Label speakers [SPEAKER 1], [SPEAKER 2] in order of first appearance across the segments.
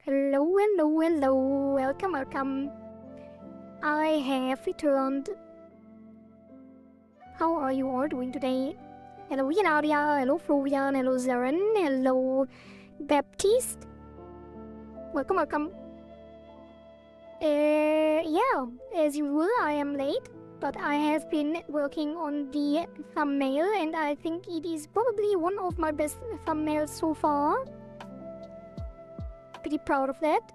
[SPEAKER 1] Hello, hello, hello, welcome, welcome. I have returned. How are you all doing today? Hello, Yanaria, hello, Florian, hello, Zaren, hello, Baptiste. Welcome, welcome. Yeah, as usual, I am late, but I have been working on the thumbnail, and I think it is probably one of my best thumbnails so far. Pretty proud of that.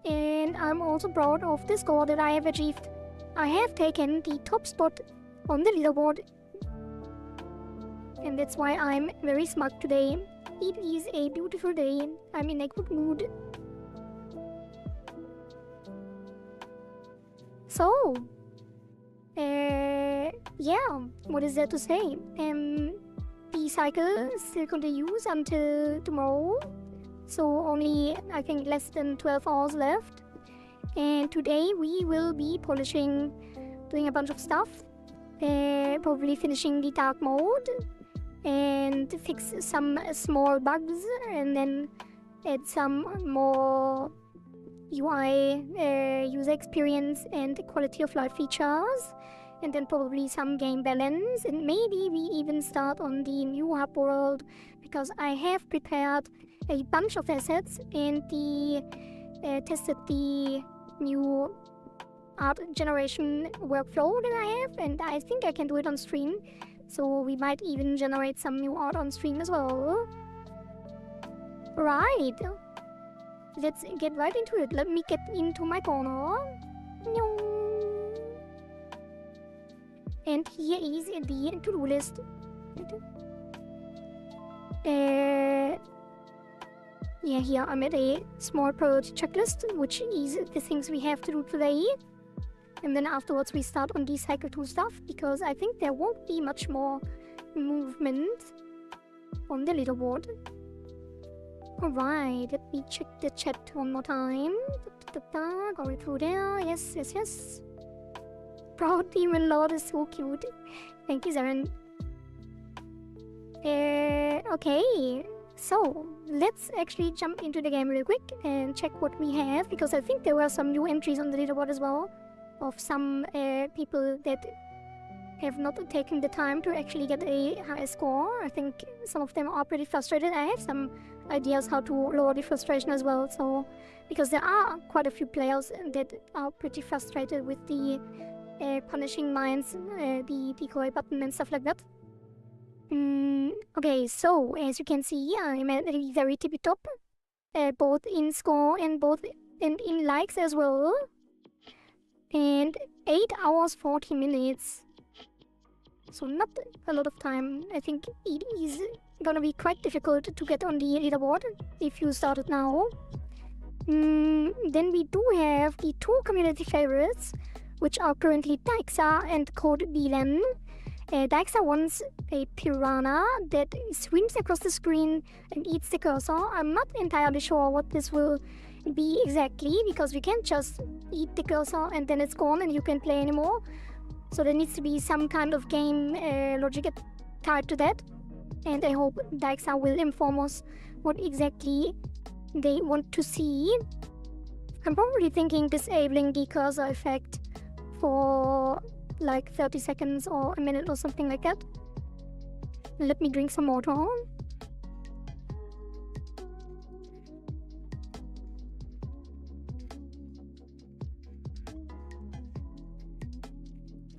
[SPEAKER 1] And I'm also proud of the score that I have achieved. I have taken the top spot on the leaderboard, and that's why I'm very smug today. It is a beautiful day. I'm in a good mood. So, yeah, what is there to say? The cycle still continues until tomorrow. So only, I think, less than 12 hours left. And today we will be polishing, doing a bunch of stuff. Probably finishing the dark mode and fix some small bugs, and then add some more UI, user experience and quality of life features, and then probably some game balance, and maybe we even start on the new hub world, because I have prepared a bunch of assets and tested the new art generation workflow that I have, and I think I can do it on stream. So we might even generate some new art on stream as well. Right. Let's get right into it. Let me get into my corner. And here is the to-do list. Yeah, here I'm at a small priority checklist, which is the things we have to do today. And then afterwards we start on the cycle 2 stuff, because I think there won't be much more movement on the leaderboard. Alright, let me check the chat one more time. Going through there. Yes, yes, yes. Proud Demon Lord is so cute. Thank you, Zaren. Okay. So, let's actually jump into the game real quick and check what we have, because I think there were some new entries on the leaderboard as well of some people that have not taken the time to actually get a high score. I think some of them are pretty frustrated. I have some ideas how to lower the frustration as well, so because there are quite a few players that are pretty frustrated with the punishing mines, the decoy button and stuff like that. Okay, so as you can see, I'm at the very tippy top, both in score and in likes as well. And 8 hours 40 minutes. So not a lot of time. I think it is gonna be quite difficult to get on the leaderboard if you start it now. Then we do have the 2 community favorites, which are currently Daixa and Code Dylan. Daixa wants a piranha that swims across the screen and eats the cursor. I'm not entirely sure what this will be exactly, because we can't just eat the cursor and then it's gone and you can't play anymore. So there needs to be some kind of game logic tied to that, and I hope Daixa will inform us what exactly they want to see. I'm probably thinking disabling the cursor effect for like 30 seconds or a minute or something like that. Let me drink some water.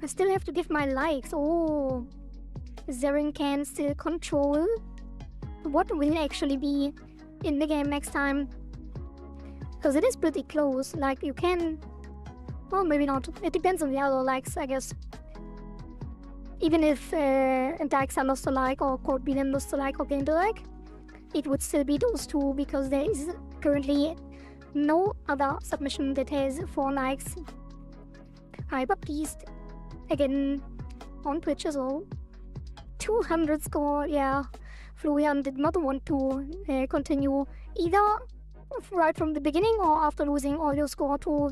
[SPEAKER 1] I still have to give my likes. Oh, Zeren can still control what will actually be in the game next time, because it is pretty close. Like, you can, well, maybe not. It depends on the other likes, I guess. Even if Daixa lost a like, or Code Billion lost a like, or gained a like, it would still be those two, because there is currently no other submission that has 4 likes. Hi, Baptiste. Again, on Twitch as well. 200 score, yeah. Florian did not want to continue either right from the beginning or after losing all your score to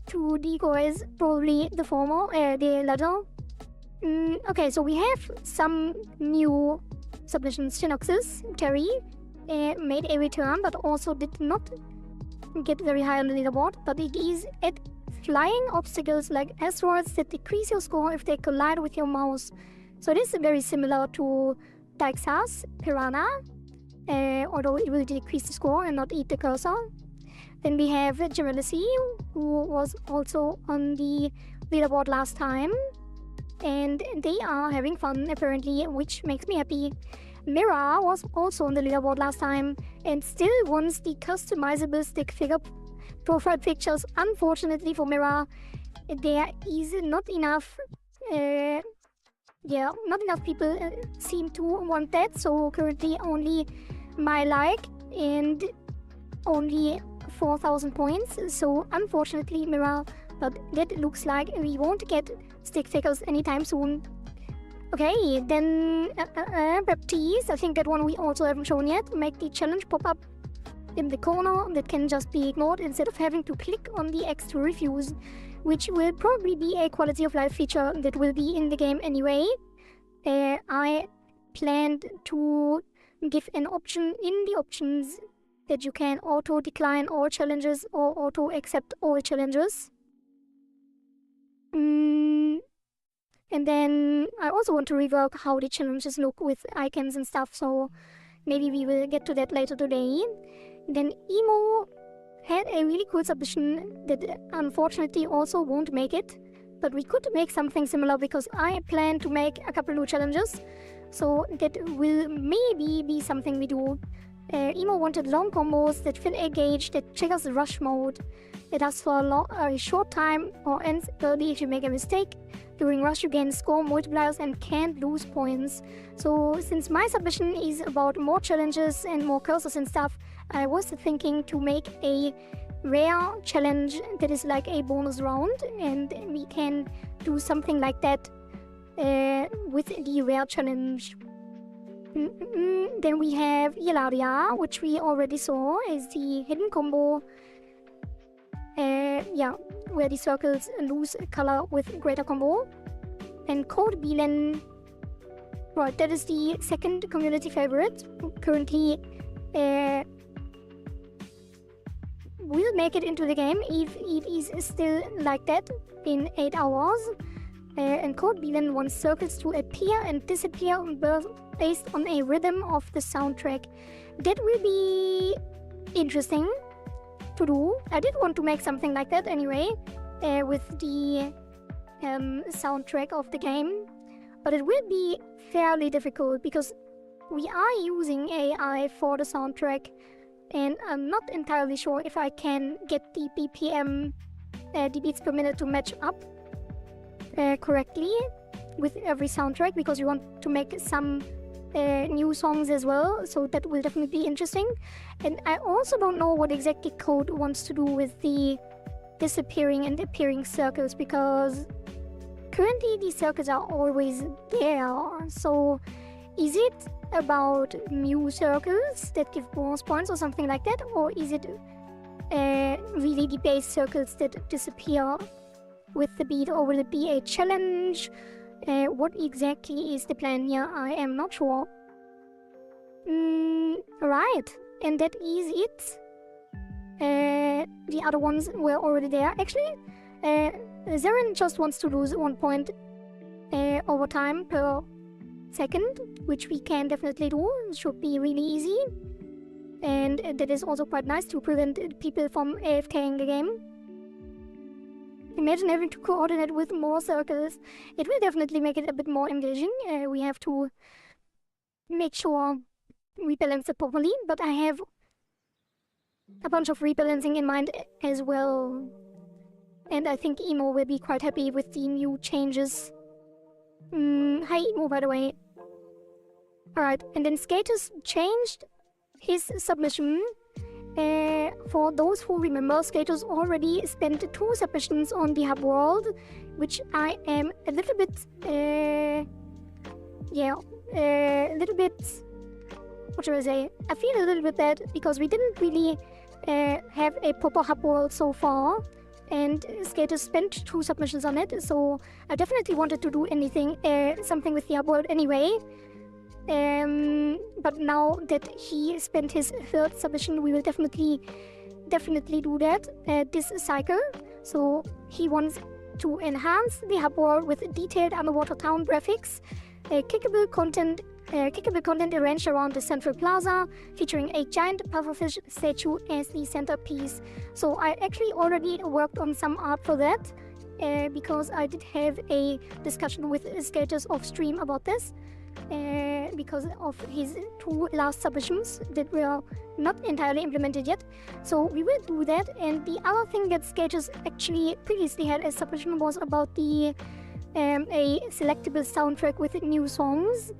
[SPEAKER 1] to decoys, probably the former, the latter. Okay, so we have some new submissions. Shinoxus, Terry, made a return, but also did not get very high on the leaderboard. But it is at flying obstacles like asteroids that decrease your score if they collide with your mouse. So this is very similar to Daixa's Piranha, although it will decrease the score and not eat the cursor. Then we have Gemellisi, who was also on the leaderboard last time, and they are having fun apparently, which makes me happy. Mira was also on the leaderboard last time and still wants the customizable stick figure profile pictures. Unfortunately for Mira, there is not enough people seem to want that, so currently only my like and only 4,000 points. So unfortunately, Mira, but that looks like we won't get stick figures anytime soon. Okay, then Baptiste, I think that one we also haven't shown yet. Make the challenge pop up in the corner that can just be ignored instead of having to click on the X to refuse, which will probably be a quality of life feature that will be in the game anyway. I planned to give an option in the options that you can auto decline all challenges or auto accept all challenges. And then I also want to rework how the challenges look with icons and stuff, so maybe we will get to that later today. Then Emo had a really cool submission that unfortunately also won't make it, but we could make something similar because I plan to make a couple new challenges, so that will maybe be something we do. Emo wanted long combos that fill a gauge that triggers rush mode. It lasts for a short time or ends early if you make a mistake. During rush you gain score multipliers and can't lose points. So since my submission is about more challenges and more cursors and stuff, I was thinking to make a rare challenge that is like a bonus round, and we can do something like that with the rare challenge. Then we have Yelaria, which we already saw as the hidden combo. Where the circles lose color with greater combo. And Code Bilen, right, that is the second community favorite. Currently, will make it into the game if it is still like that in 8 hours. And Code Bilen wants circles to appear and disappear based on a rhythm of the soundtrack. That will be interesting to do. I did want to make something like that anyway, with the soundtrack of the game, but it will be fairly difficult because we are using AI for the soundtrack, and I'm not entirely sure if I can get the BPM, the beats per minute, to match up correctly with every soundtrack, because we want to make some new songs as well, so that will definitely be interesting. And I also don't know what exactly Code wants to do with the disappearing and appearing circles, because currently these circles are always there. So is it about new circles that give bonus points or something like that, or is it really the base circles that disappear with the beat, or will it be a challenge? What exactly is the plan here? I am not sure. Right, and that is it. The other ones were already there. Actually, Zeren just wants to lose 1 point over time per second, which we can definitely do. It should be really easy. And that is also quite nice to prevent people from AFKing the game. Imagine having to coordinate with more circles. It will definitely make it a bit more engaging. We have to make sure we balance it properly, but I have a bunch of rebalancing in mind as well. And I think Emo will be quite happy with the new changes. Hi Emo, by the way. Alright, and then Skatus changed his submission. For those who remember, Skatus already spent 2 submissions on the hub world, which I am a little bit, what should I say? I feel a little bit bad because we didn't really have a proper hub world so far, and Skatus spent 2 submissions on it, so I definitely wanted to do something with the hub world anyway. But now that he spent his third submission, we will definitely do that this cycle. So he wants to enhance the hub world with detailed underwater town graphics, clickable content arranged around the central plaza, featuring a giant pufferfish statue as the centerpiece. So I actually already worked on some art for that, because I did have a discussion with Skaters off stream about this, because of his two last submissions that were not entirely implemented yet. So we will do that. And the other thing that Skaters actually previously had as submission was about the a selectable soundtrack with new songs,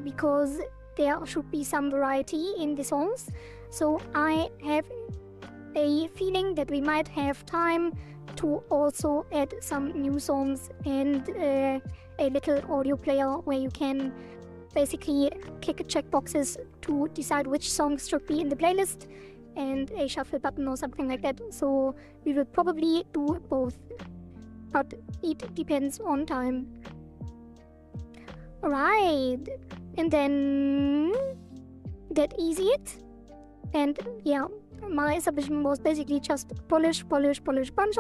[SPEAKER 1] because there should be some variety in the songs. So I have a feeling that we might have time to also add some new songs and a little audio player where you can basically click checkboxes to decide which songs should be in the playlist, and a shuffle button or something like that. So we will probably do both, but it depends on time. Alright, and then that is it. And yeah, my submission was basically just polish, bunch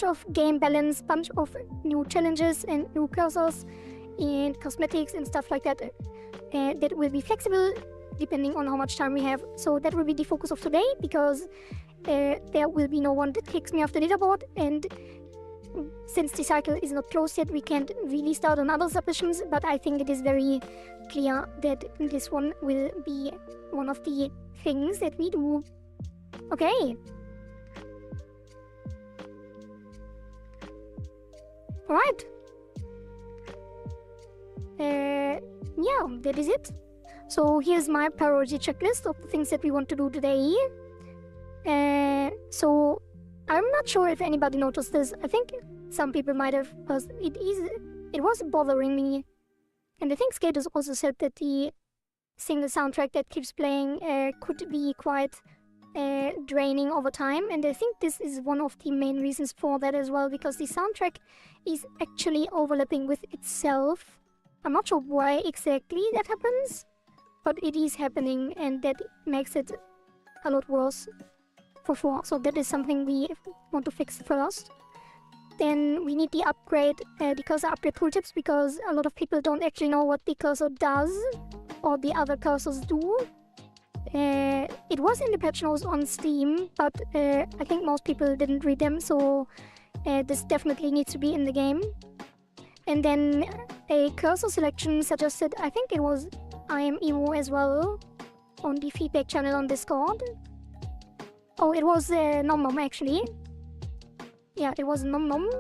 [SPEAKER 1] of game balance, bunch of new challenges and new cursors and cosmetics and stuff like that. That will be flexible depending on how much time we have. So that will be the focus of today, because there will be no one that kicks me off the leaderboard, and since the cycle is not closed yet, we can't really start on other submissions, but I think it is very clear that this one will be one of the things that we do. Okay. Alright. Yeah, that is it. So here's my priority checklist of the things that we want to do today. So I'm not sure if anybody noticed this. I think some people might have, because it was bothering me. And I think Skaters also said that the single soundtrack that keeps playing could be quite draining over time, and I think this is one of the main reasons for that as well, because the soundtrack is actually overlapping with itself. I'm not sure why exactly that happens, but it is happening, and that makes it a lot worse for sure. So that is something we want to fix first. Then we need the upgrade, the cursor upgrade tooltips, because a lot of people don't actually know what the cursor does or the other cursors do. It was in the patch notes on Steam, but I think most people didn't read them, so this definitely needs to be in the game. And then a cursor selection suggested, I think it was I am Emo as well, on the feedback channel on Discord. Oh, it was Nom Nom actually. Yeah, it was Nom Nom.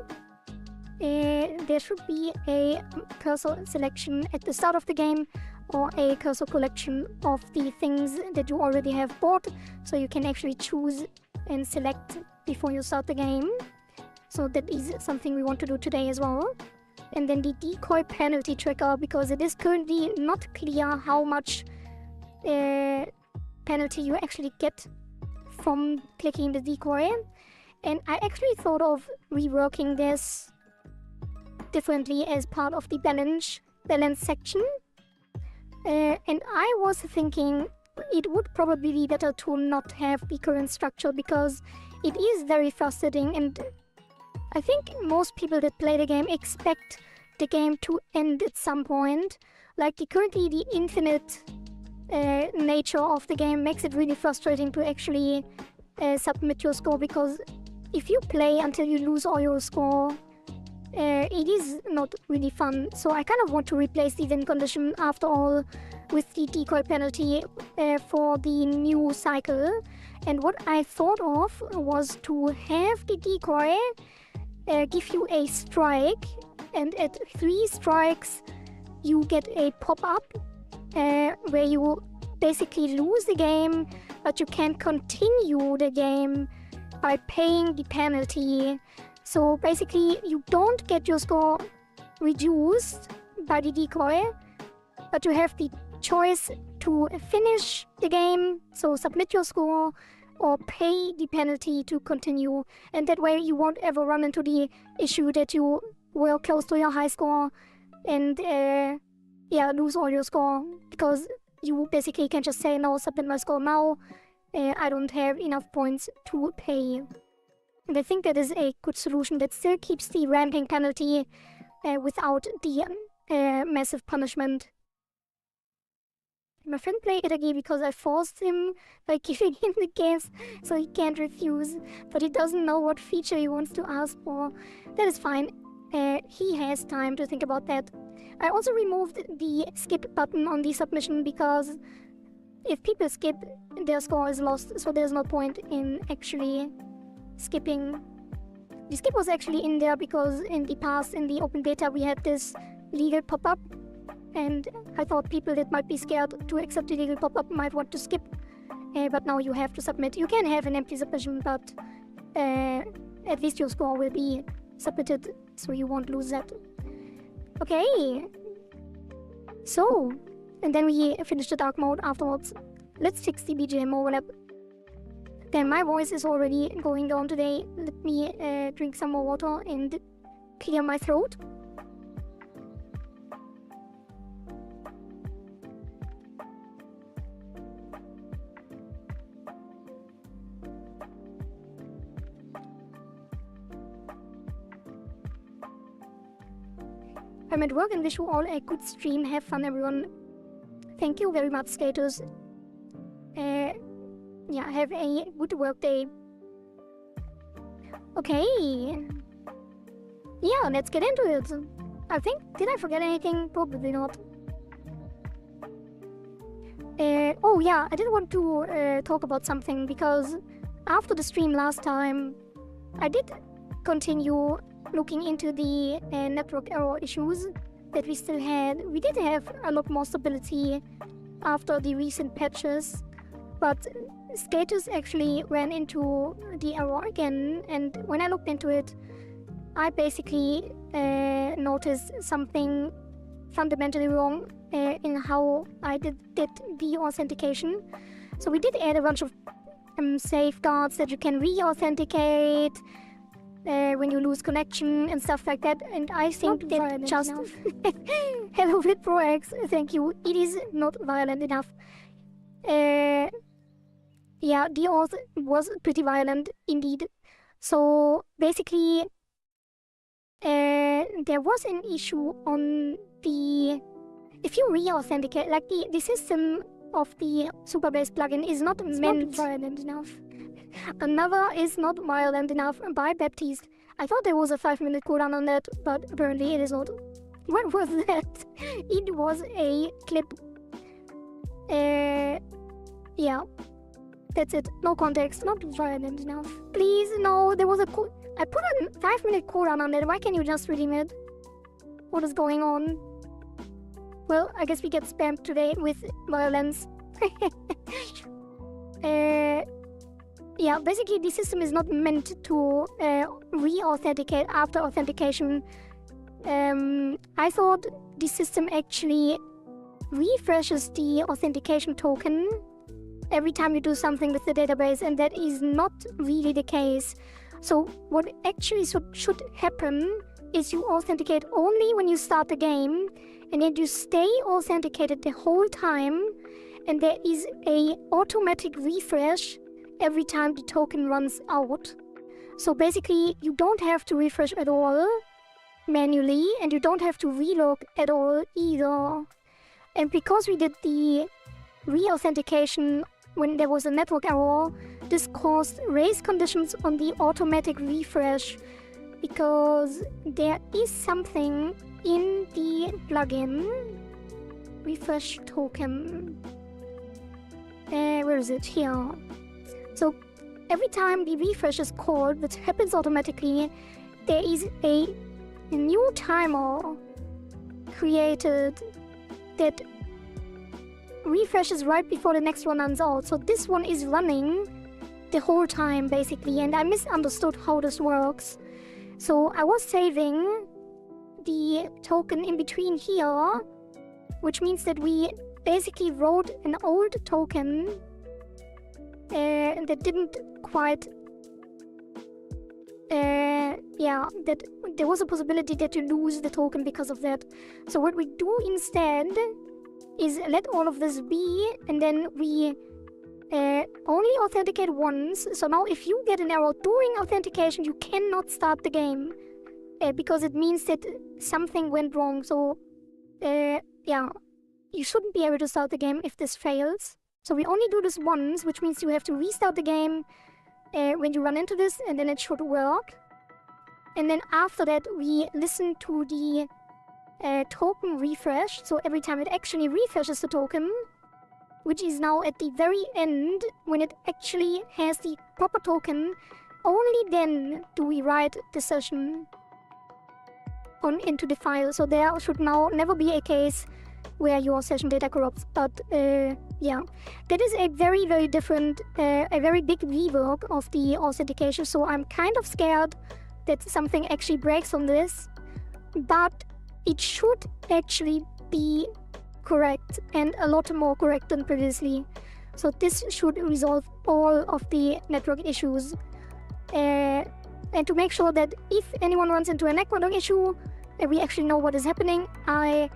[SPEAKER 1] There should be a cursor selection at the start of the game, or a cursor collection of the things that you already have bought, so you can actually choose and select before you start the game. So that is something we want to do today as well. And then the decoy penalty tracker, because it is currently not clear how much penalty you actually get from clicking the decoy. And I actually thought of reworking this differently as part of the balance section. And I was thinking it would probably be better to not have the current structure, because it is very frustrating, and I think most people that play the game expect the game to end at some point. Like currently the infinite nature of the game makes it really frustrating to actually submit your score, because if you play until you lose all your score, it is not really fun. So I kind of want to replace the win condition after all with the decoy penalty for the new cycle. And what I thought of was to have the decoy give you a strike, and at 3 strikes you get a pop-up where you basically lose the game, but you can continue the game by paying the penalty. So basically you don't get your score reduced by the decoy, but you have the choice to finish the game, so submit your score, or pay the penalty to continue. And that way you won't ever run into the issue that you were close to your high score and lose all your score, because you basically can just say, no, submit my score now, I don't have enough points to pay. And I think that is a good solution that still keeps the ranking penalty without the massive punishment. My friend played ItaGy because I forced him by giving him the games so he can't refuse, but he doesn't know what feature he wants to ask for. That is fine. He has time to think about that. I also removed the skip button on the submission because if people skip, their score is lost, so there's no point in actually skipping. The skip was actually in there because in the past, in the open beta, we had this legal pop-up, and I thought people that might be scared to accept the legal pop-up might want to skip, but now you have to submit. You can have an empty submission, but at least your score will be submitted, so you won't lose that. Okay, so, and then we finish the dark mode afterwards. Let's fix the BGM overlap. Then my voice is already going down today. Let me drink some more water and clear my throat. I'm at work and wish you all a good stream. Have fun, everyone. Thank you very much, skaters. Yeah, have a good work day. Okay. Yeah, let's get into it. I think, did I forget anything? Probably not. Oh yeah, I did want to talk about something, because after the stream last time, I did continue looking into the network error issues that we still had. We did have a lot more stability after the recent patches, but skaters actually ran into the error again, and when I looked into it, I basically noticed something fundamentally wrong in how I did the authentication. So we did add a bunch of safeguards that you can re-authenticate when you lose connection and stuff like that, and I think that just hello with ProX, thank you, it is not violent enough. Yeah, the auth was pretty violent indeed. So basically there was an issue on the, if you re-authenticate, like the system of the Superbase plugin is not meant violent enough. Another is not violent enough by Baptiste. I thought there was a 5-minute cooldown on that, but apparently it is not. What was that? It was a clip. Yeah. That's it. No context. Not violent enough. Please, no. There was a I put a 5-minute cooldown on that. Why can't you just redeem it? What is going on? Well, I guess we get spammed today with violence. Yeah, basically the system is not meant to re-authenticate after authentication. I thought the system actually refreshes the authentication token every time you do something with the database, and that is not really the case. So what actually should happen is you authenticate only when you start the game, and then you stay authenticated the whole time, and there is a automatic refresh every time the token runs out. So basically you don't have to refresh at all manually, and you don't have to relog at all either. And because we did the re-authentication when there was a network error, this caused race conditions on the automatic refresh, because there is something in the plugin refresh token. Where is it? Here. So every time the refresh is called, which happens automatically, there is a new timer created that refreshes right before the next one runs out. So this one is running the whole time basically, and I misunderstood how this works. So I was saving the token in between here, which means that we basically wrote an old token that didn't quite yeah, that there was a possibility that you lose the token because of that. So what we do instead is let all of this be, and then we only authenticate once. So now if you get an error during authentication, you cannot start the game because it means that something went wrong. So yeah, you shouldn't be able to start the game if this fails. So we only do this once, which means you have to restart the game when you run into this, and then it should work. And then after that, we listen to the token refresh. So every time it actually refreshes the token, which is now at the very end, when it actually has the proper token, only then do we write the session into the file. So there should now never be a case where your session data corrupts. But yeah, that is a very, very different, a very big rework of the authentication. So I'm kind of scared that something actually breaks on this, but it should actually be correct, and a lot more correct than previously. So this should resolve all of the network issues. And to make sure that if anyone runs into a network issue, we actually know what is happening, I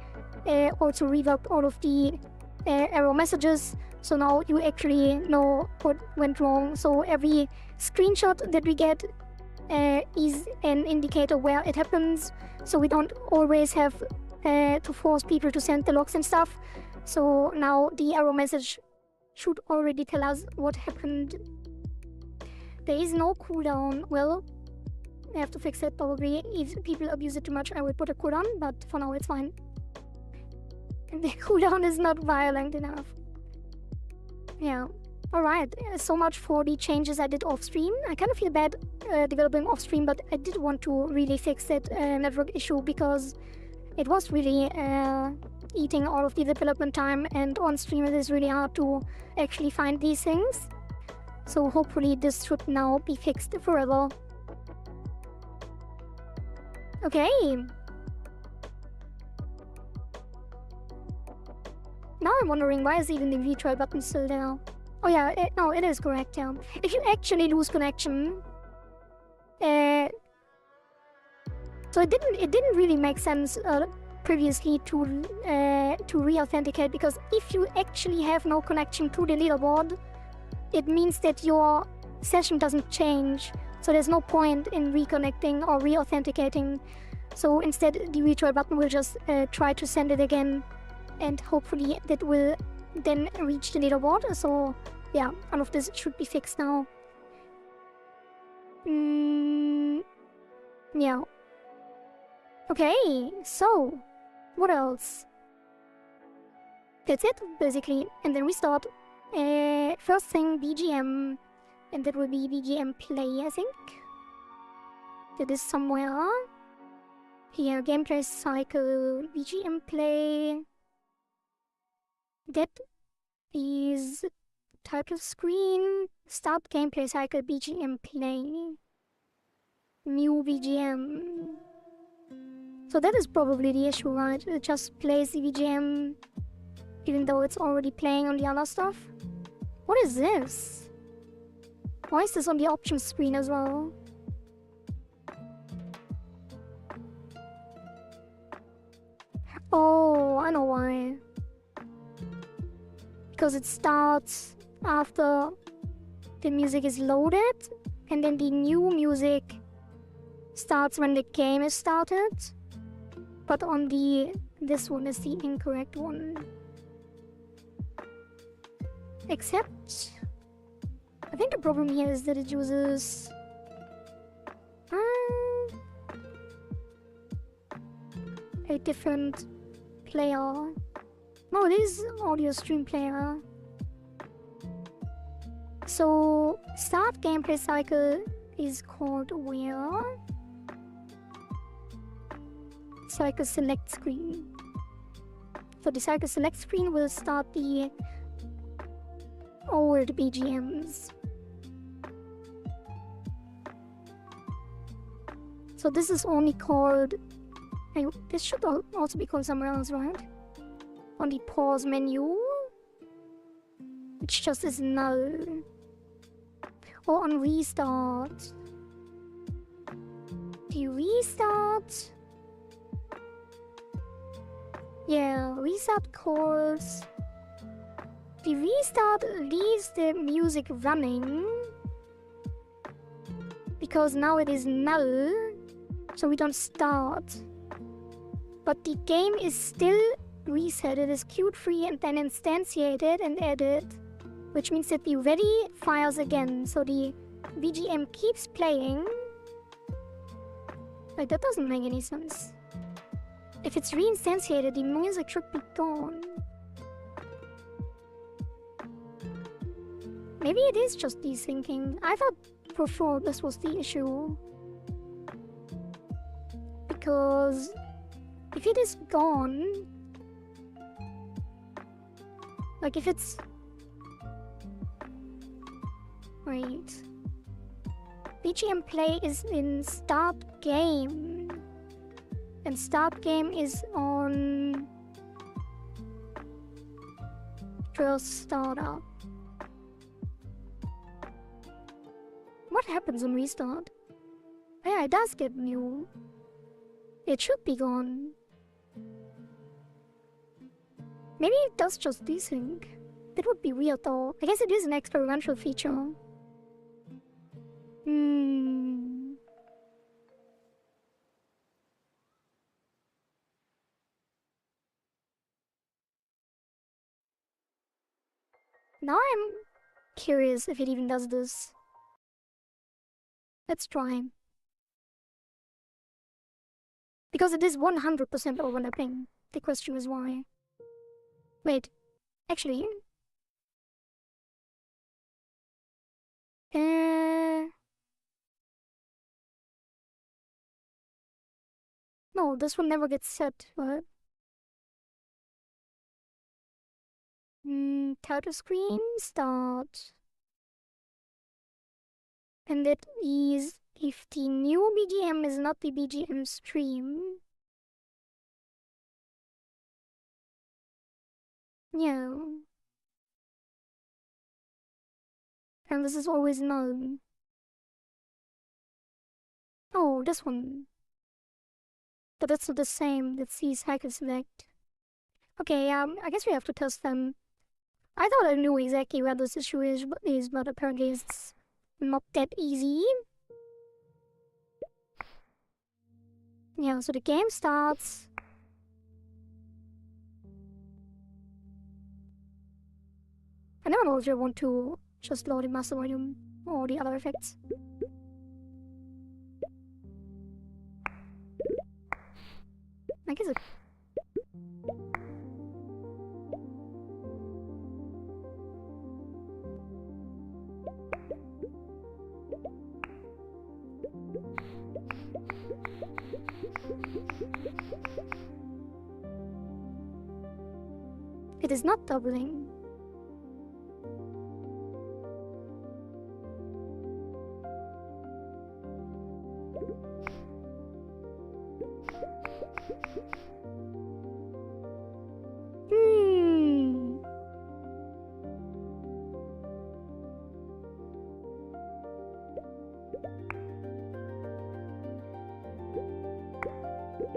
[SPEAKER 1] also reworked all of the error messages. So now you actually know what went wrong. So every screenshot that we get is an indicator where it happens. So we don't always have to force people to send the logs and stuff. So now the error message should already tell us what happened. There is no cooldown. Well, I have to fix it probably. If people abuse it too much, I will put a cooldown, but for now it's fine. And the cooldown is not violent enough. Yeah. Alright, so much for the changes I did off stream. I kind of feel bad developing off stream, but I did want to really fix that network issue because it was really eating all of the development time, and on stream it is really hard to actually find these things. So hopefully this should now be fixed forever. Okay. Now I'm wondering why is even the retry button still there? Oh yeah, no, it is correct, yeah. If you actually lose connection, so it didn't really make sense previously to re-authenticate, because if you actually have no connection to the leaderboard, it means that your session doesn't change. So there's no point in reconnecting or re-authenticating. So instead, the retry button will just try to send it again, and hopefully that will then reach the leaderboard. So yeah, all of this should be fixed now. Yeah. Okay, so what else? That's it, basically. And then we start. First thing, BGM, and that will be BGM play, I think. That is somewhere here. Gameplay cycle, BGM play. That is title screen. Start gameplay cycle, BGM play. New BGM. So that is probably the issue, right? It just plays the BGM even though it's already playing on the other stuff. What is this? Why is this on the options screen as well? Oh, I know why. Because it starts after the music is loaded, and then the new music starts when the game is started. But on this one is the incorrect one. Except, I think the problem here is that it uses a different player. No, it is audio stream player. So start gameplay cycle is called where? Cycle select screen. So the cycle select screen will start the old BGMs. So this is only called... this should also be called somewhere else, right? On the pause menu, which just is null. Or on restart. The restart. Yeah, restart calls. The restart leaves the music running because now it is null, so we don't start. But the game is still reset. It is queued free and then instantiated and added, which means that the ready fires again, so the BGM keeps playing. Like, that doesn't make any sense. If it's reinstantiated, the music should be gone. Maybe it is just desyncing. I thought for sure this was the issue. Because if it is gone, like if it's... Wait. BGM play is in start game. And start game is on... Just startup. What happens on restart? Yeah, it does get new. It should be gone. Maybe it does just desync. That would be weird though. I guess it is an experimental feature. Now I'm curious if it even does this. Let's try. Because it is 100% overlapping. The question is why. Wait, actually... No, this one never gets set, but... Title screen, start. And that is if the new BGM is not the BGM stream. Yeah. And this is always null. Oh, this one. But that's not the same. That's the cycle select. Okay, I guess we have to test them. I thought I knew exactly where this issue is, but apparently it's not that easy. Yeah, so the game starts. I never know if I want to just load the master volume or the other effects. I guess it... It is not doubling.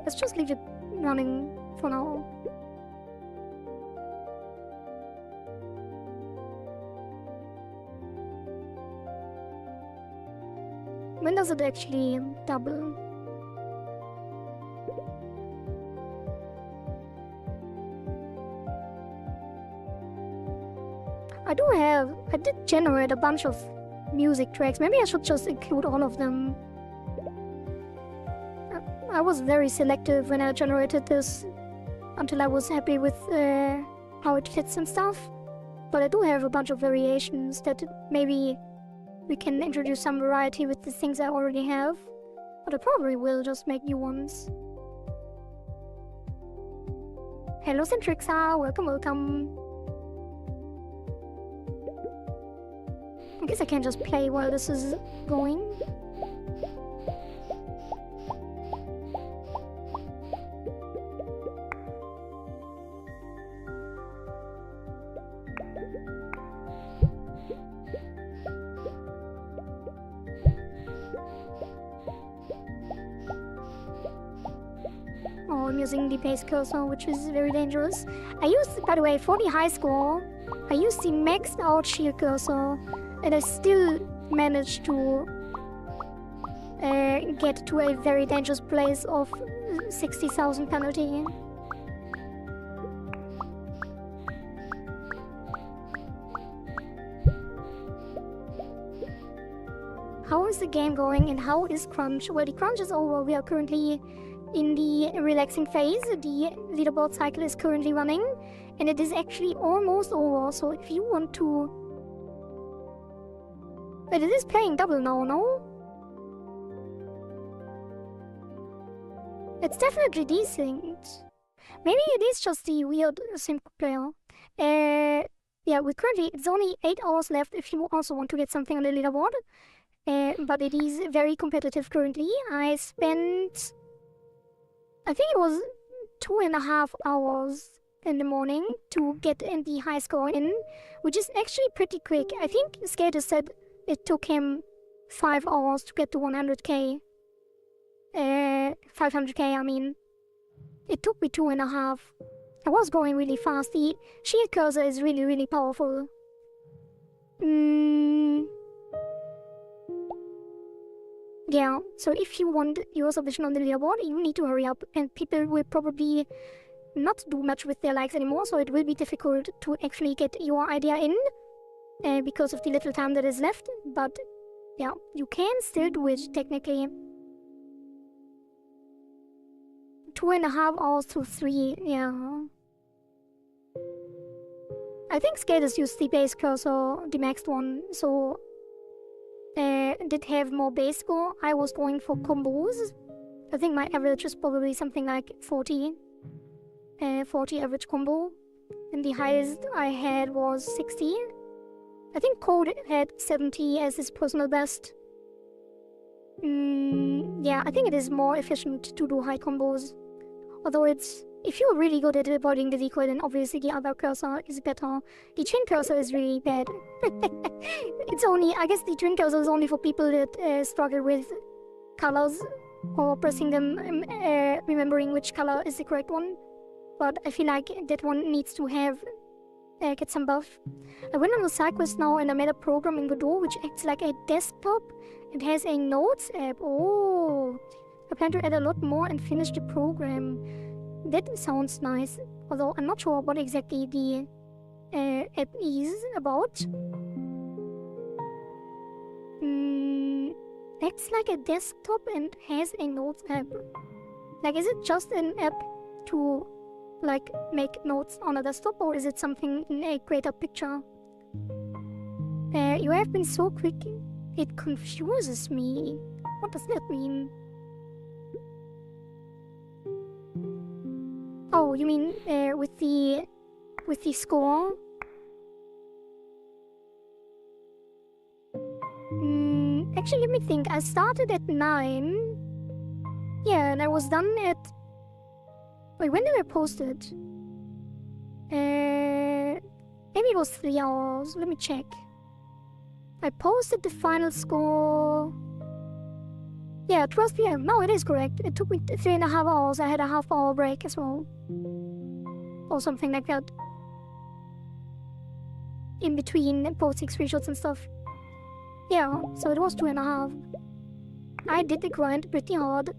[SPEAKER 1] Let's just leave it running for now. When does it actually double? I did generate a bunch of music tracks. Maybe I should just include all of them. I was very selective when I generated this until I was happy with how it fits and stuff. But I do have a bunch of variations that maybe we can introduce some variety with the things I already have. But I probably will just make new ones. Hello Centrixa, welcome. I guess I can just play while this is going. now I'm using the base cursor, which is very dangerous. I used, by the way, for the high score, I used the maxed out shield cursor, and I still managed to get to a very dangerous place of 60,000 penalty. How is the game going and how is crunch? Well, the crunch is over. We are currently in the relaxing phase. The leaderboard cycle is currently running and it is actually almost over. So if you want to... But it is playing double now, no? It's definitely decent. Maybe it is just the weird simple player. Yeah, it's only 8 hours left if you also want to get something on the leaderboard. But it is very competitive currently. I spent, I think it was 2.5 hours in the morning to get in the high score in, which is actually pretty quick. I think Skater said it took him 5 hours to get to 100k. 500k, I mean. It took me 2.5. I was going really fast. The shield cursor is really, really powerful. Yeah, so if you want your submission on the leaderboard, you need to hurry up, and people will probably not do much with their likes anymore, so it will be difficult to actually get your idea in because of the little time that is left, but yeah, you can still do it technically. 2.5 hours to 3, yeah. I think skaters use the base cursor, the maxed one, so did have more base score. I was going for combos. I think my average is probably something like 40 average combo, and the highest I had was 60. I think Code had 70 as his personal best. Yeah, I think it is more efficient to do high combos. Although if you're really good at avoiding the decoy, then obviously the other cursor is better. The twin cursor is really bad. I guess the twin cursor is only for people that struggle with colors or pressing them, remembering which color is the correct one. But I feel like that one needs to get some buff. I went on the side quest now and I made a program in Godot which acts like a desktop. It has a notes app. Oh, I plan to add a lot more and finish the program. That sounds nice, although I'm not sure what exactly the app is about. Acts like a desktop and has a notes app. Like, is it just an app to, like, make notes on a desktop, or is it something in a greater picture? You have been so quick, it confuses me. What does that mean? Oh, you mean with the score? Actually, let me think. I started at 9. Yeah, and I was done at... Wait, when did I post it? Maybe it was 3 hours. Let me check. I posted the final score... Yeah, 12 PM. No, it is correct. It took me 3.5 hours. I had a half-hour break as well. Or something like that. In between posting screenshots and stuff. Yeah, so it was 2.5. I did the grind pretty hard.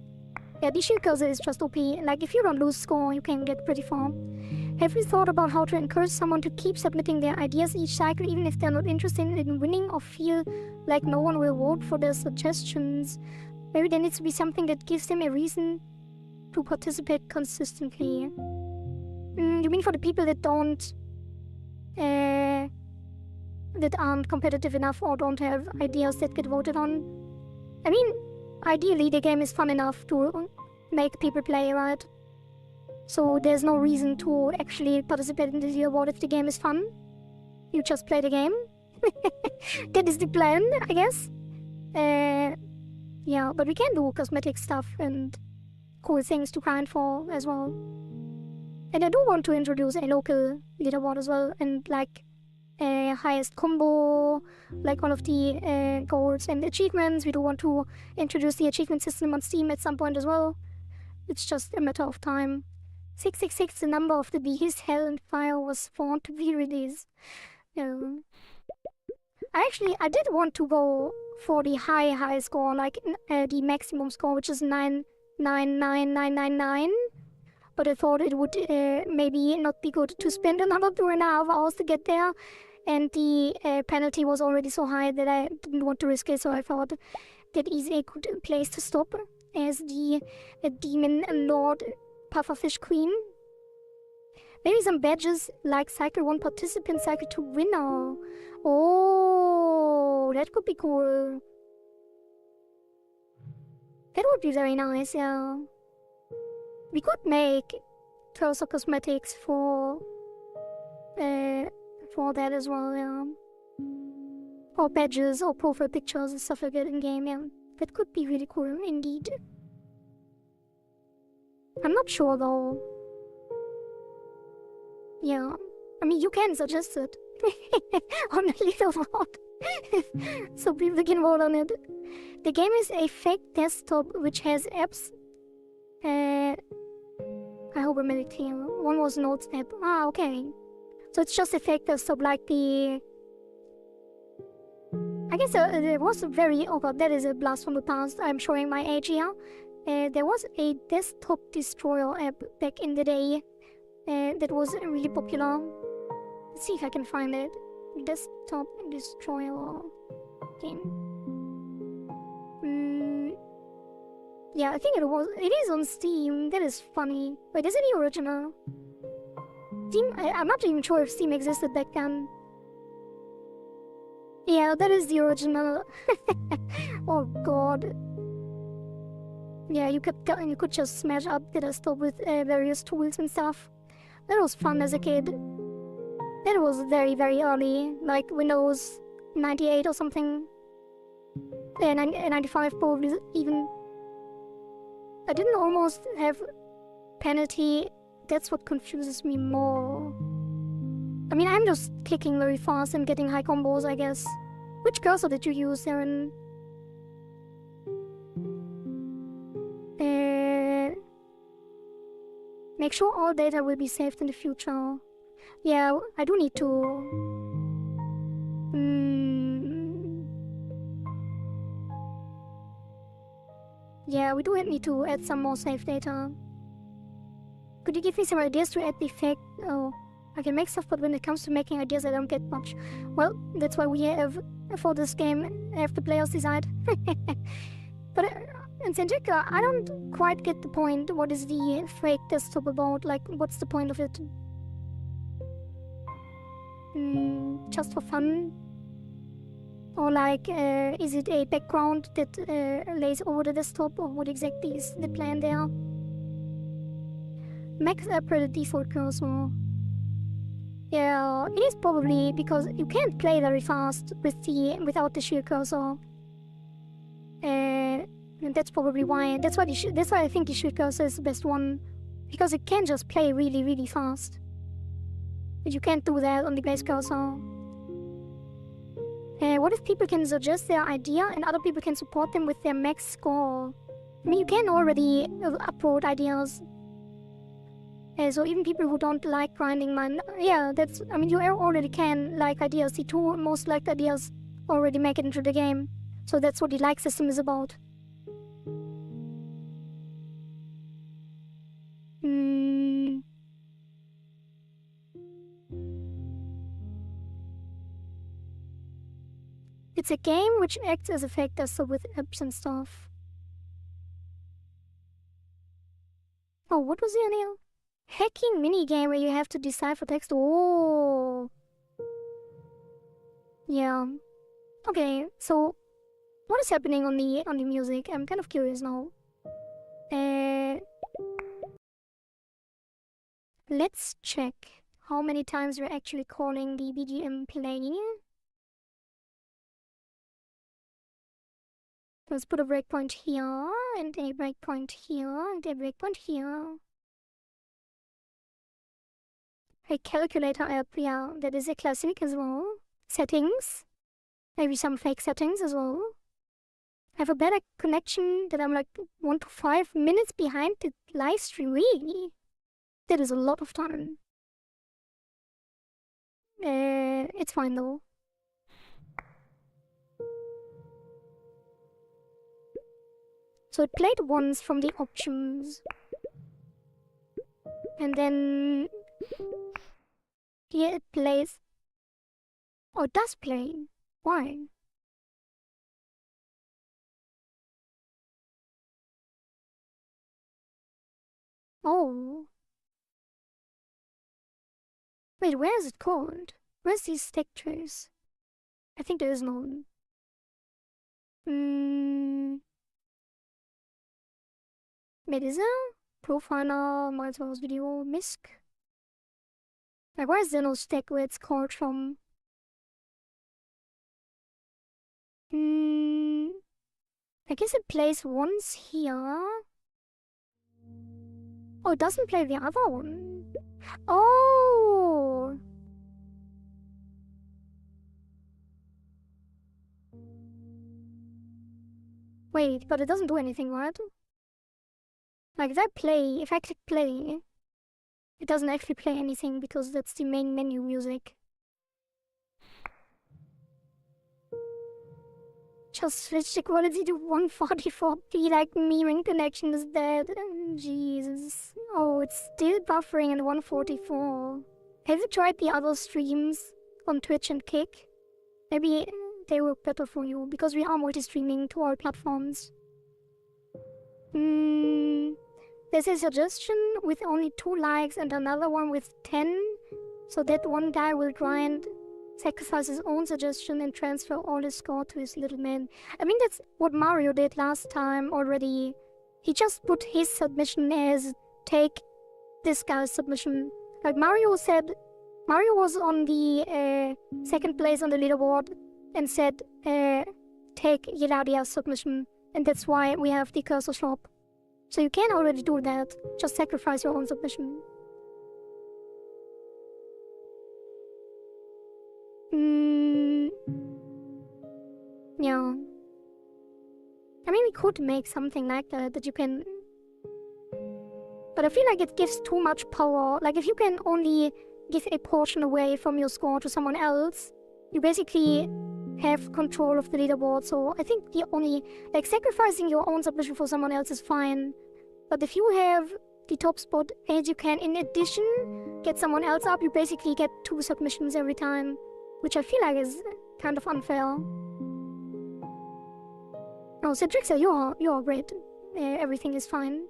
[SPEAKER 1] Yeah, the shield cursor is just OP. Like, if you don't lose score, you can get pretty far. Have you thought about how to encourage someone to keep submitting their ideas each cycle, even if they're not interested in winning or feel like no one will vote for their suggestions? Maybe there needs to be something that gives them a reason to participate consistently. You mean for the people that that aren't competitive enough or don't have ideas that get voted on? I mean, ideally the game is fun enough to make people play, right? So there's no reason to actually participate in the leaderboard if the game is fun. You just play the game. That is the plan, I guess. Yeah, but we can do cosmetic stuff and cool things to grind for as well. And I do want to introduce a local leaderboard as well, and like highest combo, like one of the goals and achievements. We do want to introduce the achievement system on Steam at some point as well. It's just a matter of time. 666, the number of the beast, hell and fire, was found to be released. I did want to go for the high score, like the maximum score, which is 99999. But I thought it would maybe not be good to spend another 2.5 hours to get there. And the penalty was already so high that I didn't want to risk it, so I thought that is a good place to stop as the demon lord pufferfish queen. Maybe some badges like cycle 1 participant, cycle 2 winner. Oh, that could be cool. That would be very nice, yeah. We could make cursor cosmetics for that as well, yeah. Or badges or profile pictures and stuff like that in game, yeah. That could be really cool indeed. I'm not sure though. Yeah. I mean, you can suggest it on the leaderboard. So people can vote on it. The game is a fake desktop which has apps. I hope I made it clear. One was Notes app. Ah, okay. So it's just a fake desktop like the... I guess there was a very... Oh god, that is a blast from the past. I'm showing my age here. There was a desktop destroyer app back in the day that was really popular. Let's see if I can find it. Desktop destroyer game. Yeah, I think it is on Steam. That is funny. Wait, is it the original? Steam? I'm not even sure if Steam existed back then. Yeah, that is the original. Oh god. Yeah, you could just smash up the desktop with various tools and stuff. That was fun as a kid. That was very, very early, like Windows 98 or something. 95 probably even. I didn't almost have penalty. That's what confuses me more. I mean, I'm just clicking very fast and getting high combos, I guess. Which cursor did you use, Aaron? Make sure all data will be saved in the future. Yeah, I do need to... Yeah, we do need to add some more save data. Could you give me some ideas to add the effect? Oh, I can make stuff, but when it comes to making ideas, I don't get much. Well, that's why we have, for this game, have the players decide. But in Sanjika, I don't quite get the point. What is the fake desktop about? Like, what's the point of it? Just for fun? Or like, is it a background that lays over the desktop? Or what exactly is the plan there? Max up the default cursor. Yeah, it is probably because you can't play very fast without the shield cursor. And that's probably why. That's why I think the shield cursor is the best one, because it can just play really, really fast. But you can't do that on the base cursor. What if people can suggest their idea and other people can support them with their max score? I mean, you can already upload ideas. So even people who don't like grinding mine, yeah, that's, I mean, you already can like ideas. The two most liked ideas already make it into the game. So that's what the like system is about. It's a game which acts as a fake desktop with apps and stuff. Oh, what was the name? Hacking minigame where you have to decipher text. Oh. Yeah. Okay, so what is happening on the music? I'm kind of curious now. Let's check how many times we're actually calling the BGM playing. Let's put a breakpoint here, and a breakpoint here, and a breakpoint here. A calculator app, yeah, that is a classic as well. Settings. Maybe some fake settings as well. have a better connection, that I'm like 1 to 5 minutes behind the live stream. Really? That is a lot of time. It's fine though. So it played once from the options. And then here it plays. Oh, it does play. Why? Oh. Wait, where is it called? Where's these textures? I think there is none. Wait, is there? Profiler, multiple video, misc? Like, where is there no stack where it's called from? I guess it plays once here. Oh, it doesn't play the other one. Oh! Wait, but it doesn't do anything, right? Like, if I click play, it doesn't actually play anything because that's the main menu music. Just switch the quality to 144p, like mirroring connection is dead. Jesus. Oh, it's still buffering at 144. Have you tried the other streams on Twitch and Kick? Maybe they work better for you, because we are multi-streaming to all platforms. There's a suggestion with only 2 likes and another one with 10. So that one guy will sacrifice his own suggestion and transfer all his score to his little man. I mean, that's what Mario did last time already. He just put his submission as, take this guy's submission. Like Mario was on the 2nd place on the leaderboard and said, take Yeladia's submission. And that's why we have the cursor shop. So you can already do that. Just sacrifice your own submission. Yeah. I mean, we could make something like that you can... But I feel like it gives too much power. Like, if you can only give a portion away from your score to someone else, you basically have control of the leaderboard. So I think the only... Like, sacrificing your own submission for someone else is fine. But if you have the top spot and you can, in addition, get someone else up, you basically get 2 submissions every time. Which I feel like is kind of unfair. Oh, Cedrixa, you're great. Everything is fine.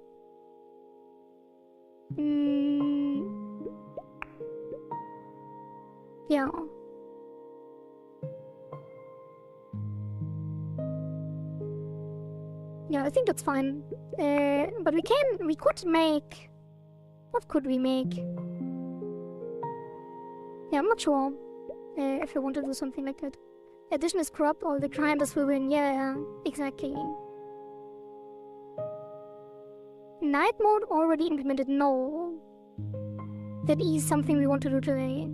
[SPEAKER 1] Yeah. Yeah, I think that's fine. But we could make... What could we make? Yeah, I'm not sure if I want to do something like that. Addition is corrupt, all the grinders will win. Yeah, exactly. Night mode already implemented. No. That is something we want to do today.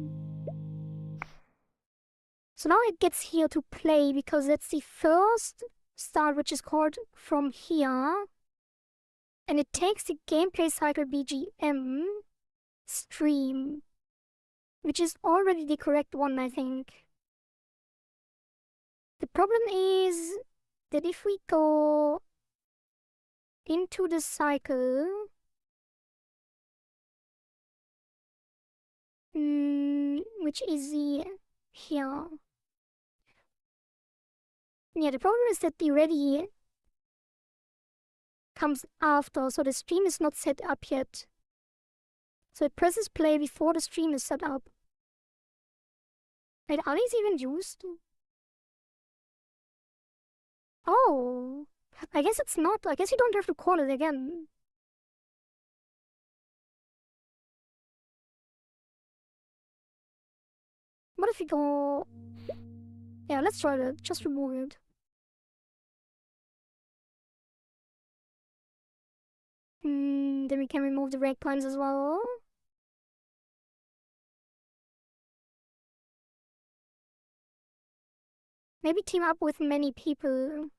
[SPEAKER 1] So now it gets here to play because that's the first start, which is called from here. And it takes the gameplay cycle BGM stream, which is already the correct one, I think. The problem is that if we go into the cycle, which is the here. Yeah, the problem is that the ready comes after, so the stream is not set up yet. So it presses play before the stream is set up. Wait, are these even used? Oh, I guess it's not. I guess you don't have to call it again. What if we go... Yeah, let's try that. Just remove it. Then we can remove the breakpoints as well. Maybe team up with many people.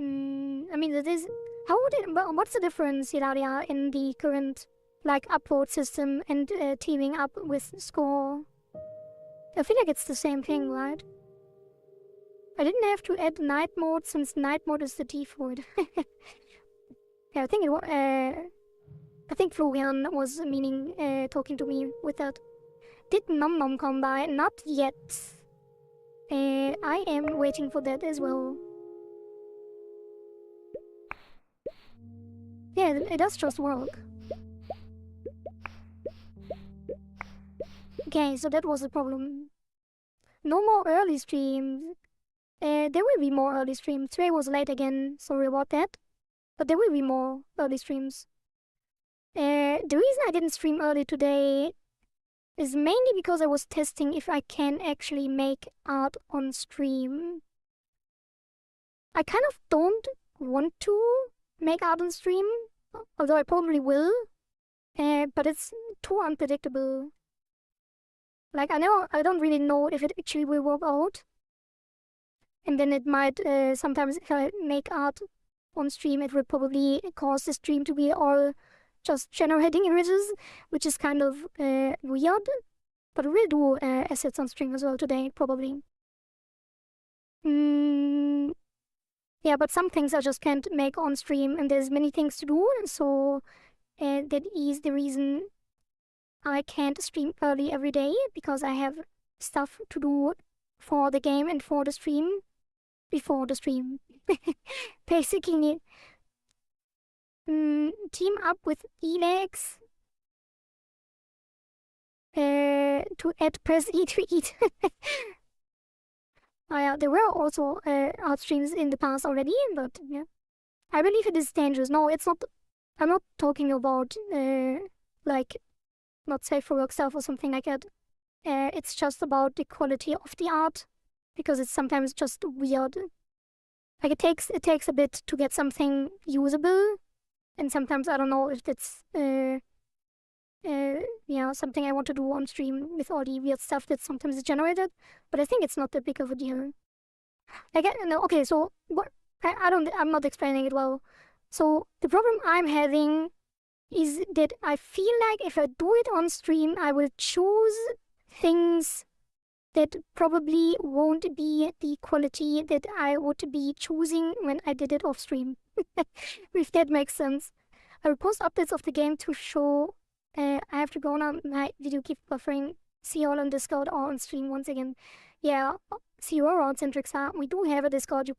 [SPEAKER 1] I mean, that is... what's the difference, Hilaria, in the current, like, upload system and teaming up with Score? I feel like it's the same thing, right? I didn't have to add night mode since night mode is the default. Yeah, I think Florian was meaning talking to me with that. Did Nom Nom come by? Not yet. I am waiting for that as well. Yeah, it does just work. Okay, so that was the problem. No more early streams. There will be more early streams. Today was late again, sorry about that. But there will be more early streams. The reason I didn't stream early today is mainly because I was testing if I can actually make art on stream. I kind of don't want to make art on stream, although I probably will, but it's too unpredictable. Like, I don't really know if it actually will work out. And then it might, sometimes if I make art on stream, it will probably cause the stream to be all just generating images, which is kind of weird. But we'll do assets on stream as well today, probably. Yeah, but some things I just can't make on stream, and there's many things to do, so that is the reason I can't stream early every day, because I have stuff to do for the game and for the stream before the stream. Basically, team up with Elex to add press E to eat. Oh yeah, there were also art streams in the past already, but yeah. I believe it is dangerous. No, it's not. I'm not talking about like not safe for work stuff or something like that. It's just about the quality of the art, because it's sometimes just weird. Like it takes a bit to get something usable, and sometimes I don't know if it's yeah, something I want to do on stream with all the weird stuff that sometimes is generated, but I think it's not that big of a deal. Like, no, okay, so what? I'm not explaining it well. So the problem I'm having is that I feel like if I do it on stream, I will choose things that probably won't be the quality that I would be choosing when I did it off stream. If that makes sense. I will post updates of the game to show. I have to go now. My video keeps buffering. See you all on Discord or on stream once again. Yeah, see you around Centrixa. We do have a Discord.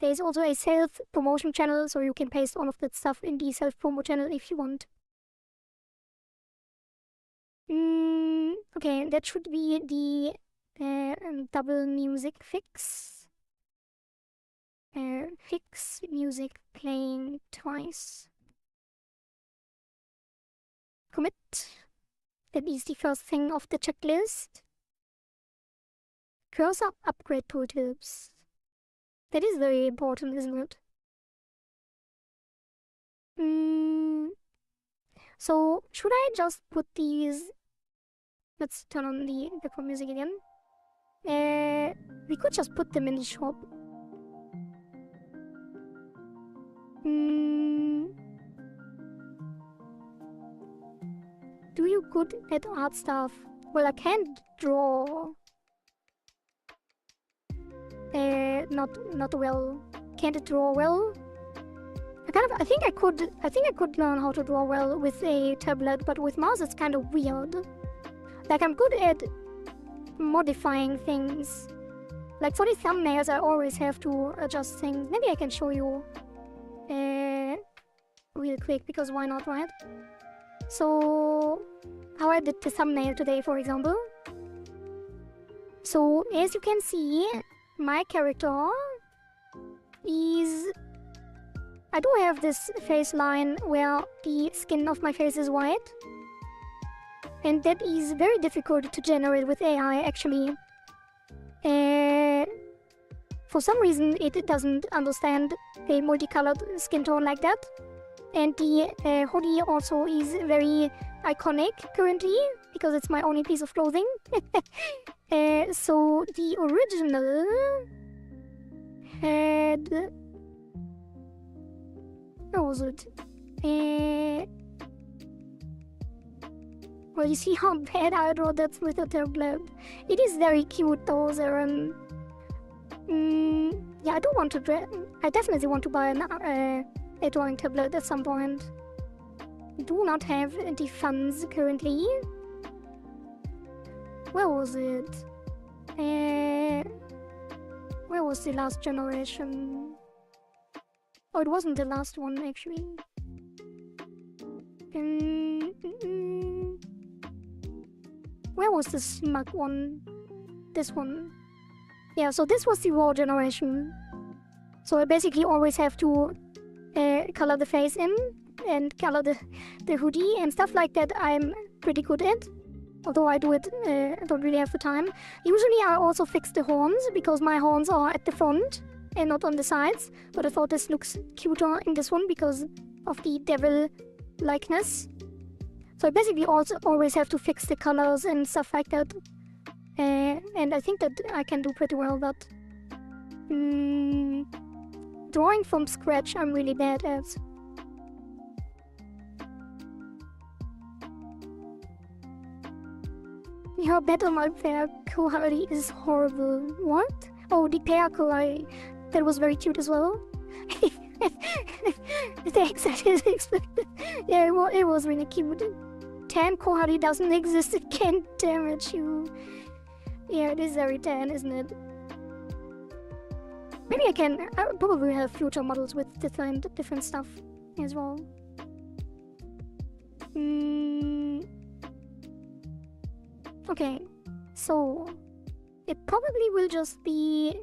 [SPEAKER 1] There's also a self-promotion channel, so you can paste all of that stuff in the self-promo channel if you want. Okay, that should be the double music fix. Fix music playing twice. Commit. That is the first thing off the checklist. Cursor upgrade tooltips. That is very important, isn't it? So, should I just put these... Let's turn on the background music again. We could just put them in the shop. Do you good at art stuff? Well, I can't draw. Not well. Can't draw well. I think I could learn how to draw well with a tablet, but with mouse it's kind of weird. Like, I'm good at modifying things. Like, for the thumbnails I always have to adjust things. Maybe I can show you real quick, because why not, right? So, how I did the thumbnail today, for example. So, as you can see, my character is... I do have this face line where the skin of my face is white. And that is very difficult to generate with AI, actually. For some reason, it doesn't understand a multicolored skin tone like that. And the hoodie also is very iconic currently, because it's my only piece of clothing. So the original had was it? Well, you see how bad I draw that with a tablet. It is very cute though, Zeren. Yeah, I definitely want to buy a drawing tablet at some point. Do not have the funds currently. Where was it? Where was the last generation? Oh, it wasn't the last one actually. Where was the smug one? This one. Yeah, so this was the raw generation. So I basically always have to color the face in and color the hoodie and stuff like that. I'm pretty good at. Although I do it, I don't really have the time. Usually I also fix the horns because my horns are at the front and not on the sides. But I thought this looks cuter in this one because of the devil likeness. So I basically also always have to fix the colors and stuff like that. And I think that I can do pretty well, but drawing from scratch I'm really bad at. Your battle mode pair quality is horrible. What? Oh, the pair quality. That was very cute as well. Thanks, I didn't expect it. Yeah, it was really cute. 10 quality doesn't exist, it can't damage you. Yeah, it is very 10, isn't it? Maybe I probably have future models with different stuff as well. Okay, so it probably will just be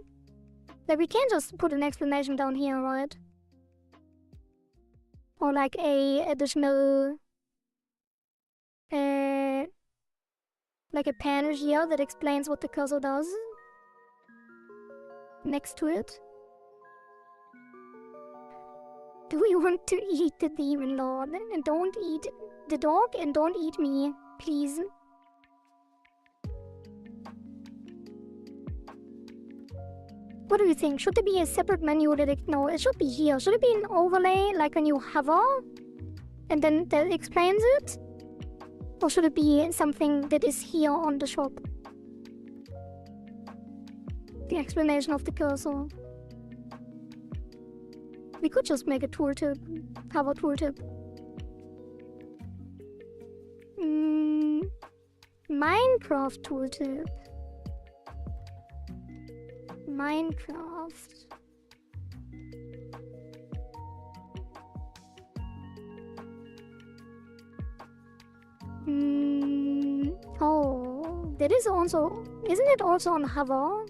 [SPEAKER 1] like we can't just put an explanation down here, right? Or like a additional like a panel here that explains what the cursor does next to it. Do you want to eat the demon lord? And don't eat the dog and don't eat me, please. What do you think? Should there be a separate menu that no, it should be here. Should it be an overlay, like when you hover? And then that explains it? Or should it be something that is here on the shop? The explanation of the cursor. We could just make a tooltip. Hover tooltip. Minecraft tooltip. Minecraft. Oh, that is also... Isn't it also on hover?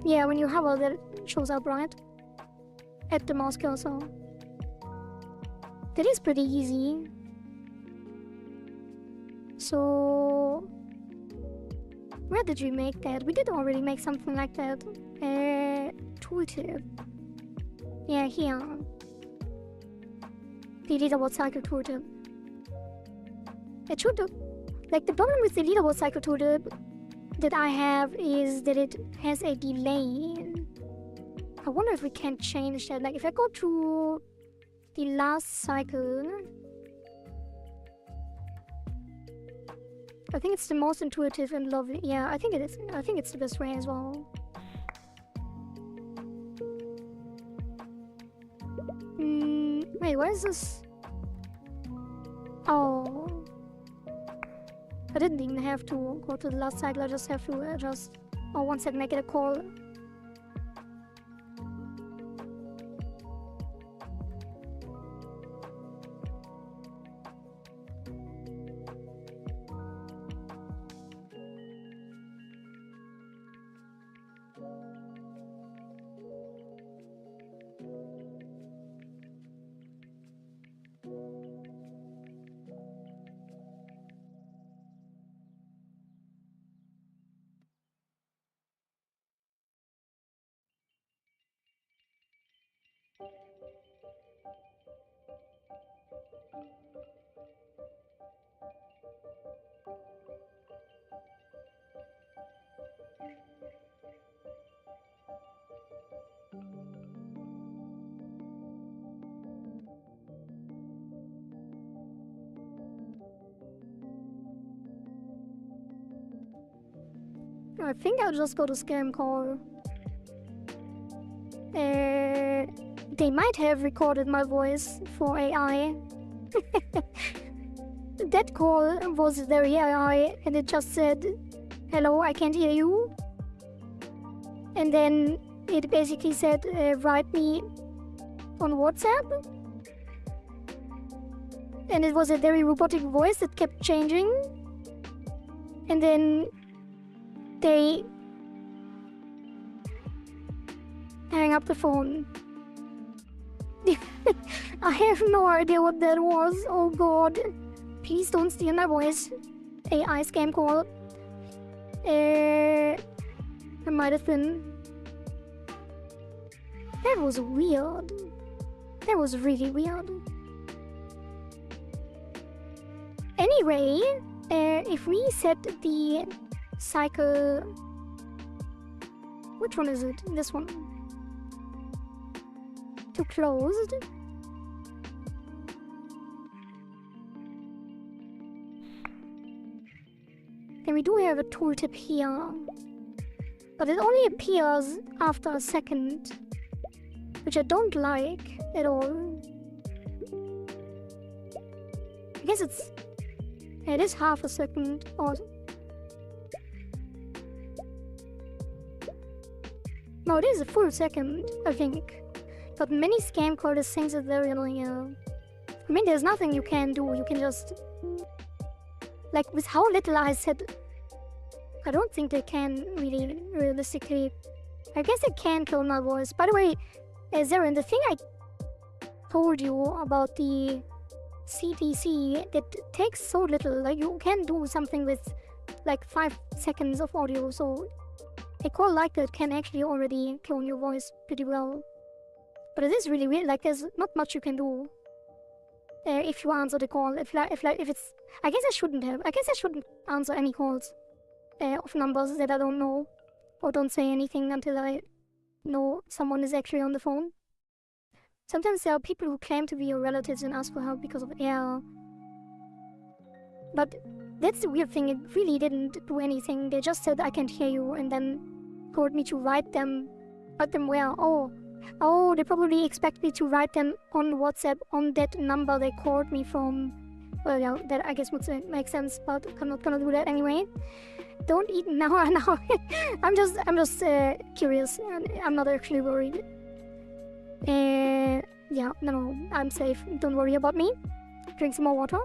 [SPEAKER 1] Yeah, when you hover, that shows up, right? At the mouse cursor. That is pretty easy. So... Where did we make that? We did already make something like that. Tooltip. Yeah, here. The leaderboard cycle tooltip. It should... Like, the problem with the leaderboard cycle tooltip that I have is that it has a delay. I wonder if we can change that. Like, if I go to the last cycle... I think it's the most intuitive and lovely. Yeah, I think it is. I think it's the best way as well. Wait, where is this? Oh. I didn't even have to go to the last cycle, I just have to adjust. Oh, one second, I get a call. I think I'll just go to scam call. They might have recorded my voice for AI. That call was very AI, and it just said, "Hello, I can't hear you." And then it basically said, "Write me on WhatsApp." And it was a very robotic voice that kept changing. And then they hang up the phone. I have no idea what that was. Oh god. Please don't steal my voice. AI scam call. It might have been. That was weird. That was really weird. Anyway, if we set the cycle... Which one is it? This one. To closed. Then we do have a tooltip here. But it only appears after a second. Which I don't like at all. I guess it is half a second or... No, it is a full second, I think. But many scam callers think that they're really, I mean, there's nothing you can do. You can just... Like, with how little I said... I don't think they can really, realistically... I guess they can kill my voice. By the way, Zaren, the thing I told you about the CTC, that takes so little. Like, you can do something with, like, 5 seconds of audio, so... A call like that can actually already clone your voice pretty well. But it is really weird, like there's not much you can do if you answer the call. If it's... I guess I shouldn't have. I guess I shouldn't answer any calls of numbers that I don't know. Or don't say anything until I know someone is actually on the phone. Sometimes there are people who claim to be your relatives and ask for help because of error. But that's the weird thing, it really didn't do anything. They just said I can't hear you and then told me to write them. Write them where? Oh, they probably expect me to write them on WhatsApp on that number they called me from. Well, yeah, that I guess would make sense, but I'm not gonna do that anyway. Don't eat now. I'm just curious. I'm not actually worried. Yeah, no, I'm safe. Don't worry about me. Drink some more water.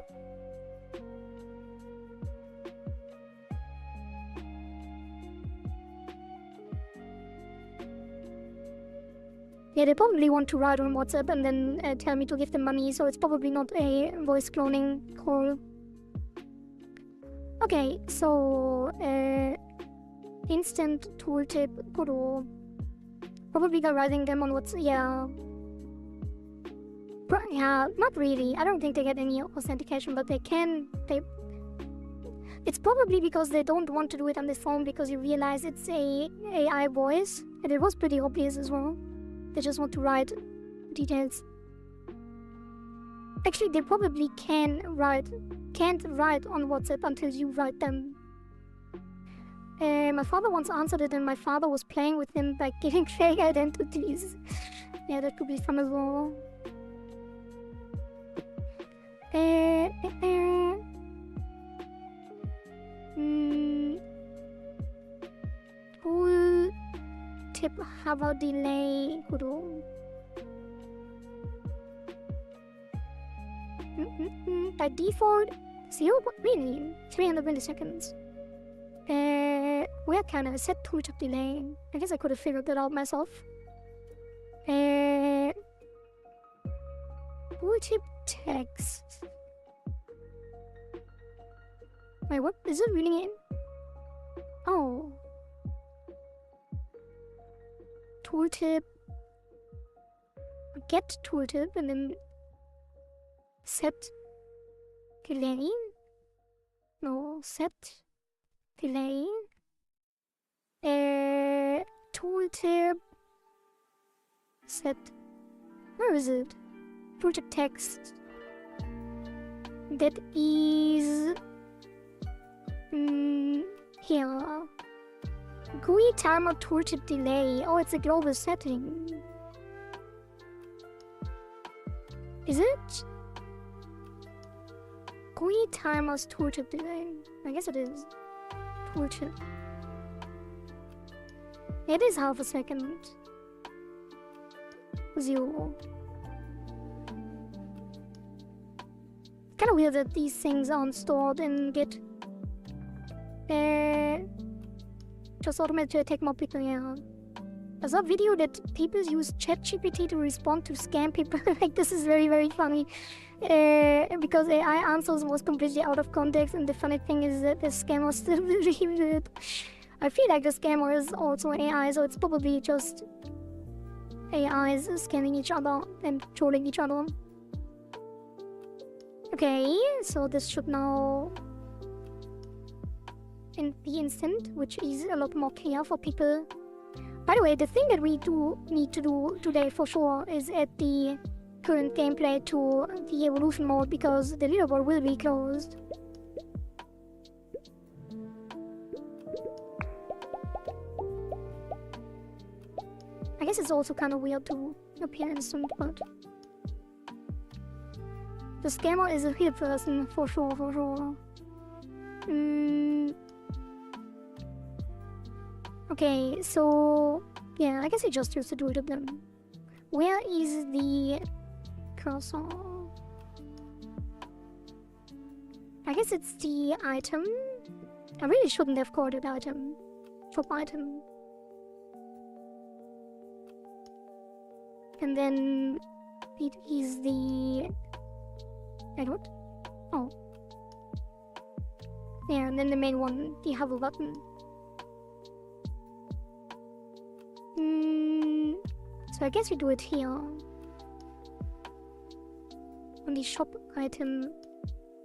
[SPEAKER 1] Yeah, they probably want to write on WhatsApp and then tell me to give them money, so it's probably not a voice cloning call. Okay, so instant tooltip, kudo. Probably got writing them on WhatsApp. Yeah. Yeah, not really. I don't think they get any authentication, but they can. It's probably because they don't want to do it on the phone because you realize it's a AI voice, and it was pretty obvious as well. They just want to write details. Actually, they probably can't write on WhatsApp until you write them. My father once answered it and my father was playing with him by giving fake identities. Yeah, that could be fun as well. Tool tip hover delay. By default, 0. Really? 300 milliseconds. Where can I set tooltip delay? I guess I could have figured that out myself. Tooltip text. Wait, what? Is it reading it? Oh. Tooltip. Get tooltip and then set delay. No, set delay. Tooltip. Set. Where is it? Tooltip text. That is here. GUI timer tooltip delay. Oh, it's a global setting. Is it? GUI timer's tooltip delay. I guess it is. Tooltip. It is half a second. 0. Kinda weird that these things aren't stored in Git. Just automated to attack more people, yeah. I saw a video that people use ChatGPT to respond to scam people. Like, this is very, very funny. Because AI answers was completely out of context, and the funny thing is that the scammer still believed it. I feel like the scammer is also AI, so it's probably just AIs scamming each other and trolling each other. Okay, so this should now be instant, which is a lot more clear for people. By the way, the thing that we do need to do today for sure is add the current gameplay to the evolution mode, because the leaderboard will be closed. I guess it's also kind of weird to appear instant, but the scammer is a real person for sure, for sure. Okay, so yeah, I guess I just used to do it with them. Where is the cursor? I guess it's the item. I really shouldn't have called it item. Shop item. And then it is the... Wait, what? Oh. Yeah, and then the main one, the hover button. So I guess we do it here. On the shop item.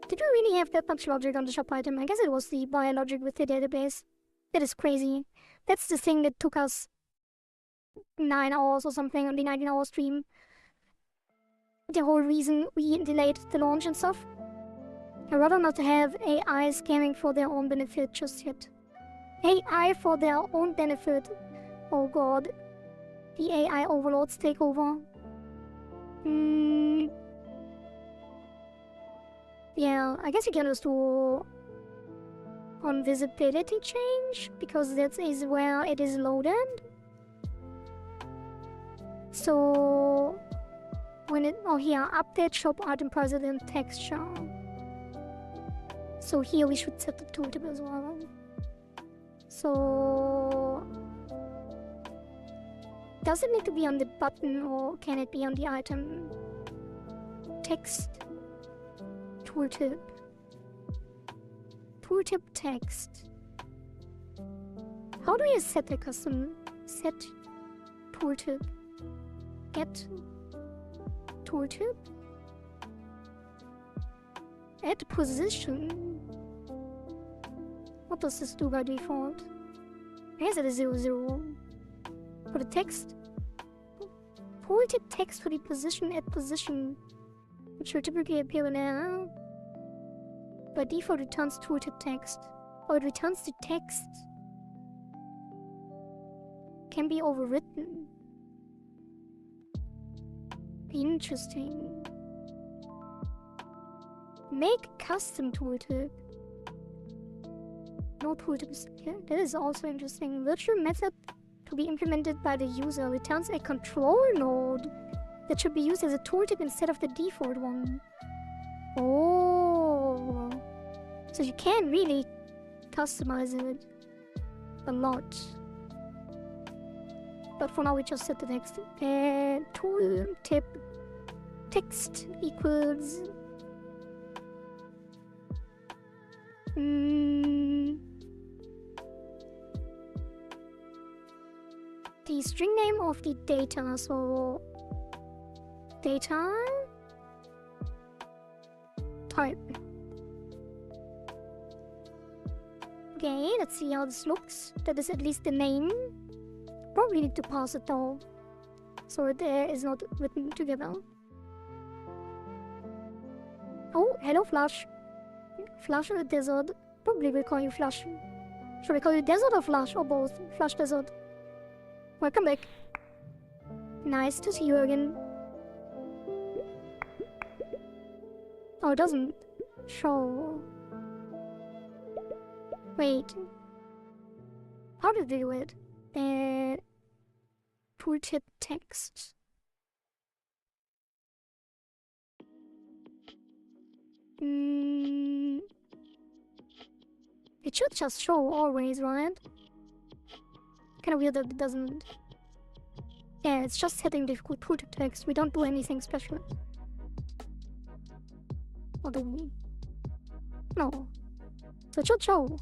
[SPEAKER 1] Did we really have that much logic on the shop item? I guess it was the biologic with the database. That is crazy. That's the thing that took us 9 hours or something on the 19-hour stream. The whole reason we delayed the launch and stuff. I'd rather not have AI scamming for their own benefit just yet. AI for their own benefit. Oh god. The AI overlords take over. Yeah, I guess you can just do on visibility change, because that is where it is loaded. So when it, oh here, update shop item president texture. So here we should set the tooltip as well. So does it need to be on the button, or can it be on the item? Text tooltip. Tooltip text. How do you set a custom set tooltip? Get tooltip? Add position. What does this do by default? I guess it is 00. For the text, tooltip text for the position at position, which will typically appear in there. By default, returns tooltip text, or it returns the text. Can be overwritten. Interesting. Make custom tooltip. No tooltips. Yeah, that is also interesting. Virtual method to be implemented by the user returns a control node that should be used as a tooltip instead of the default one. Oh, so you can really customize it a lot. But for now we just set the text. Tooltip text equals the string name of the data, so data type. Okay, let's see how this looks. That is at least the name. Probably need to pass it though, so it is not written together. Oh, hello Flush. Flush desert. Probably will call you Flush. Should we call you desert or flush, or both? Flush desert. Welcome back. Nice to see you again. Oh, it doesn't show. Wait. How did they do it? Tooltip text. It should just show always, right? Kinda weird that it doesn't. Yeah, it's just setting difficult tooltip text. We don't do anything special. Or do we? No. So it should show.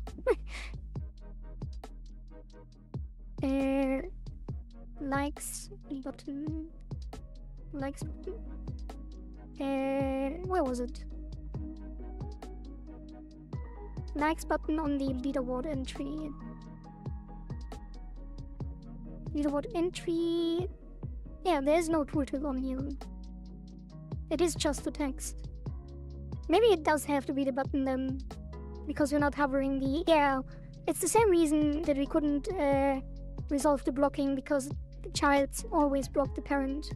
[SPEAKER 1] Likes button. Likes button. Where was it? Likes button on the leaderboard entry. Leaderboard entry. Yeah, there's no tooltip on here. It is just the text. Maybe it does have to be the button then, because we're not hovering the... Yeah, it's the same reason that we couldn't resolve the blocking, because the child always blocked the parent.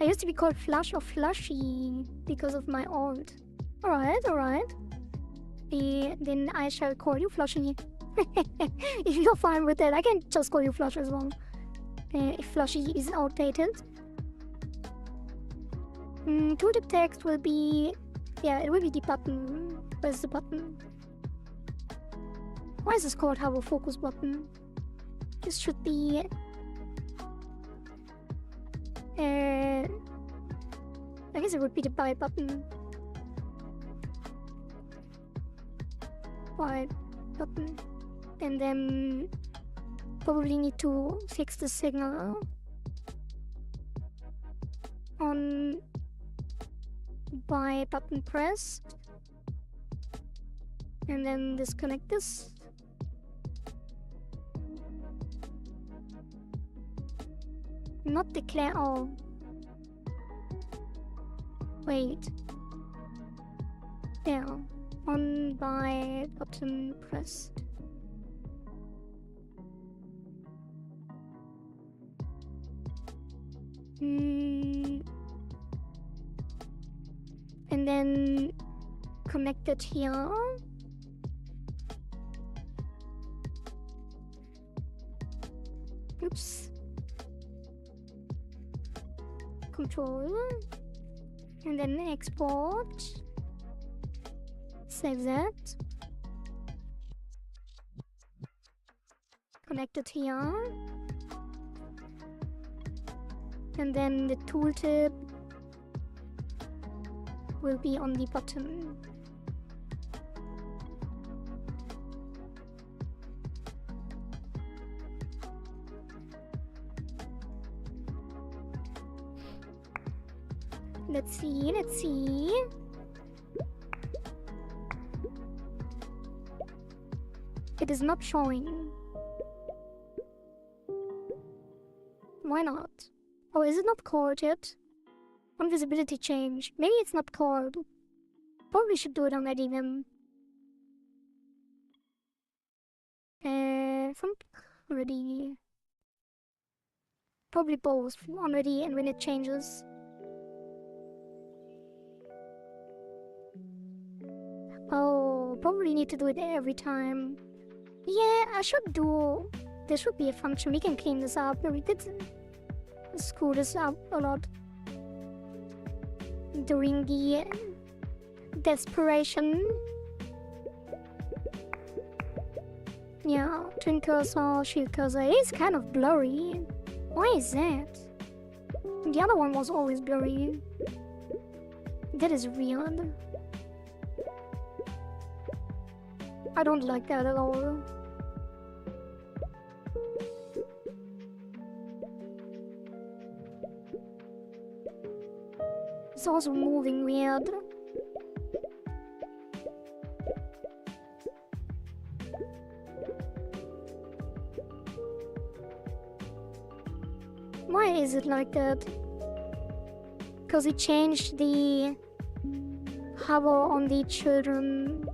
[SPEAKER 1] I used to be called Flush or Flushy because of my alt. Alright, alright. Then I shall call you Flushy. If you're fine with that, I can just call you Flush as well. If Flushy is outdated. Tooltip text will be... Yeah, it will be the button. Where's the button? Why is this called hover focus button? This should be... I guess it would be the buy button. Buy button. And then probably need to fix the signal on buy button pressed, and then disconnect this. Not declare all. Wait. Yeah. On buy button pressed. And then connect it here. Oops. Control. And then export. Save that. Connect it here. And then the tooltip will be on the button. Let's see, let's see. It is not showing. Why not? Oh, is it not called yet? On visibility change. Maybe it's not called. Probably should do it already then. Already. Probably both. Already and when it changes. Oh, probably need to do it every time. Yeah, I should do... There should be a function. We can clean this up. We did screw this up a lot during the desperation. Yeah, twin cursor, shield cursor. It's kind of blurry. Why is that? The other one was always blurry. That is weird. I don't like that at all. It's also moving weird. Why is it like that? Because it changed the hover on the children.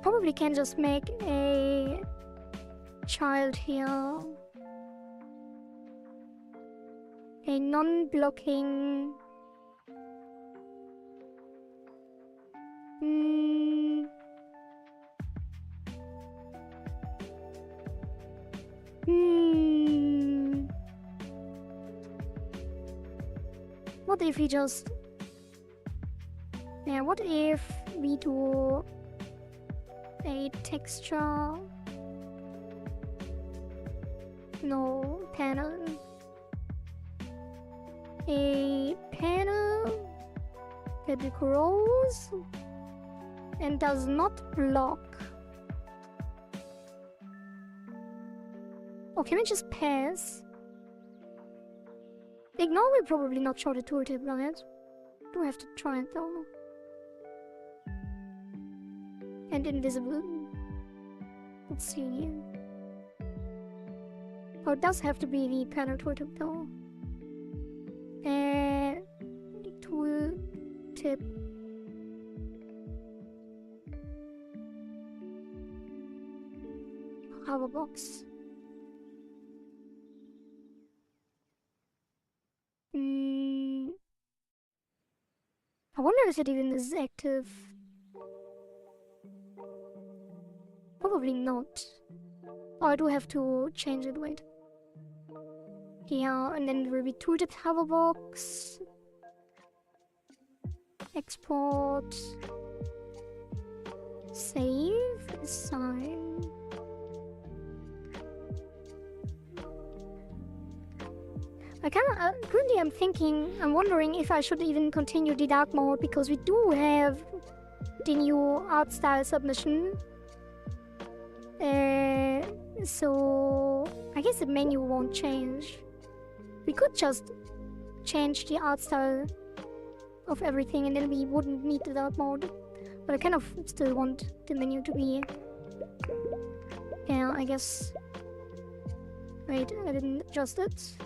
[SPEAKER 1] Probably can just make a child here. A non-blocking... What if we just... Yeah, what if we do a texture? No, panel. A panel that grows and does not block. Or can we just pass? Ignore will probably not show the tooltip, right? Do have to try it though. And invisible. Let's see. Oh, it does have to be the panel tooltip though. And the tooltip. Hoverbox. I wonder if it even is active. Probably not. Oh, I do have to change it, wait. Yeah, and then there will be tooltip hoverbox. Export. Save. Assign. Currently I'm wondering if I should even continue the dark mode, because we do have the new art style submission. So I guess the menu won't change. We could just change the art style of everything and then we wouldn't need the dark mode. But I kind of still want the menu to be... Yeah, I guess... Wait, I didn't adjust it.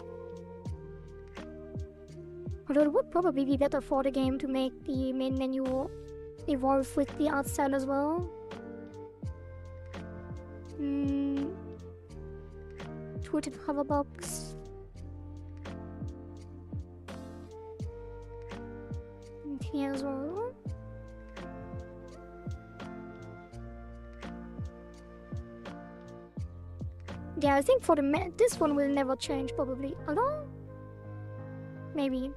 [SPEAKER 1] Although it would probably be better for the game to make the main menu evolve with the art style as well. Tooltip hoverbox. And here as well. Yeah, I think for the this one will never change probably. Although maybe.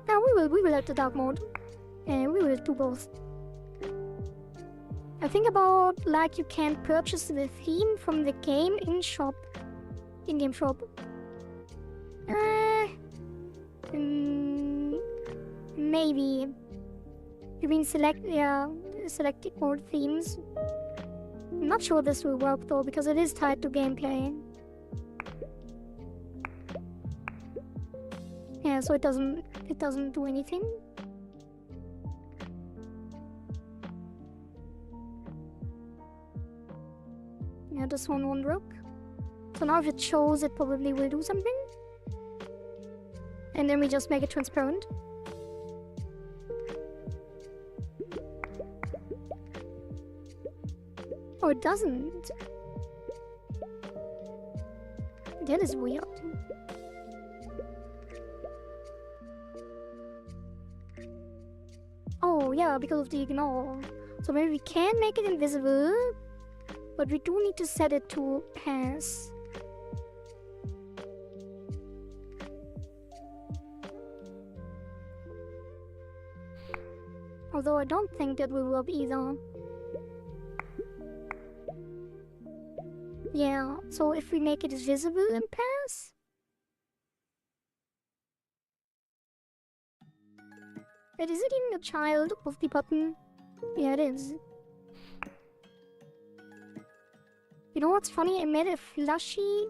[SPEAKER 1] No, we will have the dark mode. And we will do both. I think about like you can purchase the theme from the game in shop. In-game shop. Maybe. You mean select the old themes. I'm not sure this will work though, because it is tied to gameplay. Yeah, so it doesn't do anything. Yeah, this one won't work. So now if it shows, it probably will do something. And then we just make it transparent. Oh, it doesn't. That is weird. Oh, yeah, because of the ignore. So maybe we can make it invisible, but we do need to set it to pass. Although I don't think that will work either. Yeah, so if we make it visible and pass? Wait, is it even a child of the button? Yeah, it is. You know what's funny? I made a plushie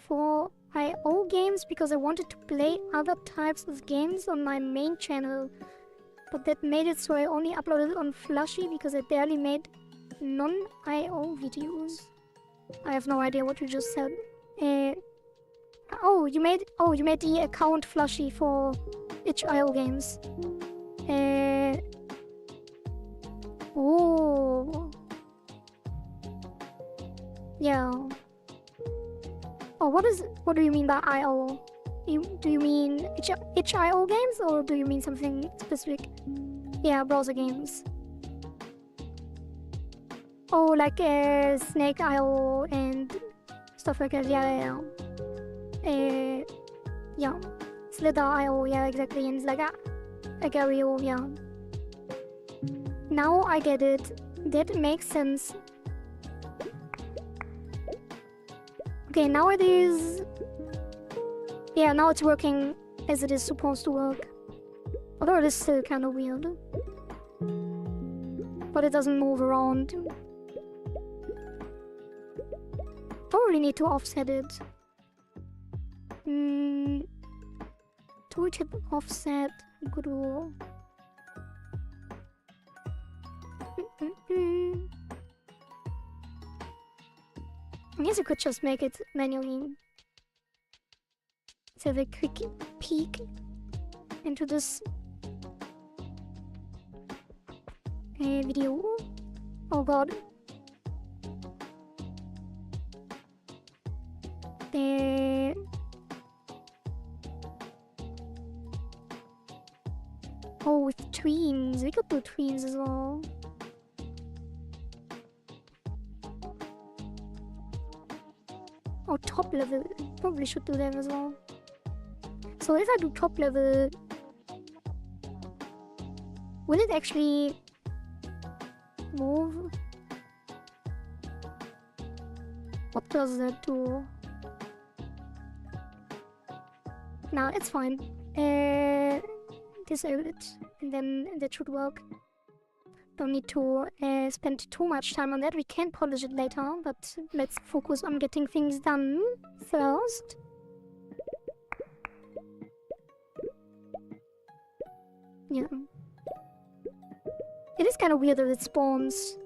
[SPEAKER 1] for IO games because I wanted to play other types of games on my main channel. But that made it so I only uploaded it on Flushy because I barely made non-IO videos. I have no idea what you just said. Oh, you made the account flushy for itch.io games. Oh. Yeah. Oh, what do you mean by IO? Do you mean itch.io games or do you mean something specific? Yeah, browser games. Oh, like Snake.io and stuff like that. Yeah. Yeah. Slither.io, yeah, exactly. And like Agario, yeah. Now I get it. That makes sense. Okay, now it is... Yeah, now it's working as it is supposed to work. Although it is still kind of weird. But it doesn't move around. Probably need to offset it. Tooltip offset. Good rule. I guess I could just make it manually. Let's have a quick peek into this video. Oh god. Oh, with tweens. We could do tweens as well. Oh, top level. Probably should do them as well. So if I do top level, will it actually move? What does that do? No, it's fine. Disable it, and then that should work. Don't need to spend too much time on that. We can polish it later, but let's focus on getting things done first. Yeah. It is kind of weird that it spawns.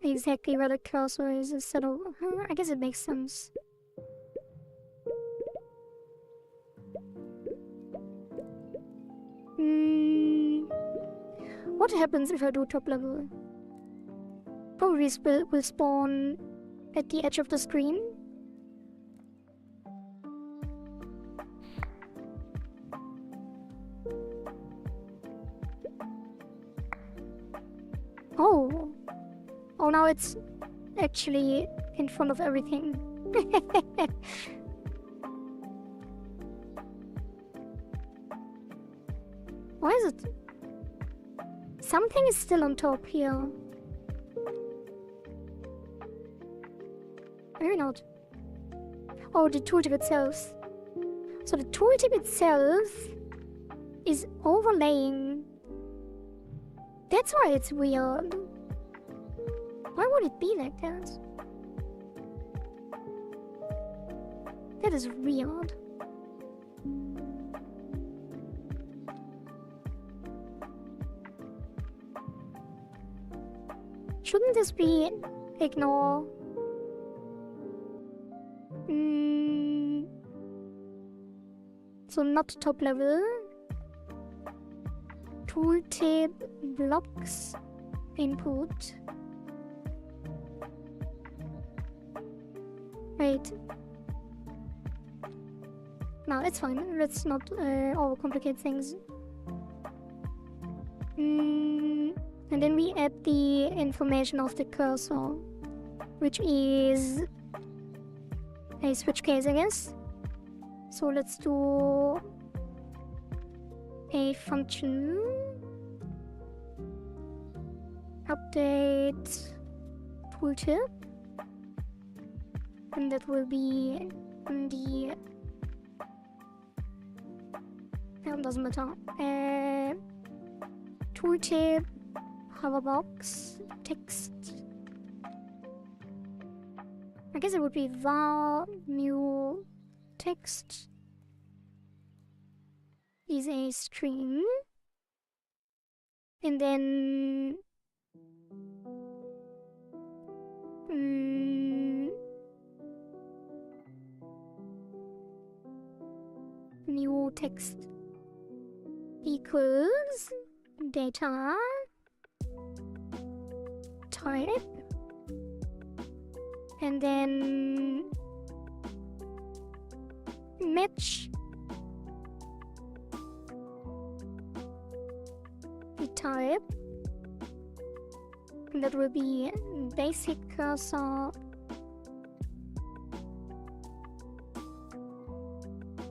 [SPEAKER 1] Exactly where the cursor is instead of... I guess it makes sense. What happens if I do top level? Probably will spawn at the edge of the screen. Oh. Oh, now it's actually in front of everything. Why is it? Something is still on top here. Maybe not. Oh, the tooltip itself. So the tooltip itself is overlaying. That's why it's weird. Why would it be like that? That is weird. Shouldn't this be ignore? So not top level. Tooltip blocks input. Wait. No, it's fine. Let's not overcomplicate things. And then we add the information of the cursor, which is a switch case, I guess. So let's do a function. Update tooltip. And that will be the... That doesn't matter. Tooltip, hoverbox, text. I guess it would be var new text is a string. And then New text equals data type, and then match the type. That will be basic cursor,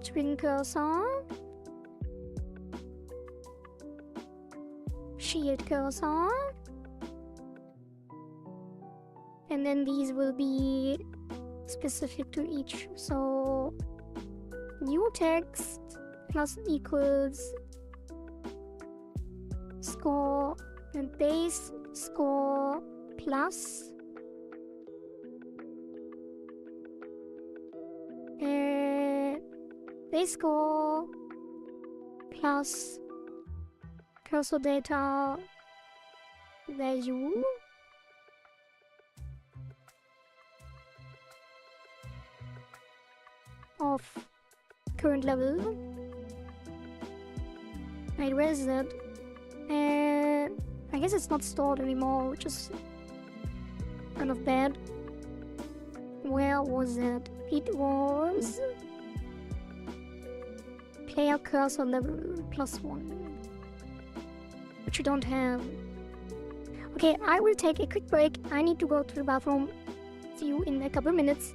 [SPEAKER 1] string cursor, shield cursor, and then these will be specific to each. So new text plus equals score and base score plus base score plus cursor data value of current level. I erased it, and I guess it's not stored anymore, which is kind of bad. Where was it? It was player cursor level +1, which you don't have. Okay, I will take a quick break. I need to go to the bathroom. See you in a couple minutes.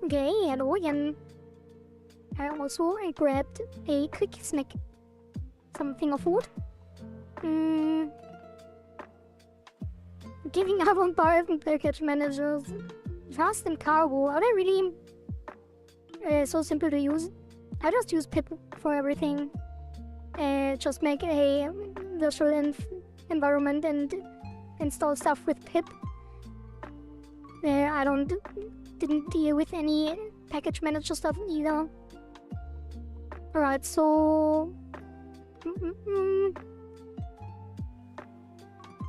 [SPEAKER 1] Okay, hello again. I also grabbed a quick snack. Something of food. Giving up on private package managers. Fast and cargo. Are they really so simple to use? I just use pip for everything. Just make a virtual environment and install stuff with pip. I didn't deal with any package manager stuff either. Alright, so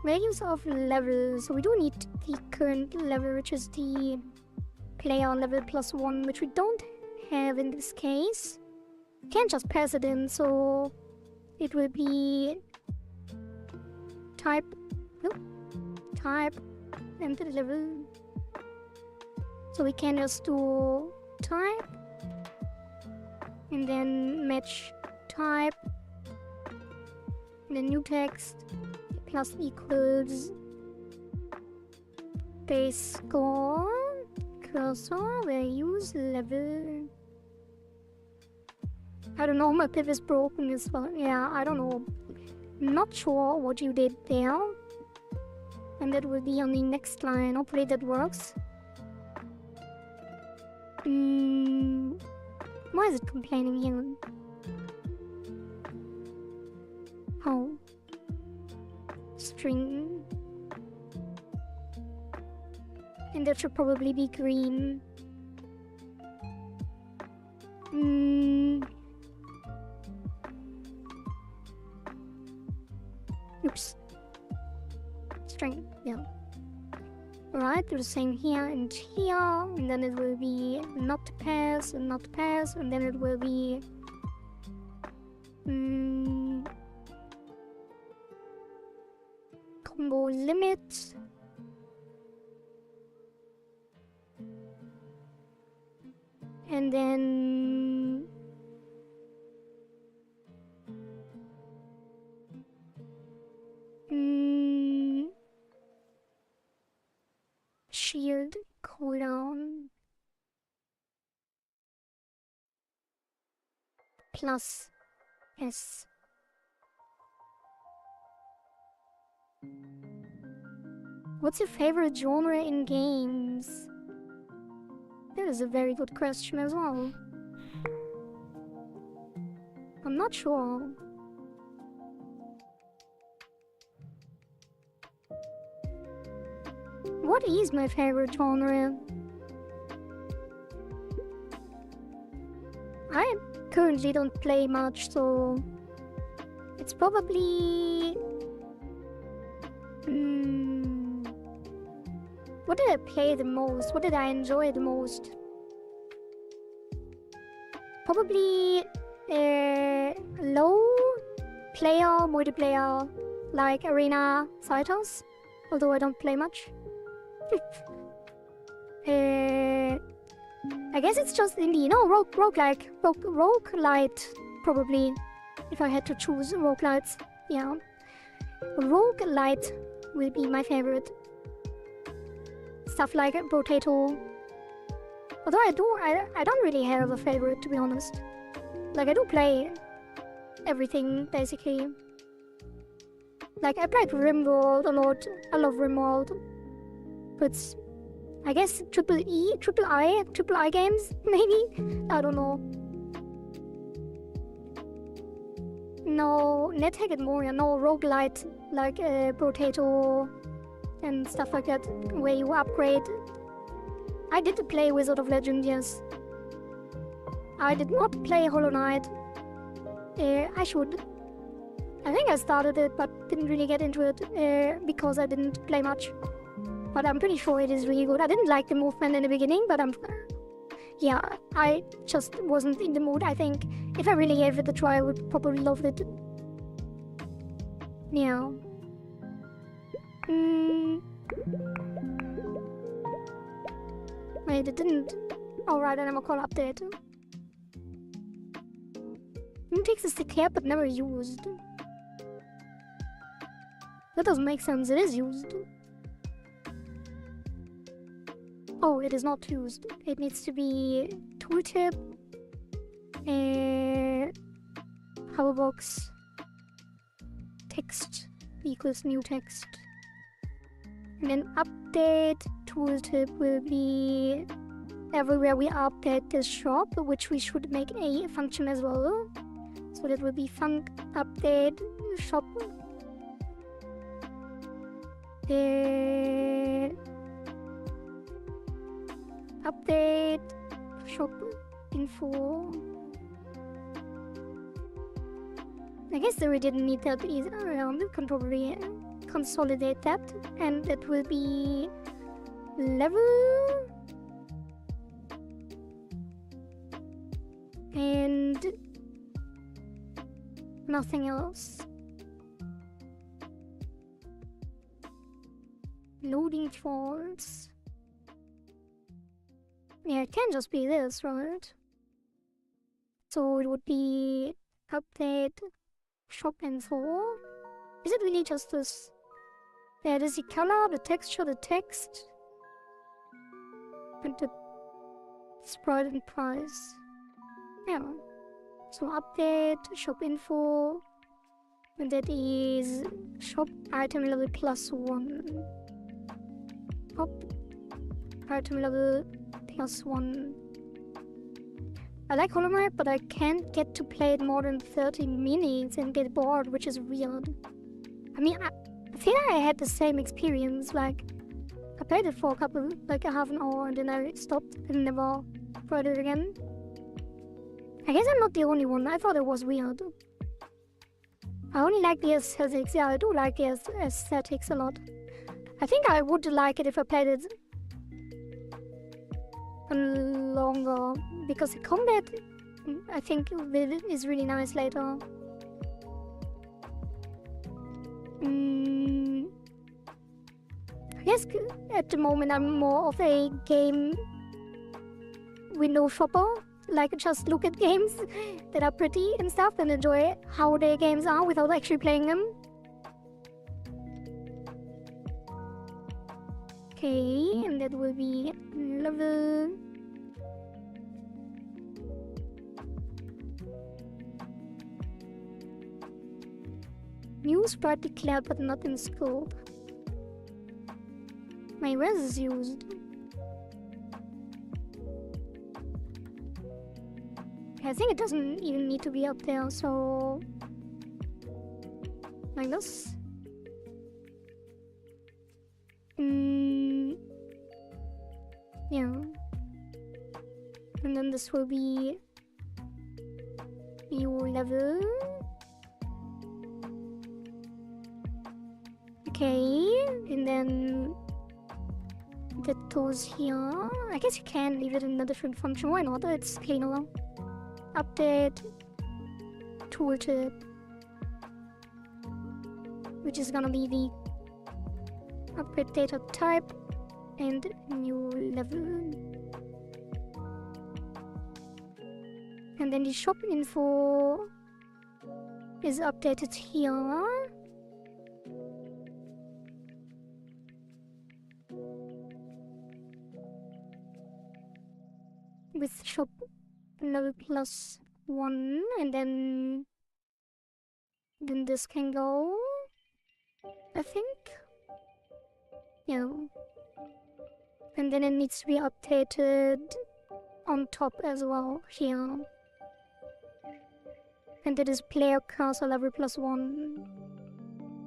[SPEAKER 1] values of level. So we do need the current level, which is the player level +1, which we don't have in this case. Can't just pass it in, so it will be type and the level. So we can just do type and then match type and then new text plus equals base score cursor values level. I don't know, my pip is broken as well. Yeah, I don't know. Not sure what you did there. And that will be on the next line. Hopefully that works. Why is it complaining here? Oh. String. And that should probably be green. Oops. String, yeah. Alright, do the same here, and then it will be not pass, and not pass, and then it will be combo limit. And then shield cooldown plus S. What's your favorite genre in games? That is a very good question as well. I'm not sure. What is my favorite genre? I currently don't play much, so it's probably what did I play the most? What did I enjoy the most? Probably low player multiplayer like Arena Fighters, although I don't play much. I guess it's just indie. No, roguelite, probably. If I had to choose roguelites, yeah. Roguelite will be my favorite. Stuff like Potato. Although I don't really have a favorite, to be honest. Like, I do play everything, basically. Like, I played RimWorld a lot. I love RimWorld. But I guess triple I games, maybe? I don't know. No, NetHack and Moria, no roguelite like Potato and stuff like that, where you upgrade. I did play Wizard of Legend, yes. I did not play Hollow Knight. I should. I think I started it, but didn't really get into it because I didn't play much. But I'm pretty sure it is really good. I didn't like the movement in the beginning, but yeah, I just wasn't in the mood. I think if I really gave it a try, I would probably love it. Yeah. Wait, it didn't. Alright, then I'm gonna call update. Takes is declared but never used. That doesn't make sense. It is used. Oh, it is not used. It needs to be tooltip, hoverbox, text equals new text. And then update tooltip will be everywhere we update this shop, which we should make a function as well. So that will be func update shop. Update shop info. I guess we didn't need that either. We can probably consolidate that, and it will be level and nothing else. Loading false. Yeah, it can just be this, right? So it would be update shop info. Is it really just this? Yeah, there's the color, the texture, the text, and the sprite and price. Yeah. So update shop info, and that is shop item level +1. Shop item level +1. I like Holomap, but I can't get to play it more than 30 minutes and get bored, which is weird. I mean, I feel like I had the same experience. Like, I played it for a couple, like a half an hour, and then I stopped and never tried it again. I guess I'm not the only one. I thought it was weird. I only like the aesthetics. Yeah, I do like the aesthetics a lot. I think I would like it if I played it longer, because the combat, I think, is really nice later. I guess at the moment I'm more of a game window shopper. Like, just look at games that are pretty and stuff and enjoy how their games are without actually playing them. Okay, and that will be level. New sprite declared but not in scope. My res is used. I think it doesn't even need to be up there, so like this. Yeah. And then this will be new level. Okay, and then that goes here. I guess you can leave it in a different function. Why not? It's cleaner. Update tooltip, which is gonna be the upgrade data type and new level. And then the shop info is updated here. With shop level +1, and then this can go, I think. Yeah. And then it needs to be updated on top as well here. And that is player cursor level +1.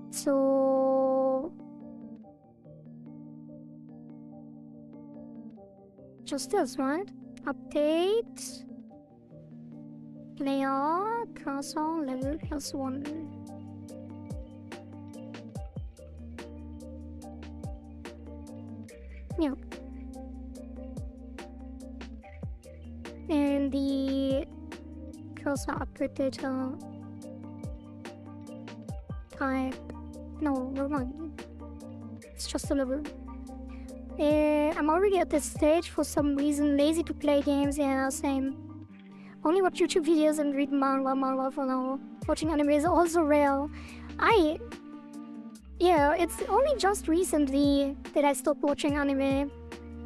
[SPEAKER 1] So just this, right? Update player cursor level +1. Yeah. And the cursor upgrade data type. No, never mind. It's just a level. I'm already at this stage, for some reason, lazy to play games. Yeah, same. Only watch YouTube videos and read manga for now. Watching anime is also rare. Yeah, it's only just recently that I stopped watching anime.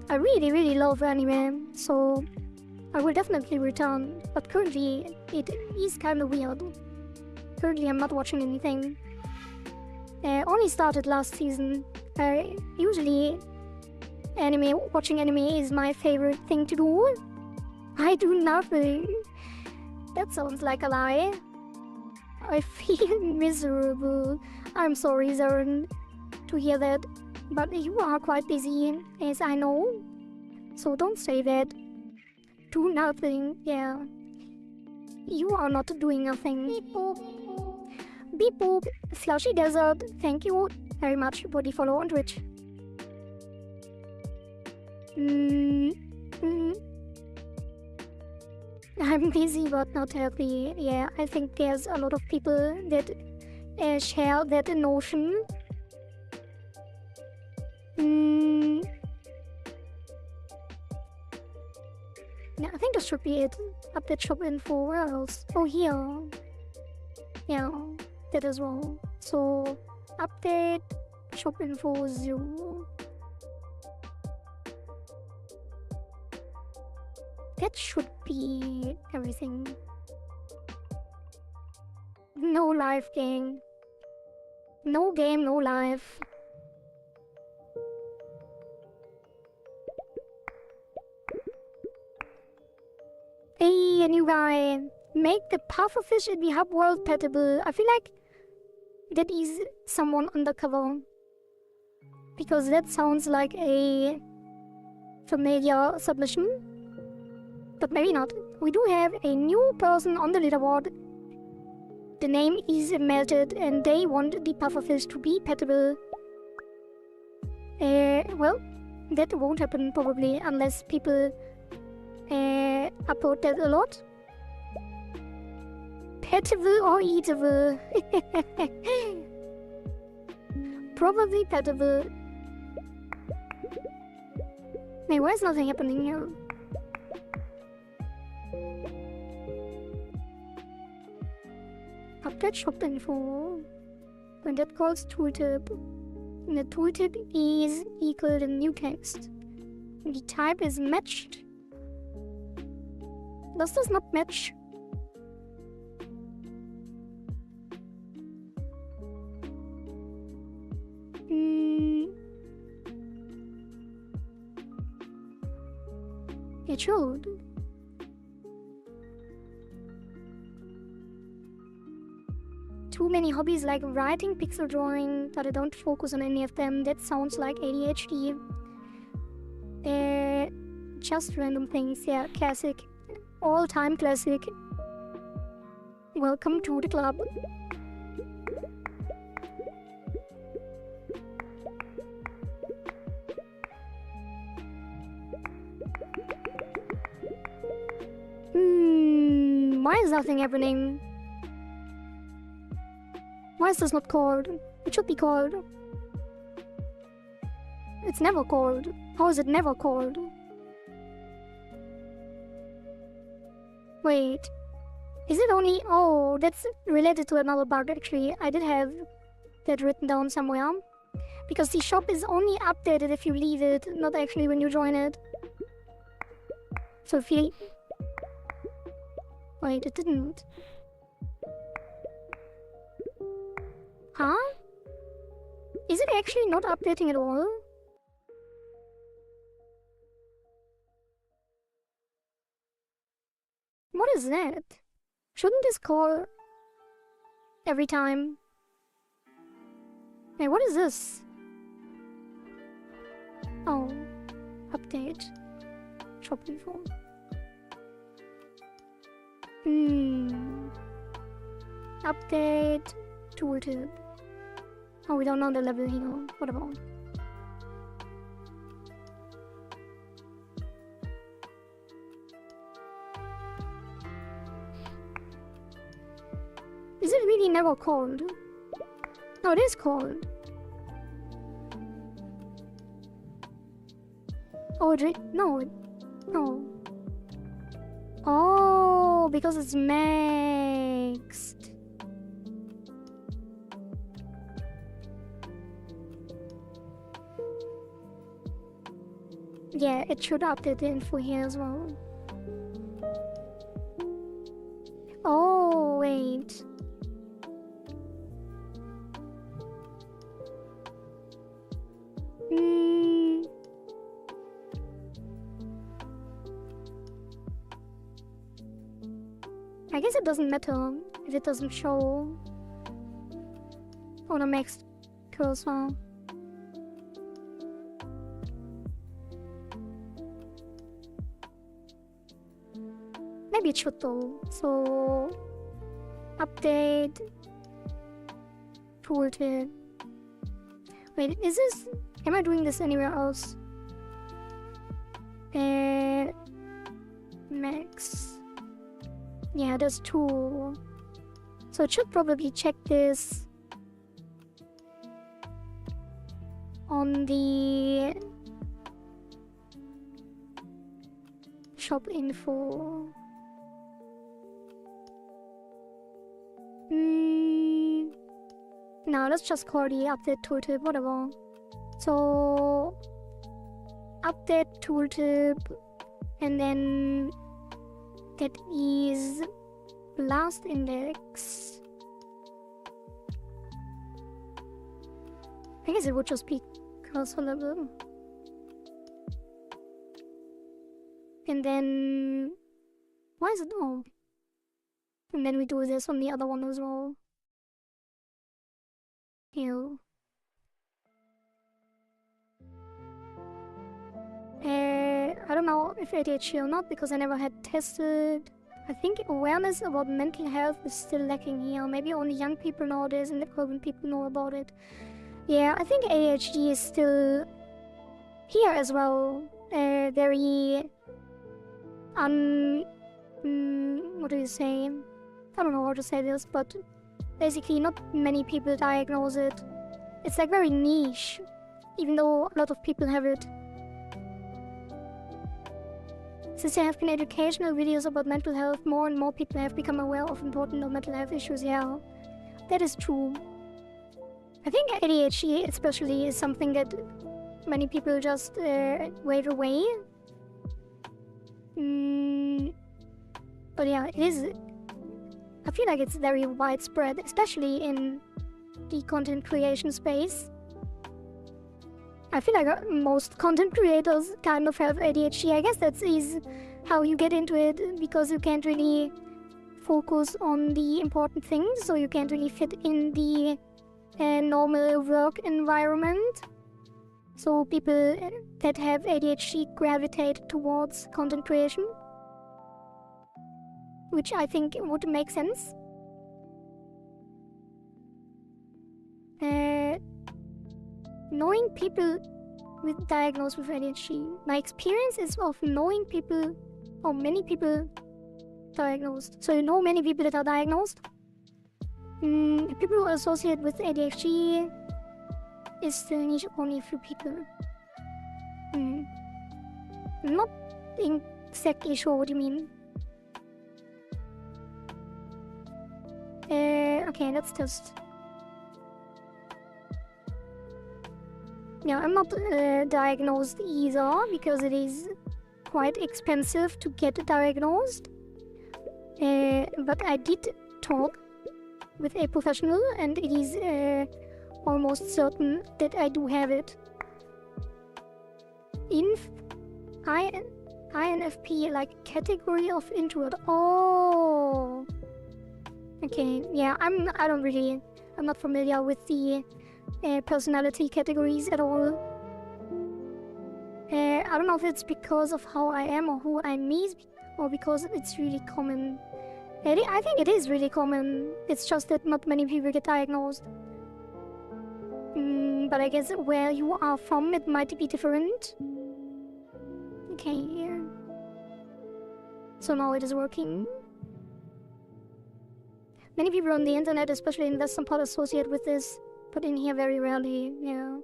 [SPEAKER 1] I really, really love anime, so I will definitely return. But currently, it is kind of weird. Currently, I'm not watching anything. Only started last season. Usually, watching anime is my favorite thing to do. I do nothing. That sounds like a lie. I feel miserable. I'm sorry, Zaren, to hear that. But you are quite busy, as I know. So don't say that. Do nothing, yeah. You are not doing nothing. Beep boop. Beep boop. Slushy Desert, thank you very much for the follow on Twitch. I'm busy but not happy. Yeah, I think there's a lot of people that share that notion. Yeah, I think this should be it. Update shop info. Where else? Oh, here. Yeah, that as well. So, update shop info 0. That should be everything. No life game. No game, no life. Hey, a new guy. Make the pufferfish in the hub world petable. I feel like that is someone undercover. Because that sounds like a familiar submission. But maybe not. We do have a new person on the leaderboard. The name is Melted and they want the pufferfish to be petable. Well, that won't happen probably unless people upload that a lot. Petable or eatable? Probably petable. Hey, why is nothing happening here? Update shop info. When that calls tooltip. And the tooltip is equal to new text. The type is matched. Does this not match? It should. Too many hobbies like writing, pixel drawing, but I don't focus on any of them. That sounds like ADHD. Just random things, yeah, classic. All-time classic. Welcome to the club. Why is nothing happening? Why is this not called? It should be called. It's never called. How is it never called? Wait. Is it only... Oh, that's related to another bug actually. I did have that written down somewhere. Because the shop is only updated if you leave it, not actually when you join it. So if you... Wait, it didn't. Huh? Is it actually not updating at all? What is that? Shouldn't this call every time? Hey, what is this? Oh, update. Shop info. Update tooltip. Oh, we don't know the level here. What about? Is it really never called? No, it is called. Oh, no. No. Oh, because it's mixed. yeah, it should update the info here as well. Oh, wait. I guess it doesn't matter if it doesn't show on the max cursor. Maybe it should though. So update tooltip. Wait, is this? Am I doing this anywhere else? Max. Yeah, there's 2. So it should probably check this on the shop info. No, let's just call the update tooltip, whatever. So update tooltip, and then that is last index. I guess it would just be cursor level. And then why is it off? And then we do this on the other one as well. Ew. I don't know if ADHD or not because I never had tested. I think awareness about mental health is still lacking here. Maybe only young people nowadays and urban people know about it. Yeah, I think ADHD is still here as well. Very what do you say? I don't know how to say this, but basically not many people diagnose it. It's like very niche, even though a lot of people have it. Since there have been educational videos about mental health, more and more people have become aware of important mental health issues. Yeah, that is true. I think ADHD especially is something that many people just wave away. But yeah, it is. I feel like it's very widespread, especially in the content creation space. I feel like most content creators kind of have ADHD. I guess that is how you get into it, because you can't really focus on the important things, so you can't really fit in the normal work environment. So people that have ADHD gravitate towards content creation, which I think would make sense. Knowing people diagnosed with ADHD. My experience is of knowing people, or many people diagnosed. So you know many people that are diagnosed. People who are associated with ADHD is still niche, only a few people. I'm not exactly sure what you mean. Okay, let's just... Yeah, I'm not diagnosed either, because it is quite expensive to get diagnosed. But I did talk with a professional, and it is almost certain that I do have it. INFP, like category of introvert. Oh, okay. Yeah, I'm not familiar with the personality categories at all. I don't know if it's because of how I am or who I meet, or because it's really common. I think it is really common. It's just that not many people get diagnosed. But I guess where you are from, it might be different. Okay. So now it is working. Many people on the internet, especially in Western part, associate with this, but in here very rarely. Yeah.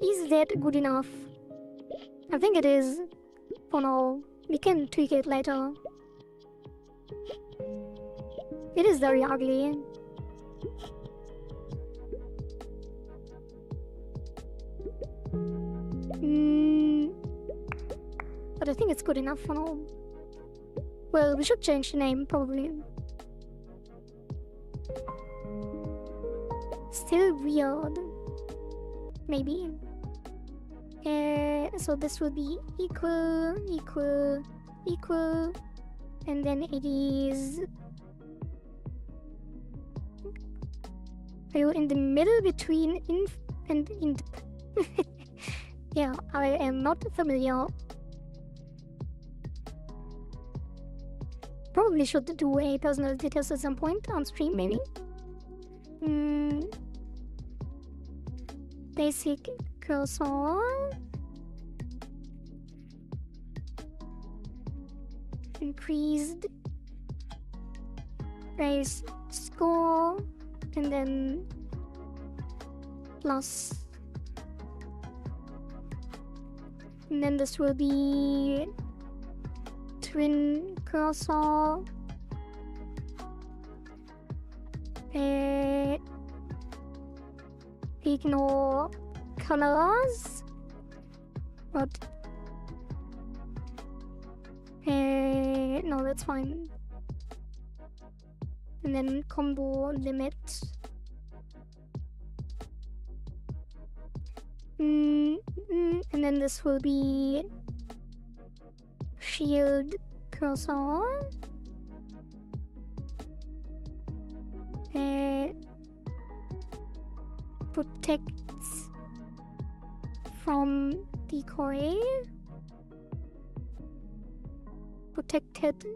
[SPEAKER 1] Is that good enough? I think it is. For now. We can tweak it later. It is very ugly. but I think it's good enough for now. Well, we should change the name, probably. Still weird. Maybe. So this will be equal, equal, equal, and then it is... Are you in the middle between inf and int? Yeah, I am not familiar. Probably should do a personality test at some point on stream, maybe. Basic cursor. Increased raise score, and then plus. And then this will be twin cursor. Ignore colors. What? No, that's fine. And then combo limit. And then this will be shield cursor. Protects from decoy. Protected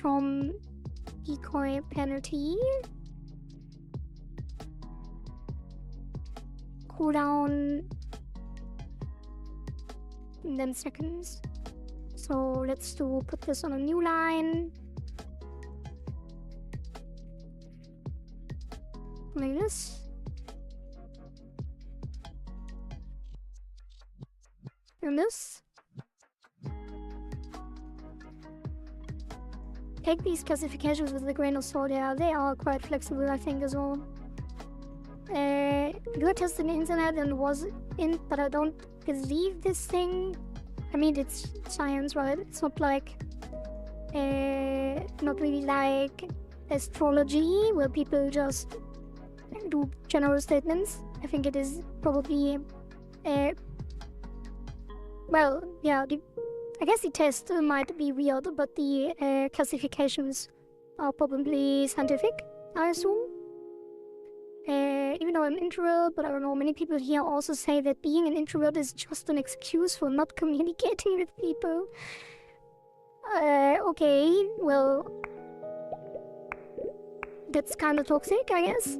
[SPEAKER 1] from decoy penalty. Cooldown, and then seconds. So let's put this on a new line. Like this. And this. Take these classifications with a grain of salt. Yeah, they are quite flexible, I think, as well. Do a test on the internet and was in, but I don't believe this thing. I mean, it's science, right? It's not like, not really like astrology, where people just do general statements. I think it is probably, well, yeah, I guess the test might be weird, but the classifications are probably scientific, I assume. Even though I'm an introvert, but I don't know, many people here also say that being an introvert is just an excuse for not communicating with people. Okay, well, that's kind of toxic, I guess.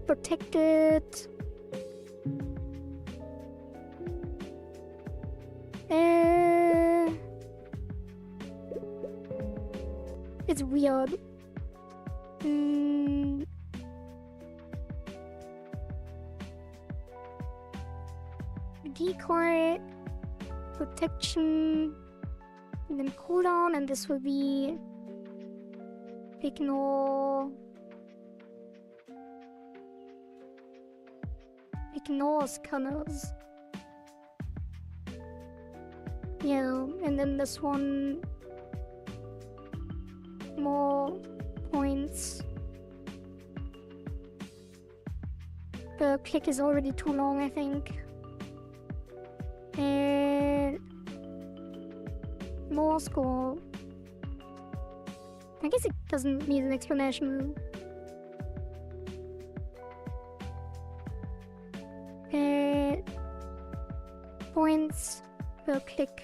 [SPEAKER 1] Protected. It's weird. Decoy, protection, and then cooldown, and this will be ignores colors. Yeah, and then this one, more points. The click is already too long, I think. And more score. I guess it doesn't need an explanation. Points per click.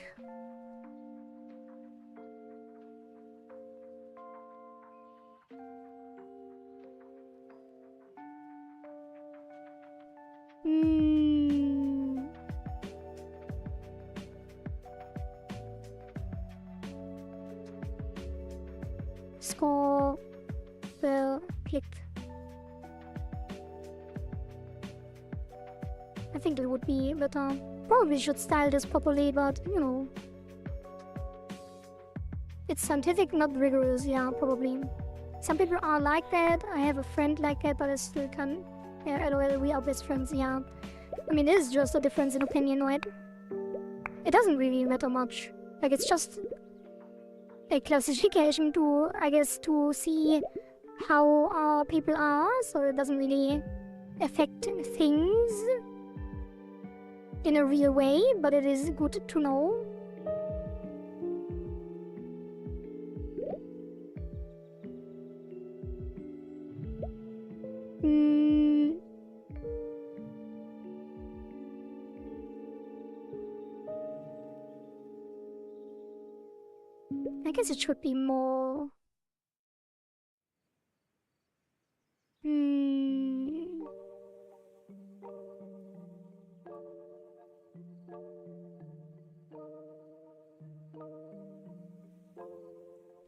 [SPEAKER 1] Score per click. I think that would be better. probably should style this properly, but you know. It's scientific, not rigorous, yeah, probably. Some people are like that. I have a friend like that, but I still can't. Yeah, LOL, we are best friends, yeah. I mean, it is just a difference in opinion, right? It doesn't really matter much. Like, it's just a classification to, I guess, to see how people are, so it doesn't really affect things in a real way, but it is good to know. I guess it should be more...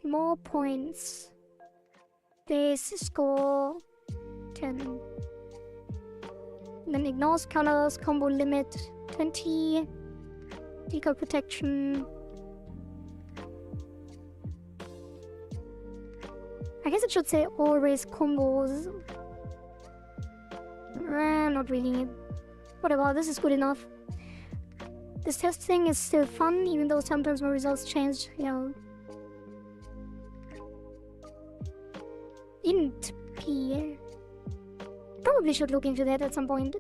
[SPEAKER 1] More points. Base score 10. Then ignores colors, combo limit 20. Decal protection. I guess it should say always combos. Not really. Whatever, this is good enough. This test thing is still fun, even though sometimes my results change. Yeah. Int P. Probably should look into that at some point.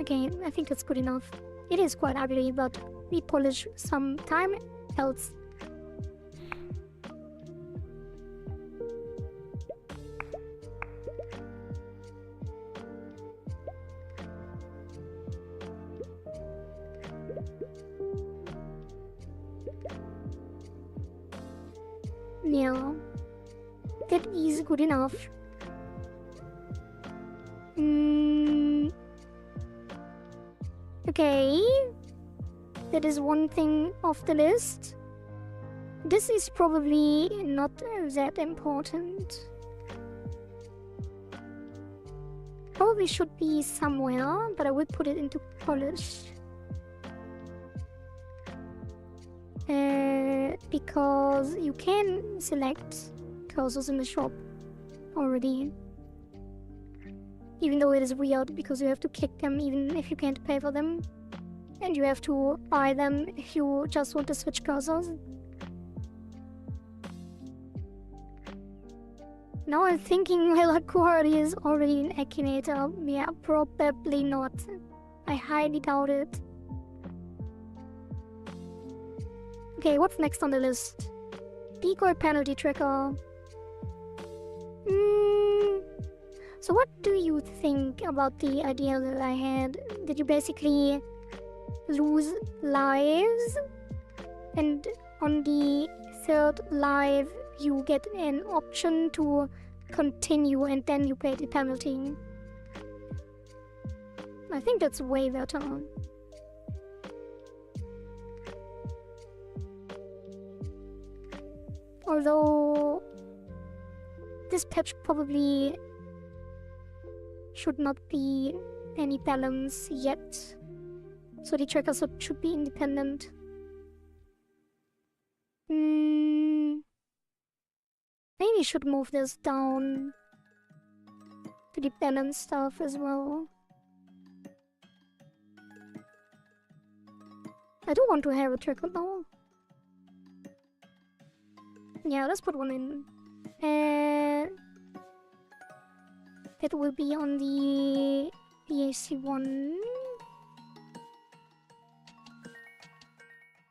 [SPEAKER 1] Okay, I think that's good enough. It is quite ugly, but we polish some time helps. Yeah, that is good enough. Okay, that is one thing off the list. This is probably not that important. Probably should be somewhere, but I will put it into polish. Because you can select cursors in the shop already. Even though it is weird, because you have to kick them even if you can't pay for them. And you have to buy them if you just want to switch cursors. Now I'm thinking, well, QWERTY is already an Akinator. Yeah, probably not. I highly doubt it. Okay, what's next on the list? Decoy penalty tracker. So what do you think about the idea that I had? That you basically lose lives, and on the third life you get an option to continue and then you pay the penalty. I think that's way better. Although this patch probably should not be any balance yet, so the trackers should be independent. Maybe should move this down to the balance stuff as well. I do want to have a tracker now. Yeah, let's put one in. It will be on the BAC1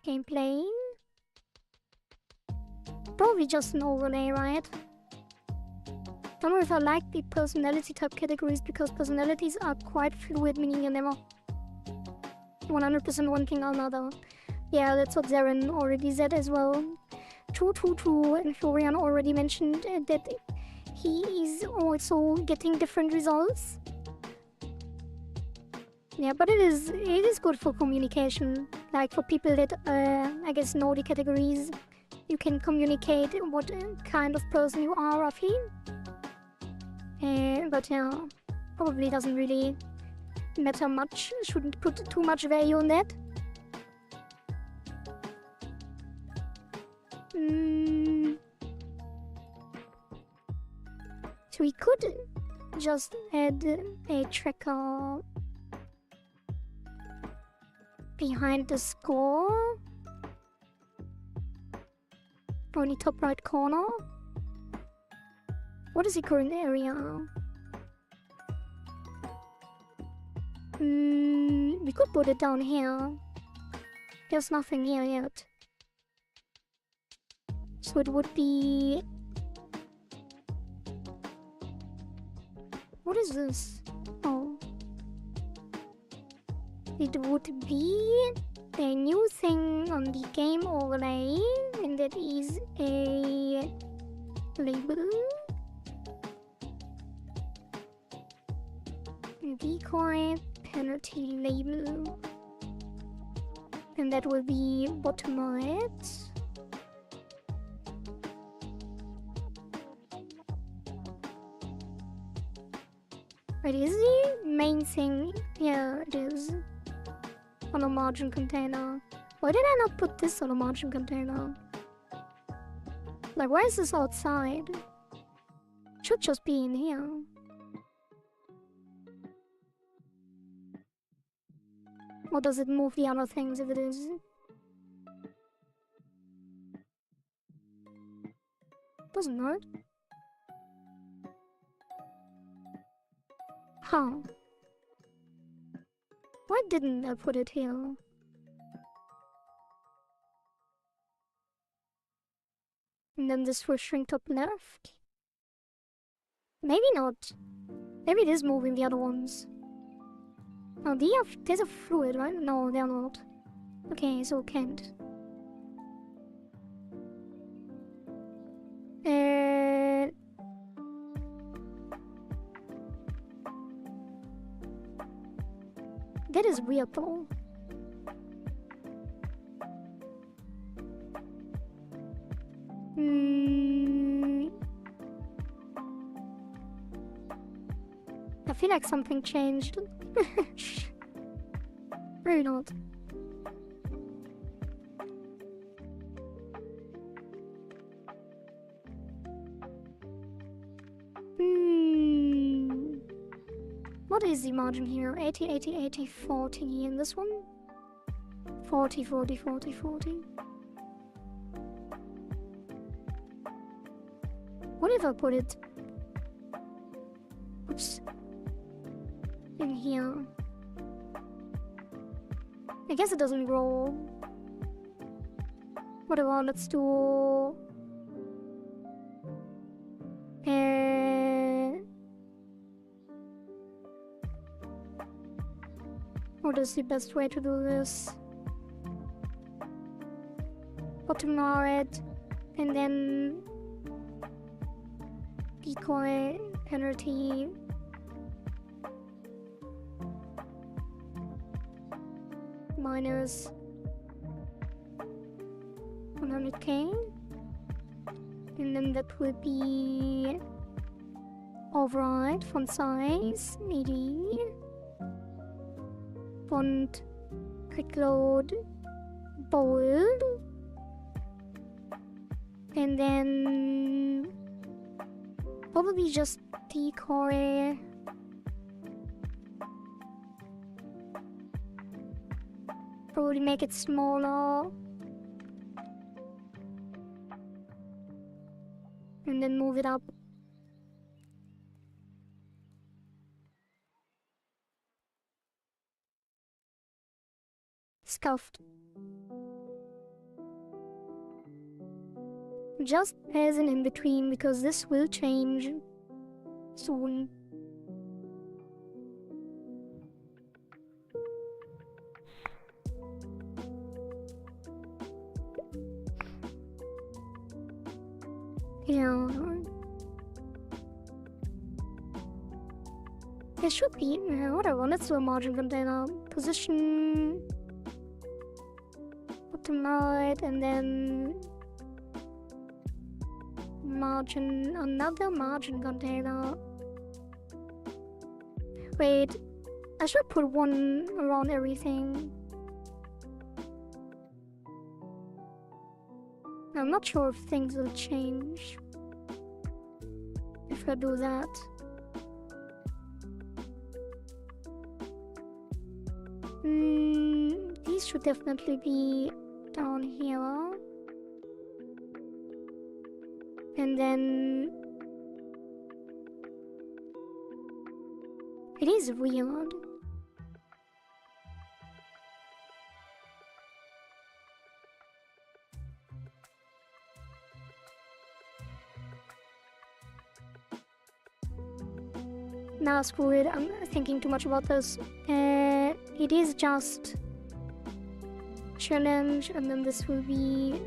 [SPEAKER 1] gameplay. Probably just an overlay, right? Don't know if I like the personality type categories, because personalities are quite fluid, meaning you never 100% one thing or another. Yeah, that's what Zarin already said as well. True, and Florian already mentioned that he is also getting different results. Yeah, but it is good for communication. Like for people that I guess know the categories, you can communicate what kind of person you are roughly. But yeah, probably doesn't really matter much. Shouldn't put too much value on that. So we could just add a tracker behind the score on the top right corner. What is the current area? We could put it down here. There's nothing here yet. So it would be... What is this? Oh. It would be a new thing on the game overlay, and that is a label. A decoy penalty label. And that will be bottom right. Wait, is the main thing? Yeah, it is. On a margin container. Why did I not put this on a margin container? Like, why is this outside? It should just be in here. Or does it move the other things if it is? Doesn't know. Huh. Why didn't I put it here? And then this will shrink top left? Maybe not. Maybe it is moving the other ones. Oh, there's a fluid, right? No, they're not. Okay, so can't. That is weird though. I feel like something changed. Very not. What is the margin here? 80, 80, 80, 40 in this one? 40, 40, 40, 40. What if I put it... Oops. In here. I guess it doesn't grow. Whatever, let's do... What is the best way to do this? Bottom right, and then decoy penalty. Minus 100k, and then that will be override font size 80. Font, quick load, bold, and then probably just decoy. Probably make it smaller, and then move it up. Scuffed. Just as an in-between, because this will change soon. Yeah. There should be, whatever, let's do a margin container. Position... bottom right, and then... margin, another margin container. Wait, I should put one around everything. I'm not sure if things will change if I do that. These should definitely be down here. And then it is weird. Nah, screw it, I'm thinking too much about this. It is just challenge, and then this will be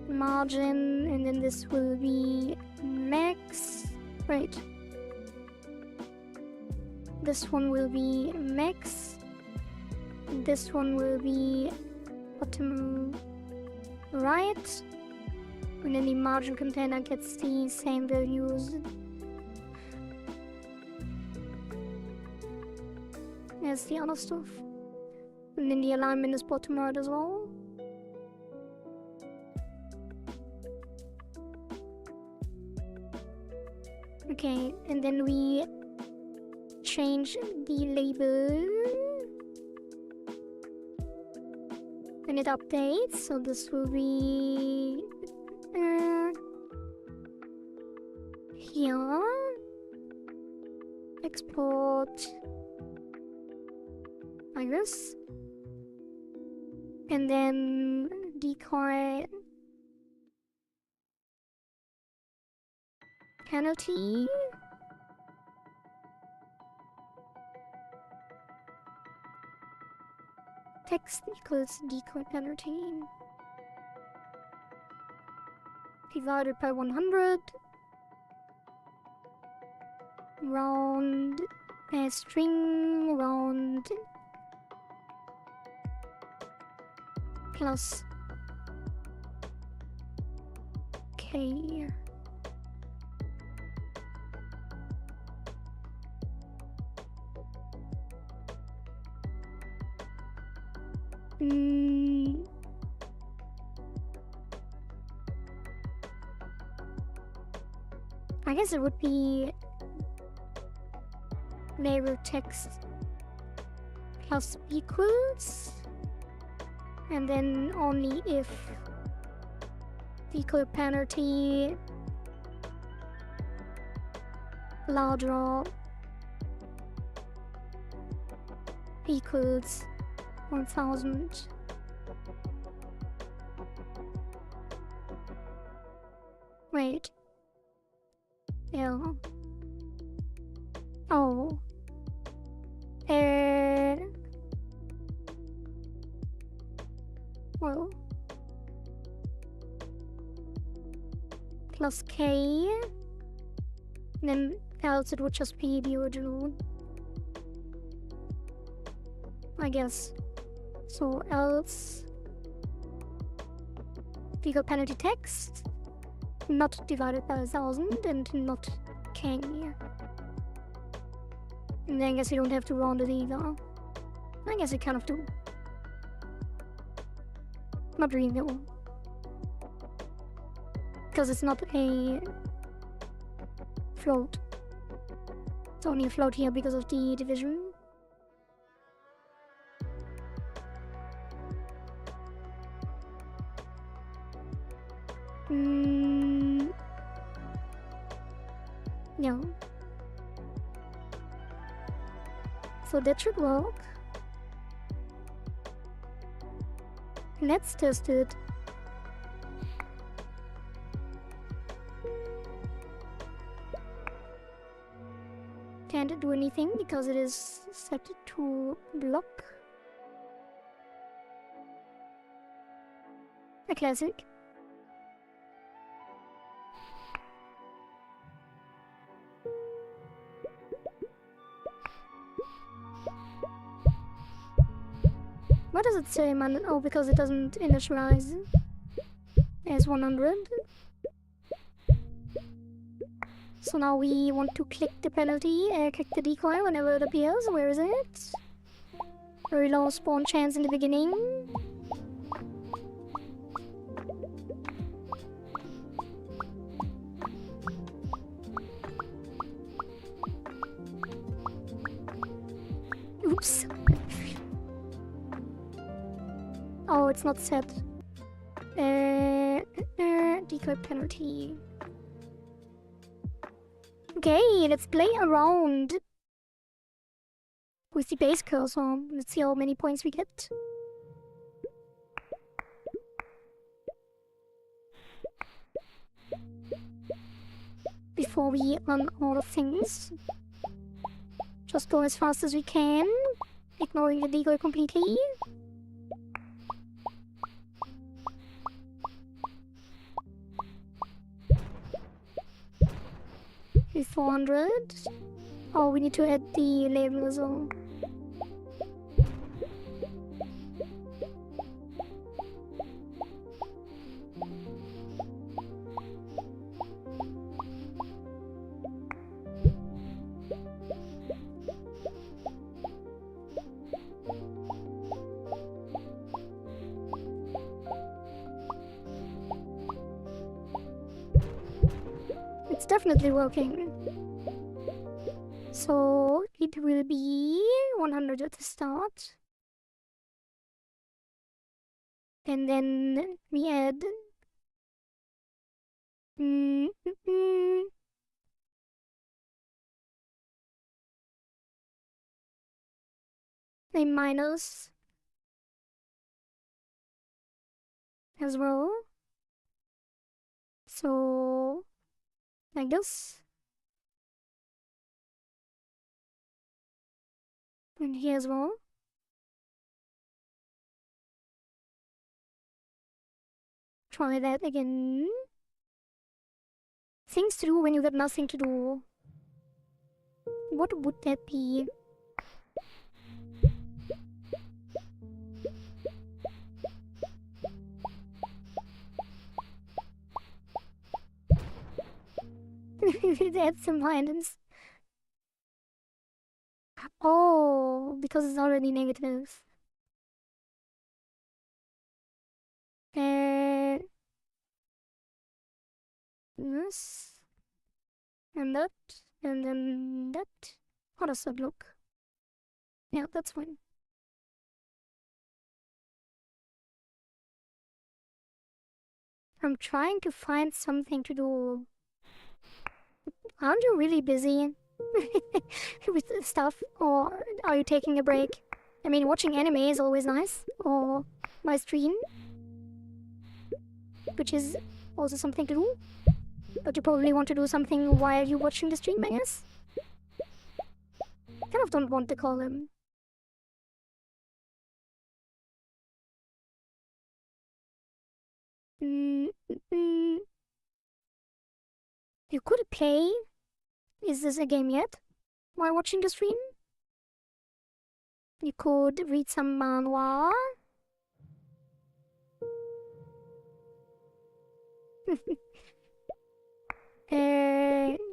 [SPEAKER 1] margin, and then this will be max. Wait. This one will be max. This one will be bottom right. And then the margin container gets the same values as the other stuff. And then the alignment is bottom right as well. Okay, and then we change the label. And it updates, so this will be here. Export like this. And then decoy penalty. Text equals decoy penalty divided by 100. Round string round plus k. I guess it would be label text plus equals, and then only if equal penalty larger equals 1000. Wait. Yeah. Oh. Well. Plus K. And then else it would just be the original. I guess. So else equal penalty text not divided by 1000 and not K. And then I guess you don't have to round it either. I guess you kind of do. Not really though. Because it's not a float. It's only a float here because of the division. Yeah. So that should work. Let's test it. Can't do anything because it is set to block. A classic. What does it say, man? Oh, because it doesn't initialize as 100. So now we want to click the penalty, click the decoy whenever it appears. Where is it? Very low spawn chance in the beginning. Oops. Oh, it's not set. Decoy penalty. Okay, let's play around with the base cursor. Let's see how many points we get. Before we run out of things. Just go as fast as we can, ignoring the decoy completely. With 400. Oh, we need to add the label as well. It's definitely working. So it will be 100 at the start. And then we add a minus as well. So like this. And here as well. Try that again. Things to do when you got nothing to do. What would that be? That's some violence. Oh, because it's already negative. This. And that. And then that. How does that look? Yeah, that's fine. I'm trying to find something to do. Aren't you really busy with stuff? Or are you taking a break? I mean, watching anime is always nice. Or my stream. Which is also something to do. But you probably want to do something while you're watching the stream, I guess? I kind of don't want to call him. You could play. Is this a game yet? While watching the stream? You could read some manhwa.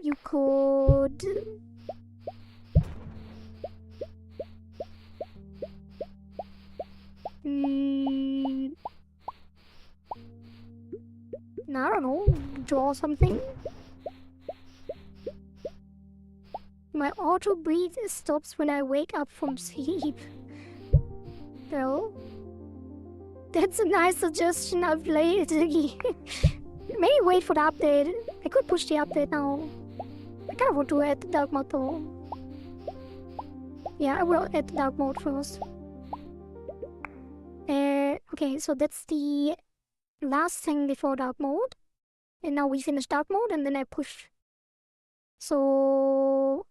[SPEAKER 1] You could... I don't know, draw something. My auto breathe stops when I wake up from sleep. Well, that's a nice suggestion. I've played it. Maybe wait for the update. I could push the update now. I kind of want to add dark mode though. Yeah, I will add dark mode first. Okay, so that's the last thing before dark mode. And now we finish dark mode and then I push. So...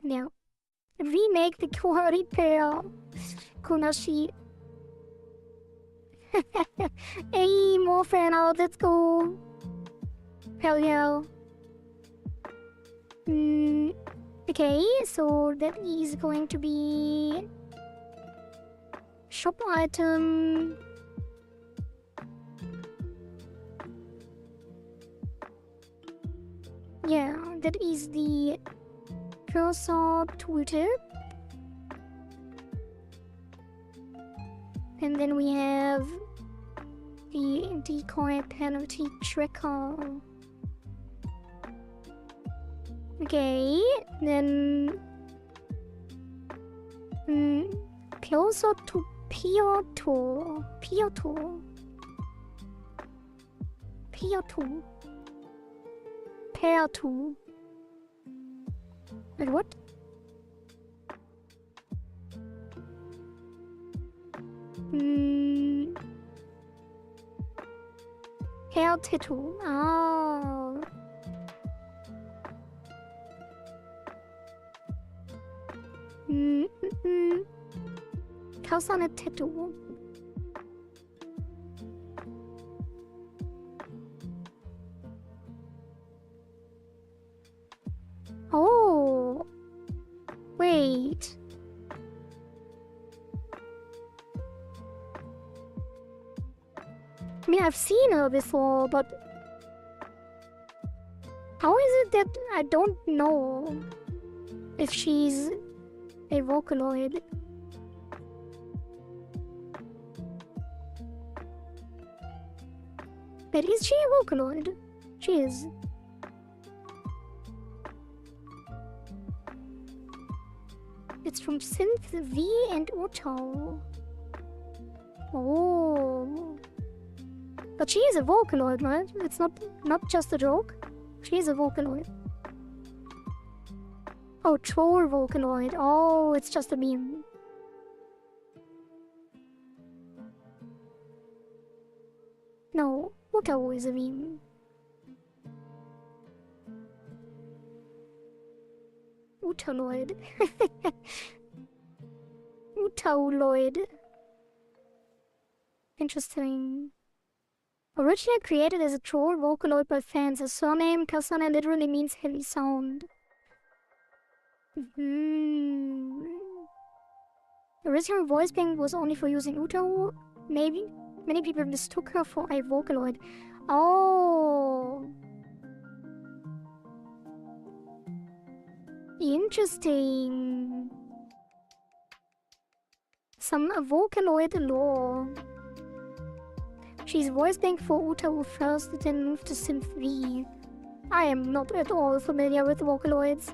[SPEAKER 1] Yeah. Remake the quality pair. Kunashi. Hey, more fan out, let's go. Hell yeah. Okay, so that is going to be shop item. Yeah, that is the cursor tooltip. And then we have the decoy penalty tracker. Okay, then closer to Piotr. Pair to. Wait, what? Hair tattoo. Oh. Kasane tattoo. Oh. Wait. I mean, I've seen her before, but how is it that I don't know if she's a Vocaloid? But is she a Vocaloid? She is. It's from Synth V and Otto. Oh. But she is a Vocaloid, right? It's not just a joke. She is a Vocaloid. Oh, troll Vocaloid. Oh, it's just a meme. No, Otto is a meme. Utaloid. Utaloid. Interesting. Originally created as a troll Vocaloid by fans, the surname Kasane literally means heavy sound. Original voice bank was only for using Uto. Maybe many people mistook her for a Vocaloid. Oh, interesting. Some Vocaloid lore. She's voice bank for Uta first, then moved to Synth V. I am not at all familiar with Vocaloids.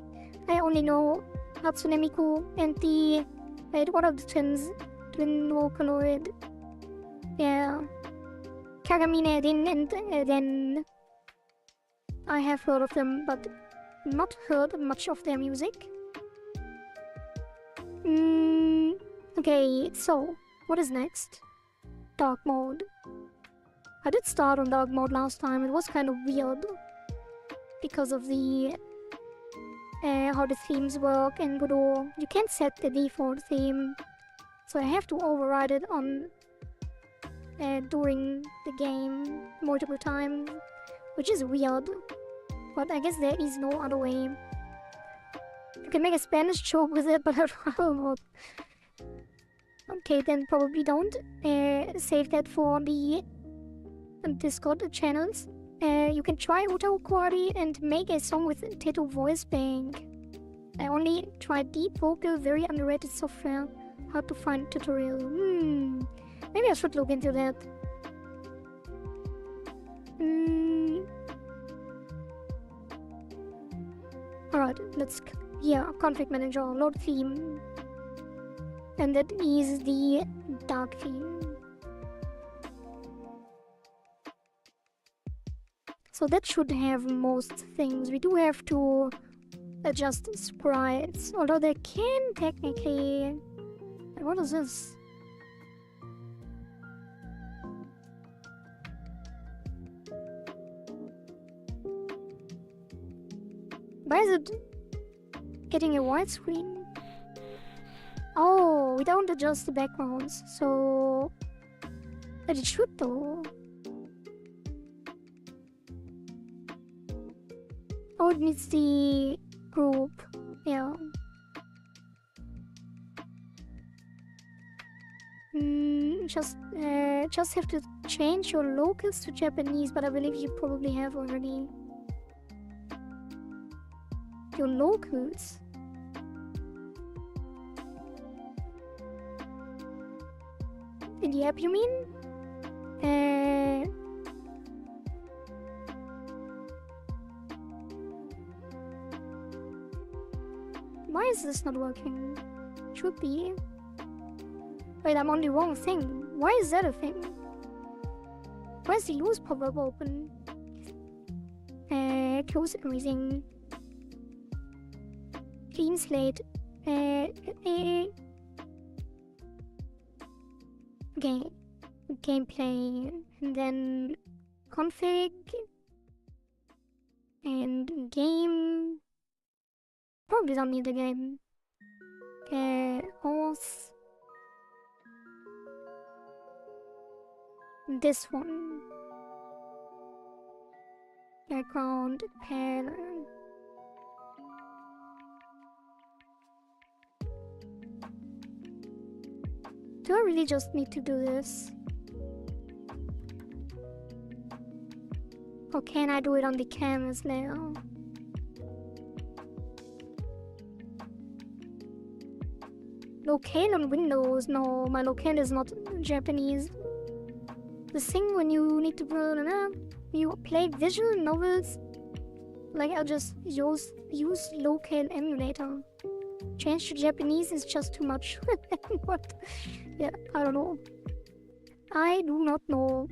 [SPEAKER 1] I only know Hatsune Miku and the... Wait, what are the twin Vocaloid? Yeah. Kagamine Rin and then... I have heard of them, but not heard much of their music. Okay, so, what is next? Dark mode. I did start on dark mode last time. It was kind of weird because of the how the themes work in Godot. You can't set the default theme, so I have to override it on during the game multiple times, which is weird. But I guess there is no other way. You can make a Spanish joke with it, but I don't know. Okay, then probably don't save that for the Discord channels. You can try Uta Quarry and make a song with Teto voice bank. I only tried deep vocal, very underrated software. Hard to find tutorial. Maybe I should look into that. Alright, let's... Yeah, config manager, load theme. And that is the dark theme. So that should have most things. We do have to adjust sprites, although they can technically... What is this? Why is it getting a widescreen? Oh, we don't adjust the backgrounds, so... But it should though. Oh, it needs the group. Yeah. Just have to change your locals to Japanese, but I believe you probably have already. your locals. In the app, you mean? Why is this not working? Should be. Wait, I'm on the wrong thing. Why is that a thing? Why is the use pop-up open? Close everything. Clean slate. Okay. Gameplay. And then config. And game. Probably don't need the game. Horse. This one. Background pattern. Do I really just need to do this? Or can I do it on the canvas now? Locale on Windows? No, my locale is not Japanese. The thing when you need to you play visual novels, like I'll just use locale emulator. Change to Japanese is just too much. What? Yeah, I don't know. I do not know.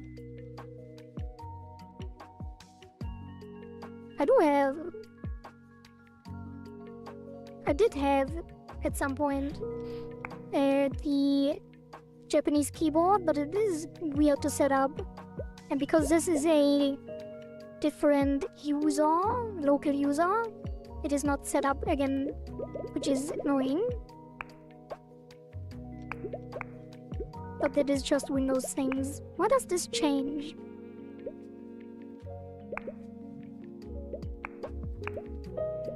[SPEAKER 1] I did have at some point the Japanese keyboard, but it is weird to set up. And because this is a different user, local user, it is not set up again, which is annoying. But that is just Windows things. Why does this change?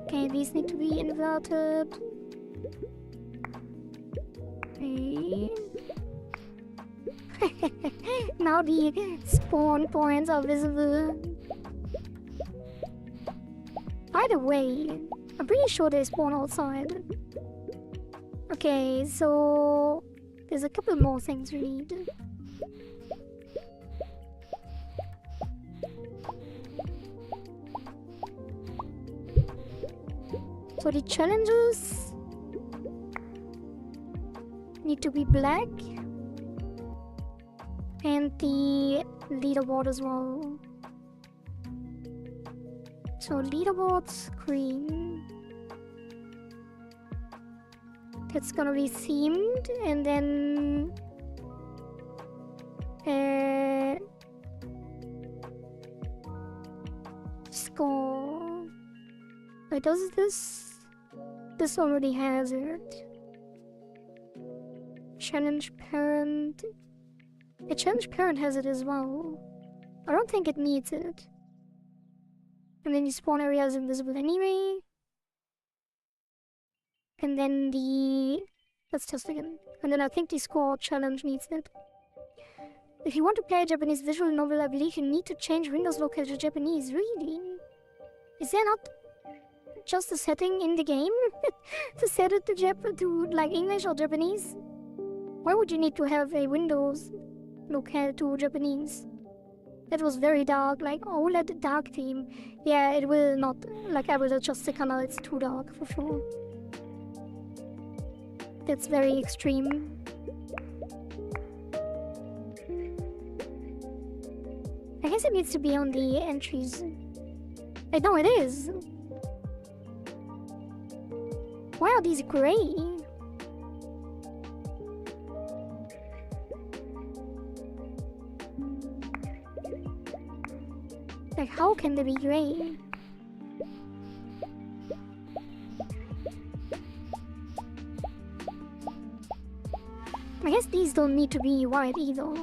[SPEAKER 1] Okay, these need to be inverted. Okay. Now the spawn points are visible. By the way, I'm pretty sure they spawn outside. Okay, so there's a couple more things we need. So the challenges need to be black. And the leaderboard as well. So leaderboard screen. That's gonna be themed, and then score. Wait, does this already has it? Challenge parent. A challenge parent has it as well. I don't think it needs it. And then the spawn area is invisible anyway. And then let's test again. And then I think the score challenge needs it. If you want to play a Japanese visual novel, I believe you need to change Windows locale to Japanese. Really? Is there not just a setting in the game to set it to like English or Japanese? Why would you need to have a Windows locale to Japanese? That was very dark, like OLED dark theme. Yeah, it will not, like I will adjust the color, it's too dark for sure. That's very extreme. I guess it needs to be on the entries. No, it is. Why are these gray? Like, how can they be gray? I guess these don't need to be white either.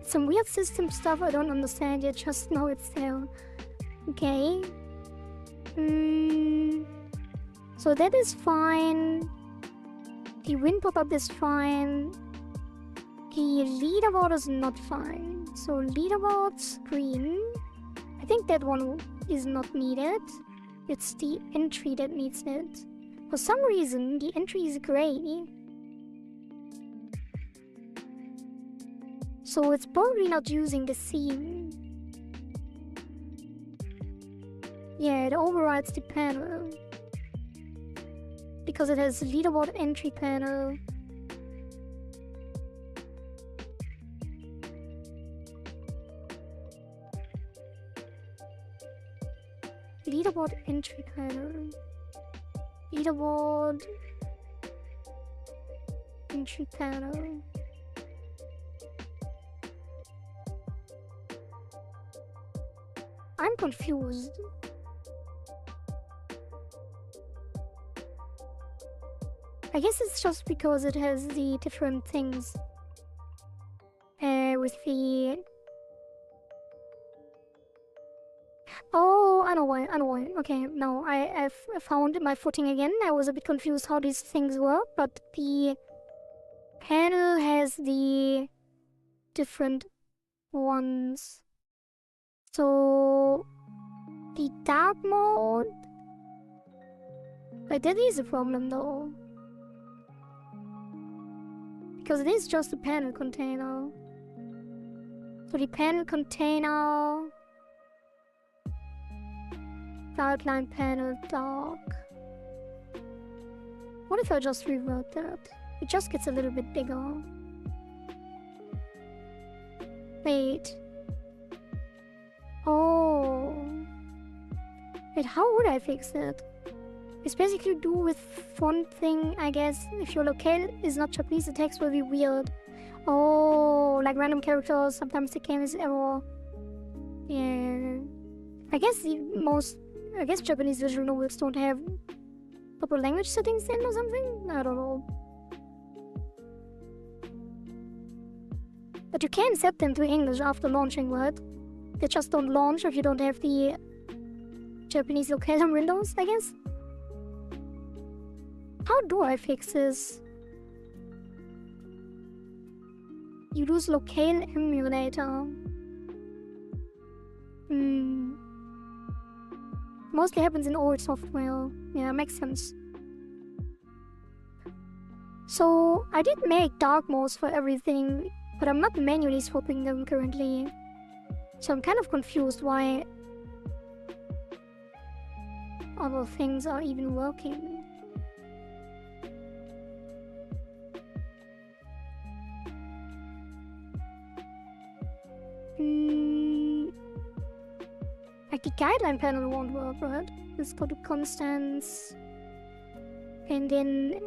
[SPEAKER 1] Some weird system stuff I don't understand yet, just know it's there. Okay. So that is fine. The wind pop-up is fine. The leaderboard is not fine. So leaderboard screen, I think that one is not needed. It's the entry that needs it. For some reason, the entry is gray. So it's probably not using the theme. Yeah, it overrides the panel. Because it has leaderboard entry panel. Leaderboard entry panel. Leaderboard entry panel. I'm confused. I guess it's just because it has the different things. With the... Oh, I know why. Okay, now I've found my footing again. I was a bit confused how these things work, but the panel has the different ones. So the dark mode, like that is a problem though, because it is just a panel container. So the panel container, outline panel dark. What if I just revert that? It just gets a little bit bigger. Wait. Oh. Wait, how would I fix it? It's basically do with font thing, I guess. If your locale is not Japanese, the text will be weird. Oh, like random characters, sometimes the game is error. Yeah. I guess Japanese visual novels don't have proper language settings in or something? I don't know. But you can set them to English after launching, right? They just don't launch if you don't have the Japanese locale on Windows, I guess? How do I fix this? You lose locale emulator. Mostly happens in old software. Yeah, makes sense. So, I did make dark modes for everything, but I'm not manually swapping them currently. So I'm kind of confused why other things are even working. Like the guideline panel won't work, right? Let's go to constants and then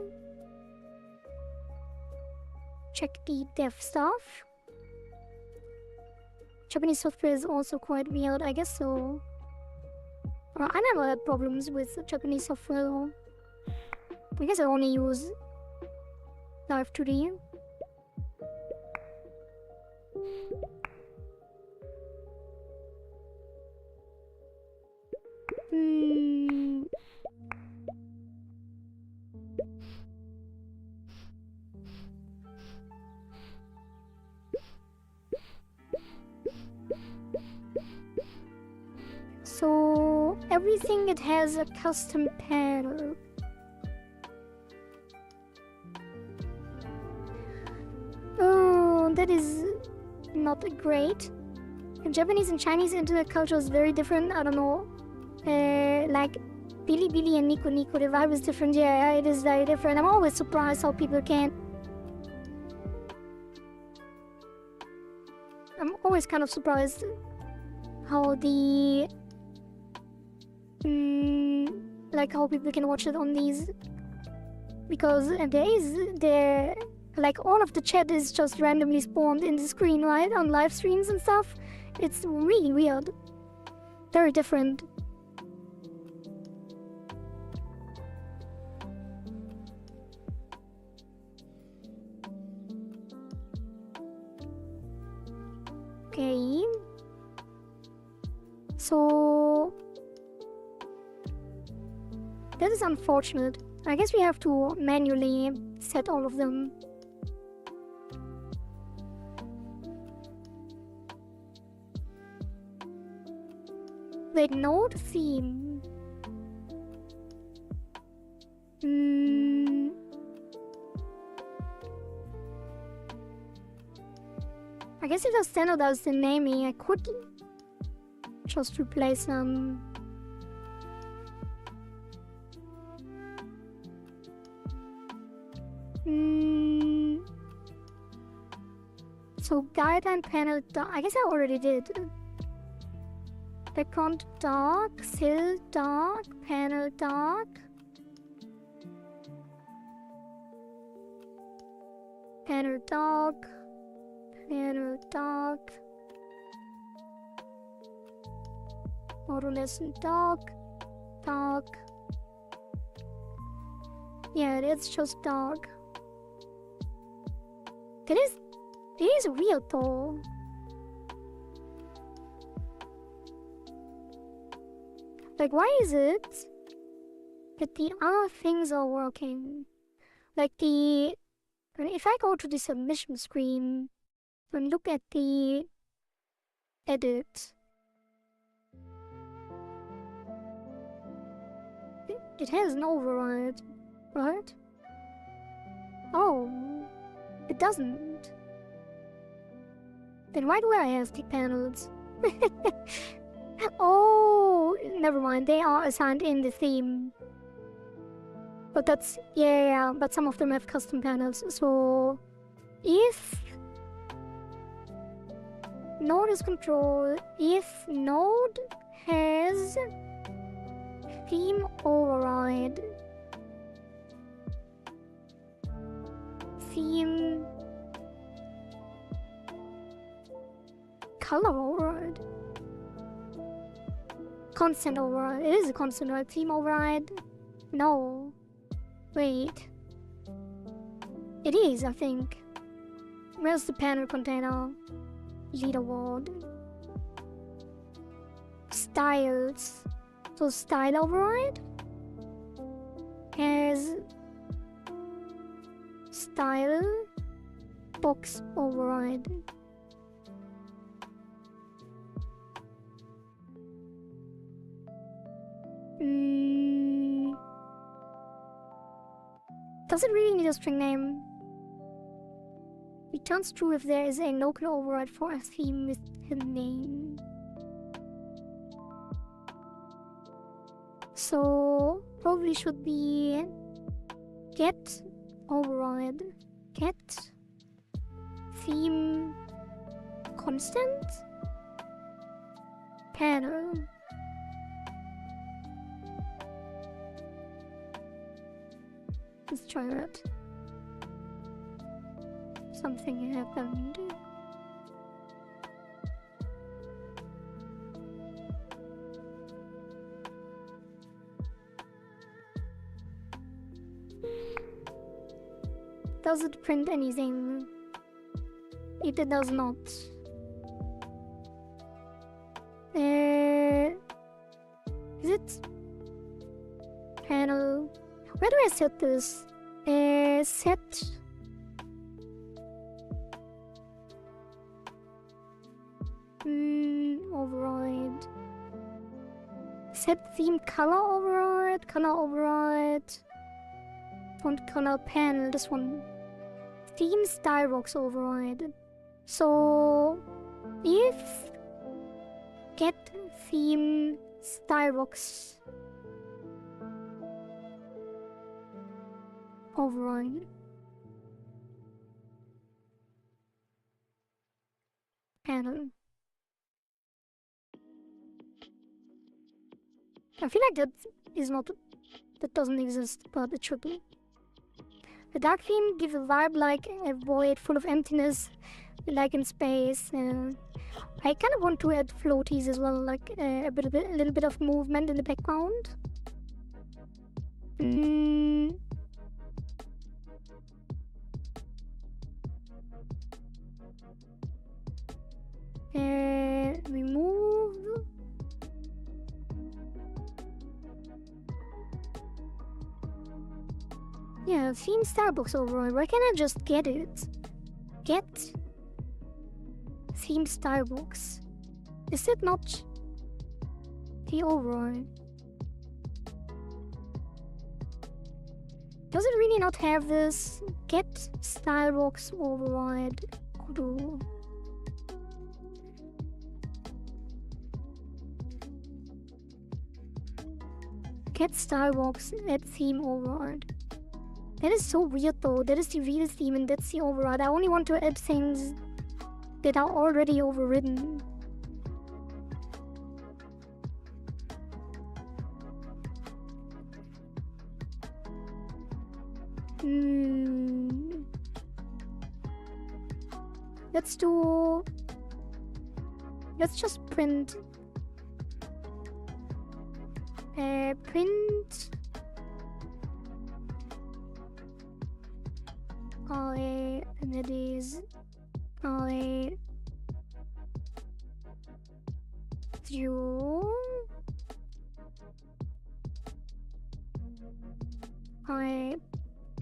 [SPEAKER 1] check the dev stuff. Japanese software is also quite weird, I guess so. Well, I never had problems with Japanese software though. I guess I only use Live 2D. So everything it has a custom panel. Oh, that is not great. Japanese and Chinese internet culture is very different. I don't know. Like Bilibili and Nico Nico, the vibe is different. Yeah, it is very different. I'm always surprised how people can. I'm always kind of surprised how the like how people can watch it on these, because there like all of the chat is just randomly spawned in the screen, right, on live streams and stuff. It's really weird, very different. Okay, so that is unfortunate. I guess we have to manually set all of them. Wait, node theme. I guess if I standardize the naming, I could just replace them. So guideline panel dark. I guess I already did. Background dark, sill dark, panel dark. Panel dark. Panel dark. Auto-lesson dark. Dark. Yeah, it's just dark. It is weird though. Like, why is it that the other things are working? Like if I go to the submission screen and look at the edit, it has an override, right? Oh, it doesn't. Then why do I have the panels? Oh, never mind. They are assigned in the theme. But that's... yeah, but some of them have custom panels. So... if... node is control, if node has... theme override... theme... color override... constant override. It is a constant, right? Theme override? No. Wait. It is, I think. Where's the panel container? Leaderboard. Styles. So style override has style box override. Does it really need a string name? Returns true if there is a local override for a theme with a name. So probably should be get override, get theme constant panel. Let's try that. Something happened. Does it print anything? It does not. Is it? Panel. Where do I set this? Set. Override. Set theme color override. Color override. Font color panel. This one. Theme style box override. So if get theme style box override panel. I feel like that is not, that doesn't exist, but it should be. The dark theme gives a vibe like a void full of emptiness, like in space. I kind of want to add floaties as well, like a little bit of movement in the background. Remove. Yeah, theme Starbucks override. Why can't I just get it? Get theme Starbucks. Is it not? The override. Does it really not have this get stylebox override auto? Get stylebox add theme override. That is so weird though. That is the real theme and that's the override. I only want to add things that are already overridden. Let's just print print and it is zero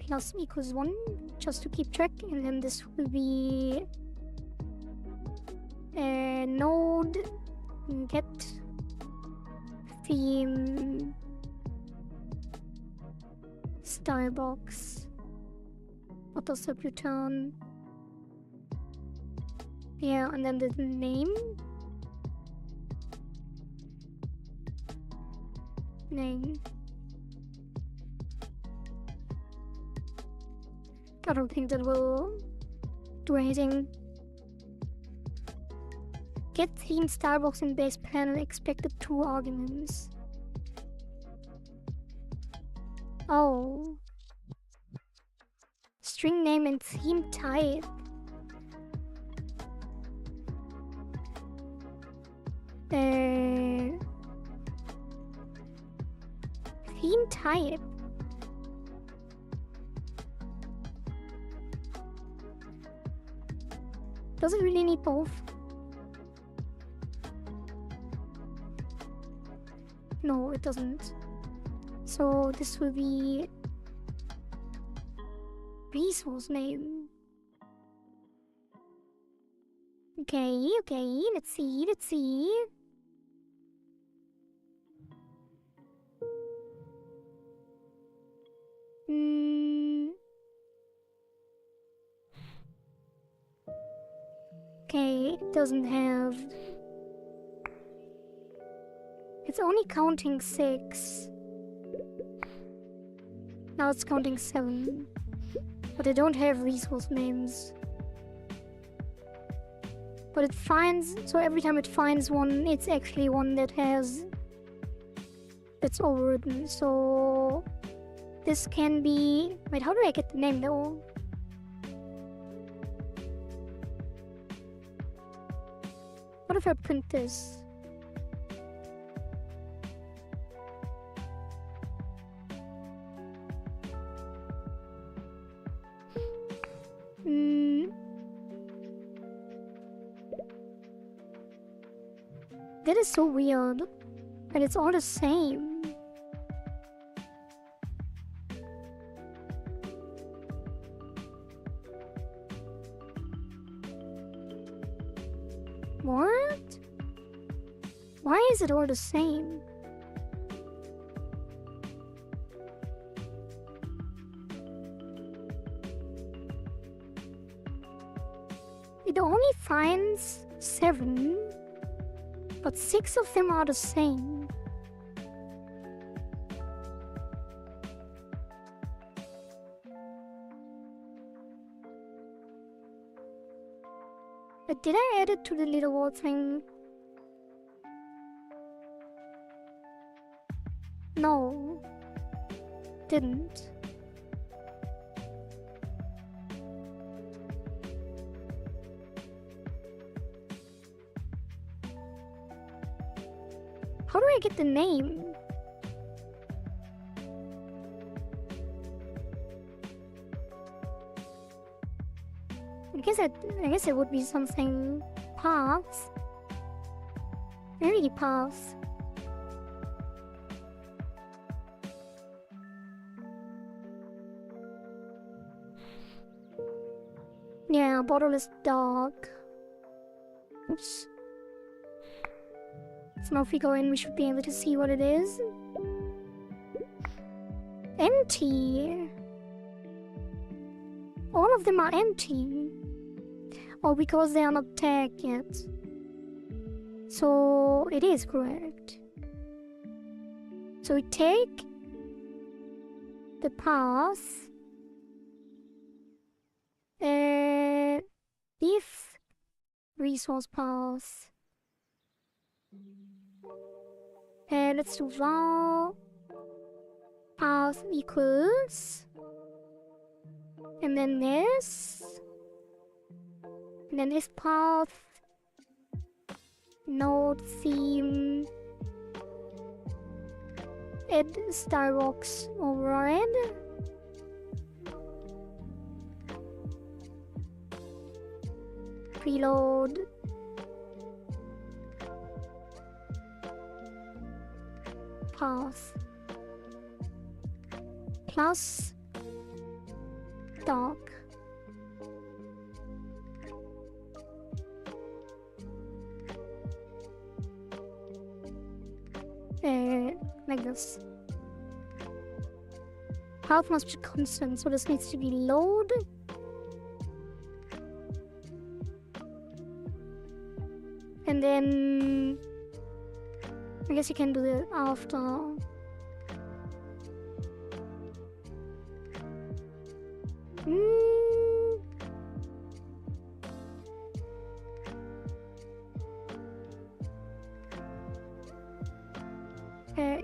[SPEAKER 1] plus equals 1 just to keep track, and then this will be node get theme stylebox auto sub return. Yeah, and then the name I don't think that will do anything. Get theme stylebox in base panel expected 2 arguments. Oh. String name and theme type. Theme type. Does it really need both? No, it doesn't. So this will be resource name. Okay, let's see. Okay, it doesn't have... It's only counting 6. Now it's counting 7. But they don't have resource names. But it finds... So every time it finds one, it's actually one that has... That's overwritten. So... This can be... Wait, how do I get the name though? What if I print this? That is so weird. And it's all the same. What? Why is it all the same? It only finds 7, but 6 of them are the same. But did I add it to the leaderboard thing? No. Didn't. How do I get the name? I guess it would be something paths. Maybe paths. Yeah, bottle is dark. Oops. So now if we go in, we should be able to see what it is. Empty. All of them are empty. Oh, because they are not tagged yet. So it is correct. So we take the path. If resource path. Let's do var path equals. And then this. And then this path. Node theme. Add styrox override. Preload. Path. Plus dark. Like this. Path must be constant, so this needs to be load. And then I guess you can do it after.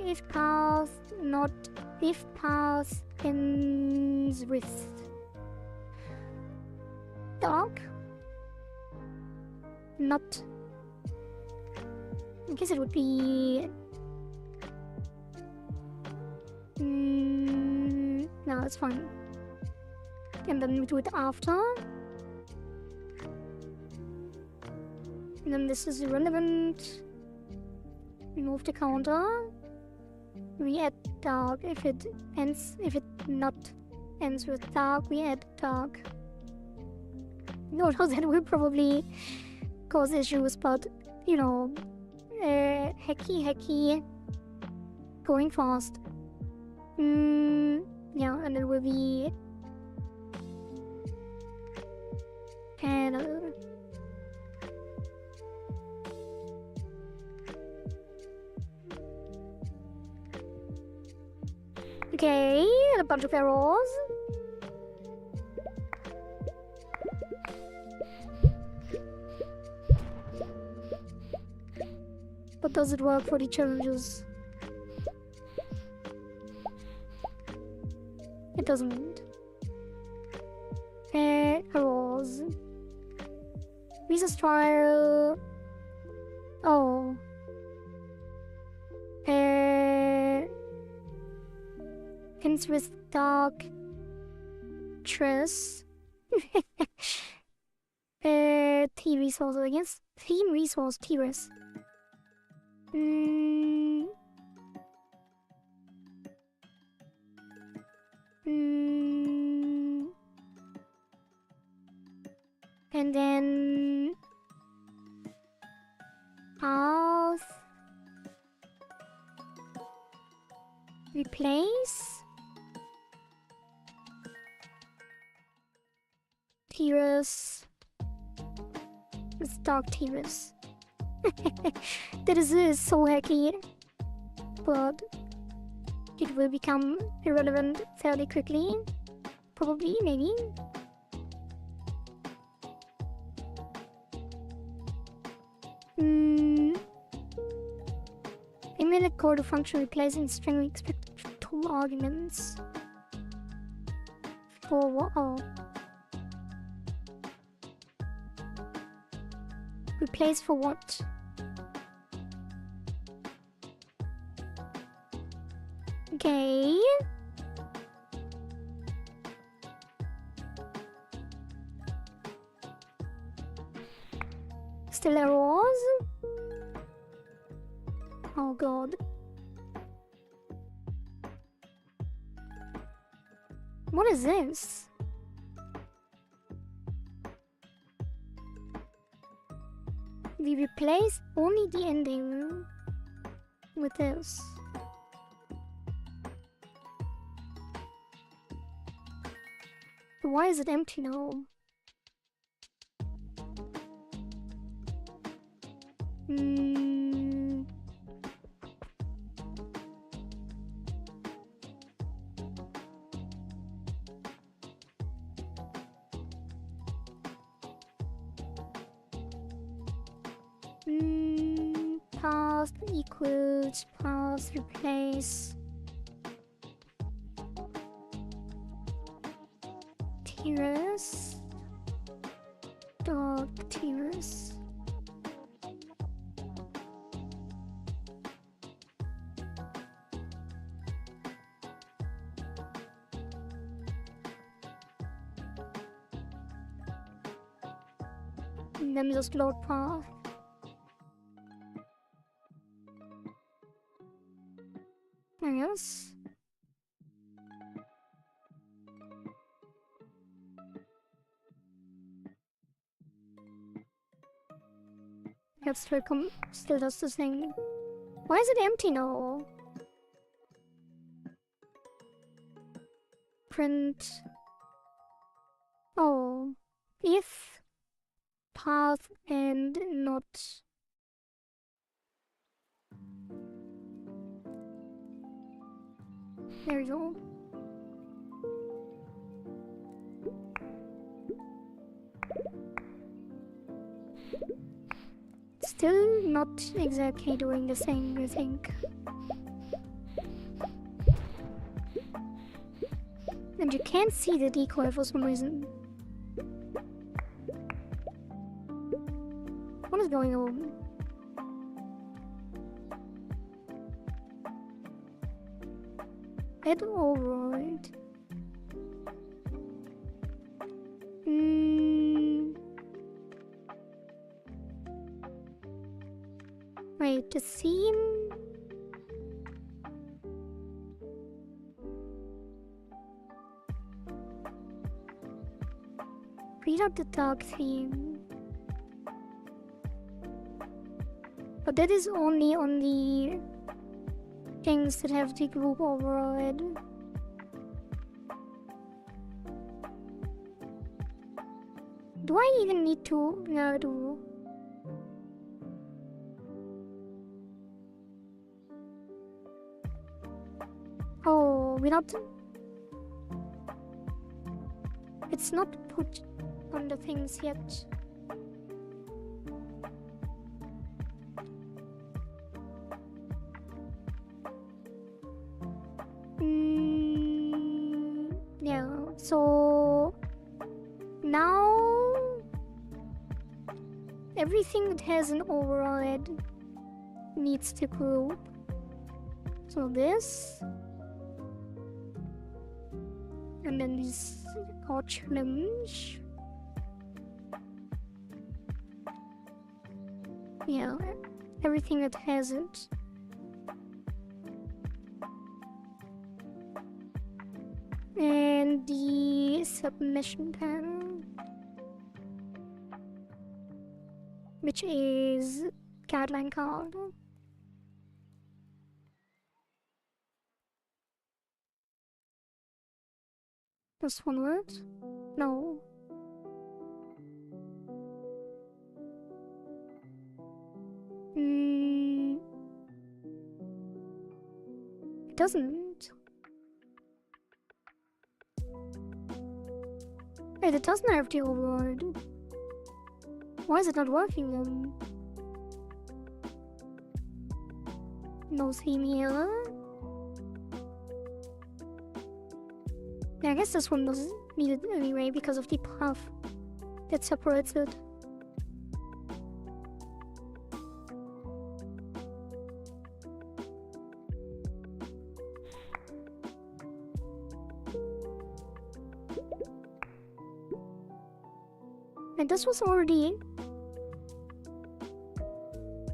[SPEAKER 1] If path not if path ends with dark, not. I guess it would be. No, it's fine. And then we do it after. And then this is irrelevant. Remove the counter. We add dark if it not ends with dark, we add dark. No, that will probably cause issues, but you know, hacky, going fast. Yeah, and it will be panel. Okay, a bunch of errors. But does it work for the challenges? It doesn't. Errors. Resource trial. Oh. Ends with dark. Tress. T resource, I guess. Theme resource, T-res. And then path replace T-res with dark T-res. That is so hacky, but it will become irrelevant fairly quickly. Probably, maybe. Emulate call to function replacing string we expect 2 arguments. For what? Oh. Replace for what? Okay. Still errors? Oh god. What is this? We replace only the ending. with this. Why is it empty now? Path equals path replace terrace dot terrace. And then just load path. Yes. It still does the thing. Why is it empty now? Print. Oh, if path and not. There you go. Still not exactly doing the thing, I think. And you can't see the decoy for some reason. What is going on? Add override. Wait, the theme? Read out the dark theme. But that is only on the things that have the group override. Do I even need to do? Oh, we're not. It's not put on the things yet. Yeah, so now everything that has an override needs to group. So this, and then this challenge. Yeah, everything that has it. And the submission panel, which is guideline card. Just one word? No. It doesn't. Wait, it doesn't have the override. Why is it not working then? No theme here. Yeah, I guess this one doesn't need it anyway because of the path that separates it. And this was already...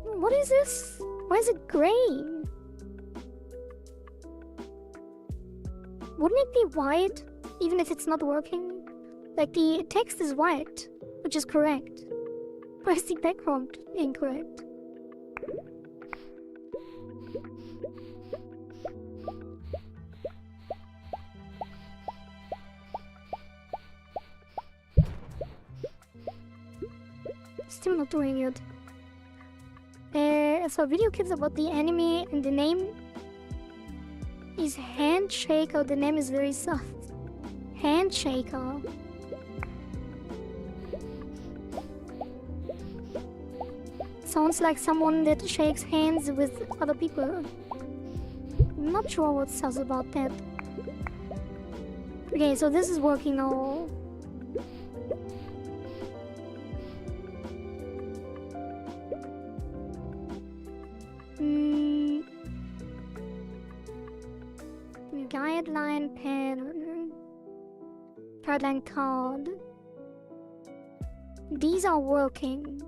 [SPEAKER 1] What is this? Why is it gray? Wouldn't it be white, even if it's not working? Like, the text is white, which is correct. Why is the background incorrect? still not doing it. I saw a video clips about the anime and the name is Handshaker. The name is very soft. Handshaker. Sounds like someone that shakes hands with other people. I'm not sure what says about that. Okay, so this is working now. Guideline pen. Guideline card. These are working.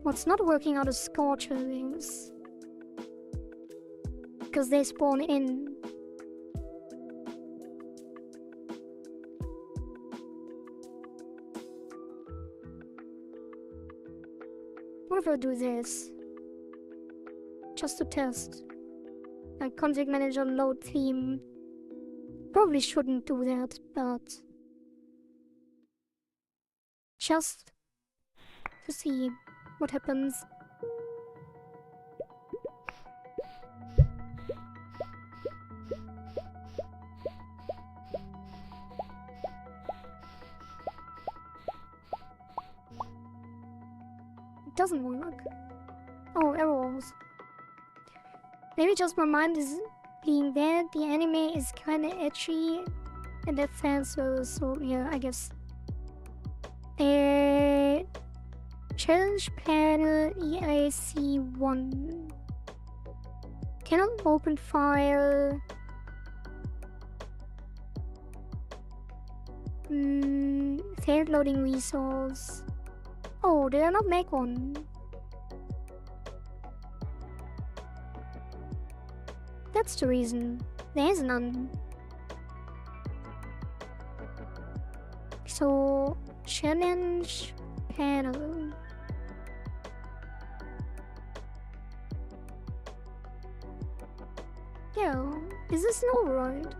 [SPEAKER 1] What's not working are the scorcher wings. Because they spawn in. What if I do this? Just to test. Like config manager load theme. Probably shouldn't do that, but just to see what happens. It doesn't work. Oh, errors. Maybe just my mind is being bad. The anime is kinda edgy and that fan service, so yeah, I guess. Challenge panel EIC1. Cannot open file. Failed loading resource. Oh, did I not make one? That's the reason. There's none. So, challenge panel. Yeah, is this an override?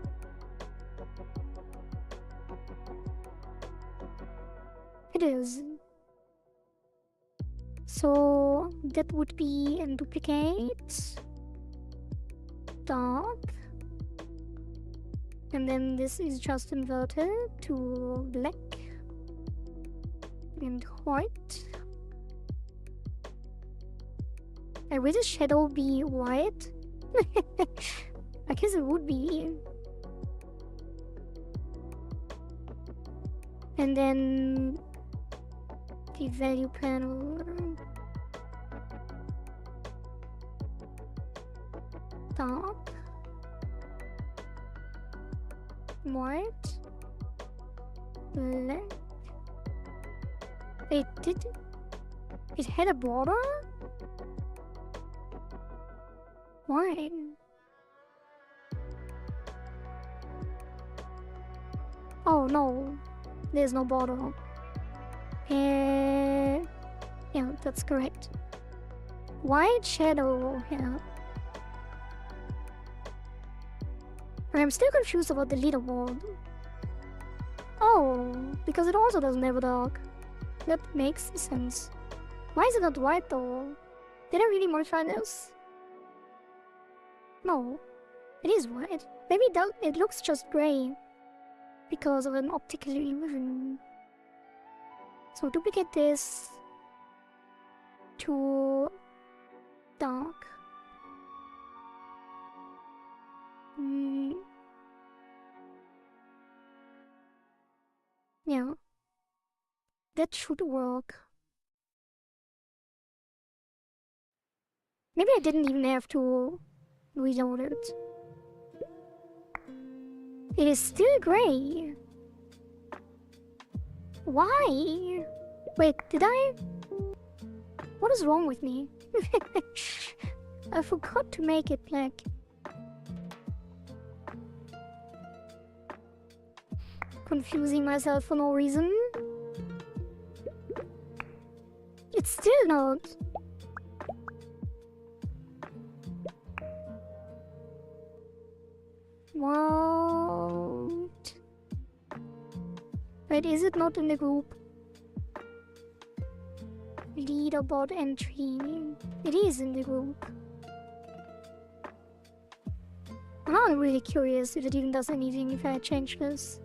[SPEAKER 1] It is. So, that would be a duplicate. Dark. And then this is just inverted to black and white. And will the shadow be white? I guess it would be. And then the value panel. Dark. White. Black. It did. It had a border? Why? Oh no, there's no border. Yeah, that's correct. White shadow here. I'm still confused about the leaderboard. Oh, because it also doesn't have a dog. That makes sense. Why is it not white though? Did I really modify this? No, it is white. Maybe it looks just grey because of an optical illusion. So duplicate this to dark. Yeah, that should work. Maybe I didn't even have to reload it. It is still grey. Why? Wait, did I? What is wrong with me? I forgot to make it black. Confusing myself for no reason. It's still not. What? Wait, is it not in the group? leaderboard entry. It is in the group. I'm really curious if it even does anything if I change this.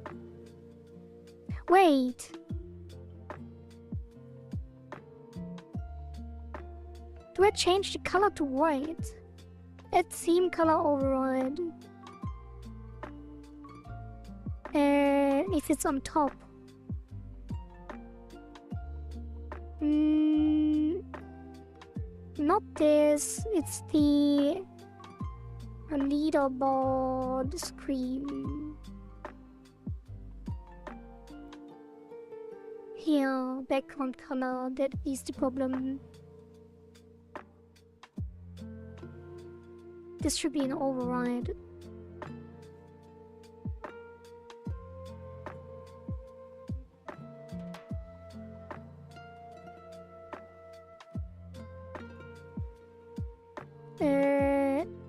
[SPEAKER 1] Wait! Do I change the color to white? Add theme color override. If it's on top. Not this, it's the leaderboard screen. Here, background color, that is the problem. This should be an override.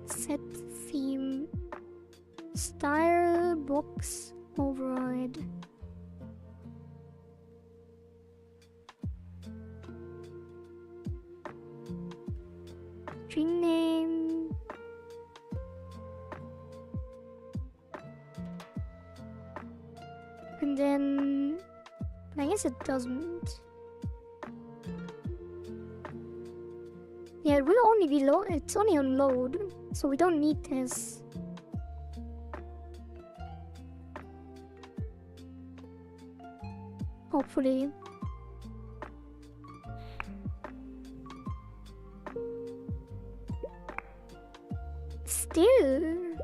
[SPEAKER 1] Set theme style box override. String name. And then I guess it doesn't. Yeah, it will only be load. It's only on load, so we don't need this. Hopefully. Still.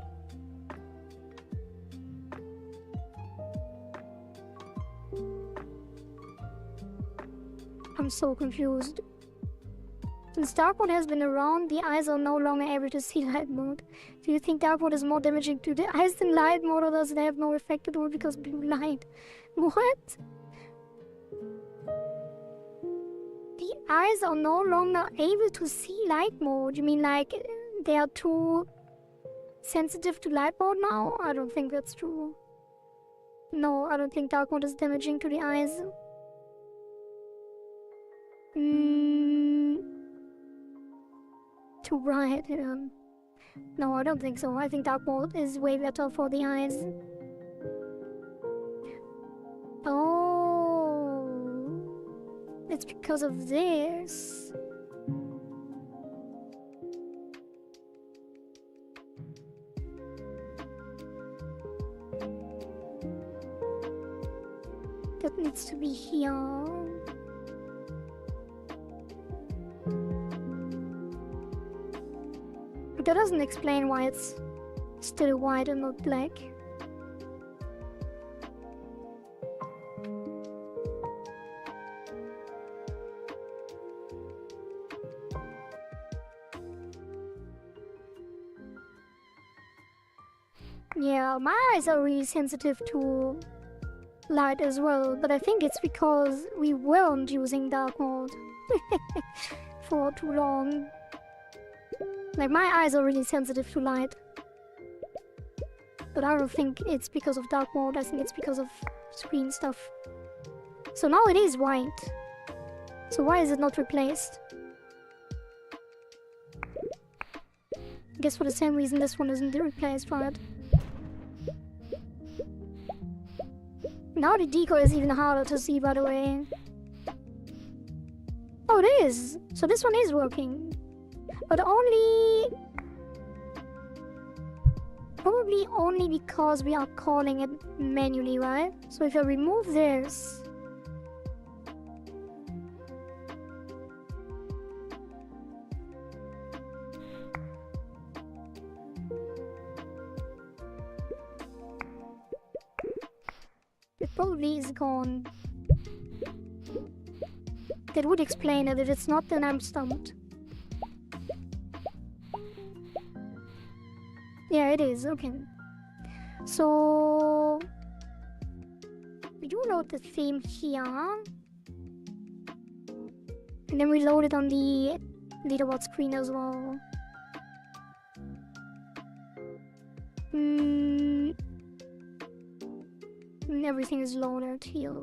[SPEAKER 1] I'm so confused. Since dark mode has been around, the eyes are no longer able to see light mode. Do you think dark mode is more damaging to the eyes than light mode, or does it have no effect at all because blue light? What? The eyes are no longer able to see light mode? You mean like they are too sensitive to light mode now? I don't think that's true. No, I don't think dark mode is damaging to the eyes. Too bright. No, I don't think so. I think dark mode is way better for the eyes. Oh, it's because of this. That needs to be here. That doesn't explain why it's still white and not black. Yeah, my eyes are really sensitive to light as well, but I think it's because we weren't using dark mode for too long. Like, my eyes are really sensitive to light. But I don't think it's because of dark mode, I think it's because of screen stuff. So now it is white. So why is it not replaced? I guess for the same reason this one isn't replaced, right? Now the decoy is even harder to see, by the way. Oh, it is! So this one is working. But probably only because we are calling it manually, right? So if I remove this, it probably is gone. That would explain it. If it's not, then I'm stumped. Yeah, it is. Okay. So we do load the theme here, and then we load it on the leaderboard screen as well. And everything is loaded here.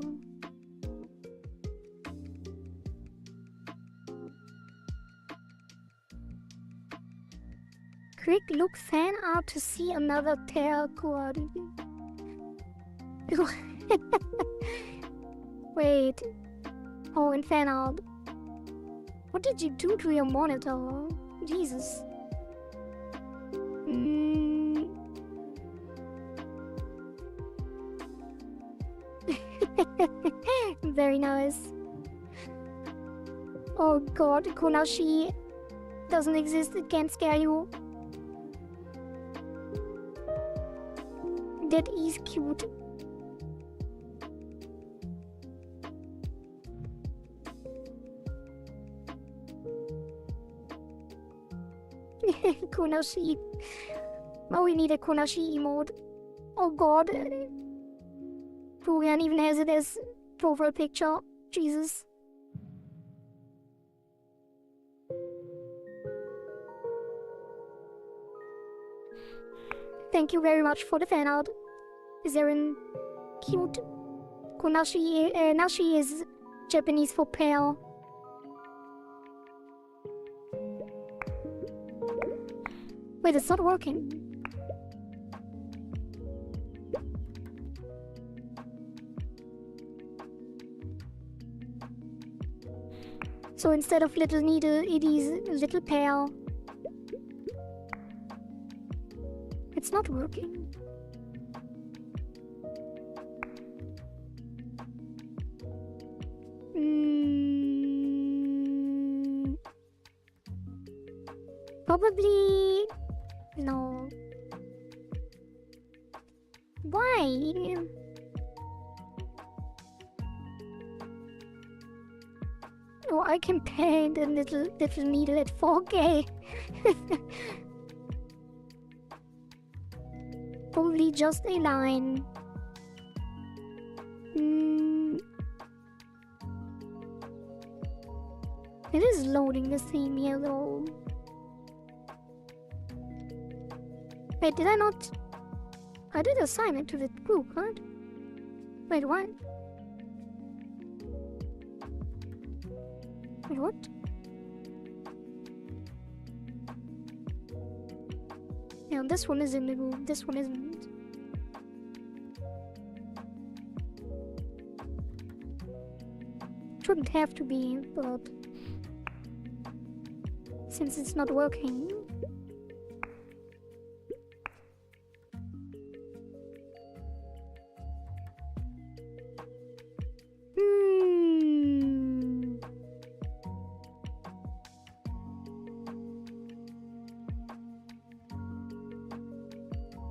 [SPEAKER 1] Quick look fan art to see another tear quad. Wait. Oh, in fan art. What did you do to your monitor? Jesus. Very nice. Oh god, Konashi doesn't exist, it can't scare you. That is cute. Konashi. Oh, we need a Konashi emote. Oh god. Florian even has it as profile picture. Jesus. Thank you very much for the fan art. Is there a cute Konashi? Nashi is Japanese for pale. Wait, it's not working. So instead of little needle, it is little pear. It's not working. Probably... no. Why? Oh, I can paint a little needle at 4K. Probably just a line. It is loading the theme here though. Wait, did I not? I did assign it to the group, right? Wait, what? Wait, what? Yeah, this one is in the group, this one isn't. Shouldn't have to be, but since it's not working.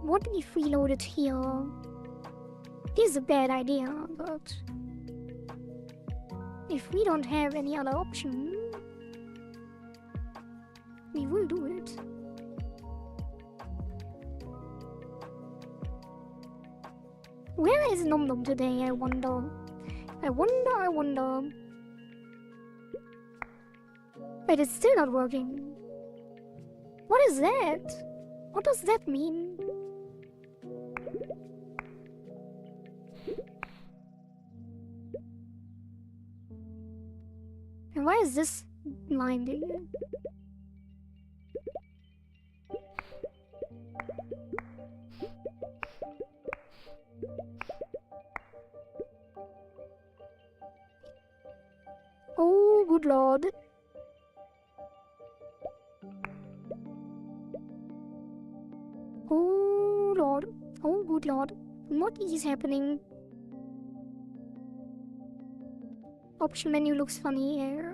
[SPEAKER 1] What if we load it here? This is a bad idea, but if we don't have any other option, we will do it. Where is Nom Nom today, I wonder? I wonder. Wait, it's still not working. What is that? What does that mean? And why is this blinding? Oh, good lord. Oh, lord. Oh, good lord. What is happening? Option menu looks funny here.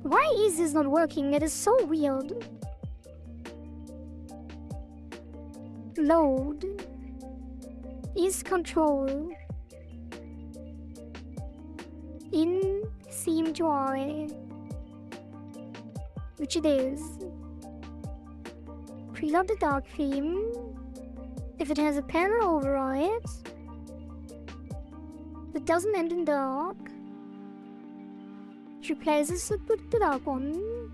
[SPEAKER 1] Why is this not working? It is so weird. Load. Is control. In theme joy. Which it is. Preload the dark theme. If it has a panel override. It doesn't end in dark. It replaces it with the dark one.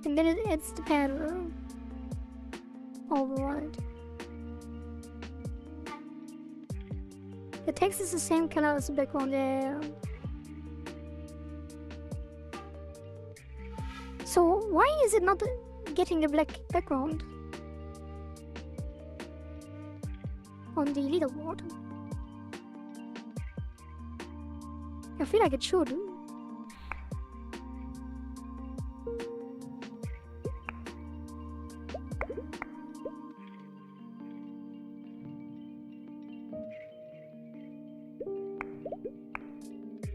[SPEAKER 1] And then it adds the panel override. The text is the same color as the background there. So why is it not getting a black background on the leaderboard? I feel like it should.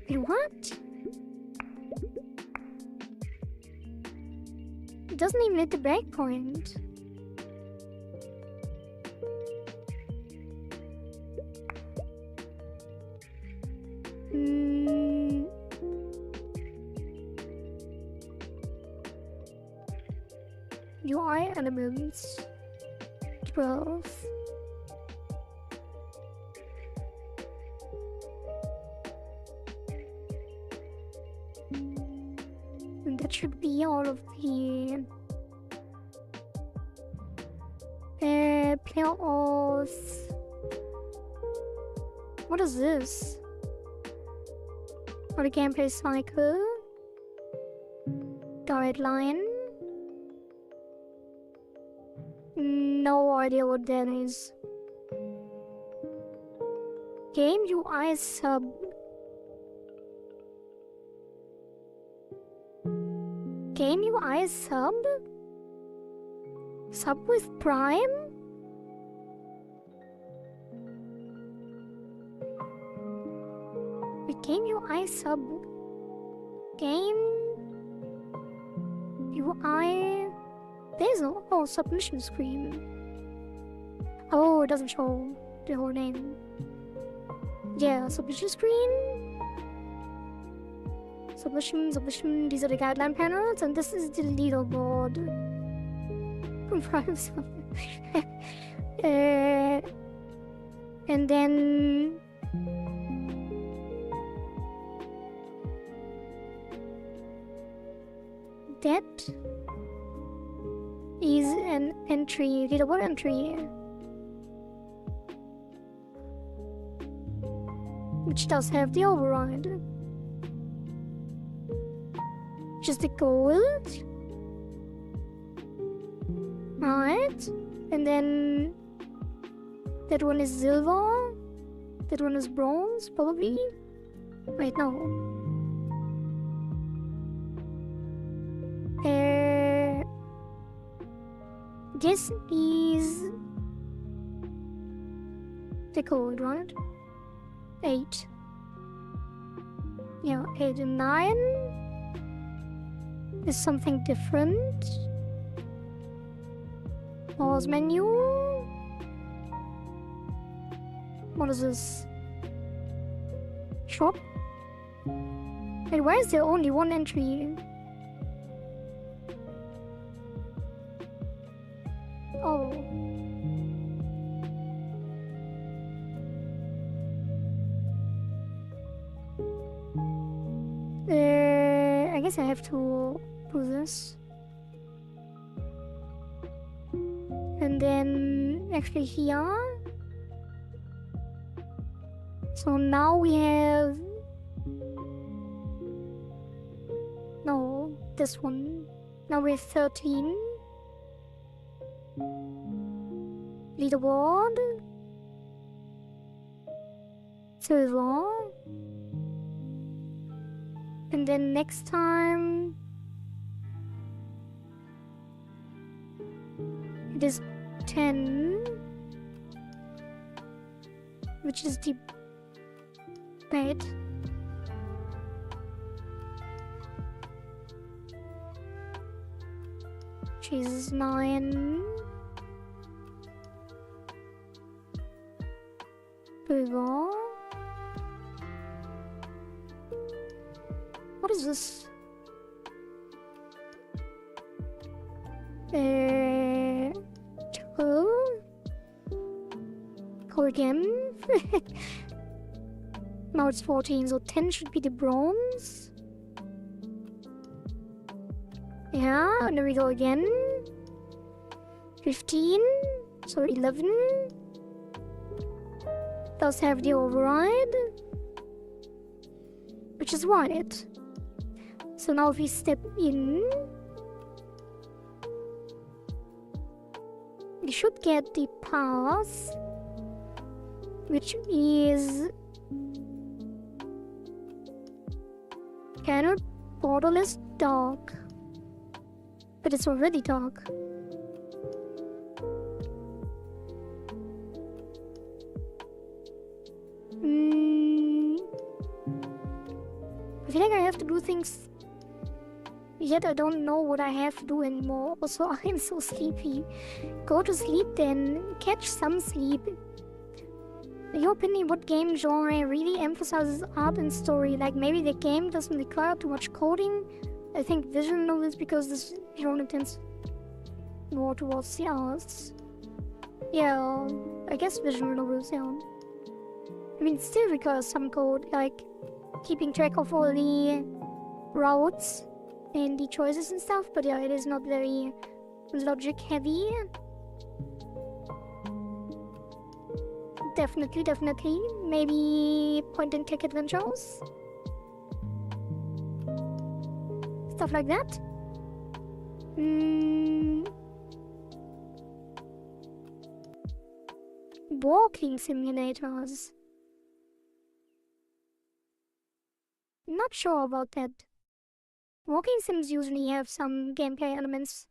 [SPEAKER 1] Wait, what? It doesn't even hit the breakpoint. UI elements 12. And that should be all of the playoffs. What is this? Or the gameplay cycle? Direct line? No idea what that is. Game UI sub. Game UI sub? Sub with Prime? Wait, game UI sub. Game UI. There's no submission screen. Oh, it doesn't show the whole name. Yeah, submission screen. Submission, these are the guideline panels, and this is the leaderboard. And then that is an entry, leaderboard entry, which does have the override, which is the gold, right? And then that one is silver, that one is bronze, probably. Wait, no. This is the code, right? 8. Yeah, 8 and 9 is something different. Pause menu. What is this? Shop? Wait, why is there only one entry? Oh. I guess I have to do this. And then actually here. So now we have... No, this one. Now we have 13. Leaderboard. Silver. And then next time it is 10, which is the bed. Which is 9. Silver. What is this? Go again. Now it's 14, so 10 should be the bronze. Yeah, and then we go again. 15, so 11. Does have the override, which is white. So now if we step in, we should get the pass, which is cannot borderless dark, but it's already dark. I feel like I have to do things, yet I don't know what I have to do anymore. Also, I'm so sleepy. Go to sleep then. Catch some sleep. In your opinion, what game genre really emphasizes art and story? Like maybe the game doesn't require too much coding? I think visual novels, because this genre tends more towards the arts. Yeah, I guess visual novels, yeah. I mean, it still requires some code, like keeping track of all the routes and the choices and stuff, but yeah, it is not very logic heavy. Definitely. Maybe point and click adventures. Stuff like that. Walking simulators. Not sure about that. Walking sims usually have some gameplay elements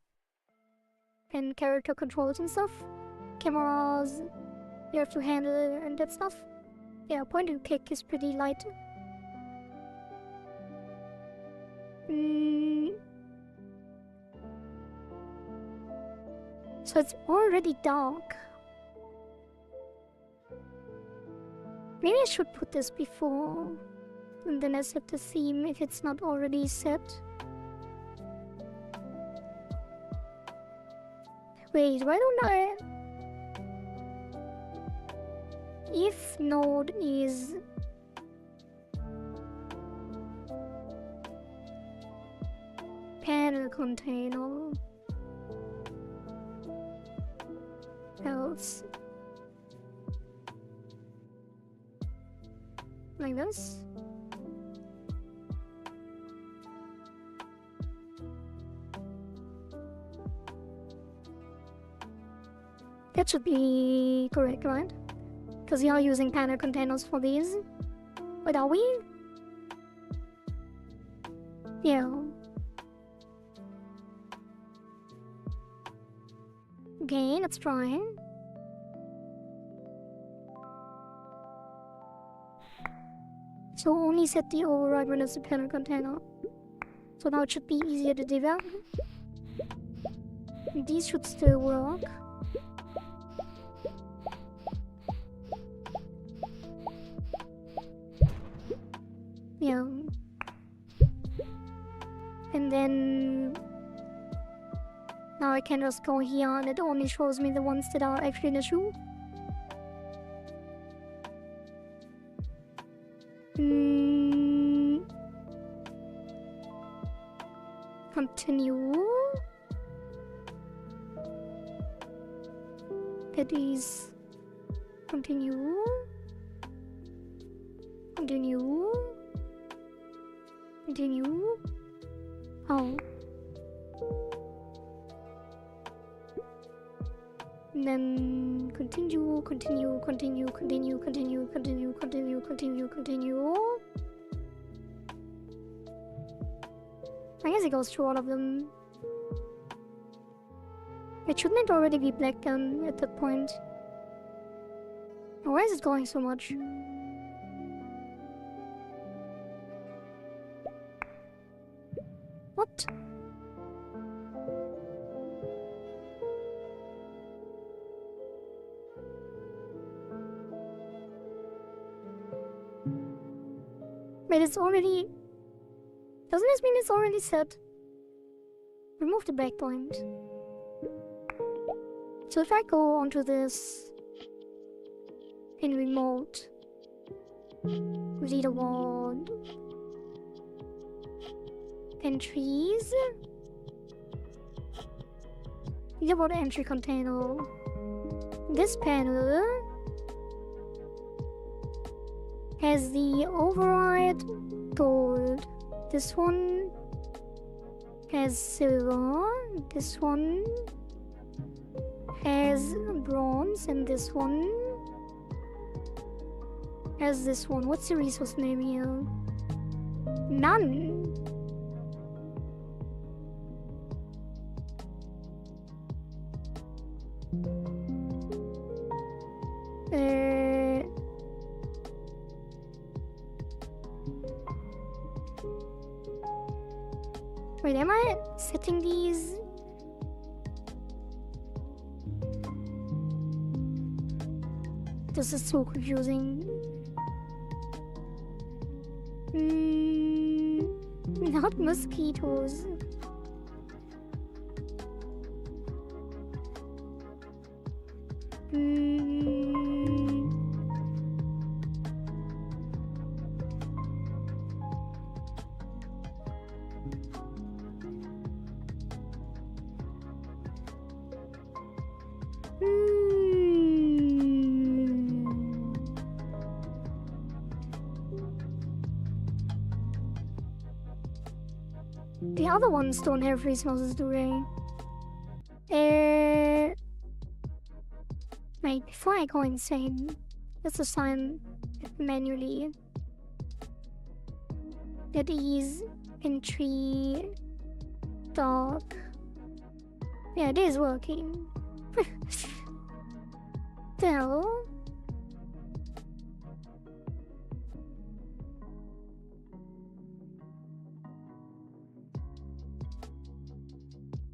[SPEAKER 1] and character controls and stuff. Cameras you have to handle and that stuff. Yeah, point and click is pretty light. So it's already dark. Maybe I should put this before, and then I set the theme if it's not already set. Wait, why don't I... If node is panel container, else like this. That should be correct, right? Because we are using panel containers for these. Wait, are we? Yeah. Okay, let's try. So only set the override when it's a panel container. So now it should be easier to debug. These should still work. Yeah. And then now I can just go here and it only shows me the ones that are actually in the shoe. Continue. That is continue. Continue. Continue. Oh. And then continue. I guess it goes through all of them. It shouldn't already be black done at that point. Why is it going so much? What? Wait, it's already... Doesn't this mean it's already set? Remove the breakpoint. So if I go onto this in remote, leaderboard, entries, leaderboard entry container, this panel has the override gold, this one has silver, this one as bronze, and this one as this one. What's the resource name here? None. Wait, am I setting these? This is so confusing. Not mosquitoes. The other ones don't have resources, do they? Wait, before I go insane, let's assign it manually. That is entry dark. Yeah, it is working. The hell?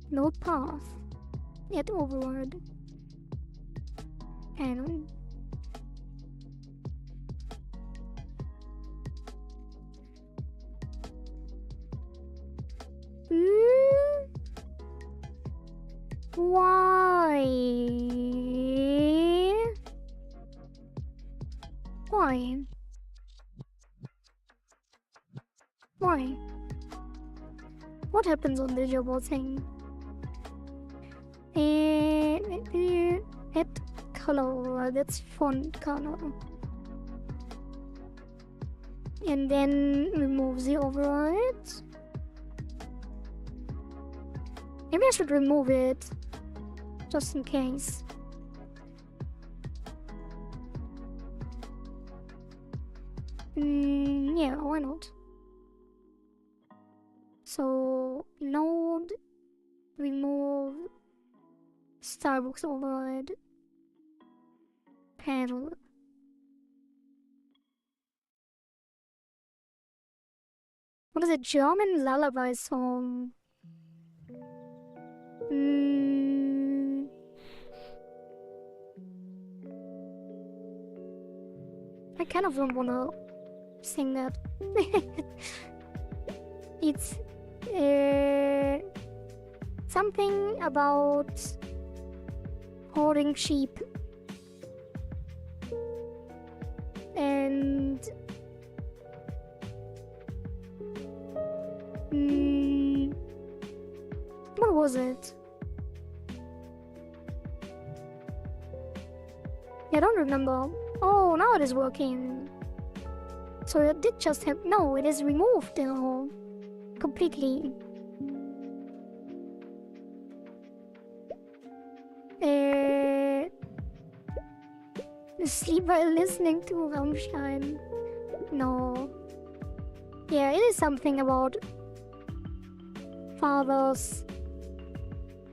[SPEAKER 1] Node path. Yet override. Panel. Why? Why? Why? What happens on the leaderboard thing? Add color, that's font color. And then remove the override. Maybe I should remove it, just in case. Yeah, why not? So, node, remove, Starbucks override, panel. What is a German lullaby song? I kind of don't wanna sing that. It's something about hoarding sheep and what was it? I don't remember. Oh, now it is working. So it did just have... No, it is removed now. Completely. Sleep while listening to Rammstein. No. Yeah, it is something about fathers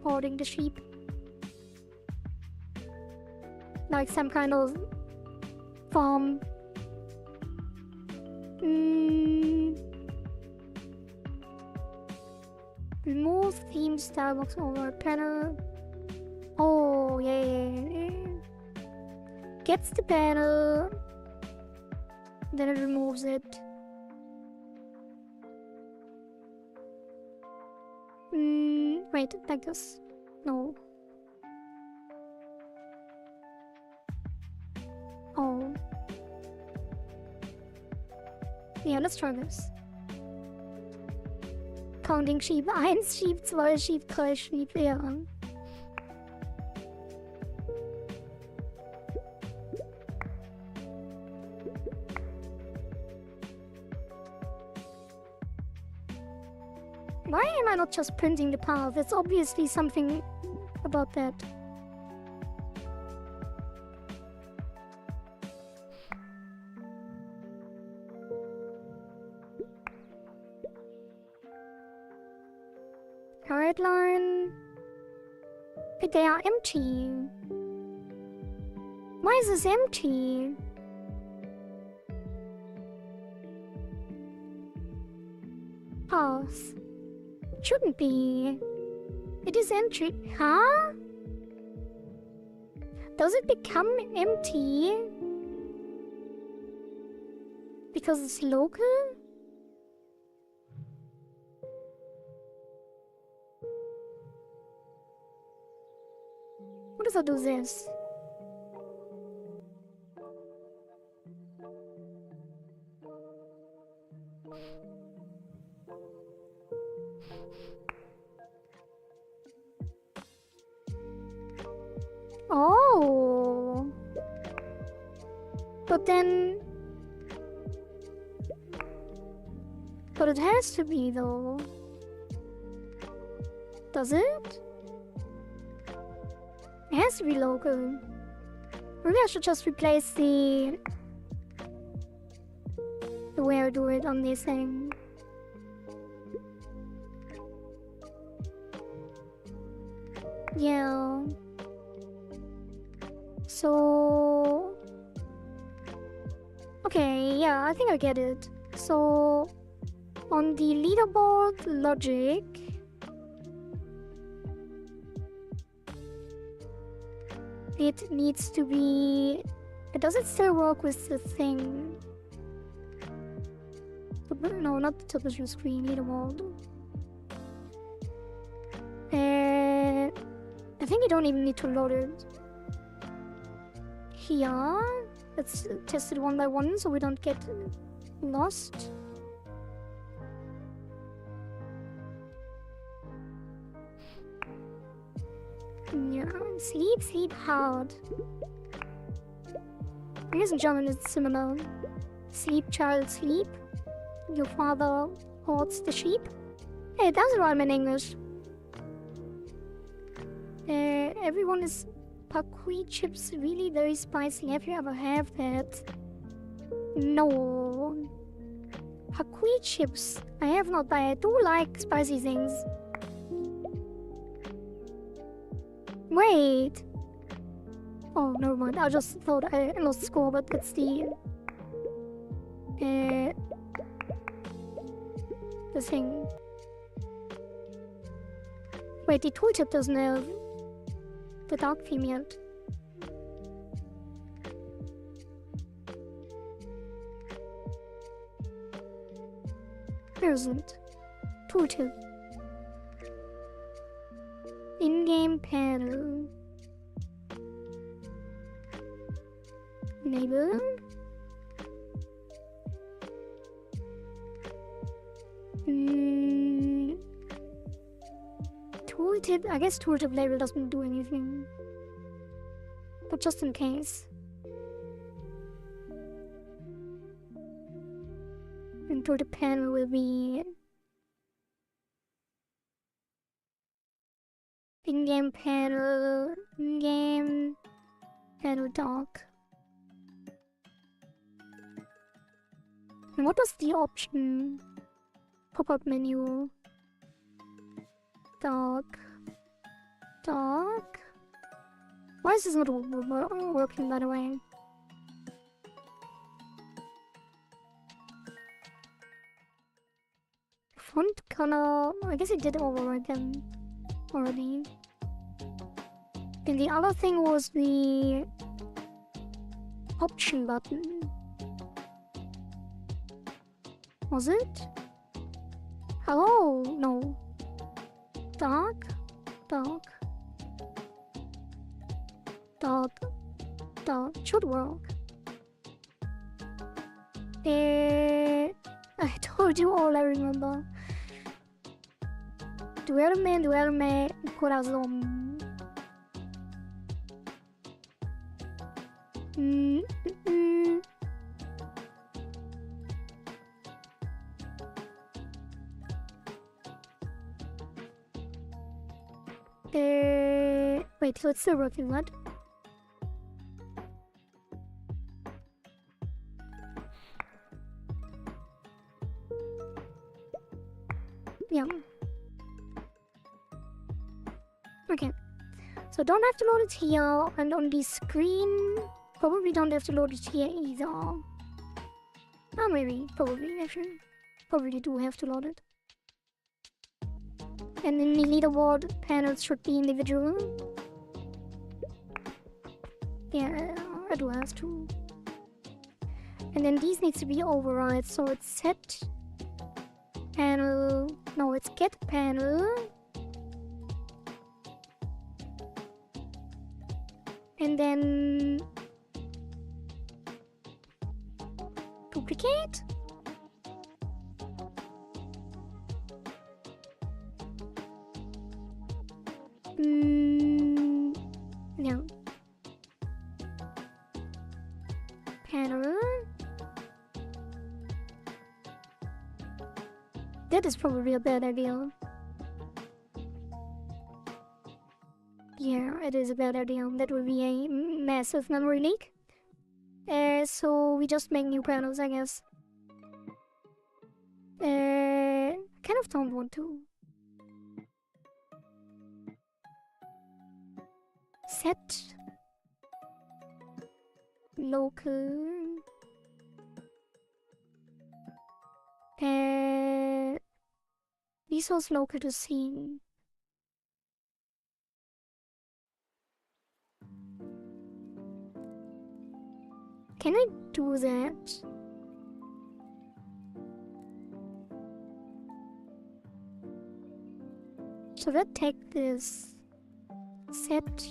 [SPEAKER 1] hoarding the sheep. Like some kind of farm. Remove theme Starbucks over panel. Oh, yeah. Gets the panel. Then it removes it. Wait, like this. No. Oh. Yeah, let's try this. Counting sheep. 1 Sheep, 2 Sheep, 3 Sheep, ja. Why am I not just printing the path? It's obviously something about that. Right line. But they are empty. Why is this empty? Path. Shouldn't be. It is entry. Huh? Does it become empty? Because it's local? What if I do this? Oh. But then... But it has to be though. Does it? It has to be local. Maybe I should just replace the way I do it on this thing. Yeah. So... Okay, yeah, I think I get it. So... On the leaderboard logic... It needs to be... Does it still work with the thing? No, not the television screen, leaderboard. I think you don't even need to load it. Here, let's test it one by one so we don't get lost. Yeah, sleep hard. I guess in German it's similar. Sleep, child, sleep. Your father hoards the sheep. Hey, it does rhyme in English. Everyone is parquet chips really very spicy. Have you ever had that? No. Parquet chips. I have not, but I do like spicy things. Wait. Oh, never mind. I just thought I lost score, but it's the thing. Wait, the tooltip doesn't have the dark theme yet. Where is it? Tooltip. In-game panel. Enable. Tooltip. I guess tooltip label doesn't do anything. But just in case. And tooltip panel will be in-game panel, in-game panel dark. And what was the option? Pop-up menu. Dark. Dark? Why is this not working, by the way? Font color... I guess it did override them already. And the other thing was the option button. Was it? Hello? No. Dark? Dark. Dark. Dark. Should work. I told you all I remember. Duerme corazón. Wait, so it's still working, what? Yeah. Okay, so don't have to load it here, and on the screen, probably don't have to load it here either. Oh, maybe, probably, actually. Probably do have to load it. And then the leaderboard panels should be individual. Yeah, I do have to. And then these needs to be override, so it's set panel. No, it's get panel. And then duplicate. No. Panel. That is probably a bad idea. Yeah, it is a bad idea. That will be a massive memory leak. So we just make new panels, I guess. Kind of don't want to. Set local resource local to scene. Can I do that? So that take this set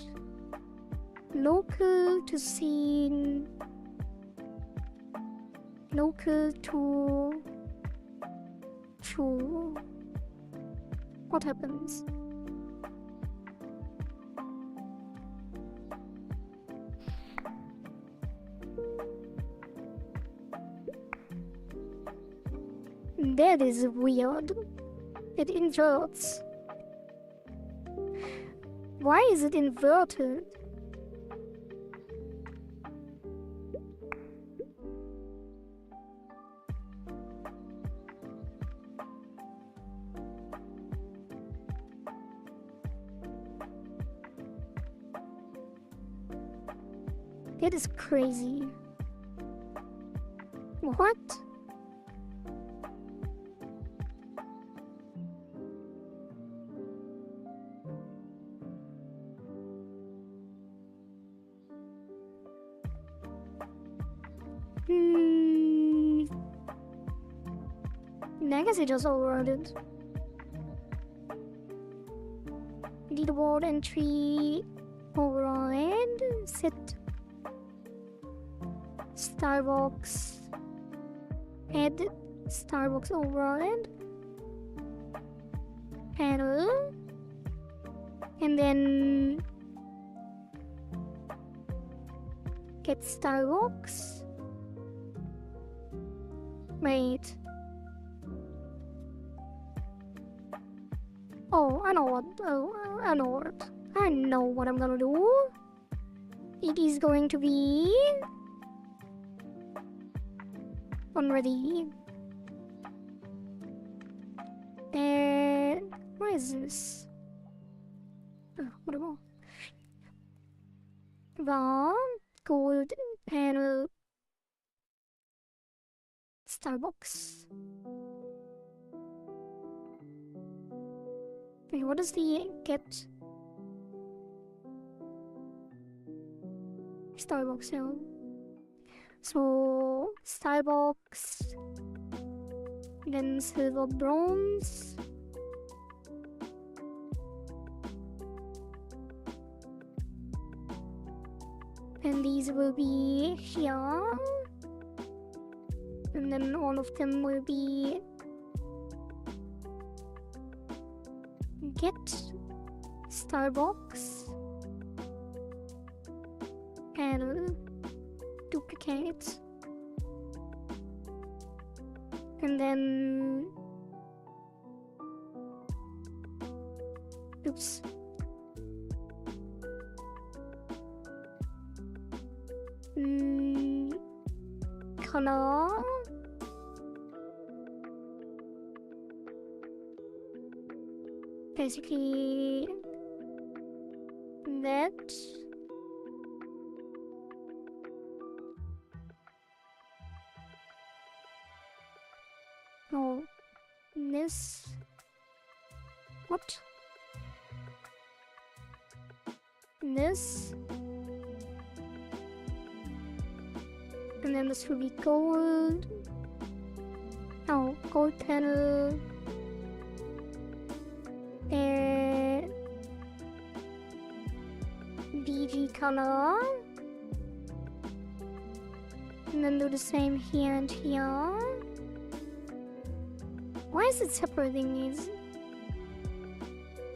[SPEAKER 1] local to scene, local to true. What happens? That is weird. It inverts. Why is it inverted? That is crazy. What? I guess I just overrode it. Leaderboard entry override set Starbucks add Starbucks override panel, and then get Starbucks. Wait. Oh, I know what. Oh, I know what. I know what I'm gonna do. It is going to be unready. And where is this? Oh, what about the gold panel Starbucks? Wait, what is the get Starbucks here? So Starbucks, then silver bronze, and these will be here, and then all of them will be get Starbucks panel duplicate, and then oops, color, basically that. No. This. What? This. And then this will be gold. Oh, gold panel. BG color. And then do the same here and here. Why is it separating these?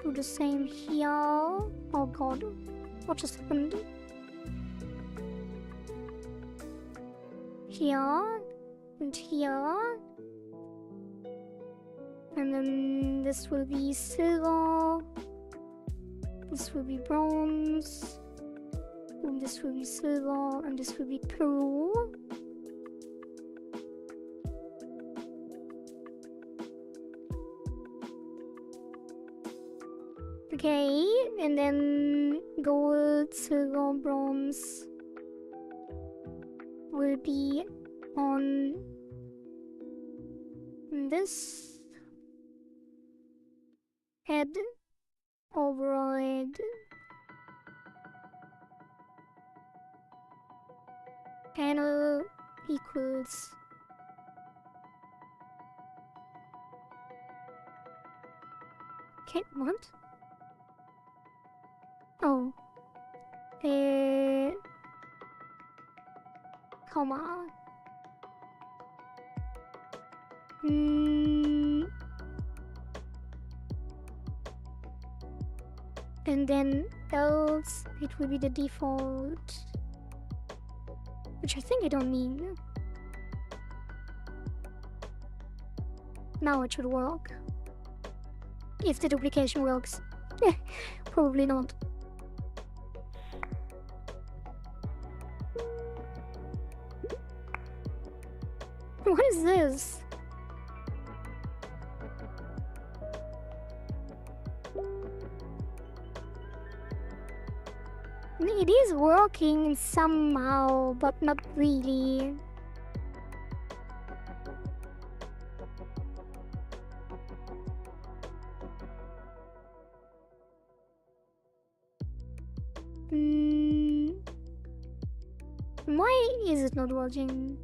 [SPEAKER 1] Do the same here. Oh god. What just happened? Here. And here. And then this will be silver. This will be bronze. And this will be silver. And this will be pearl. Okay, and then gold, silver, bronze will be on this head override panel equals okay, what? Oh, comma. And then else it will be the default, which I think I don't need. Now it should work. If the duplication works. Probably not. What is this? It is working somehow, but not really. Why is it not working?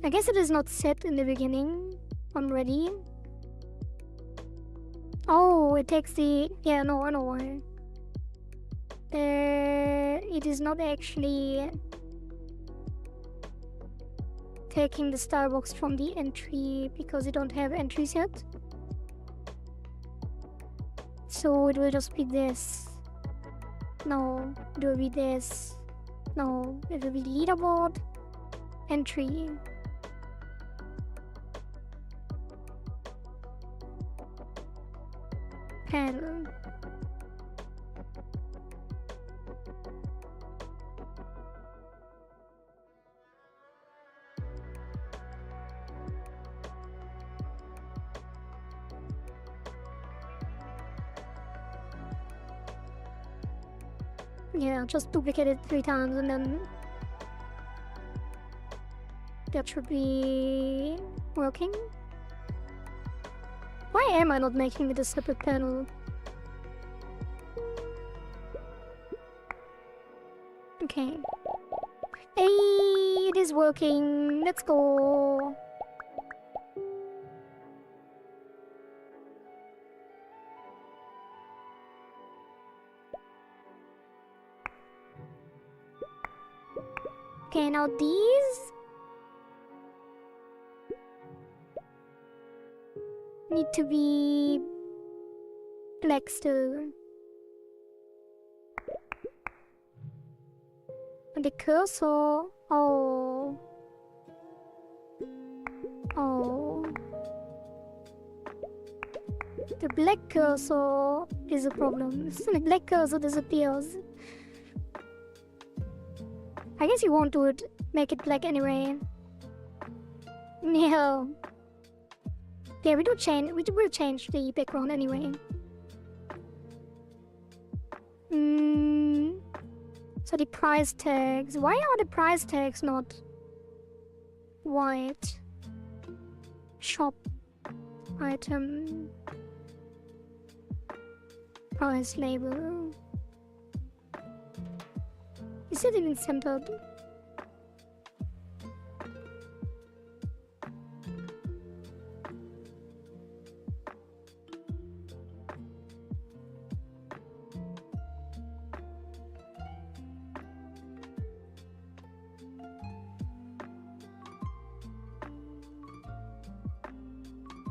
[SPEAKER 1] I guess it is not set in the beginning already. Oh, it takes the... Yeah, no, I know why. It is not actually taking the star box from the entry because you don't have entries yet. So it will just be this. No, it will be this. No, it will be leaderboard, entry. Panel. Yeah, just duplicate it 3 times and then that should be working. Why am I not making it a separate panel? Okay. Hey, it is working. Let's go. Okay, now these need to be black still. And the cursor, oh. The black cursor is a problem. The black cursor disappears. I guess you won't do it, make it black anyway. No. Yeah, we will change the background anyway. So the price tags. Why are the price tags not white? Shop item price label. Is it even centered?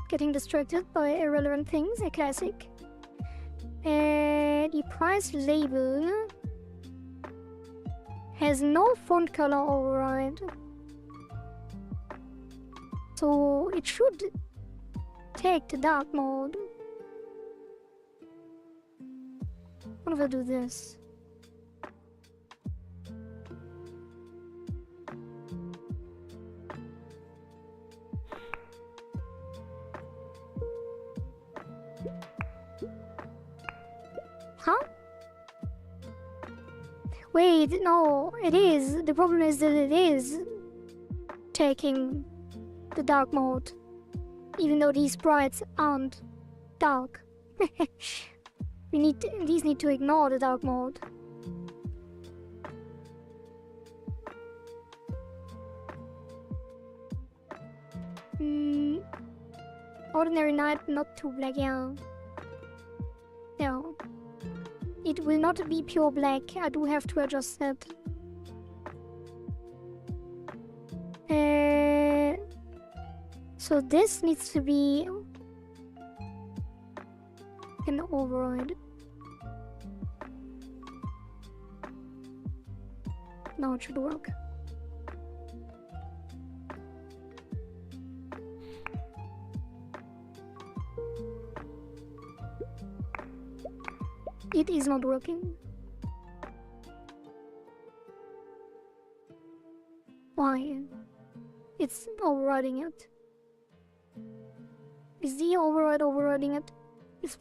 [SPEAKER 1] Getting distracted by irrelevant things, a classic. The price label has no font color override, so it should take the dark mode. What if I do this? Huh? Wait, no, it is. The problem is that it is taking the dark mode, even though these sprites aren't dark. These need to ignore the dark mode. Ordinary night, not too black, yeah. No. It will not be pure black. I do have to adjust that. So this needs to be an override. Now it should work. It is not working. Why? It's overriding it. Is the override overriding it? Is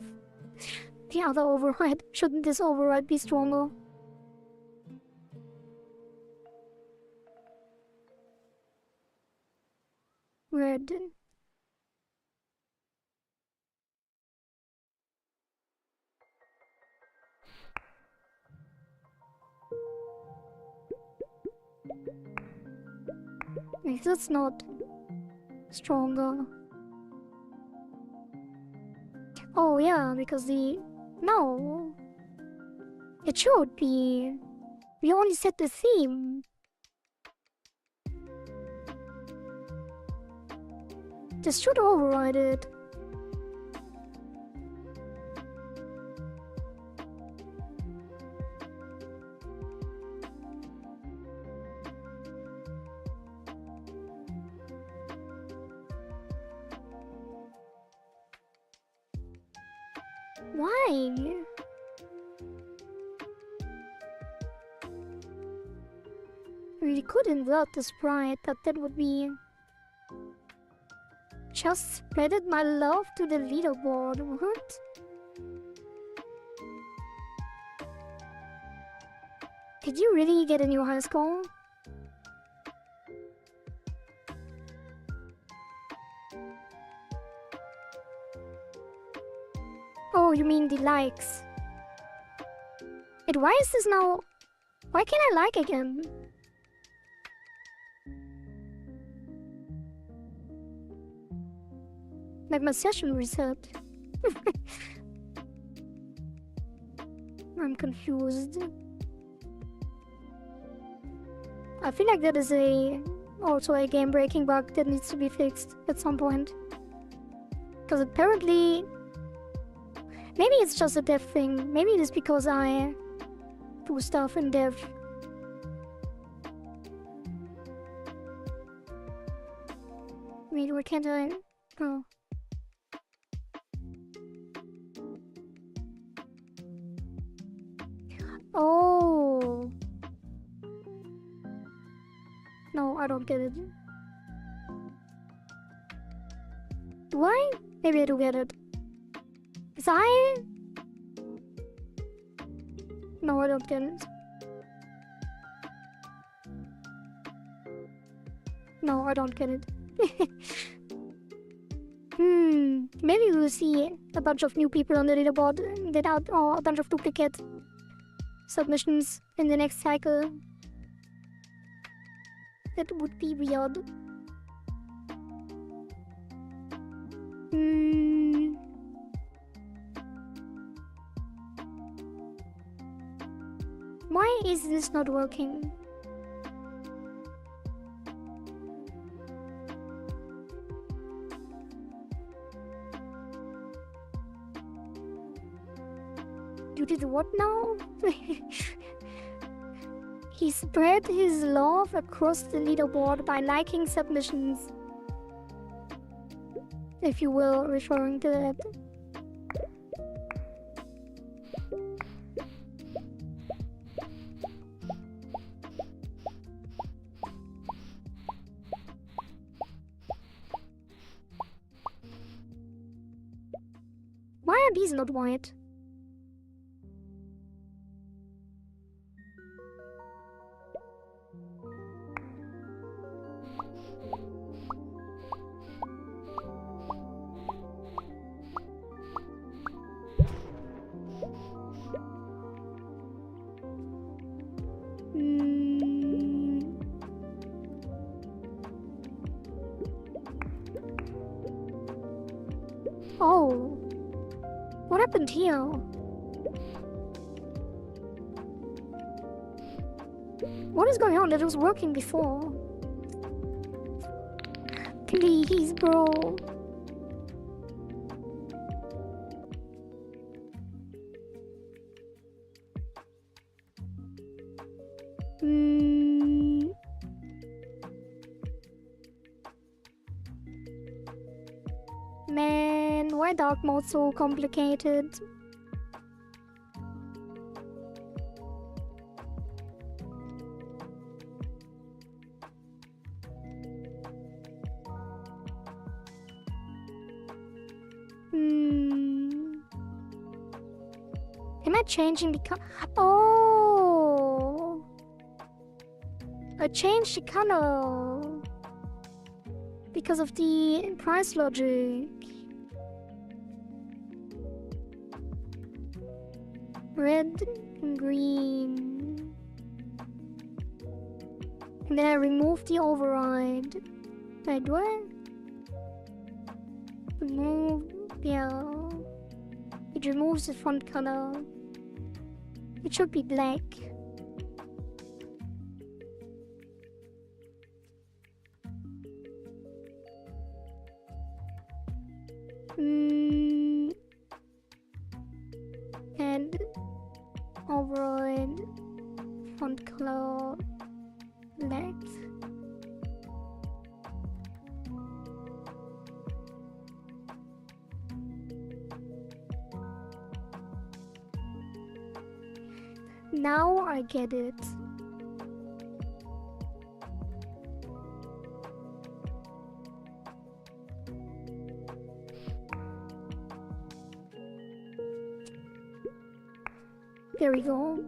[SPEAKER 1] the other override? Shouldn't this override be stronger? Red. If that's not stronger. Oh yeah, because no. It should be. We only set the theme. This should override it. Why? We could invert the sprite, but that would be... Just spreaded my love to the leaderboard. What? Did you really get a new high score? Oh, you mean the likes. Wait, why is this now... Why can't I like again? Like my session reset. I'm confused. I feel like that is also a game-breaking bug that needs to be fixed at some point. Because apparently... Maybe it's just a dev thing. Maybe it is because I do stuff in dev. Wait, why can't I... Oh. Oh. No, I don't get it. Do I? Maybe I do get it. Because No, I don't get it. No, I don't get it. Maybe we'll see a bunch of new people on the leaderboard that are, or a bunch of duplicate submissions in the next cycle. That would be weird. Why is this not working? You did what now? He spread his love across the leaderboard by liking submissions. If you will, referring to that. Why are these not white? Oh, what happened here? What is going on? That was working before. Please, bro. Man, why dark mode so complicated? Am I changing the Oh! I changed the color because of the price logic. Red and green. And then I removed the override. Wait, do I? Remove, yeah. It removes the font color. It should be black. And override font color black. Now I get it. There we go.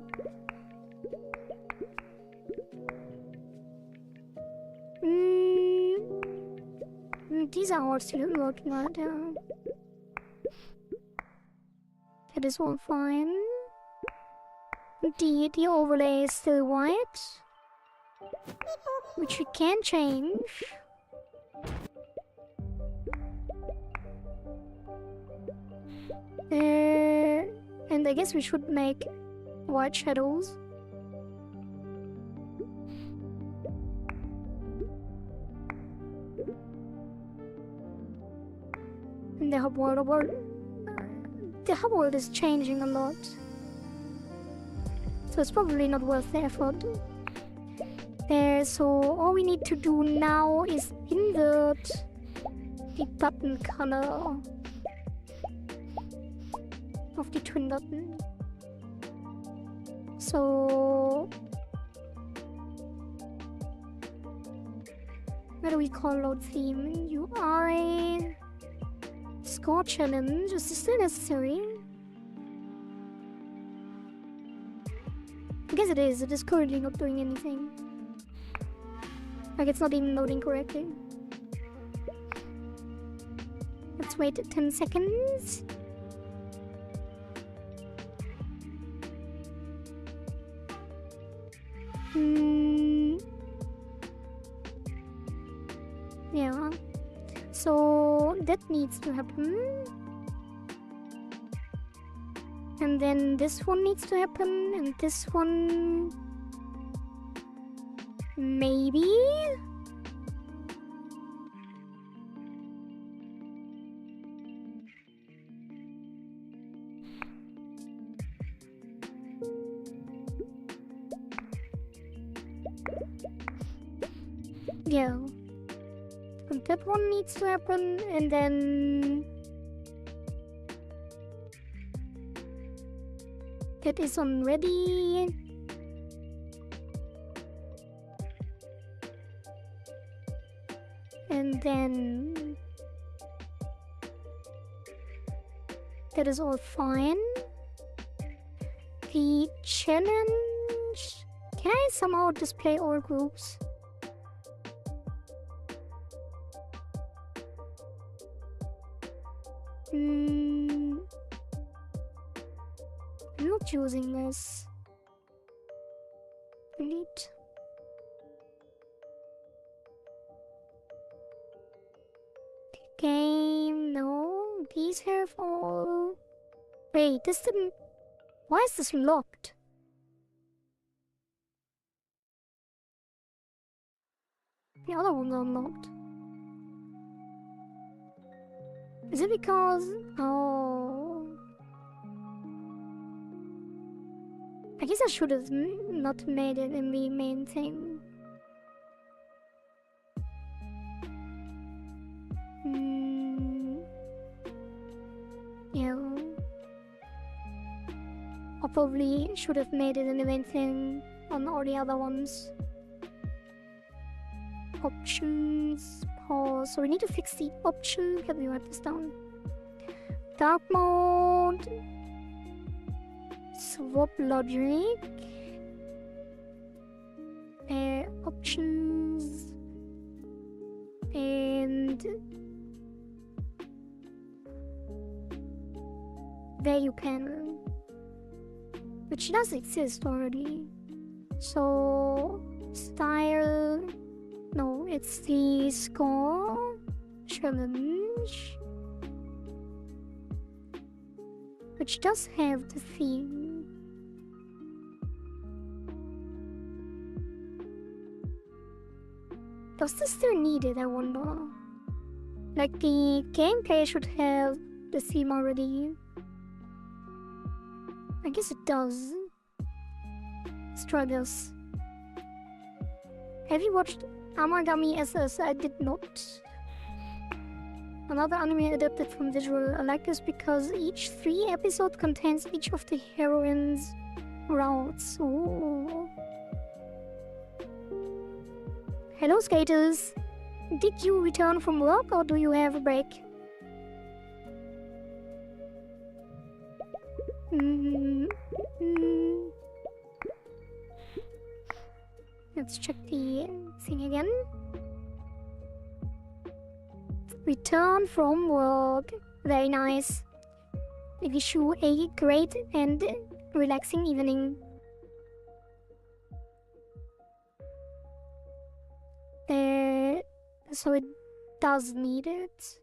[SPEAKER 1] These are all still working right now. That is all fine. The overlay is still white, which we can change. And I guess we should make white shadows. And the hub world is changing a lot. So it's probably not worth the effort. So all we need to do now is invert the button color of the twin button. So what do we call load theme? UI score challenge. Is this still necessary? I guess it is. It is currently not doing anything. Like, it's not even loading correctly. Let's wait 10 seconds. Yeah. So that needs to happen. And then this one needs to happen, and this one... maybe? Yeah. And that one needs to happen, and then... that is on ready. And then... that is all fine. The challenge... can I somehow display all groups? I'm not using this. Delete. Game, no. These have all... wait, this didn't... why is this locked? The other one's unlocked. Is it because... oh... I guess I should have not made it in the main thing. Yeah. I probably should have made it in the main thing on all the other ones. Options, pause. So we need to fix the option. Let me write this down. Dark mode. Swap logic. Options. And value panel, which does exist already. So style, no, it's the score challenge, which does have the theme. Does this still need it, I wonder? Like, the gameplay should have the theme already. I guess it does. Let's try this. Have you watched Amagami SS? I did not. Another anime adapted from visual. I like this because each 3 episodes contains each of the heroines' routes. Ooh. Hello skaters! Did you return from work or do you have a break? Let's check the thing again. Return from work. Very nice. I wish you a great and relaxing evening. So it does need it.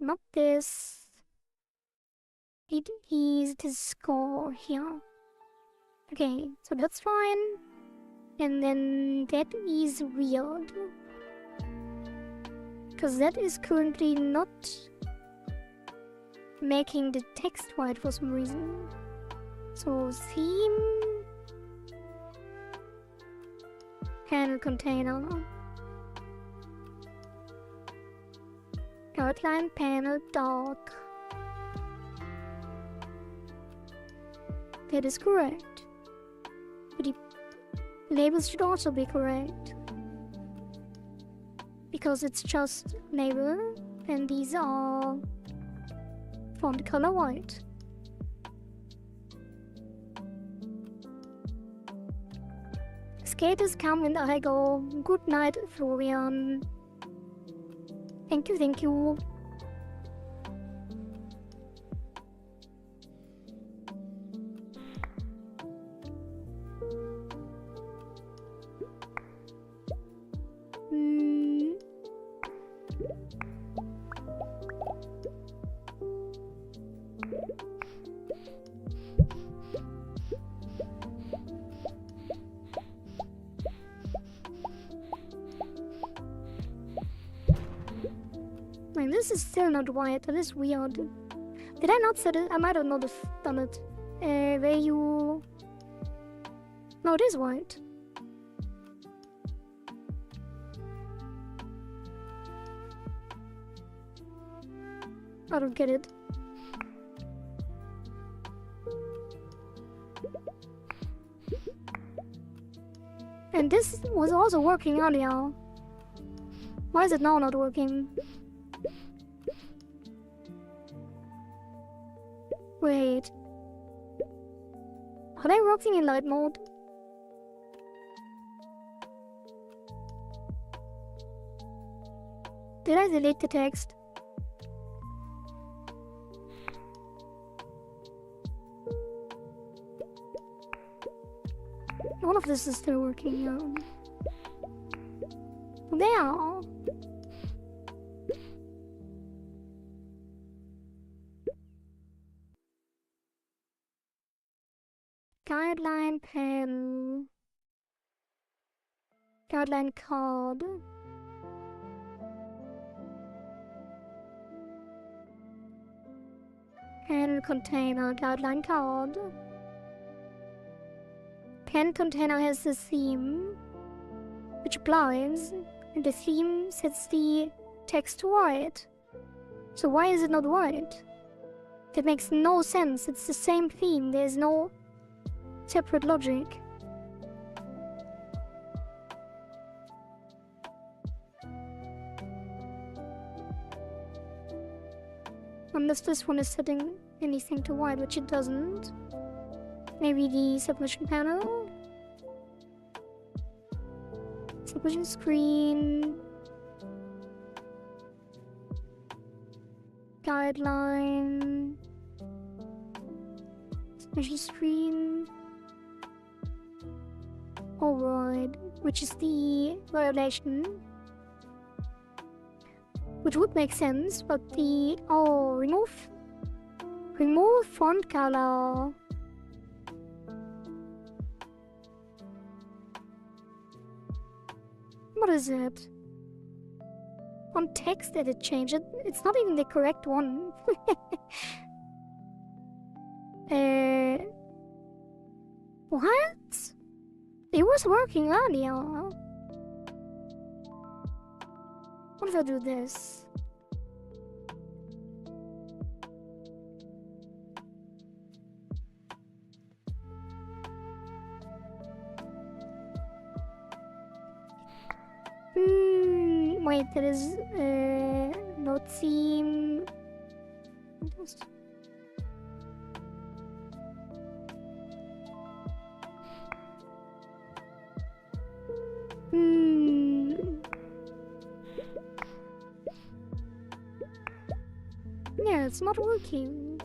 [SPEAKER 1] Not this. It is the score here. Okay, so that's fine. And then that is weird. Because that is currently not making the text white for some reason. So theme, panel container, outline panel dark. That is correct. But the labels should also be correct. Because it's just label, and these are font color white. skaters come and I go. Good night, Florian. Thank you, thank you. Wait, this is still not white. That is weird. Did I not set it? I might have not have done it. Where you... No, it is white. I don't get it. And this was also working earlier. Why is it now not working? Wait. Are they working in light mode? Did I delete the text? All of this is still working. There. Guideline pen. Guideline card. Pen container. Guideline card. Pen container has the theme, which applies, and the theme sets the text to white. So why is it not white? That makes no sense. It's the same theme. There's no separate logic. Unless this one is setting anything to white, which it doesn't. Maybe the submission panel? Submission screen. Guideline. Submission screen. Override, which is the violation. Which would make sense, but the... Oh, remove font color. What is it? On text edit change, it's not even the correct one. What? It was working earlier. What if I do this? Wait, there is no theme. Yeah, it's not working.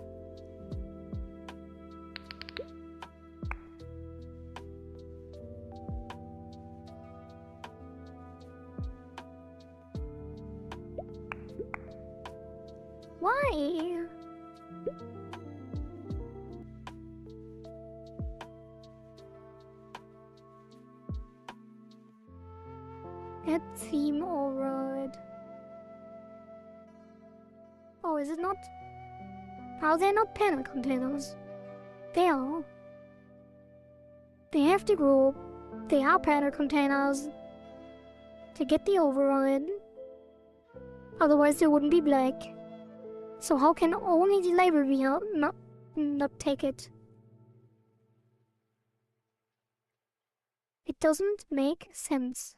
[SPEAKER 1] Why? Add theme override. Oh, is it not? How are they not panel containers? They are. They have the group. They are panel containers. To get the override. Otherwise they wouldn't be black. So how can only the label be not take it? It doesn't make sense.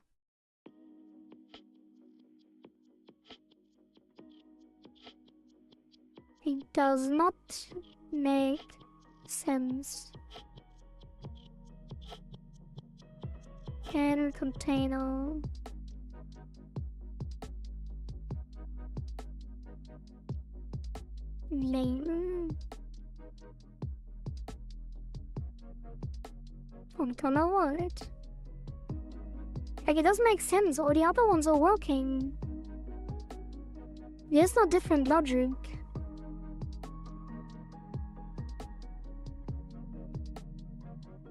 [SPEAKER 1] It does not make sense. Can container. Label. Font color what? Like, it doesn't make sense. All the other ones are working. There's no different logic.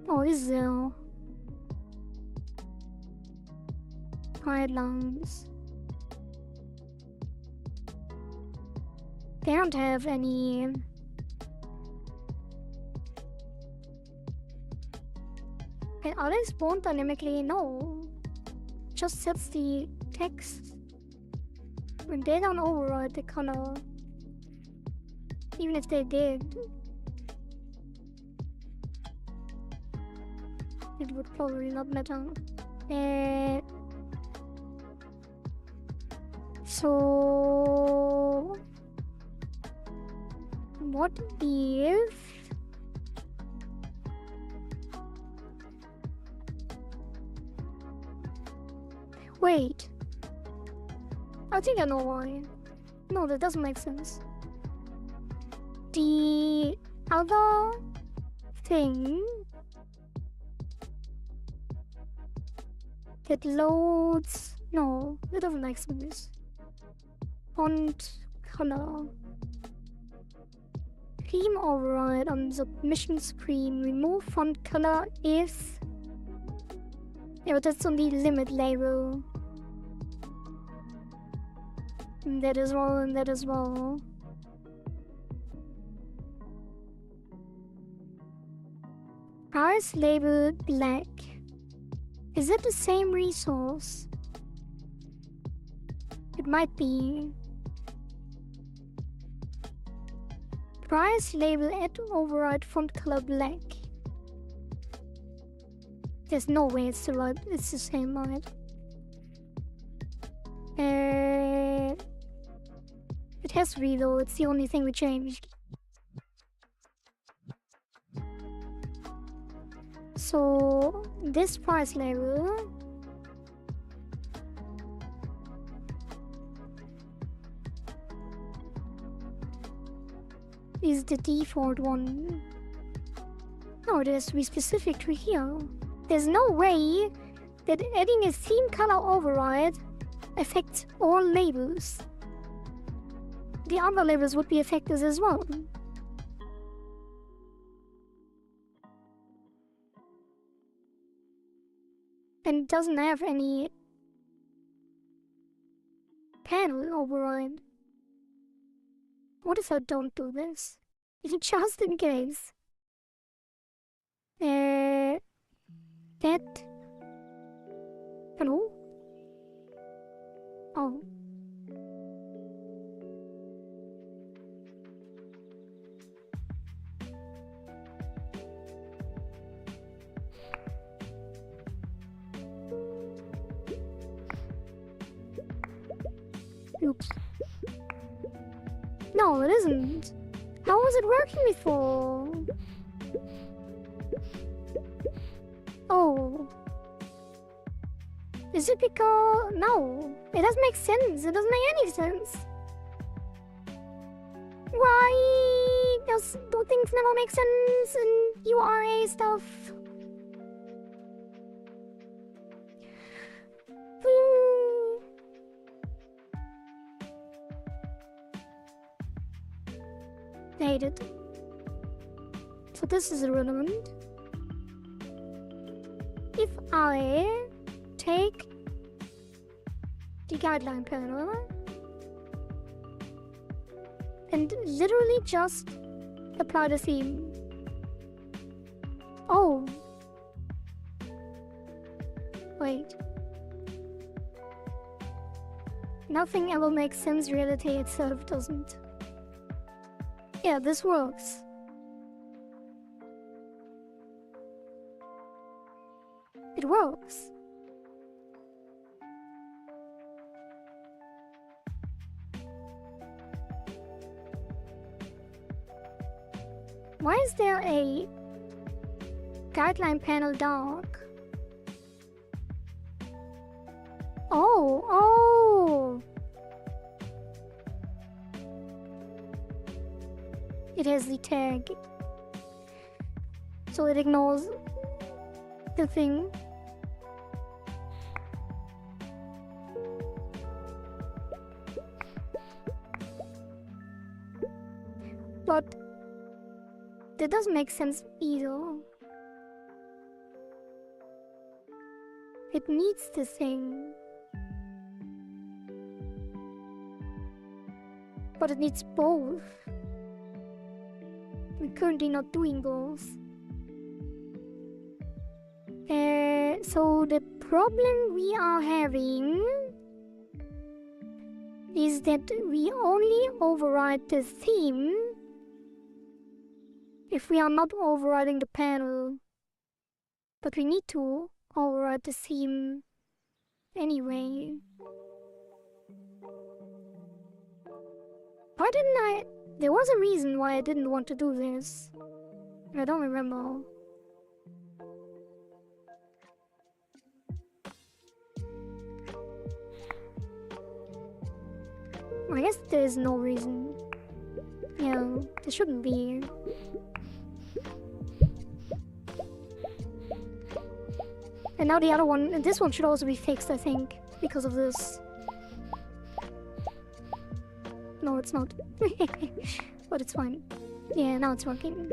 [SPEAKER 1] Oh, is there? Guidelines. They don't have any. Can others spawn dynamically? No. Just sets the text. When they don't override the color. Even if they did, it would probably not matter. So what if wait, I think I know why. No, that doesn't make sense. The other thing that loads, no, that doesn't make sense. Font color. Theme override on submission screen. Remove font color if. Yeah, but that's on the limit label. And that as well, and that as well. Price label black. Is it the same resource? It might be. Price label add override font color black. There's no way it's the right. It's the same, right? It has to be though. It's the only thing we changed. So this price label is the default one. No, it has to be specific to here. There's no way that adding a theme color override affects all labels. The other labels would be affected as well. And it doesn't have any panel override. What if I don't do this? Just in case. That. Hello? Oh. Oops. No, it isn't. How was it working before? Oh. Is it because... No. It doesn't make sense. It doesn't make any sense. Why does do things never make sense in URA stuff? I hate it. So this is irrelevant. If I take the guideline panel and literally just apply the theme. Oh. Wait. Nothing ever makes sense, reality itself doesn't. Yeah, this works. It works. Why is there a guideline panel dark it has the tag. So it ignores the thing. But that doesn't make sense either. It needs the thing. But it needs both. We're currently not doing both. So the problem we are having is that we only override the theme if we are not overriding the panel. But we need to override the theme anyway. Why didn't I? There was a reason why I didn't want to do this. I don't remember. I guess there is no reason. Yeah, there shouldn't be. And now the other one, and this one should also be fixed, I think, because of this. No, it's not. But it's fine. Yeah, now it's working.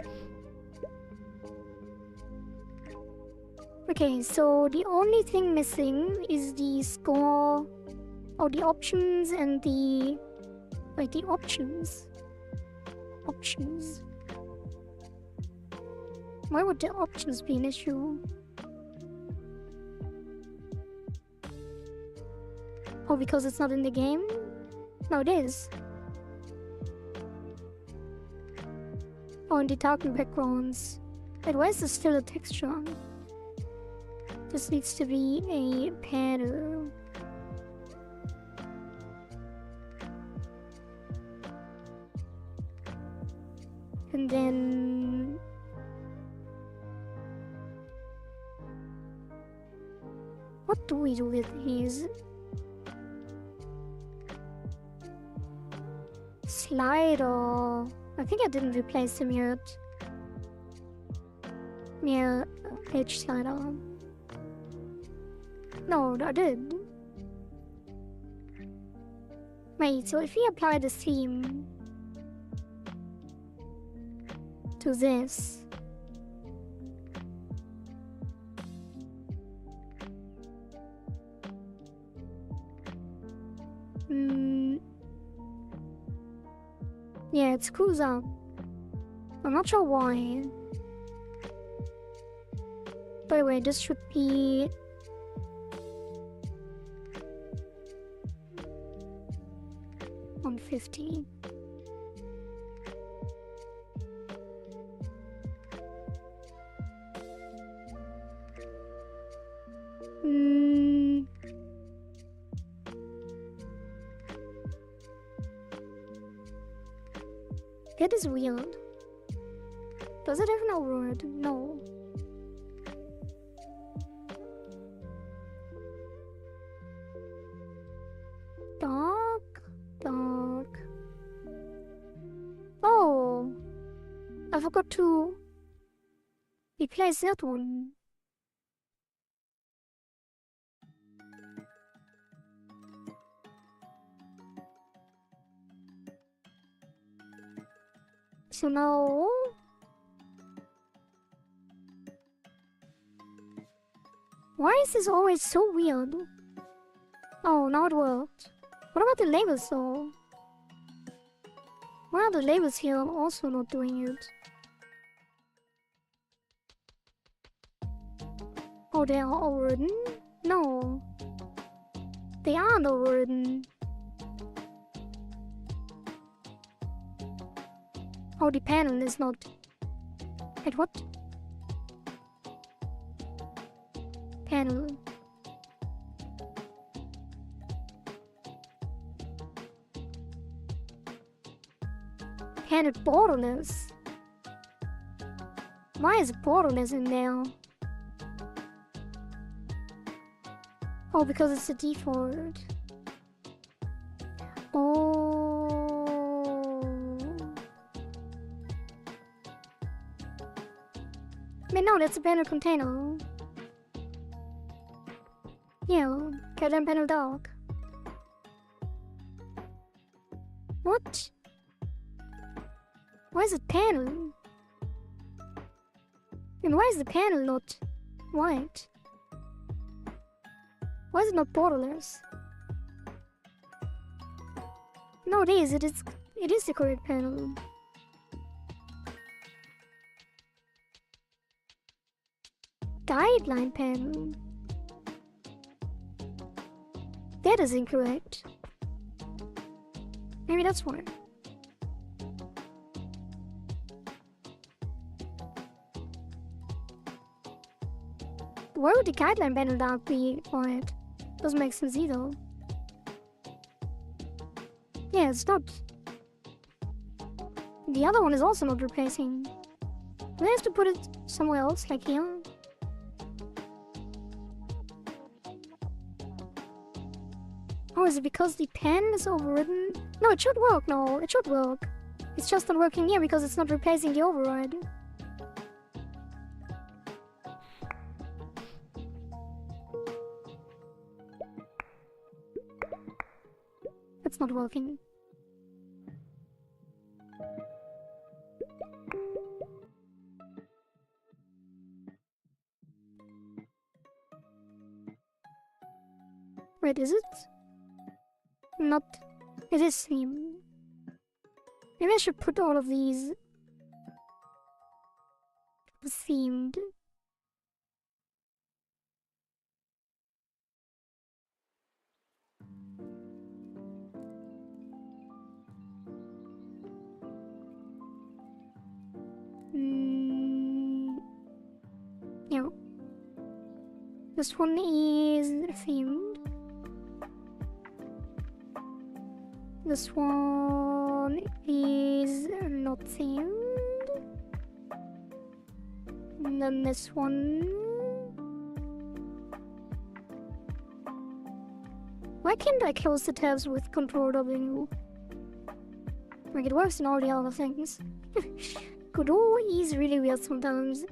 [SPEAKER 1] Okay, so the only thing missing is the score, or the options and the... Wait, the options? Options. Why would the options be an issue? Oh, because it's not in the game? No, it is. Oh, and the darker backgrounds. Wait, why is there still a texture? This needs to be a panel. And then... What do we do with these? Slider. I think I didn't replace them yet. Yeah, page slider. No, I did. Wait, so if we apply the theme to this, yeah, it screws up. I'm not sure why. By the way, this should be... on 50. That is weird. Does it have an override? No. Dark. Oh! I forgot to replace that one. So now... Why is this always so weird? Oh, now it worked. What about the labels though? Why are the labels here also not doing it? Oh, they are overridden? No. They aren't overridden. Oh, the panel is not... Wait, what? Panel. Panel borderless. Why is borderless in there? Oh, because it's the default. Oh. Wait, no, that's a panel container. Yeah, guideline panel dark. What? Why is it panel? And why is the panel not white? Why is it not borderless? No, it is. It is the correct panel. Guideline panel. That is incorrect. Maybe that's why. Why would the guideline panel dark be white? Doesn't make sense either. Yeah, it's not. The other one is also not replacing. Do I have to put it somewhere else, like here? Oh, is it because the pen is overridden? No, it should work, no, it should work. It's just not working here because it's not replacing the override. It's not working. Wait, is it? Not... It is themed. Maybe I should put all of these... themed. Yeah. This one is themed. This one is not themed. And then this one... Why can't I close the tabs with Control W? Like, it works in all the other things. Godot is really weird sometimes.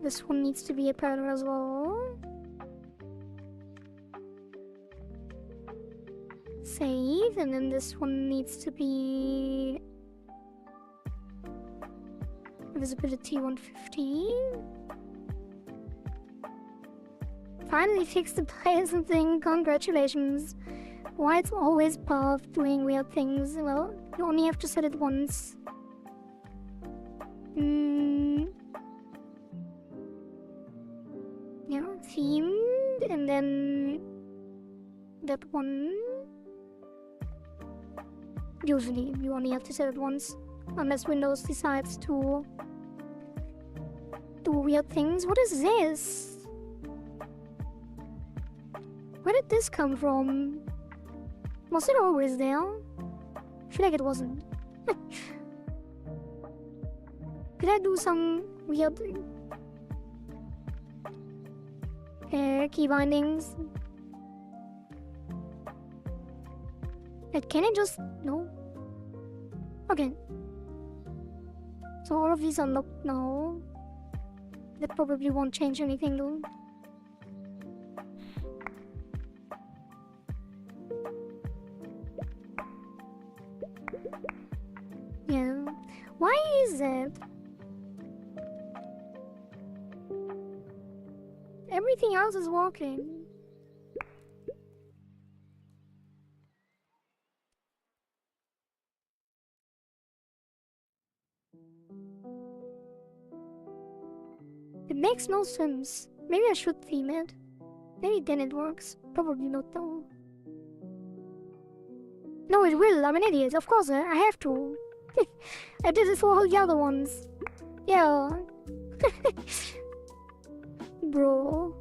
[SPEAKER 1] This one needs to be a pattern as well. Save, and then this one needs to be... Visibility 150. Finally fixed the pleasant thing, congratulations. Why it's always path doing weird things? Well, you only have to set it once. Yeah, themed, and then that one. Usually, you only have to set it once, unless Windows decides to do weird things. What is this? Where did this come from? Was it always there? I feel like it wasn't. Did I do some weird key bindings? Like, can I just... No? Okay. So all of these are locked now. That probably won't change anything though. Yeah. Why is that? Everything else is working. It makes no sense. Maybe I should theme it. Maybe then it works. Probably not though. No, it will. I'm an idiot. Of course, I have to. I did it for all the other ones. Yeah. Bro.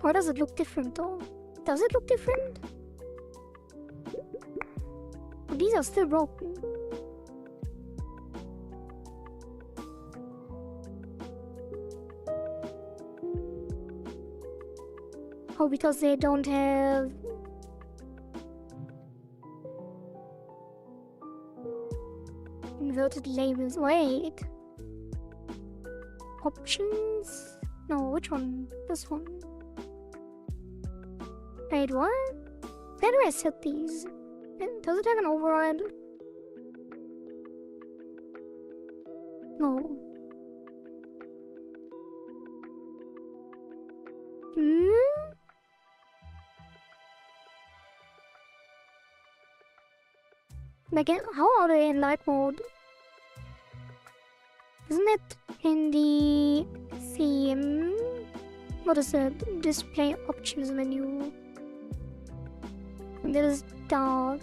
[SPEAKER 1] Why does it look different though? Does it look different? These are still broken. Oh, because they don't have... inverted labels. Wait. Options? No, which one? This one. Wait, what? Where do I set these? Does it have an override? No. Like, how are they in light mode? Isn't it in the theme? What is it? Display options menu. And there is dark.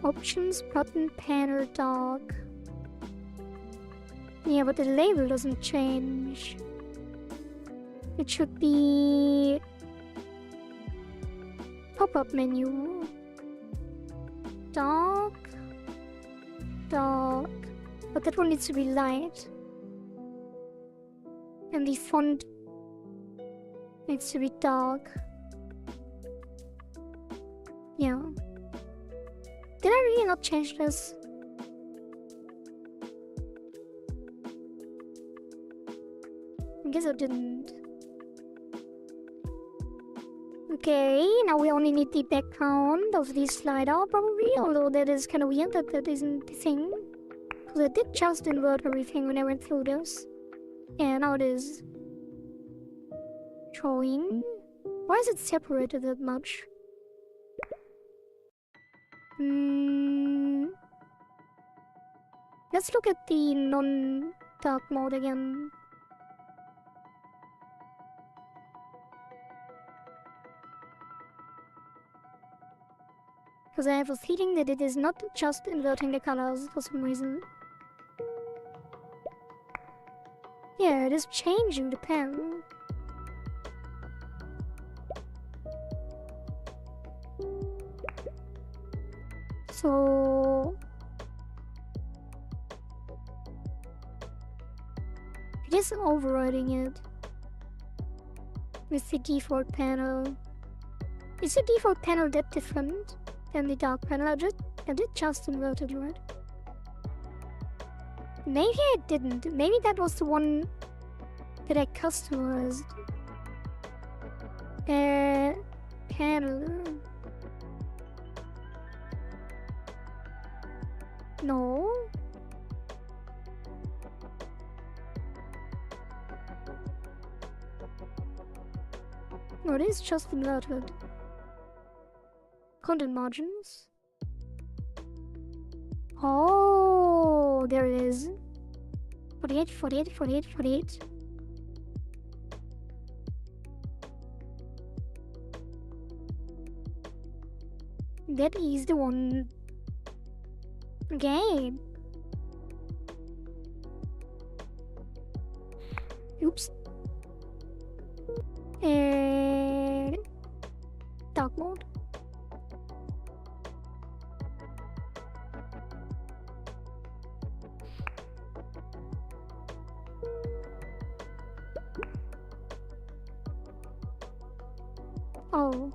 [SPEAKER 1] Options button panel dark. Yeah, but the label doesn't change. It should be pop-up menu. Dark. Dark. But that one needs to be light. And the font needs to be dark. Yeah. Did I really not change this? I guess I didn't. Okay, now we only need the background of the slider probably, although that is kind of weird that that isn't the thing. Because I did just invert everything when I went through this. Yeah, now it is showing. Why is it separated that much? Let's look at the non-dark mode again. Because I have a feeling that it is not just inverting the colors for some reason. Yeah, it is changing the pen. So it is overriding it with the default panel. Is the default panel that different than the dark panel? I did just invert it, right? Maybe I didn't. Maybe that was the one that I customized. Panel. No. No, it is just inverted. Content margins. Oh, there it is. 48, 48, 48, 48. That is the one. Okay. Oops. Dark mode. Oh.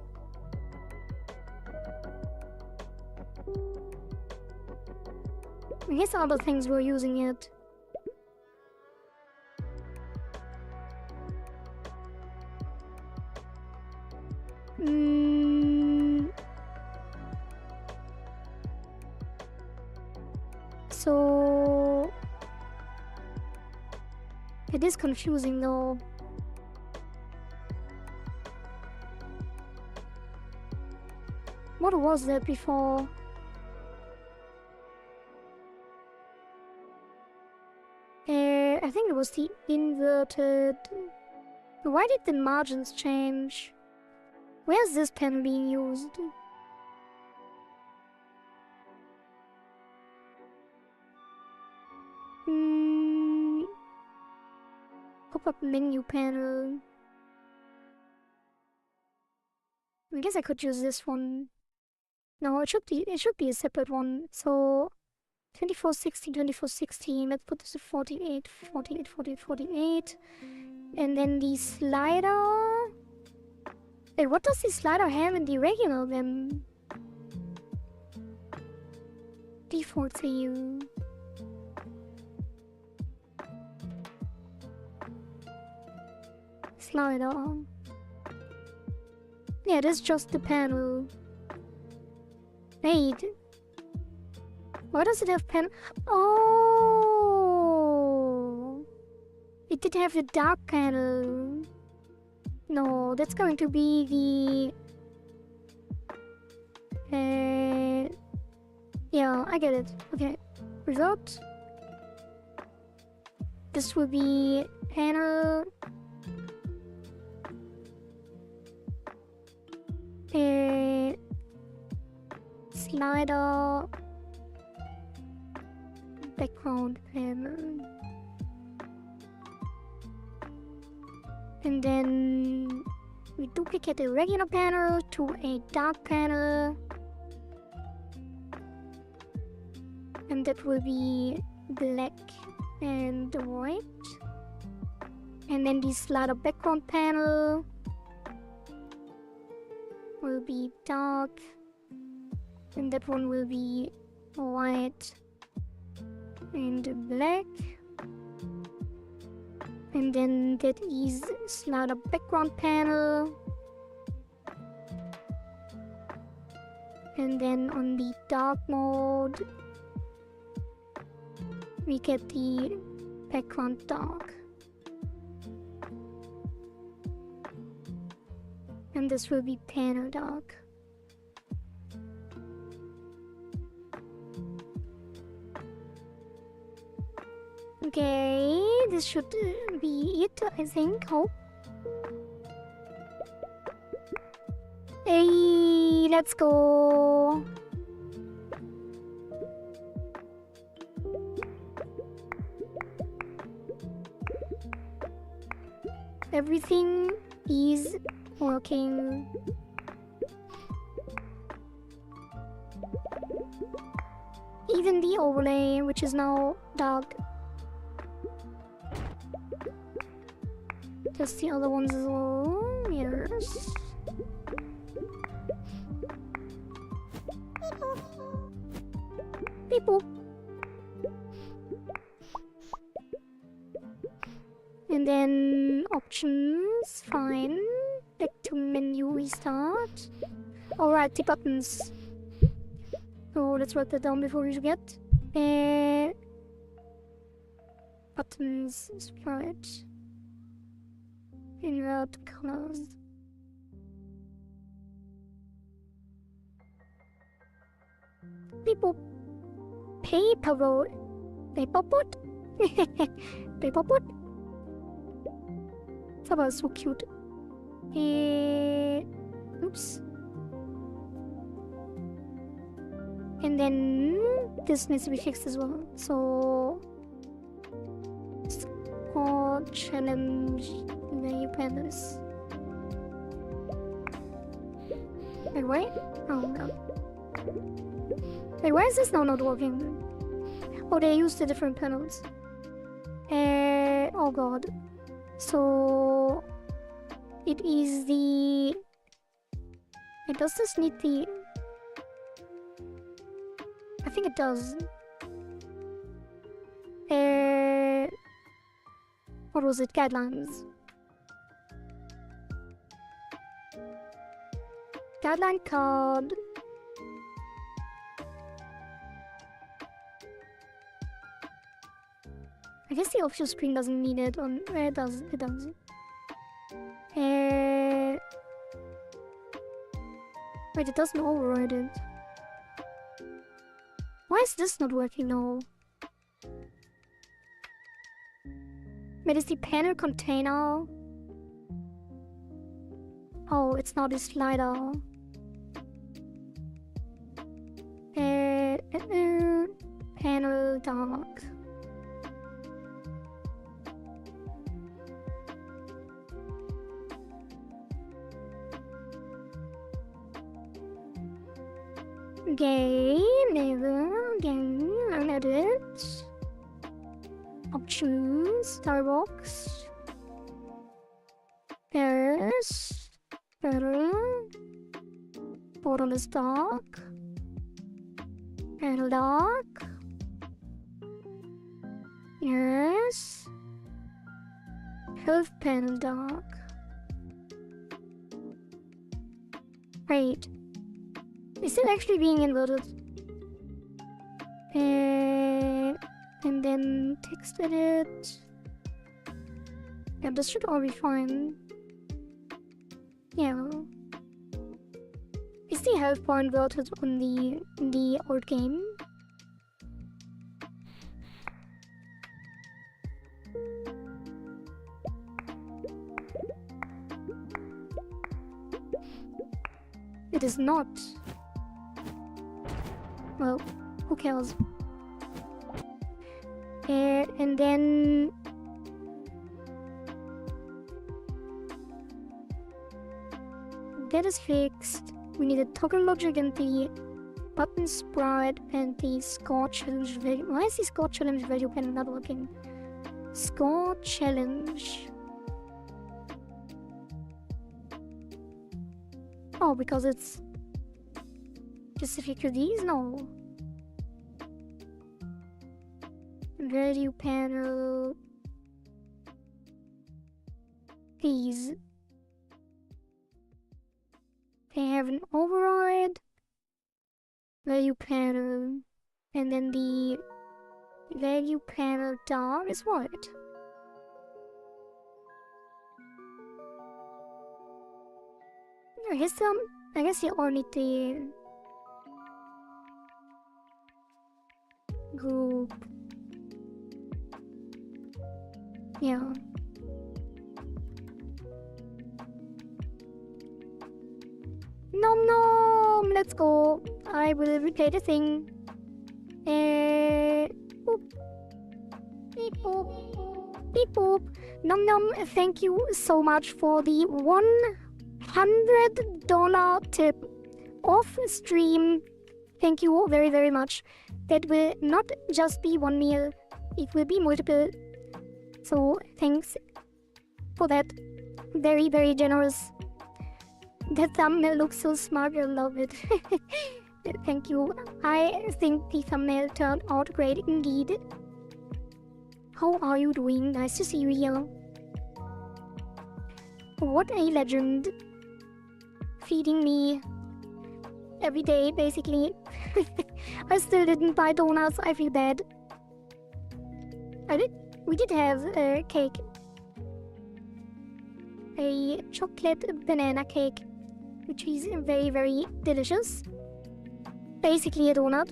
[SPEAKER 1] I guess other things were using it. So it is confusing though. What was that before? I think it was the inverted. Why did the margins change? Where is this pen being used? Pop-up menu panel. I guess I could use this one. No, it should be a separate one. So 2416, 2416. Let's put this to 48, 48, 48, 48. And then the slider. Wait, what does this slider have in the regular then? Default view. Slider. Yeah, that's just the panel. Wait. Why does it have panel? Oh! It did have the dark panel. No, that's going to be the... yeah, I get it. Okay. Result. This will be panel. Slider. Background panel. And then we duplicate the regular panel to a dark panel. And that will be black and white. And then the slider background panel will be dark. And that one will be white and black. And then that is slider background panel. And then on the dark mode, we get the background dark. And this will be panel dark. Okay, this should be it, I think. Hope. Hey, let's go. Everything is working. Even the overlay, which is now dark. Just the other ones as well. Yes. People. And then options, fine. Back to menu restart. Alright, the buttons. So let's write that down before we forget. Buttons, right. Invert colors. People. Paperboard. Paperboard? Paperboard? That was so cute. Oops. And then this needs to be fixed as well. So score challenge value panels. Wait, wait. Oh no. Wait, why is this now not working? Oh, they used the different panels. Oh god. So it is the... It does this need the... I think it does. What was it? Guidelines. Guideline card. I guess the option screen doesn't need it on... it does. It does. Wait, it doesn't override it. Why is this not working now? Wait, is the panel container? Oh, it's not a slider. Panel dark. Game, never, game, edit. Options, Starbucks. There's Pedal. Bottle is dark. Pedal dark. Yes. Health panel dark. Wait. Is it actually being inverted? And then text edit. Yeah, this should all be fine. Yeah. Is the health bar inverted on the old game? It is not. Well, who cares? And then that is fixed. We need a toggle logic and the button sprite and the score challenge value. Why is the score challenge value panel not working? Score challenge. Oh, because it's specific to these? No. Value panel. These. They have an override. Value panel. And then the value panel dark is what? I guess you all need the group. Yeah. Nom nom! Let's go. I will replay the thing. Boop. Beep boop. Beep boop. Nom nom, thank you so much for the $100 tip off stream. Thank you very, very much. That will not just be one meal, it will be multiple. So thanks for that. Very, very generous. That thumbnail looks so smart, I love it. Thank you. I think the thumbnail turned out great indeed. How are you doing? Nice to see you here. What a legend. Feeding me every day, basically. I still didn't buy donuts, I feel bad. We did have a cake. A chocolate banana cake, which is very, very delicious. Basically a donut.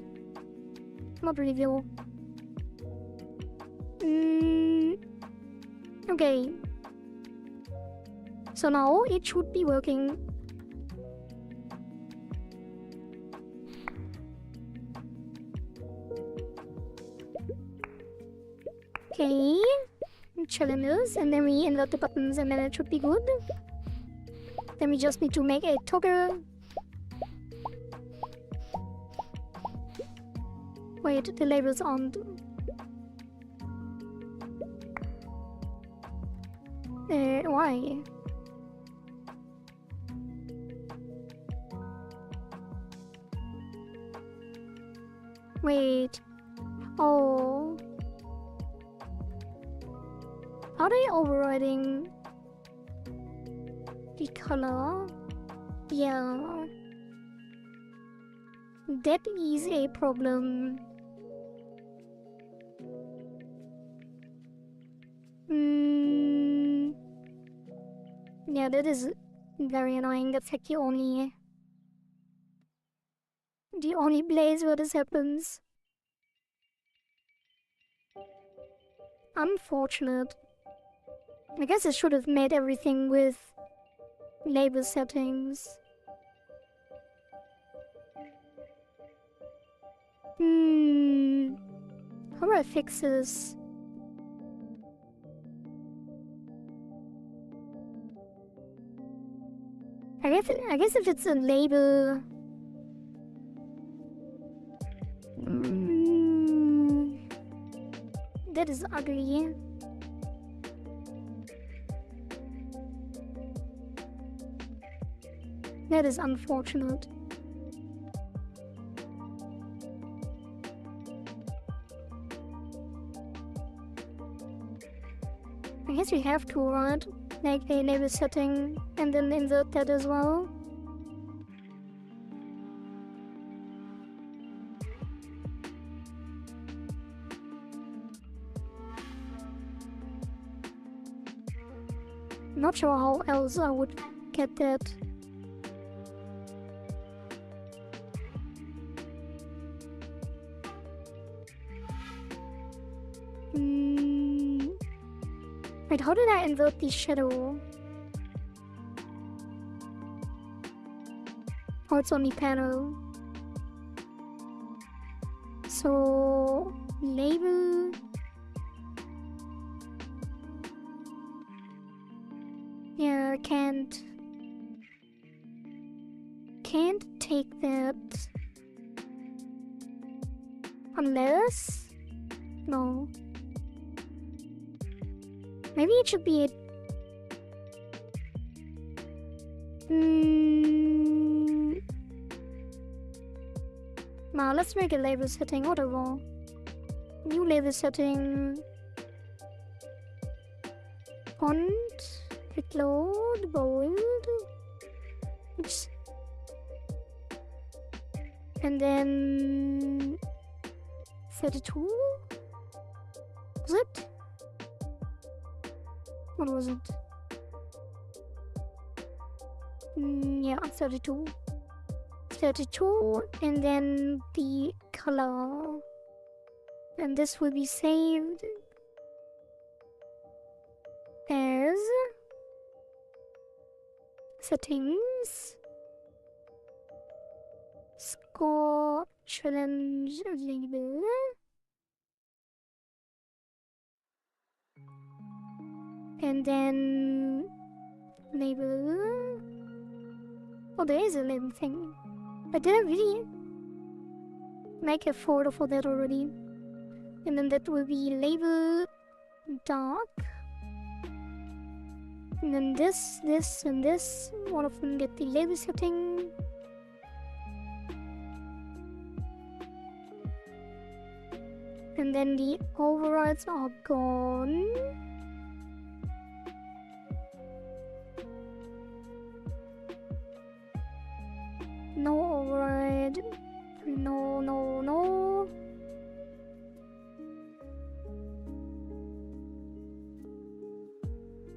[SPEAKER 1] Not really though. Okay. So now it should be working. Okay. Challenges, and then we invert the buttons, and then it should be good. Then we just need to make a toggle. Wait, the labels aren't. Why? Wait. Oh. Are they overriding the color? Yeah. That is a problem. Yeah, that is very annoying. That's like the only place where this happens. Unfortunate. I guess I should have made everything with label settings. How do I fix this? I guess if it's a label... that is ugly. That is unfortunate. I guess we have to, right? Like a label setting and then insert that as well. Not sure how else I would get that. Wait, how did I invert the shadow? Oh, it's on the panel. So, label. Yeah, can't take that unless no. Maybe it should be Now let's make a label setting. Whatever. New label setting. Font. Click load. Bold. Oops. And then 32. Was it? What was it? Yeah, 32. 32, and then the color. And this will be saved as settings, score, challenge, label. And then label. Oh, there is a label thing. But did I really make a folder for that already? And then that will be label dark. And then this, and this. One of them get the label setting. And then the overrides are gone. No override. No, no, no.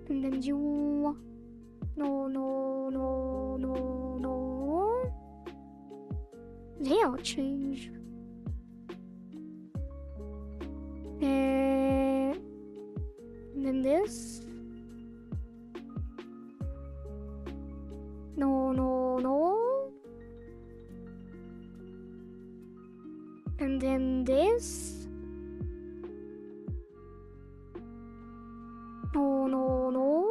[SPEAKER 1] And then you. No, no, no, no, no. Layout change. And then this. No, no, no. And then this. No, no, no.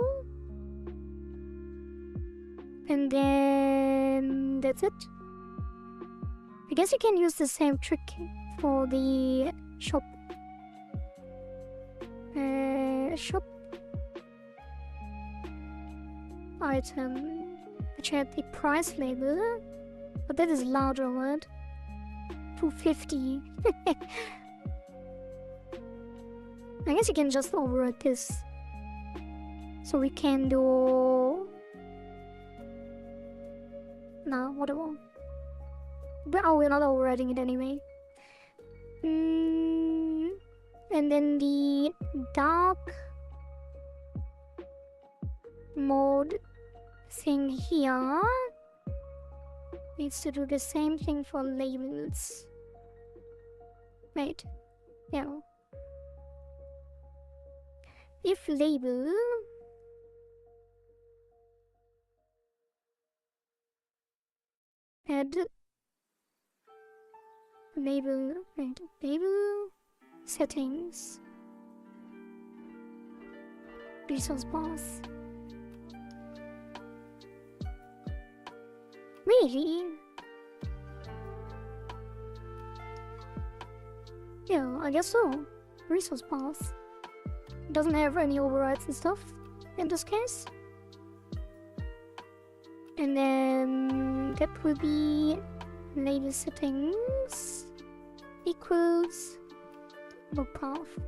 [SPEAKER 1] And then that's it. I guess you can use the same trick for the shop. Shop item, which had the price label, but that is larger, right? 250. I guess you can just override this. So we can do. Nah, whatever. But oh, we're not overriding it anyway. And then the dark mode thing here needs to do the same thing for labels. Wait, yeah. If label add label, wait, label settings, resource bars. Really? Yeah, I guess so. Resource bars. Doesn't have any overrides and stuff in this case. And then that will be label settings equals book path.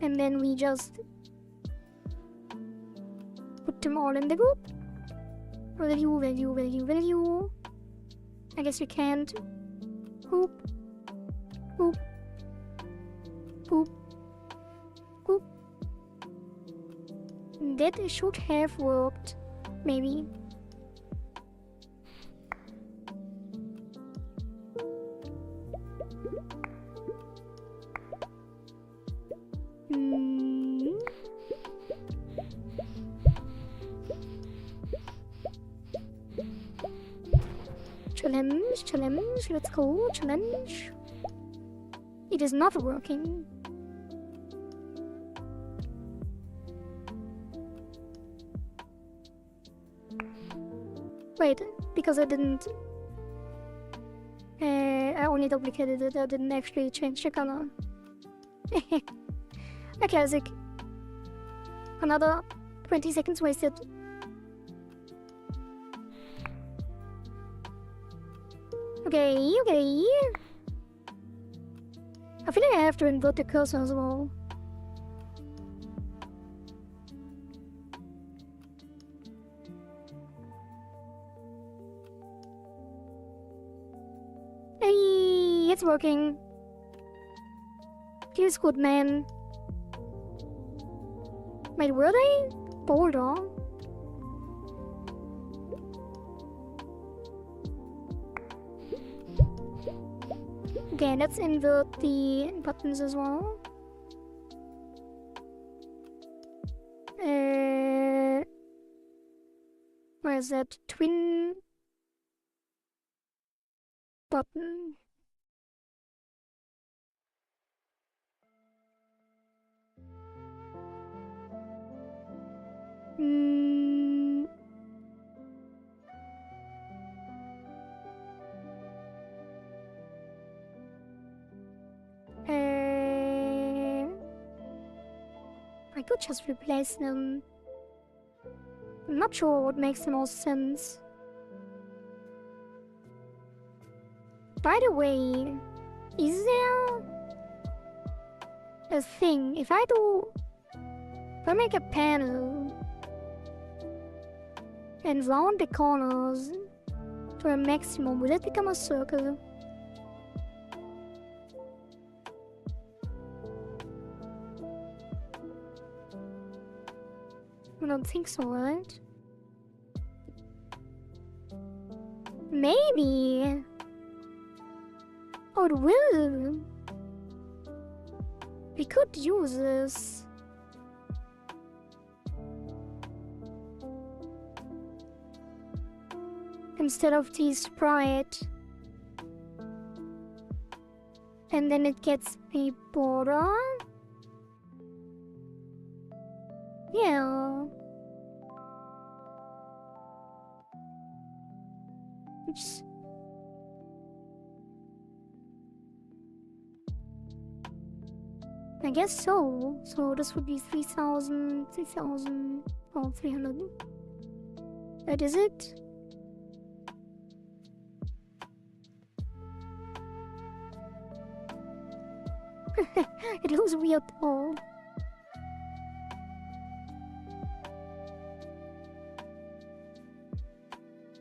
[SPEAKER 1] And then we just put them all in the group. Value, value, value, value. I guess you can't. Boop. Boop. Boop. Boop. That should have worked. Maybe. Challenge, challenge, let's go, challenge. It is not working. Wait, because I didn't... I only duplicated it, I didn't actually change the color. A classic. Another 20 seconds wasted. Okay, okay. I feel like I have to invert the cursor as well. Hey, it's working. Feels good, man. Wait, were they bolder? Okay, let's invert the buttons as well. Where is that twin button? I could just replace them. I'm not sure what makes the most sense. By the way, is there a thing? If I make a panel and round the corners to a maximum, will it become a circle? I don't think so, right? Maybe. Oh, it will. We could use this. Instead of the sprite. And then it gets a border. Yeah. Oops. I guess so. So this would be 3,000, 3,000, oh, 300. That is it. It looks weird though.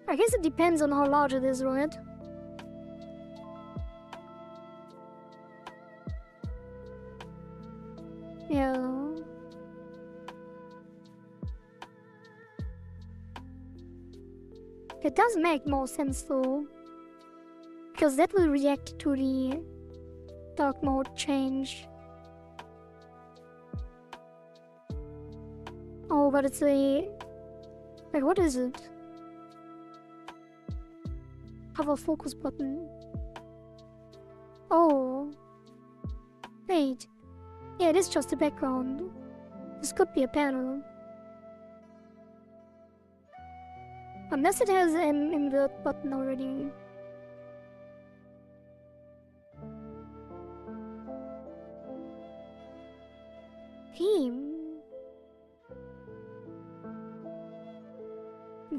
[SPEAKER 1] I guess it depends on how large it is, right? Yeah. It does make more sense though. Because that will react to the dark mode change. Oh, but it's a... Wait, what is it? Hover focus button. Oh. Wait. Yeah, it is just a background. This could be a panel. Unless it has an invert button already. Theme.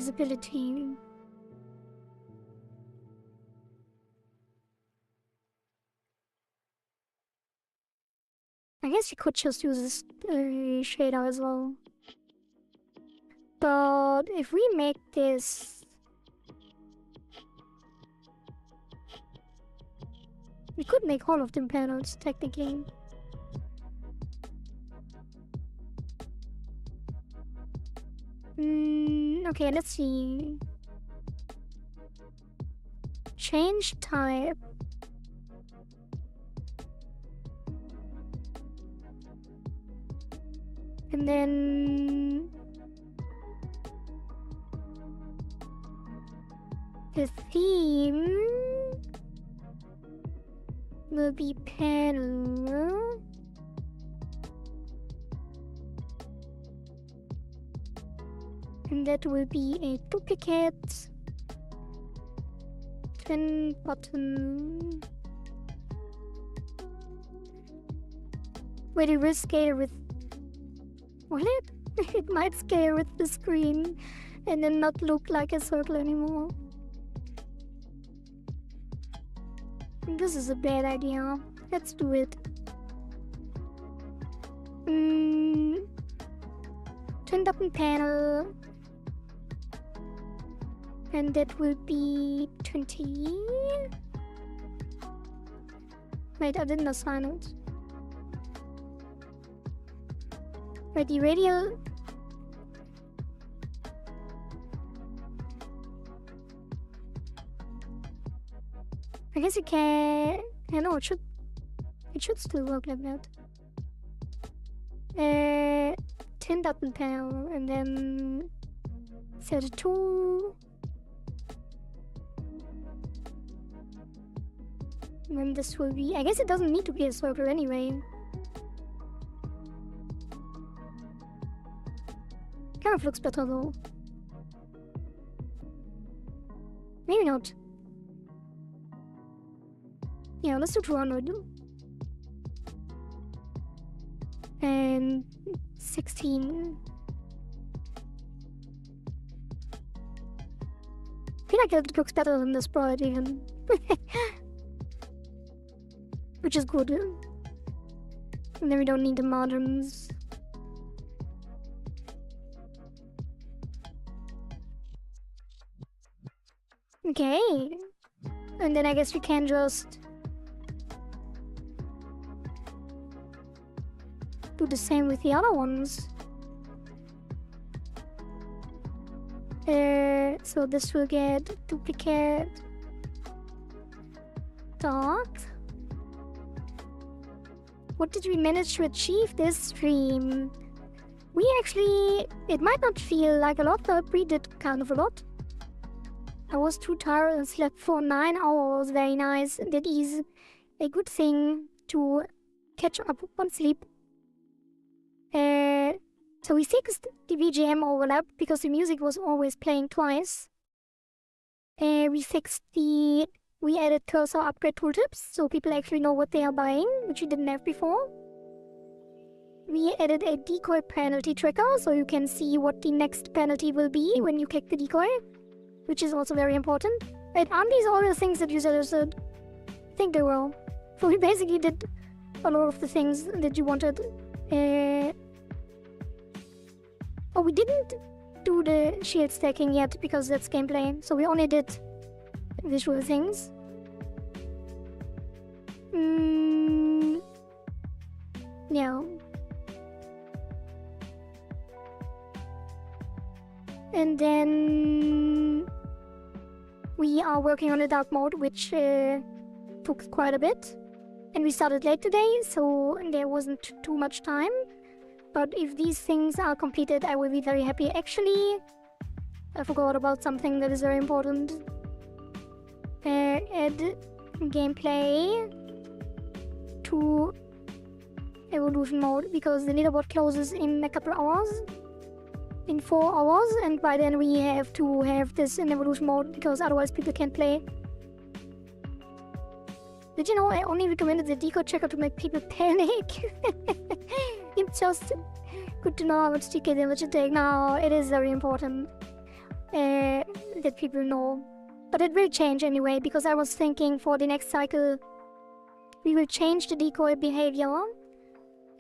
[SPEAKER 1] Visibility. I guess you could just use this shader as well. But if we make this... We could make all of them panels, technically. Okay, let's see. Change type. And then... the theme will be panel. And that will be a duplicate twin button. Wait, it will scale with... Will it? It might scale with the screen and then not look like a circle anymore. This is a bad idea. Let's do it. Twin button panel. And that will be 20. Wait, I didn't assign it. Wait, the radial... I guess you can... I know, it should still work like that. 10 button panel, and then 32. And then this will be... I guess it doesn't need to be a circle anyway. Kind of looks better though. Maybe not. Yeah, let's do 200. And 16. I feel like it looks better than the sprite even. Which is good. And then we don't need the margins. Okay. And then I guess we can just do the same with the other ones. So this will get duplicate dark. What did we manage to achieve this stream? We actually... It might not feel like a lot, but we did kind of a lot. I was too tired and slept for 9 hours. Very nice. That is a good thing to catch up on sleep. So we fixed the VGM overlap because the music was always playing twice. We fixed the... We added cursor upgrade tooltips so people actually know what they are buying, which we didn't have before. We added a decoy penalty tracker so you can see what the next penalty will be when you click the decoy, which is also very important. Wait, aren't these all the things that you suggested? I think they were. So we basically did a lot of the things that you wanted. Oh, we didn't do the shield stacking yet because that's gameplay, so we only did visual things. Yeah. And then we are working on a dark mode, which took quite a bit. And we started late today, so there wasn't too much time. But if these things are completed, I will be very happy. Actually, I forgot about something that is very important. Add gameplay to evolution mode, because the leaderboard closes in a couple hours. In 4 hours, and by then we have to have this in evolution mode, because otherwise people can't play. Did you know I only recommended the decoy checker to make people panic? It's just good to know how much TK damage you take now. It is very important. that people know. But it will change anyway, because I was thinking for the next cycle we will change the decoy behavior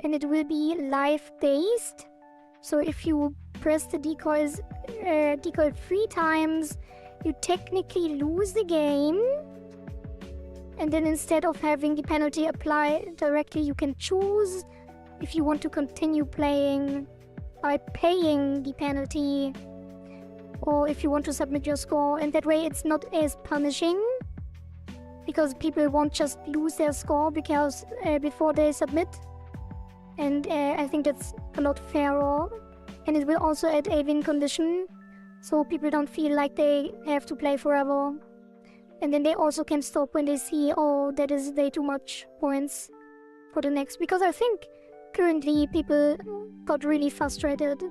[SPEAKER 1] and it will be life based. So if you press the decoy 3 times, you technically lose the game. And then instead of having the penalty apply directly, you can choose if you want to continue playing by paying the penalty, or if you want to submit your score. And that way it's not as punishing, because people won't just lose their score because before they submit. And I think that's a lot fairer. And it will also add a win condition, so people don't feel like they have to play forever. And then they also can stop when they see, oh, that is way too much points for the next. Because I think currently people got really frustrated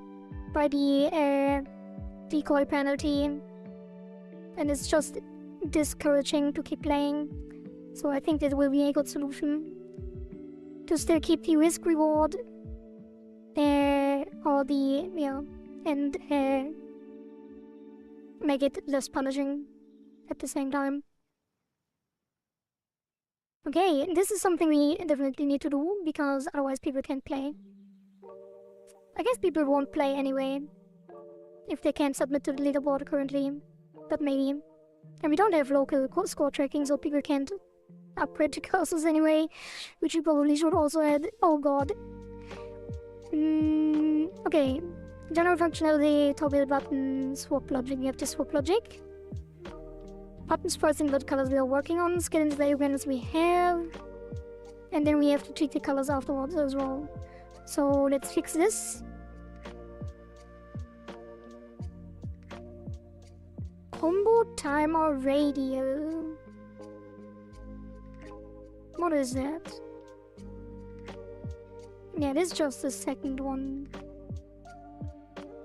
[SPEAKER 1] by the decoy penalty. And it's just discouraging to keep playing. So I think that will be a good solution. To still keep the risk reward. And make it less punishing at the same time. Okay, this is something we definitely need to do, because otherwise people can't play. I guess people won't play anyway if they can't submit to the leaderboard currently, but maybe. And we don't have local score tracking, so people can't upgrade the cursors anyway, which we probably should also add. Oh god. Okay, general functionality, toggle button, swap logic. We have the swap logic. Buttons pricing what colors we are working on, skill and value gradients we have. And then we have to tweak the colors afterwards as well. So let's fix this. Combo timer radio. What is that? Yeah, this is just the second one.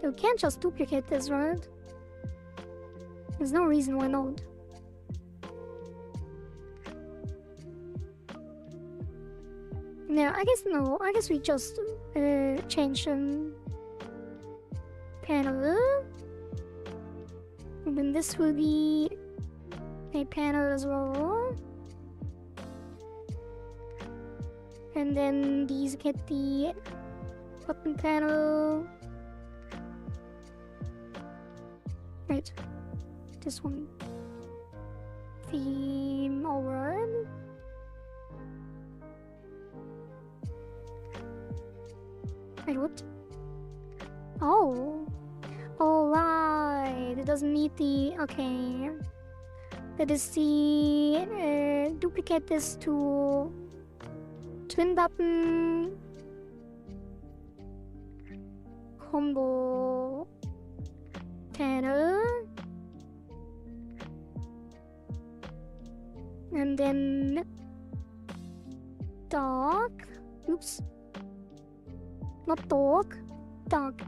[SPEAKER 1] You can't just duplicate this, right? There's no reason why not. Yeah, I guess no. I guess we just change panel. And then this will be a panel as well. And then these get the button panel. Right. This one. Theme over. Wait, what? Oh. Alright. It doesn't need the... Okay. That is the... duplicate this to... twin button... combo... panel... and then... dark... Oops. Not dark. Dark.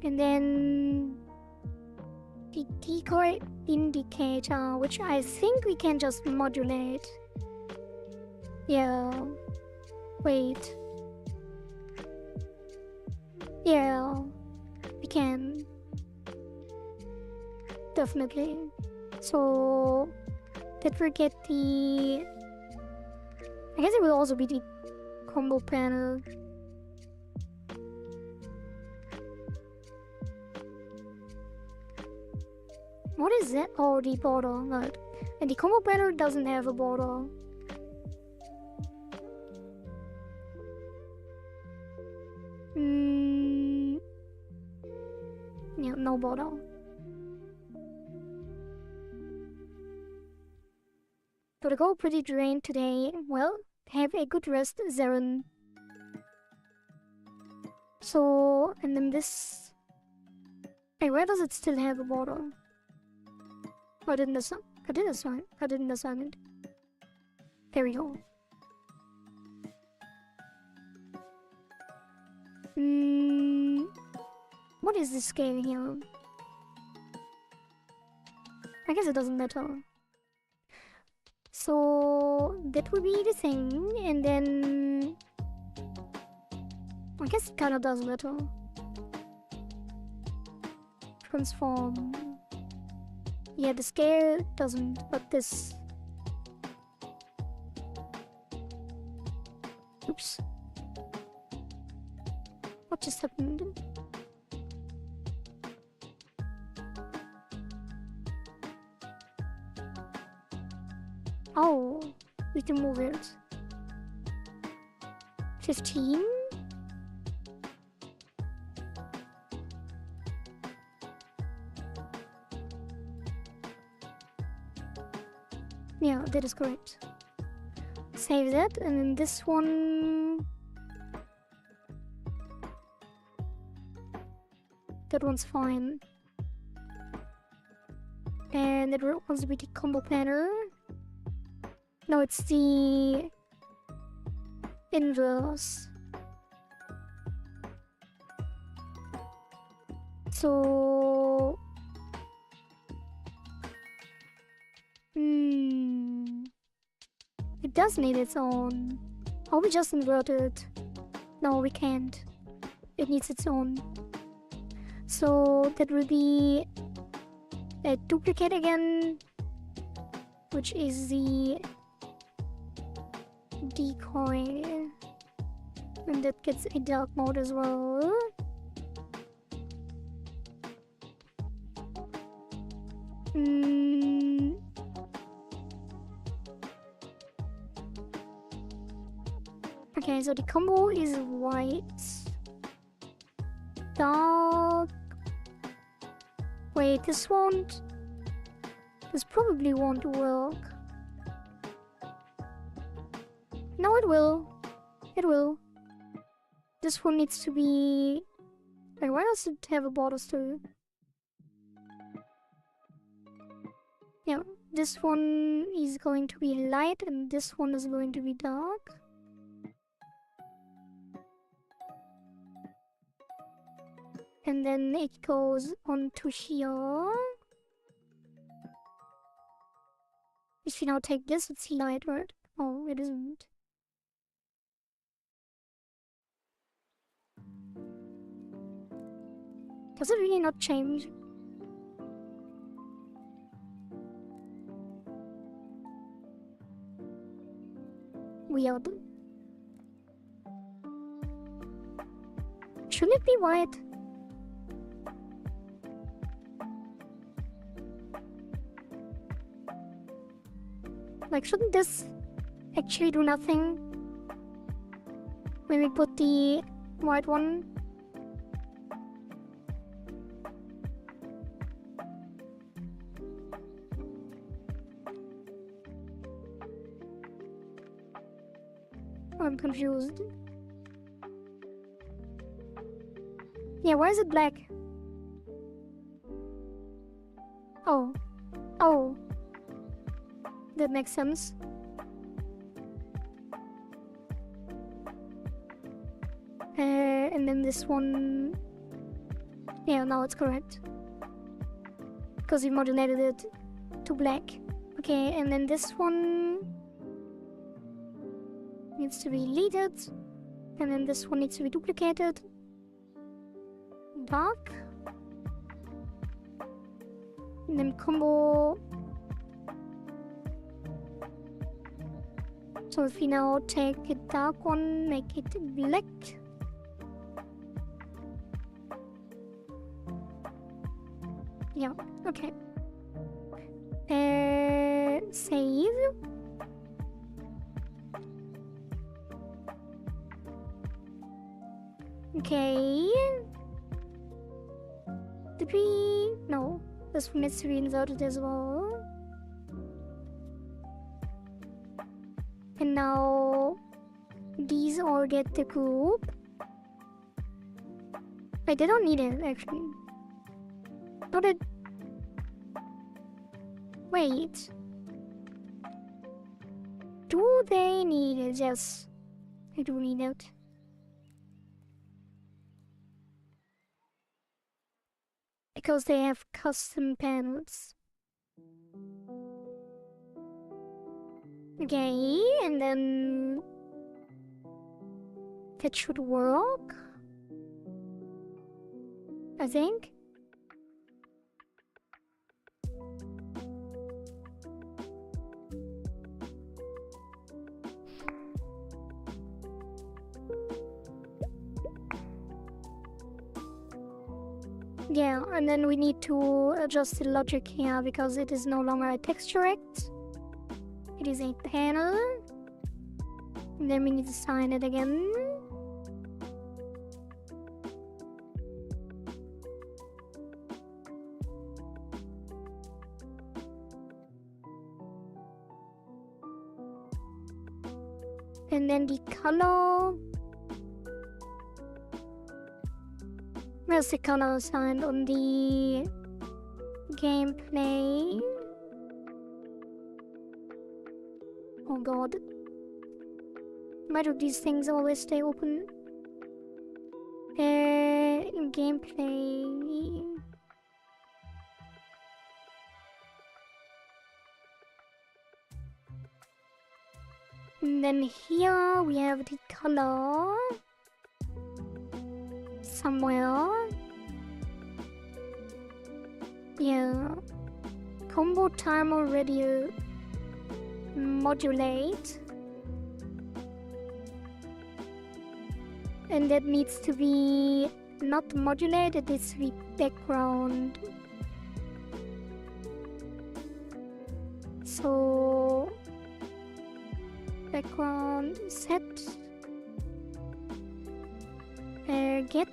[SPEAKER 1] And then... the decoy indicator, which I think we can just modulate. Yeah. Wait. Yeah. We can. Definitely. So... that will get the... I guess it will also be the combo panel. What is that? Oh, the border. Right. And the combo panel doesn't have a border. Yeah, no border. Gotta go pretty drained today. Well, have a good rest, Zeren. So, and then this... Hey, where does it still have a border? I didn't assign it. There we go. What is this scale here? I guess it doesn't matter. So that would be the thing, and then I guess it kinda does matter. Transform. Yeah, the scale doesn't, but this... Oops. What just happened? Oh, we can move it. 15? Yeah, that is correct. Save that, and then this one... That one's fine. And that wants to be the combo planner. No, it's the... inverse. So... It does need its own. Or we just invert it. No, we can't. It needs its own. So that will be a duplicate again, which is the decoy, and that gets a dark mode as well. Okay, so the combo is white, dark. Wait, this won't. This probably won't work. No, it will. It will. This one needs to be... Like, why does it have a border still? Yeah, this one is going to be light and this one is going to be dark. And then it goes on to here. If you now take this, it's light, right? Oh, it isn't. Does it really not change? Weird. Shouldn't it be white? Like, shouldn't this actually do nothing when we put the white one? I'm confused. Yeah, why is it black? Oh. Oh. That makes sense. And then this one... Yeah, now it's correct. Because we modulated it to black. Okay, and then this one... needs to be deleted. And then this one needs to be duplicated. Dark. And then combo... So if we now take a dark one, make it black. Yeah, okay. Save. Okay. Did we... No. This one needs to be inserted as well. And now these all get the group. Wait, they don't need it actually. Not it. Wait. Do they need it? Yes. They do need it. Because they have custom panels. Okay, and then that should work, I think. Yeah, and then we need to adjust the logic here because it is no longer a texture act. It is a panel. And then we need to sign it again. And then the color. Where's the color assigned on the gameplay? Oh god. Why do these things always stay open? Gameplay. And then here we have the color. Somewhere. Yeah. Combo timer radio. Modulate. And that needs to be not modulate, it needs to be background. So background set. Get.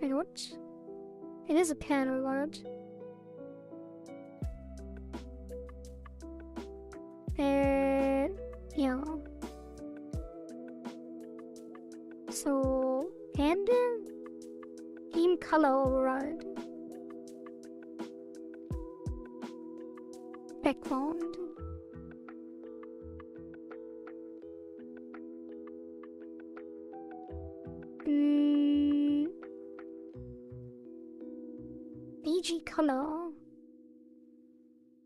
[SPEAKER 1] Wait, what? It is a panel, right? Yeah. So, and theme color override. Background. BG color.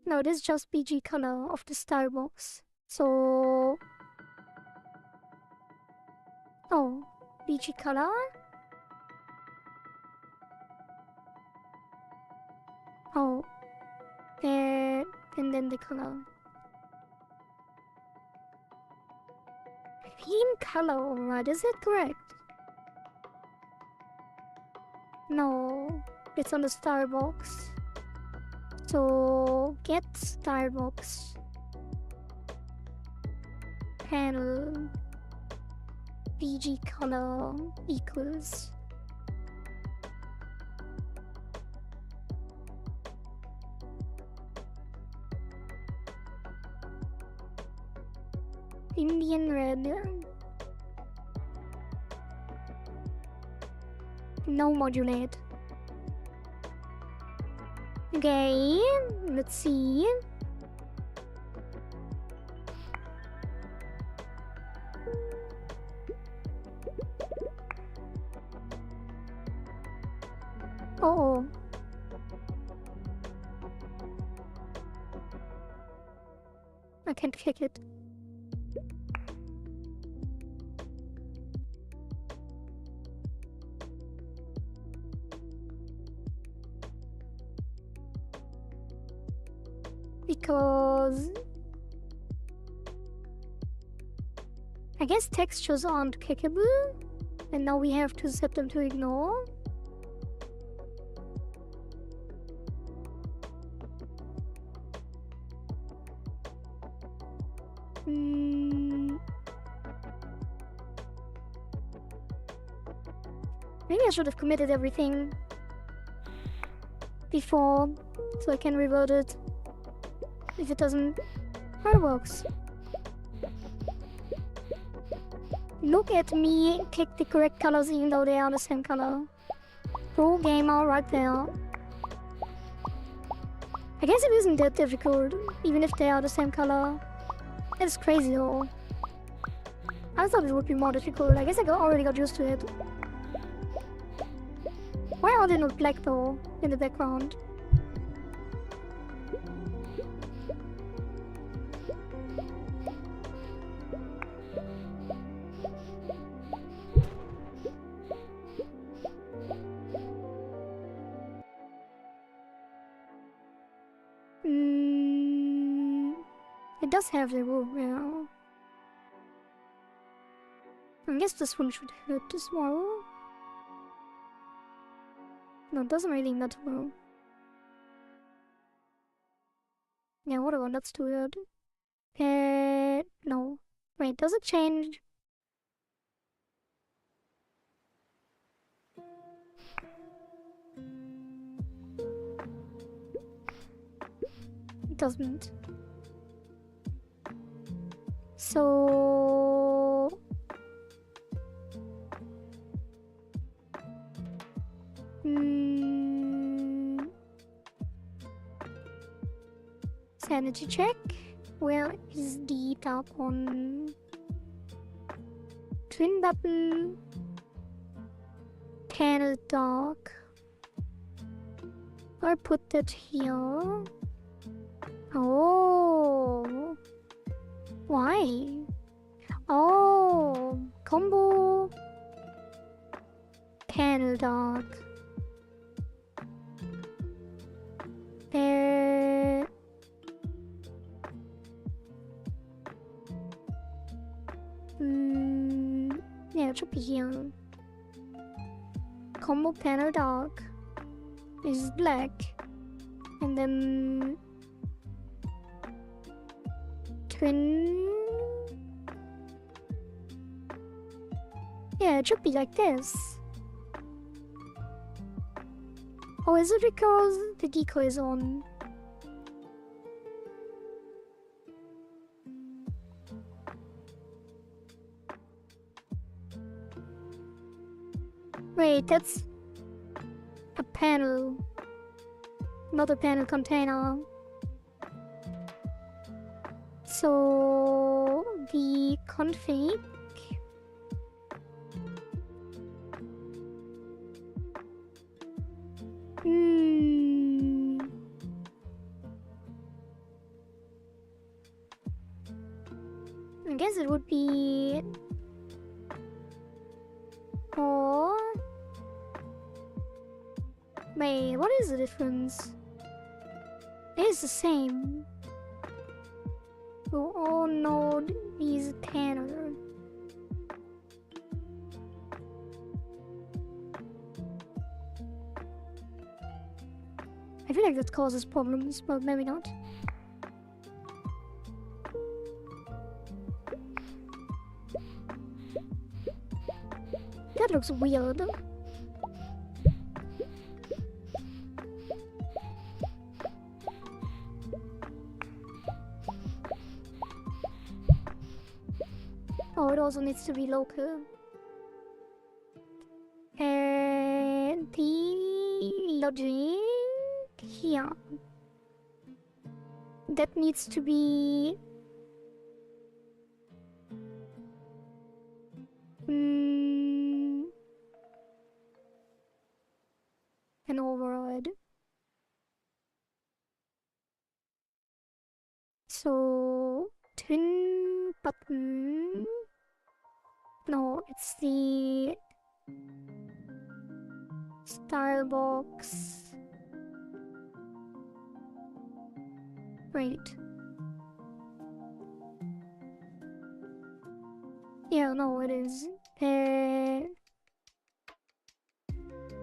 [SPEAKER 1] No, it is just BG color of the style box. So, oh, BG color. Oh, there, and then the color. Theme color override, is it correct? No, it's on the style box. So, get style box. Panel. BG color equals. Indian red. No modulate. Okay, let's see. Oh. I can't click it. Because I guess textures aren't clickable, and now we have to set them to ignore. Maybe I should have committed everything before, so I can revert it if it doesn't. How it works. Look at me click the correct colors even though they are the same color. Pro gamer right there. I guess it isn't that difficult, even if they are the same color. That's crazy though. I thought it would be more difficult. I guess I already got used to it. Why are they not black though, in the background? It does have the roof, yeah. I guess this one should hurt as well. No, it doesn't really matter though. Yeah, whatever, let's do it. No. Wait, does it change? It doesn't. So... Sanity check. Where is the tap on twin button? Panel dark. I put that here. Oh. Why? Oh. Combo. Panel dark. There. Yeah, it should be here. Combo panel dark is black, and then twin. Yeah, it should be like this. Oh, is it because the decoy is on? Wait, that's a panel, not a panel container. So the config I guess it would be or wait, what is the difference? It is the same. We all know these panel. I feel like that causes problems, but maybe not. That looks weird. Oh, it also needs to be local. And the logic here. That needs to be an override. So twin button. No, it's the style box. Wait. Yeah, no, it is.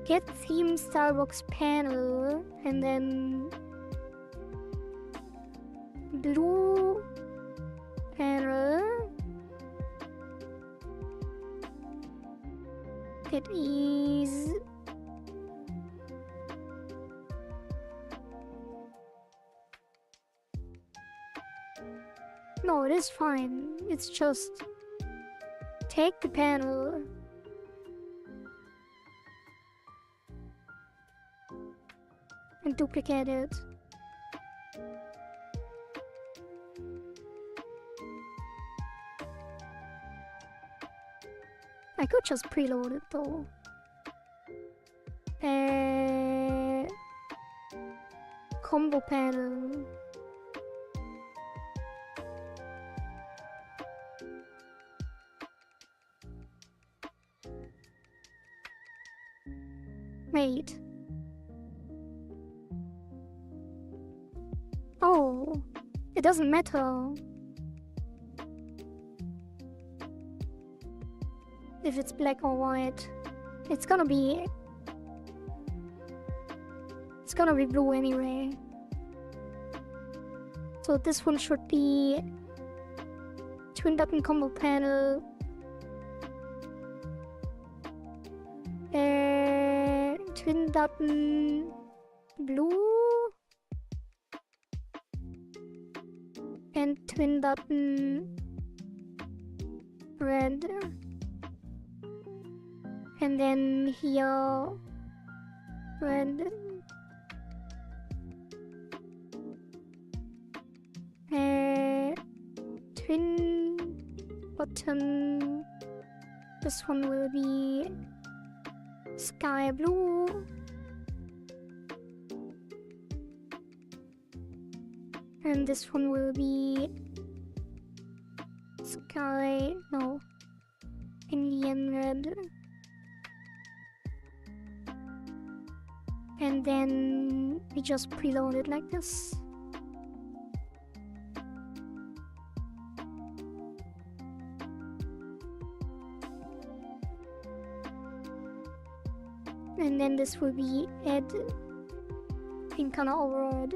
[SPEAKER 1] Get theme Starbucks panel and then blue panel. It is no, it is fine. It's just take the panel and duplicate it. I could just preload it though. Combo panel. Wait. Oh, it doesn't matter. if it's black or white. It's gonna be blue anyway. So this one should be twin button combo panel. Twin button blue and twin button red, and then here red, twin button, this one will be sky blue, and this one will be Indian red, and then we just preload it like this. And then this will be add pink color override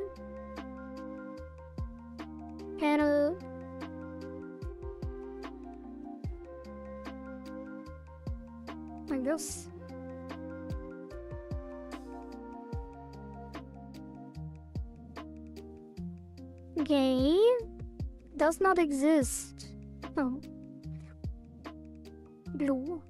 [SPEAKER 1] panel, like this. Okay, does not exist. Oh, blue.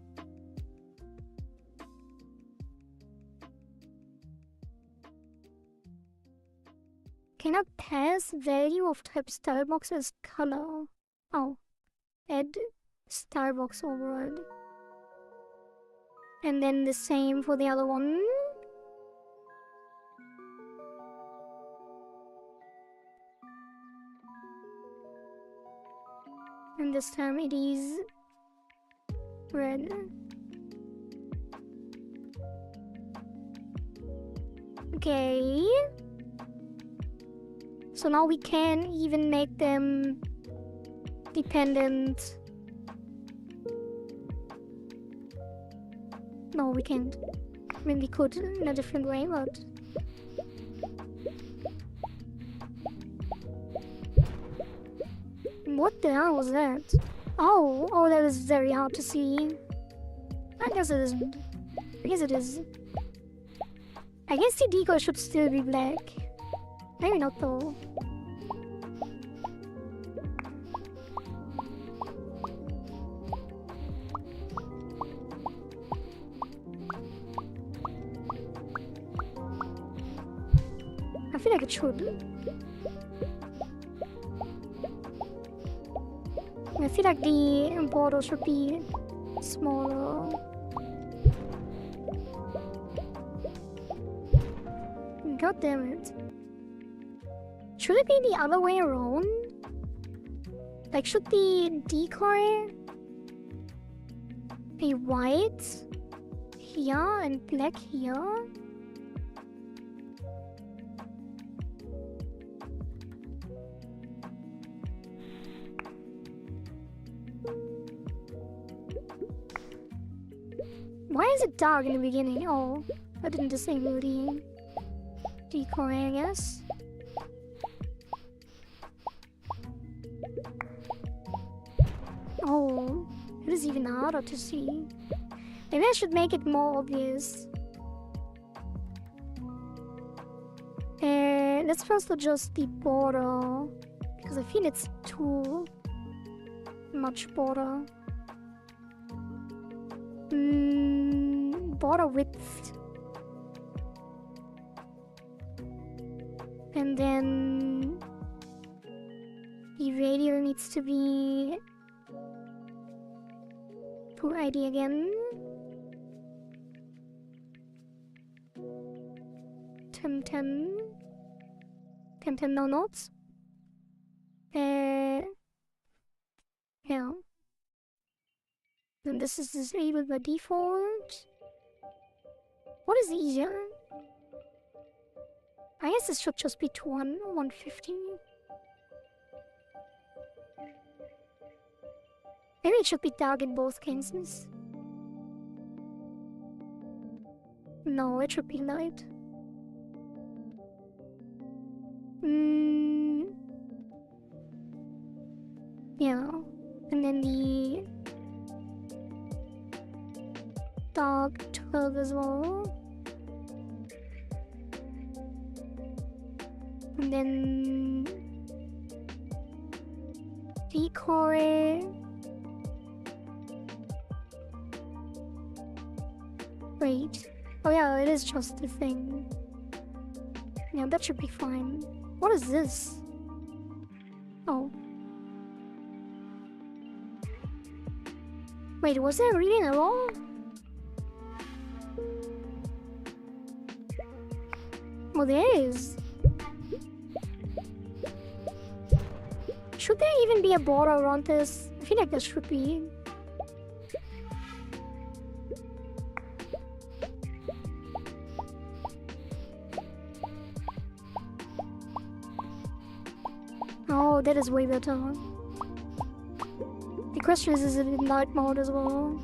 [SPEAKER 1] Cannot pass value of type stylebox as color. Oh, add stylebox override. And then the same for the other one. And this time it is red. Okay. So now we can even make them dependent. No, we can't. I mean, we could in a different way, but... What the hell was that? Oh, that is very hard to see. I guess it isn't. I guess it is. I guess the decoy should still be black. Maybe not though. I feel like it should. I feel like the border should be smaller. God damn it. Should it be the other way around? Like, should the decoy be white here and black here? Why is it dark in the beginning? Oh, I didn't disable the decoy, I guess. Oh, it is even harder to see. Maybe I should make it more obvious. Let's first adjust the border, because I feel it's too much border. Border width. And then the radial needs to be full ID again. 1010. 1010 no notes. Yeah. And this is disabled by default. What is easier? I guess this should just be 150. Maybe it should be dark in both cases. No, it should be light. Yeah. And then the dark 12 as well. And then decoy. Wait. Oh yeah, it is just a thing. Yeah, that should be fine. What is this? Oh. Wait, was there reading at all? Oh, there is. Should there even be a border around this? I feel like there should be. Oh, that is way better. The question is it in night mode as well?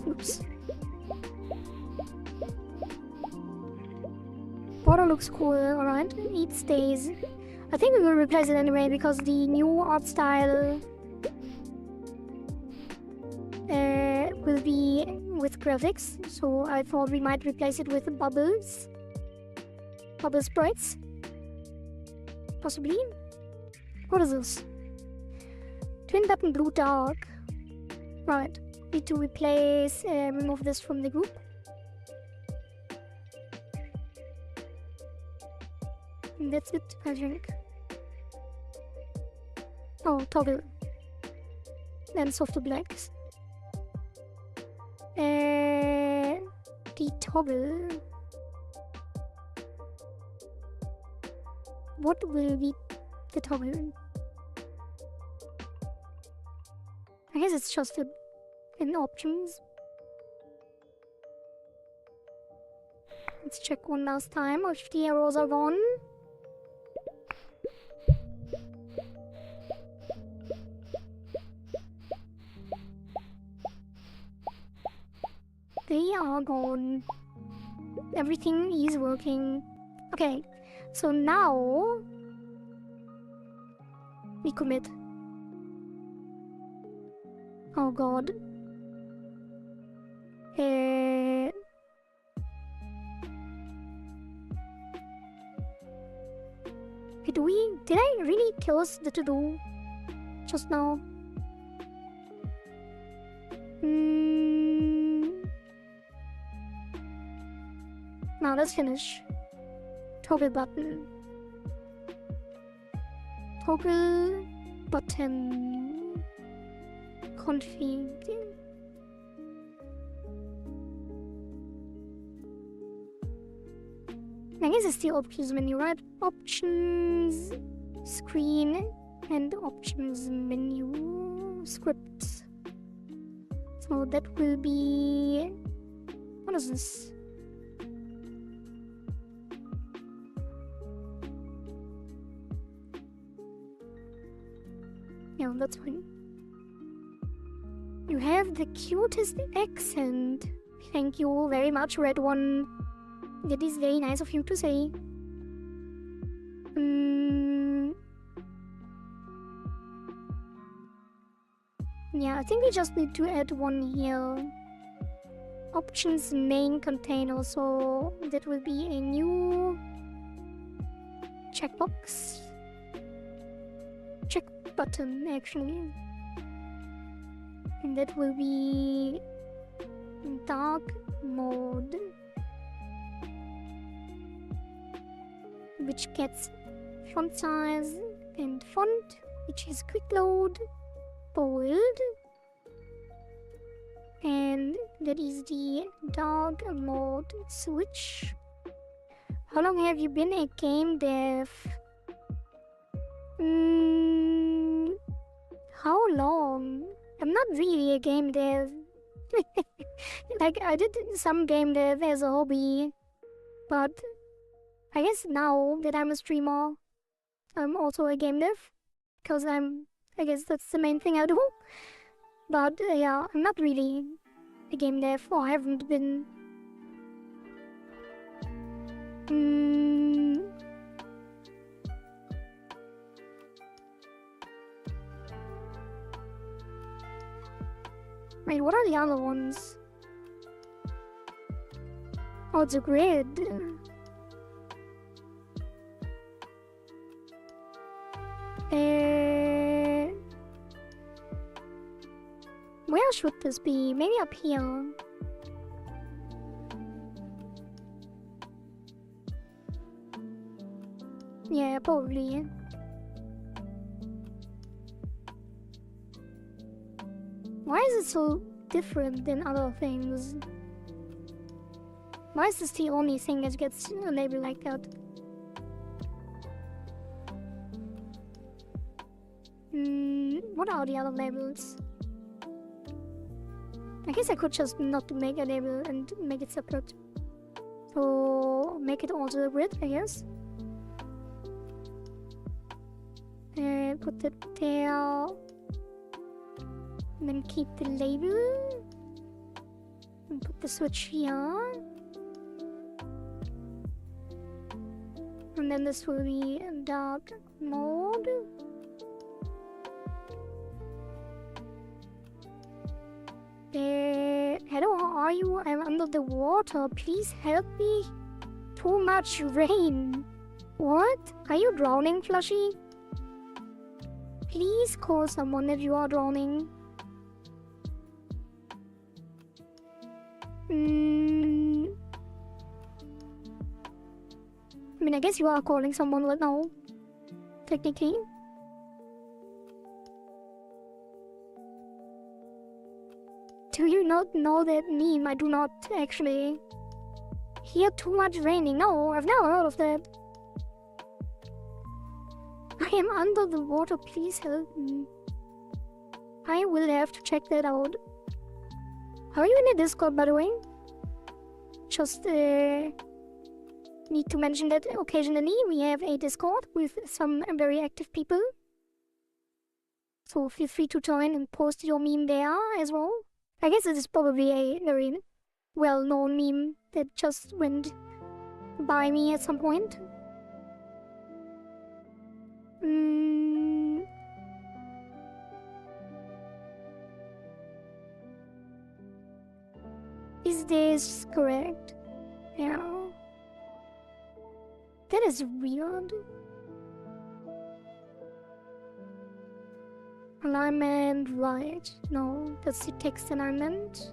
[SPEAKER 1] Oops. Border looks cool, alright. It stays. I think we will replace it anyway because the new art style will be with graphics. So I thought we might replace it with bubbles. Bubble sprites. Possibly. What is this? Twin button blue dark. Right. Need to replace, remove this from the group. And that's it, I think. Oh, toggle. Then softer blacks. The toggle. What will be the toggle? I guess it's just in options. Let's check one last time if the arrows are gone. They are gone. Everything is working. Okay, so now we commit. Oh god. Did I really close the to-do just now? Now let's finish. Toggle button. Toggle button. Config. I guess it's the options menu, right? Options, screen, and options menu, scripts. So that will be... What is this? Yeah, that's fine. You have the cutest accent. Thank you very much, Red One. That is very nice of you to say. Yeah, I think we just need to add one here. Options main container, so that will be a new checkbox. Check button, actually. And that will be dark mode, which gets font size and font, which is quick load, bold, and that is the dark mode switch. How long have you been a game dev? How long? I'm not really a game dev. Like, I did some game dev as a hobby, but I guess now that I'm a streamer, I'm also a game dev, because I guess that's the main thing I do. But yeah, I'm not really a game dev, or I haven't been Wait, what are the other ones? Oh, it's a grid. Where should this be? Maybe up here. Yeah, probably. Why is it so different than other things? Why is this the only thing that gets a label like that? What are the other labels? I guess I could just not make a label and make it separate. So make it also a grid, I guess. And put it there. And then keep the label. And put the switch here. And then this will be dark mode. Hello, how are you? I'm under the water. Please help me. Too much rain. What? Are you drowning, Flushy? Please call someone if you are drowning. I mean, I guess you are calling someone right now. Technically. Do you not know that meme? I do not actually. Hear too much raining. No, I've never heard of that. I am under the water. Please help me. I will have to check that out. Are you in the Discord, by the way? Just need to mention that occasionally we have a Discord with some very active people. So feel free to join and post your meme there as well. I guess it is probably a very well-known meme that just went by me at some point. Is this correct? Yeah. That is weird. Alignment, right. No, that's the text alignment.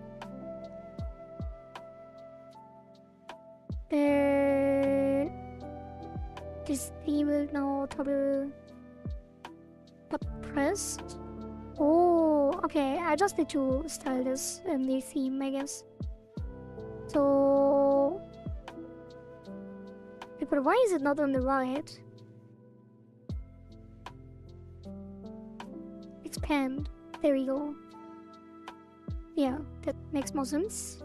[SPEAKER 1] Disable now, toggle but pressed. Oh, okay. I just need to style this in the theme, I guess. So, but why is it not on the right? Expand. There we go. Yeah, that makes more sense.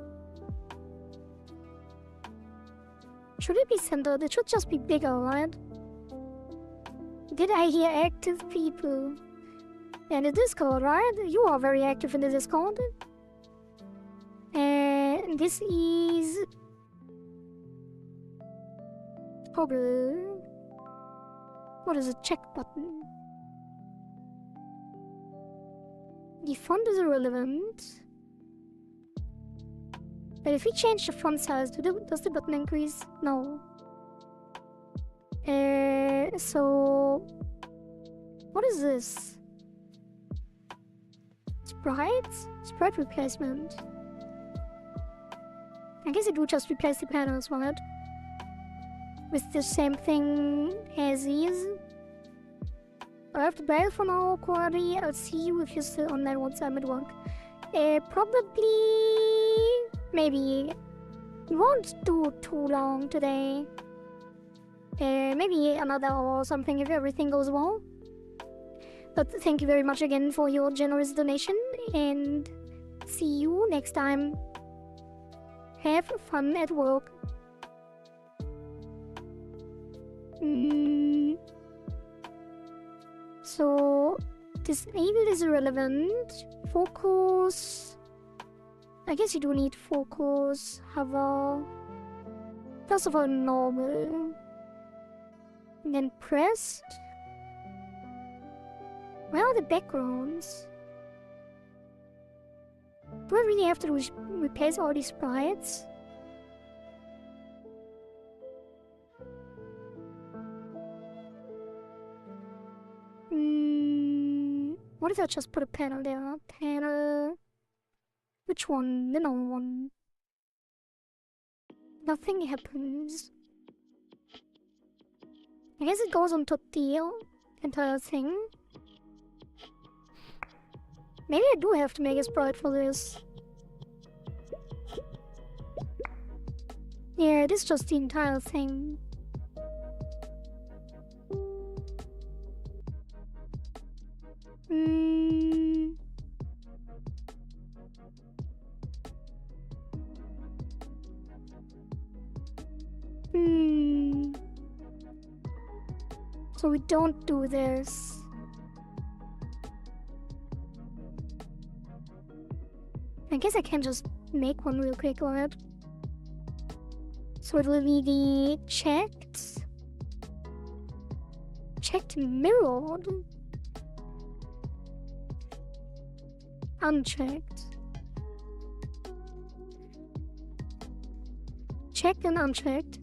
[SPEAKER 1] Should it be centered? It should just be bigger, right? Did I hear active people? And the Discord, right? You are very active in the Discord. And this is toggle. What is a check button? The font is irrelevant. But if we change the font size, does the button increase? No. So what is this? Sprite replacement. I guess it would just replace the panels, right? With the same thing as is. I have to bail for now, Cordy. I'll see you if you're still online once I'm at work. Probably... maybe... we won't do too long today. Maybe another hour or something if everything goes well. But thank you very much again for your generous donation, and see you next time. Have fun at work. So, disable is irrelevant. Focus. I guess you do need focus, hover. First of all, normal. And then pressed. Where are the backgrounds? Do I really have to replace all these sprites? What if I just put a panel there? Panel... Which one? The normal one. Nothing happens. I guess it goes on top the entire thing. Maybe I do have to make a sprite for this. Yeah, it is just the entire thing. So we don't do this. I guess I can just make one real quick, right? So it will be the checked mirrored, unchecked, checked and unchecked.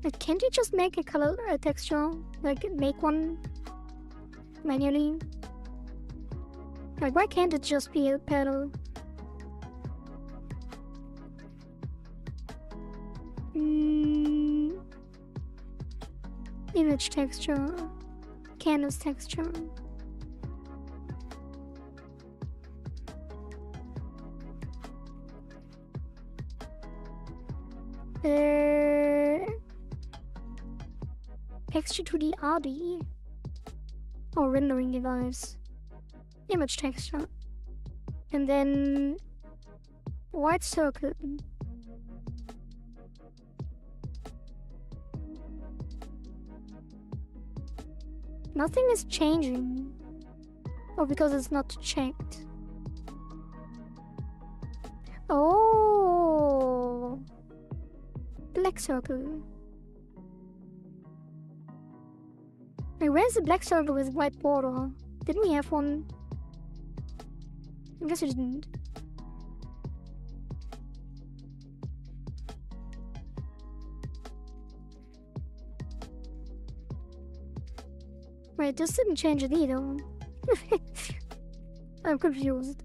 [SPEAKER 1] But can't you just make a color texture? Like make one manually? Like why can't it just be a panel? Image texture, canvas texture. Texture to the RD or rendering device. Image texture. And then white circle. Nothing is changing. Or because it's not checked. Oh, black circle. Wait, where's the black circle with white border? Didn't we have one? I guess we didn't. Wait, this didn't change it either. I'm confused.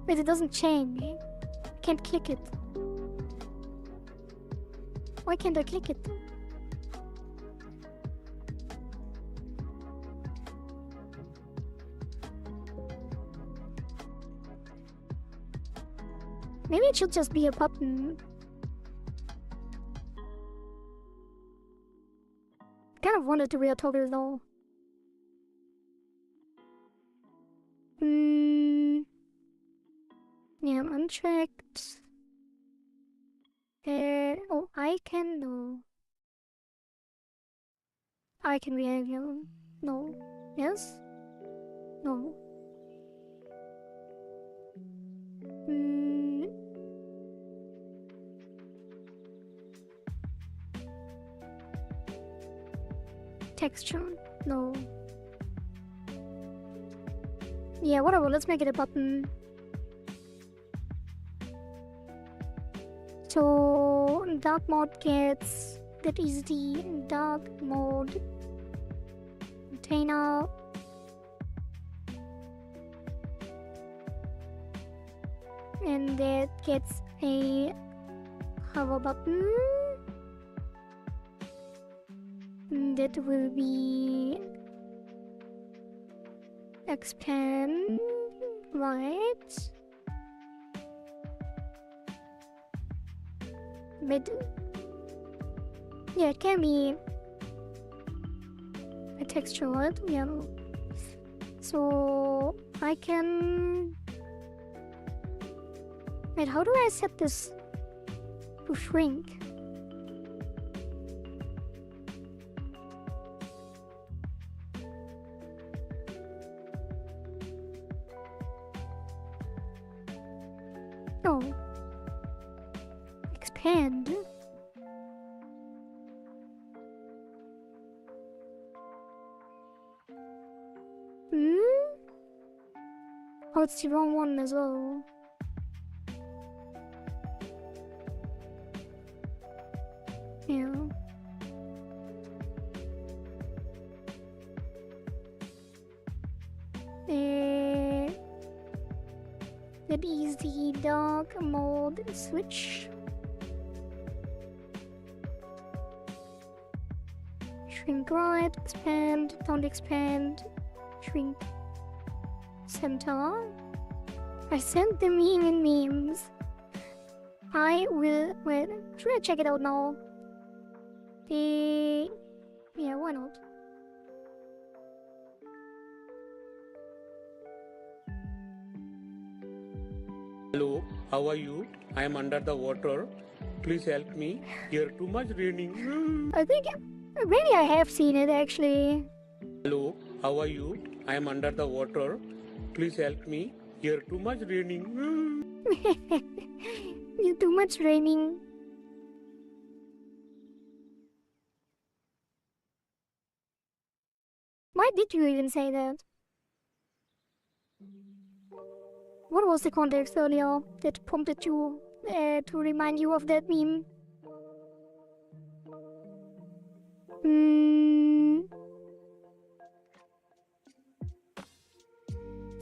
[SPEAKER 1] Wait, it doesn't change. I can't click it. Why can't I click it? Maybe it should just be a button. Kind of wanted to real toggle though. Yeah, I'm unchecked. Oh, I can no. I can behavior. No. Yes? No. Texture. No. Yeah, whatever, let's make it a button. So dark mode gets, that is the dark mode container. And that gets a hover button. That will be expand, right? Mid. Yeah, it can be a texture, right? Yeah. So I can Wait, how do I set this to shrink? Oh. Expand. Oh, it's the wrong one as well. Yeah. That is the dark mode switch. Shrink right, expand, don't expand, shrink. Center. I sent the meme in memes. I will. Wait, should I check it out now? Yeah, why not?
[SPEAKER 2] Hello, how are you? I am under the water. Please help me. Here too much raining.
[SPEAKER 1] I think maybe I have seen it actually.
[SPEAKER 2] Hello, how are you? I am under the water. Please help me. Here too much raining.
[SPEAKER 1] You too much raining. Why did you even say that? What was the context earlier that prompted you to remind you of that meme?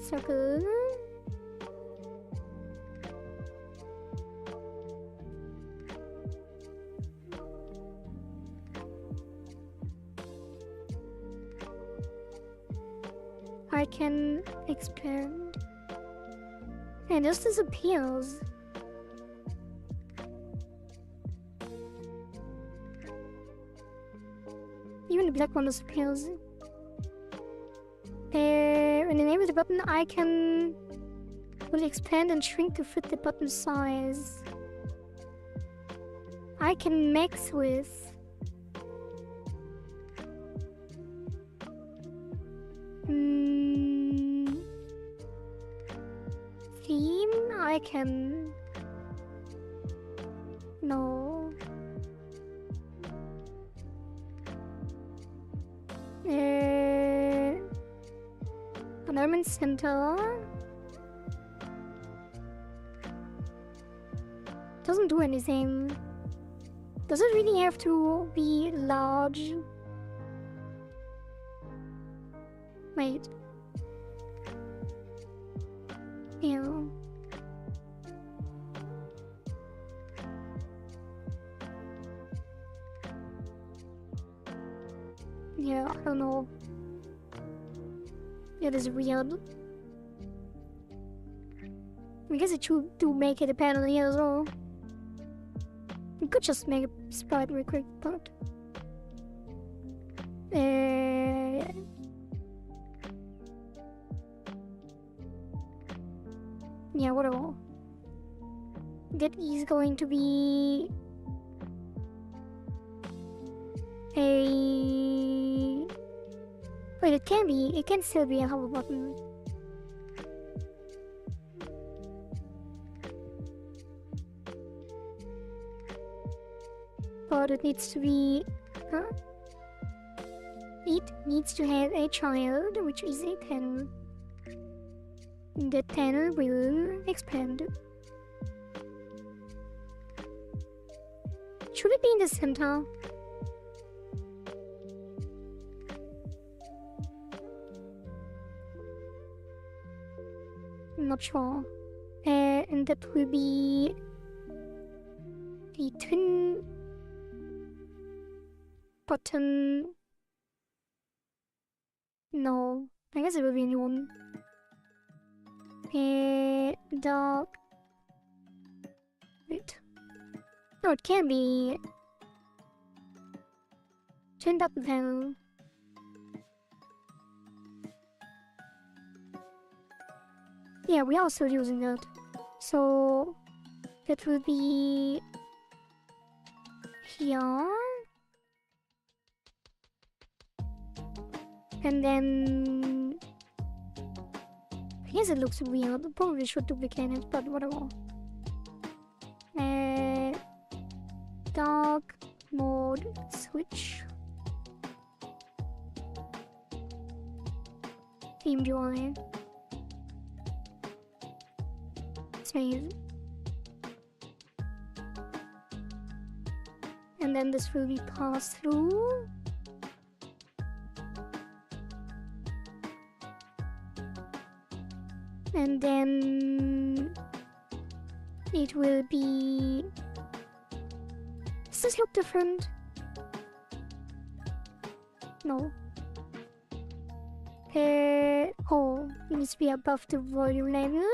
[SPEAKER 1] Circle. I can expand. And this disappears. Even the black one disappears. When I enable the button, icon will expand and shrink to fit the button size. I can max with. Theme? I can. No. Alignment center. Doesn't do anything. Does it really have to be large? Wait. Ew. Yeah, I don't know. It is weird. I guess it should do make it a panel here as well. We could just make a sprite real quick, but yeah, whatever. That is going to be a. Wait, it can be. It can still be a hover button. But it needs to be. It needs to have a child, which is a 10. The 10 will expand. Should it be in the center? I'm not sure. And that will be the twin button. No, I guess it will be a new one. Dark. Wait. No, it can be twin button panel. Yeah, we are still using that. So That will be here. And then I guess it looks weird. Probably should duplicate it, but whatever. Dark mode switch. Theme UI. Save. And then this will be passed through. And then it will be... Does this look different? No. Oh, it needs to be above the volume level.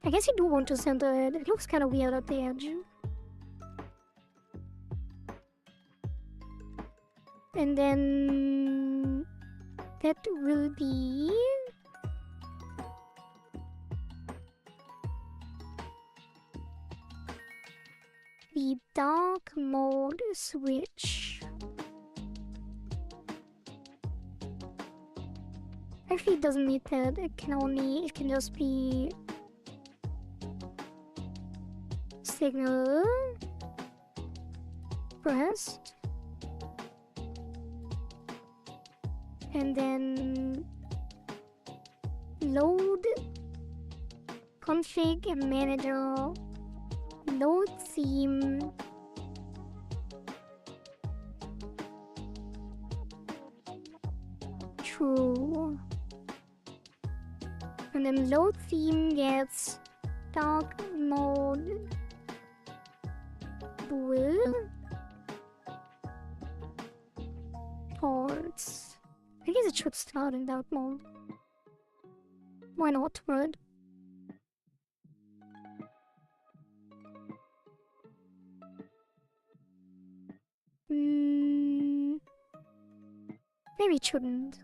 [SPEAKER 1] I guess you do want to center it. It looks kind of weird at the edge. And then that will be the dark mode switch. Actually, it doesn't need that. It can just be signal pressed, and then load config and manager, load theme, true, and then load theme gets dark mode blue ports. I guess it should start in dark mode. Why not, right? Maybe it shouldn't.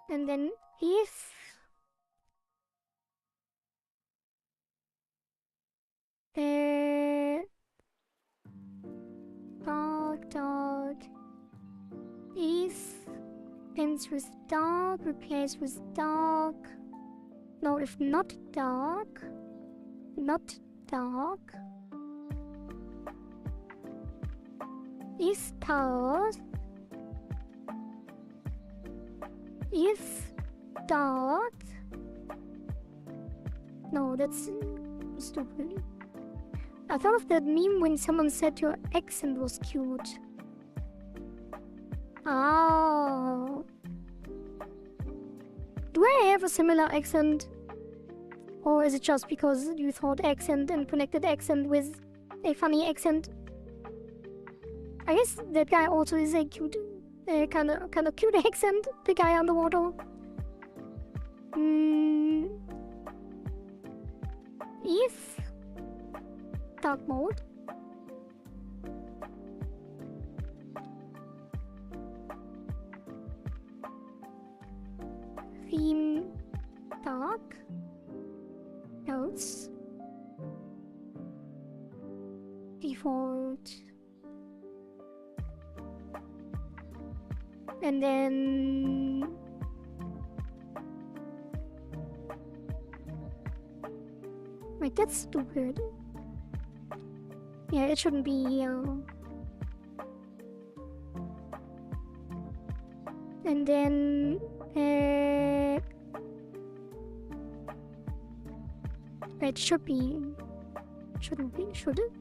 [SPEAKER 1] And then if dark if ends with dark, replace with dark. No, if not dark, if path, if dark. No, that's stupid. I thought of that meme when someone said your accent was cute. Oh. Do I have a similar accent? Or is it just because you thought accent and connected accent with a funny accent? I guess that guy also is a cute, kind of cute accent. The guy underwater. If dark mode. Theme dark. Else. Default. And then wait, that's stupid. Yeah, it shouldn't be here. And then it should be. Shouldn't be, should it?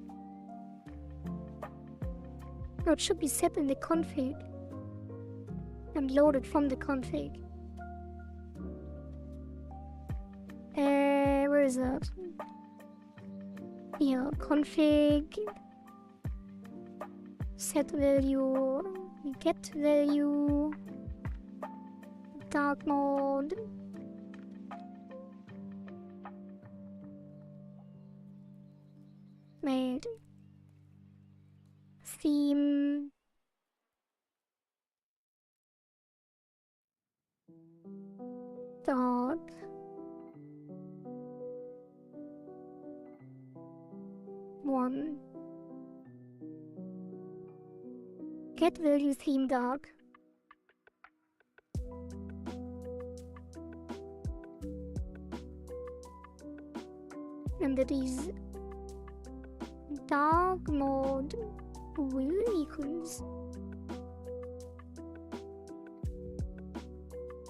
[SPEAKER 1] No, it should be set in the config and loaded from the config. Where is that? Here, config, set value, get value, dark mode, made, theme, Dot. One. Get value theme dark. And that is dark mode will equals.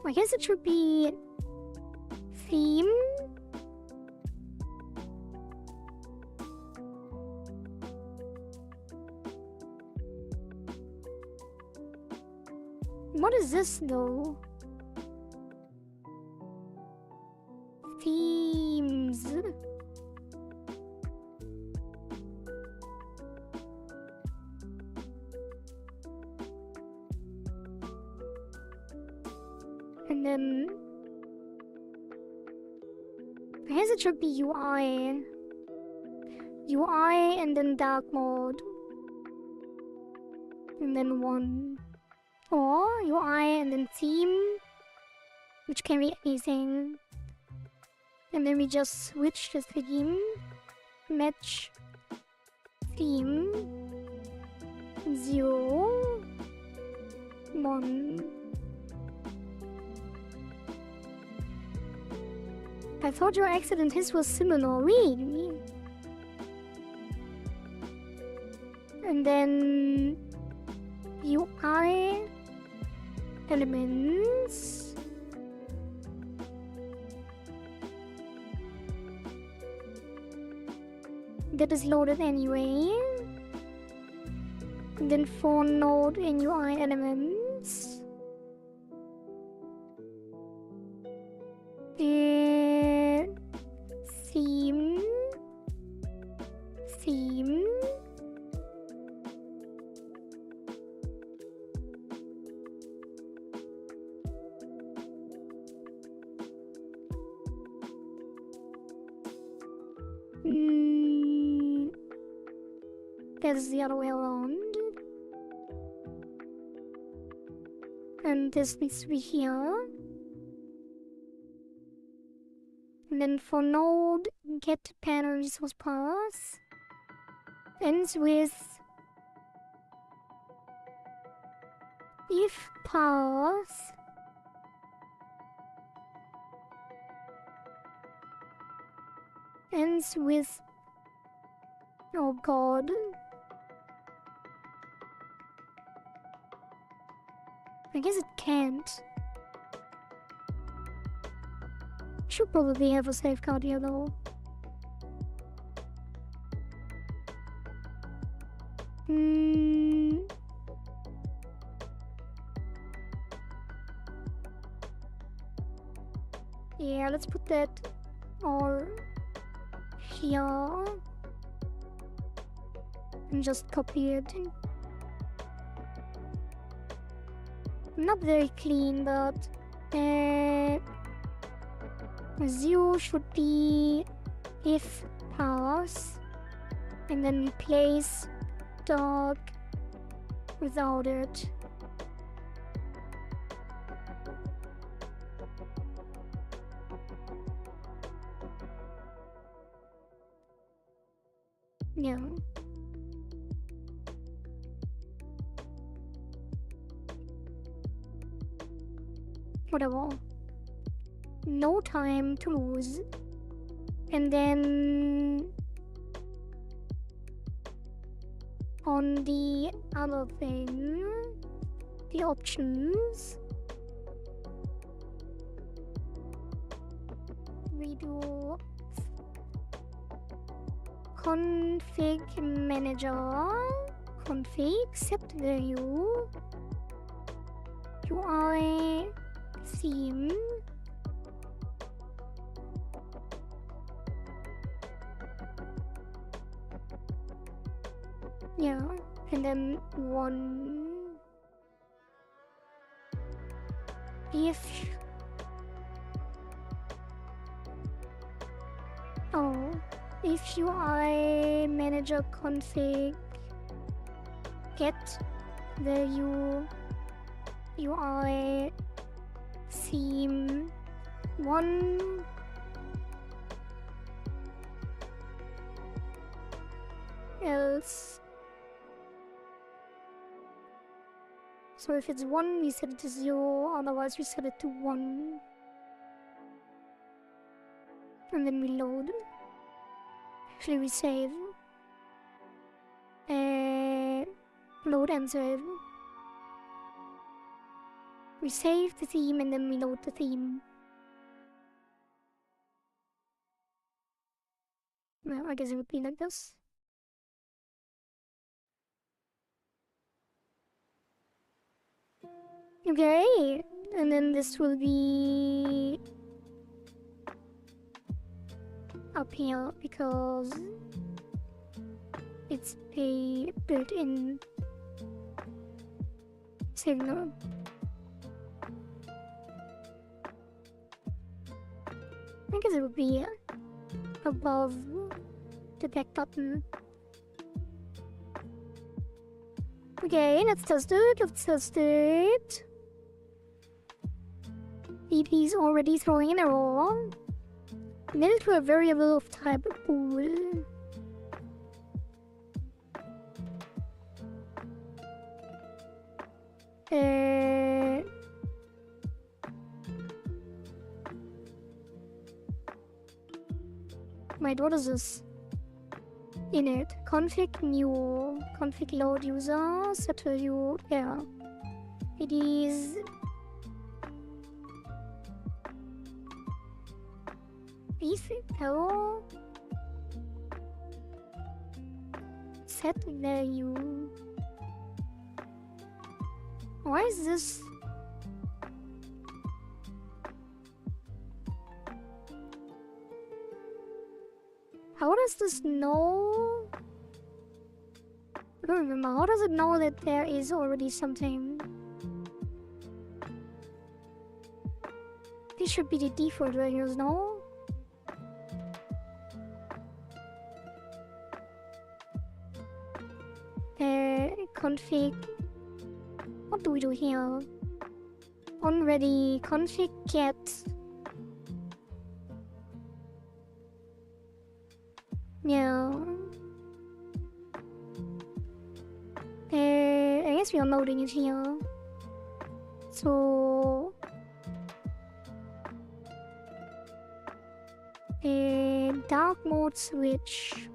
[SPEAKER 1] I guess it should be theme. What is this though? Themes. And then I guess it should be UI. UI and then dark mode. And then one. Or UI and then theme, which can be anything. And then we just switch the theme, match theme 0 1. I thought your accent and his was similar, really. And then UI elements. That is loaded anyway. And then for node in UI elements. Theme. That's the other way around. And this needs to be here. And then for node, get panel resource path ends with if path ends with, oh god, I guess it can't. Should probably have a safeguard here though. Yeah, let's put that all here and just copy it. Not very clean, but 0 should be if path, and then replace dark without it. Yeah. Whatever. No time to lose. And then on the other thing, the options, we do config manager, config set value, UI theme, yeah, and then one if if UI manager config get value UI theme 1. Else. So if it's 1, we set it to 0, otherwise we set it to 1. And then we load. Actually, we save. Load and save. We save the theme and then we load the theme. Well, I guess it would be like this. Okay, and then this will be up here because it's a built-in signal. I guess it would be above the back button. Okay, let's test it. EP is already throwing an error. Nil to a variable of type bool. Wait, what is this? Init config new config load user set value. Yeah, it is hello set value. Why is this? How does this know? I don't remember. How does it know that there is already something? These should be the default values, no? Config. What do we do here? Onready config get. Yeah. I guess we are loading it here. So dark mode switch.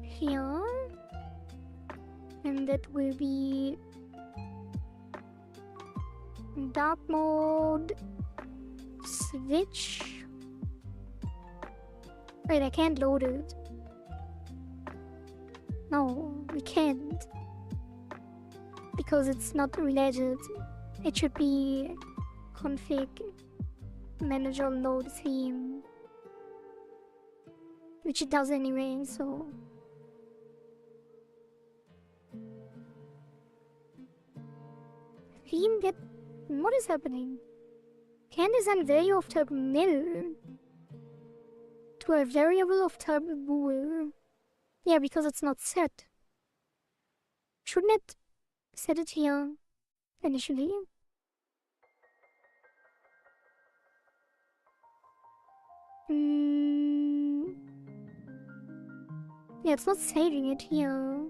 [SPEAKER 1] Here. And that will be dark mode switch. Wait, I can't load it. No, we can't. Because it's not related. It should be config manager load theme. Which it does anyway, so. Theme get. What is happening? Can design value of type nil to a variable of type bool. Yeah, because it's not set. Shouldn't it set it here initially? Yeah, it's not saving it here.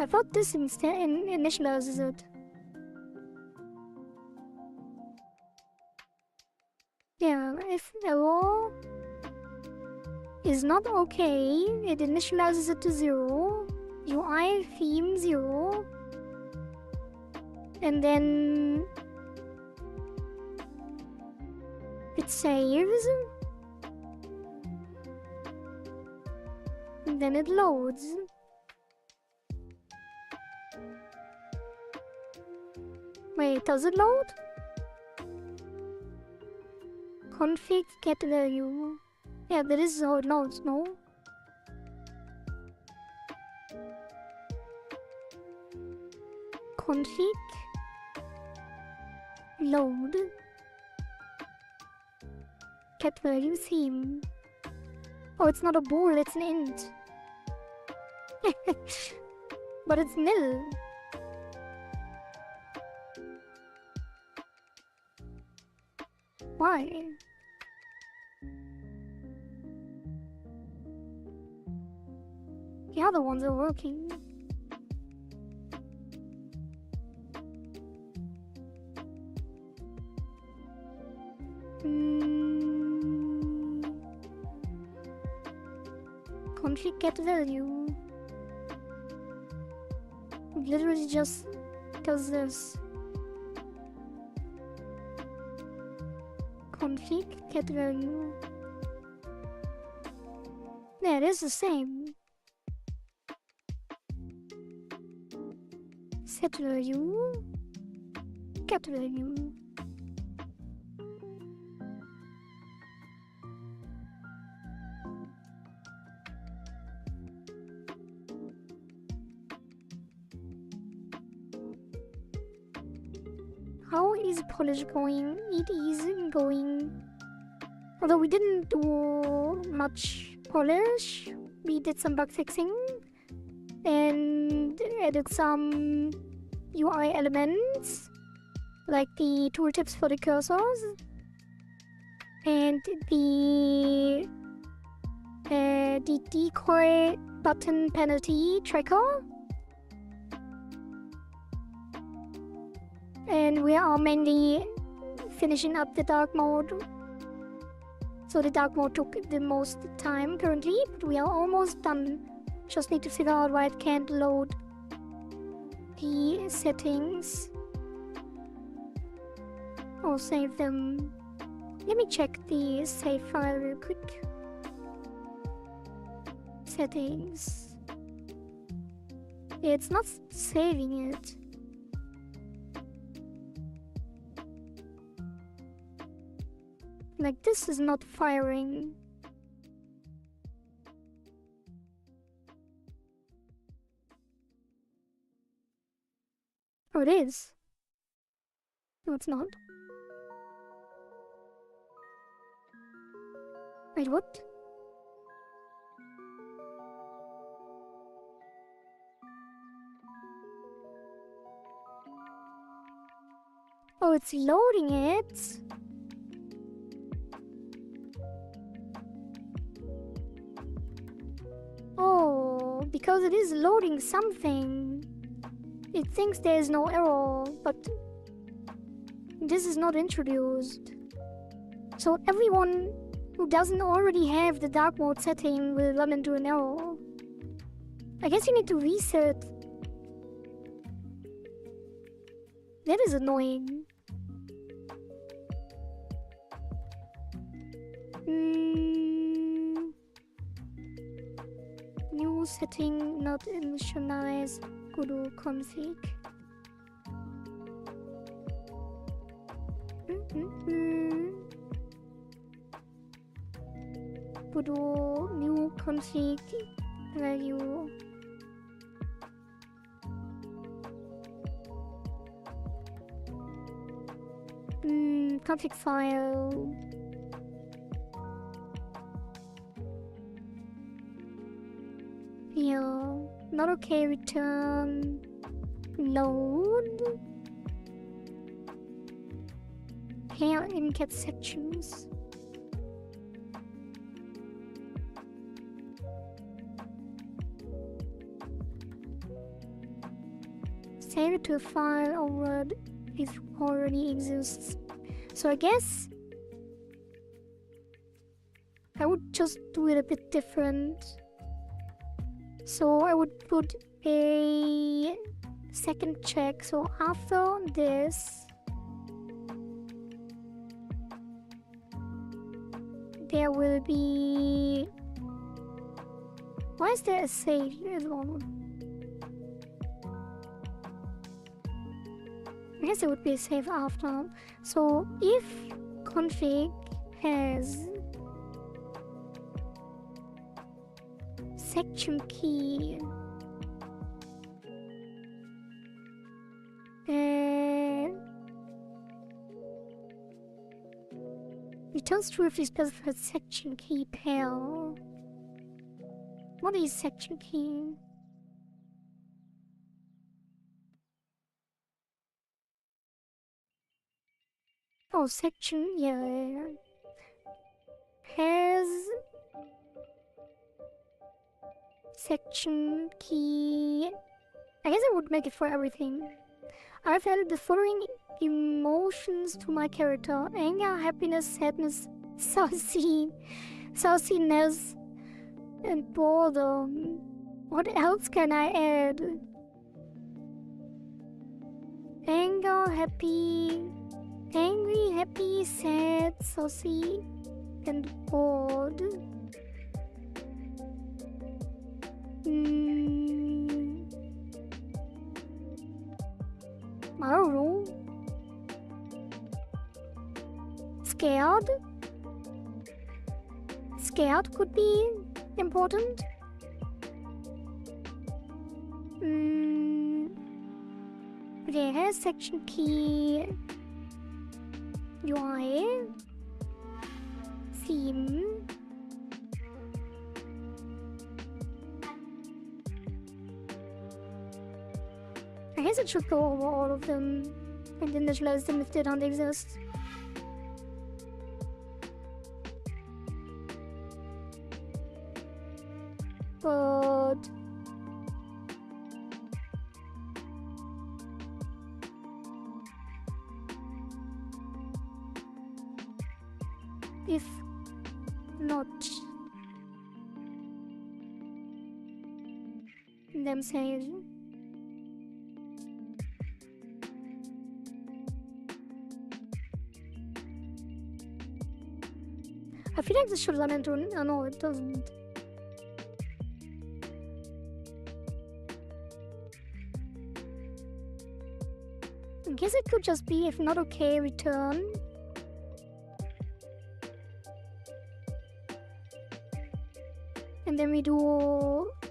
[SPEAKER 1] I thought this instead initializes it. Yeah, if error is not okay, it initializes it to 0, UI theme 0, and then it saves, and then it loads. Wait, does it load? Config get value. Yeah, that is how it loads, no? Config load get value theme. Oh, it's not a bool, it's an int. But it's nil. Why? The other ones are working. Config get value. It literally just does this. Config get value. Yeah, it is the same. Set value. Get value. How is polish going? It is going. Although we didn't do much polish, we did some bug fixing and added some UI elements like the tooltips for the cursors and the decoy button penalty tracker. And we are mainly finishing up the dark mode. So the dark mode took the most time currently, but we are almost done. Just need to figure out why it can't load the settings or save them. Let me check the save file real quick. Settings. It's not saving it. Like, this is not firing. Oh, it is. No, it's not. Wait, what? Oh, it's loading it. Oh, because it is loading something. It thinks there is no error, but this is not introduced. So everyone who doesn't already have the dark mode setting will run into an error. I guess you need to reset. That is annoying. New setting not initialized. Kudo config. Kudo new config value. Config file. Yeah, not okay, return, load, here in cat sections. Save it to a file or it already exists. So I guess I would just do it a bit different. So I would put a second check. So after this, there will be... Why is there a save here as well? I guess there would be a save after. So if config has section key returns true if you specify section key pair. What is section key? Oh, section, yeah. Has section key. I guess I would make it for everything. I've added the following emotions to my character: anger, happiness, sadness, sauciness, and boredom. What else can I add? Anger, happy, angry, happy, sad, saucy, and bored. I don't know. Scared? Scared could be important. Okay, here's section key. UI. Theme. I guess it should go over all of them and initialize them if they don't exist. But if not, them saying I feel like this should run into no, it doesn't. I guess it could just be if not okay, return. And then we do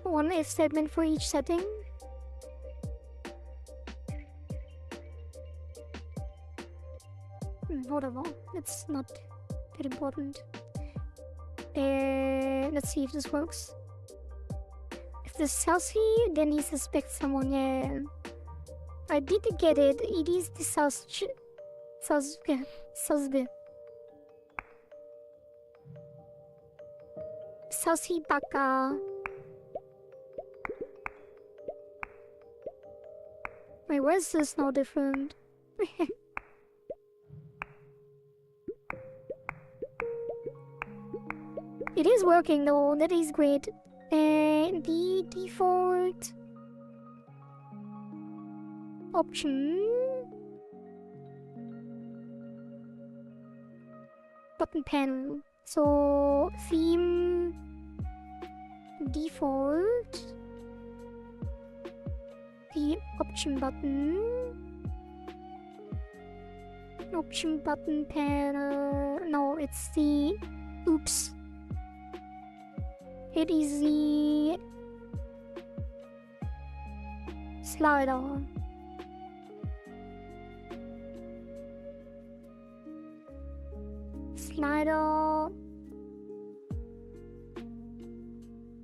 [SPEAKER 1] one if statement for each setting. Whatever, it's not that important. Let's see if this works. If this is saucy, then he suspects someone. Yeah, I did get it. It is the saucy. Saucy baka. Wait, why is this now different? It is working though, that is great. And the default option button panel. So theme default, the option button panel. No, it's the oops. It is the slider. Slider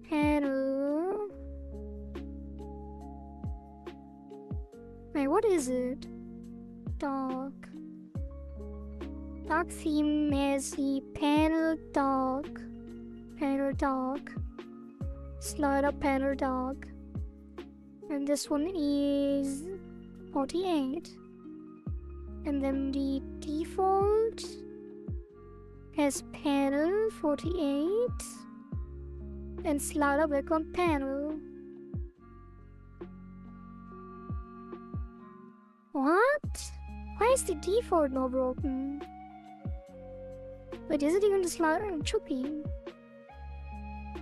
[SPEAKER 1] panel. Wait, what is it? Dark theme is the panel dark. Panel dark, slider panel dark, and this one is 48, and then the default has panel 48 and slider background panel. What? Why is the default not broken? Wait, is it even the slider? It should be.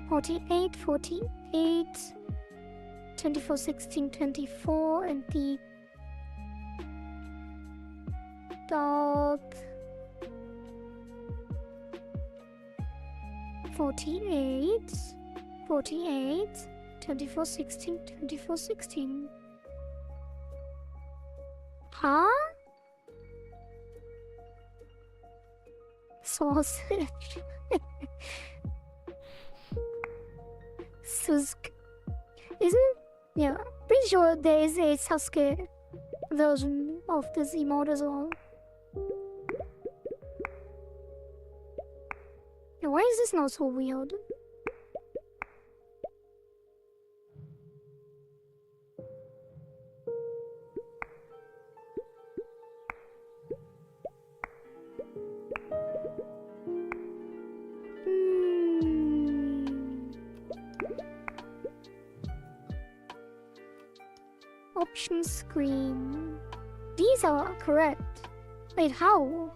[SPEAKER 1] 48, 24, 16, 24, and the dark 48, 24, 16, 24, 16. Huh? Sausage. Susk. Isn't it? Yeah, pretty sure there is a Sasuke version of this emote as well. Why is this not so weird? Option screen. These are correct. Wait, how?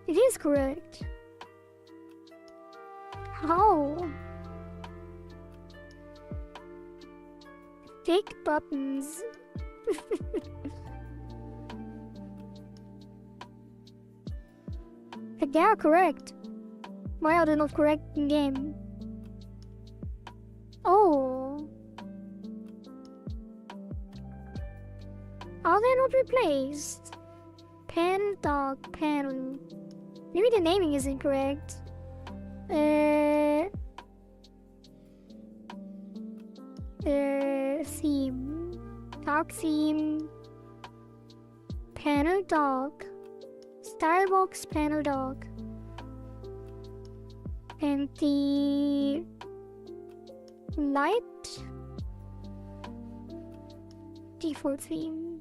[SPEAKER 1] It is correct. How? Take buttons. They are correct. Why are they not correct in game? Oh. Are they not replaced? Pen, dark, panel. Maybe the naming is incorrect. Theme. Dark theme. Panel dark. Style box, panel dark. And the light default theme.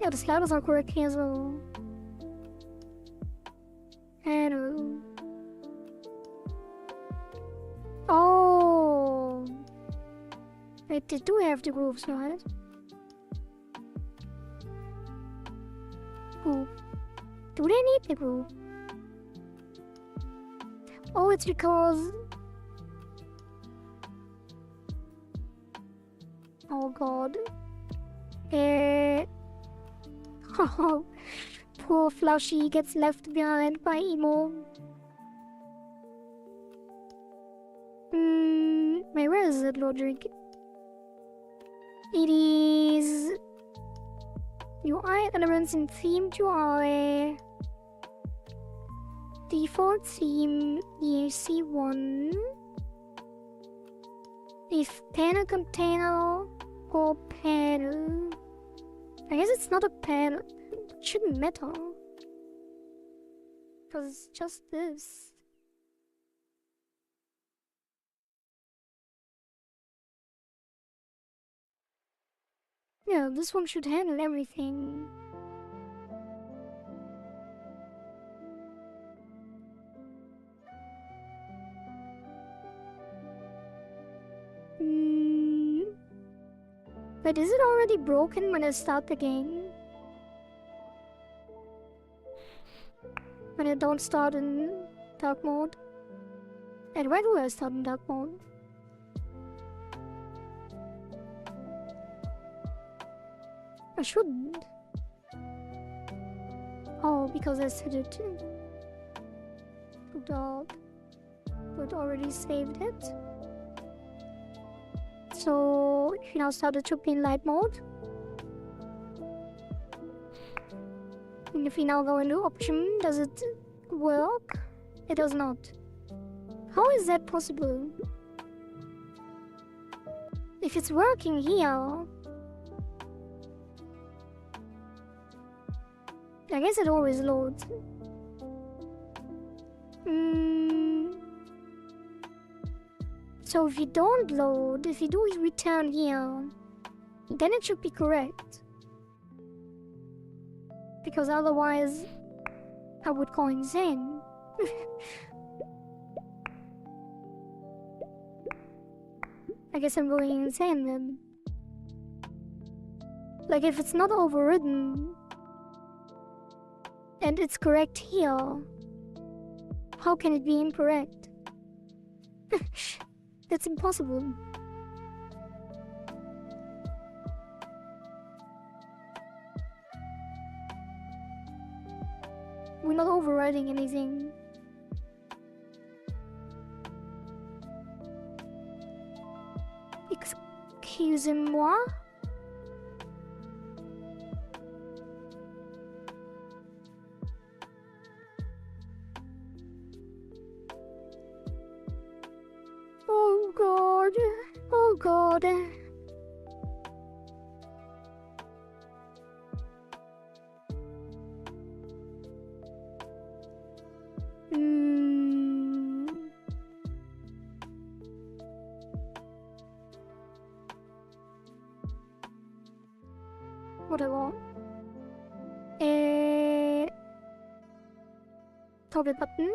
[SPEAKER 1] Yeah, the sliders are correct here as well. Panel. Oh, wait, they do have the grooves, right? Groove. Do they need the groove? Oh, it's because... Oh god. Oh, poor Flushy gets left behind by Emo. Wait, where is it, logic? It is... UI elements in themed UI. Default theme EAC1. If panel container or panel. I guess it's not a panel. It shouldn't matter. Because it's just this. Yeah, this one should handle everything. But is it already broken when I start the game? When I don't start in dark mode? And why do I start in dark mode? I shouldn't. Oh, because I set it to dark. But already saved it. So, if you now start it to be in light mode. And if we now go into option, does it work? It does not. How is that possible? If it's working here... I guess it always loads. So if you don't load, if you do return here, then it should be correct. Because otherwise, I would go insane. I guess I'm going insane then. Like if it's not overridden, and it's correct here, how can it be incorrect? That's impossible. We're not overriding anything. Excusez-moi? Oh god. Oh god. whatever. Toggle button.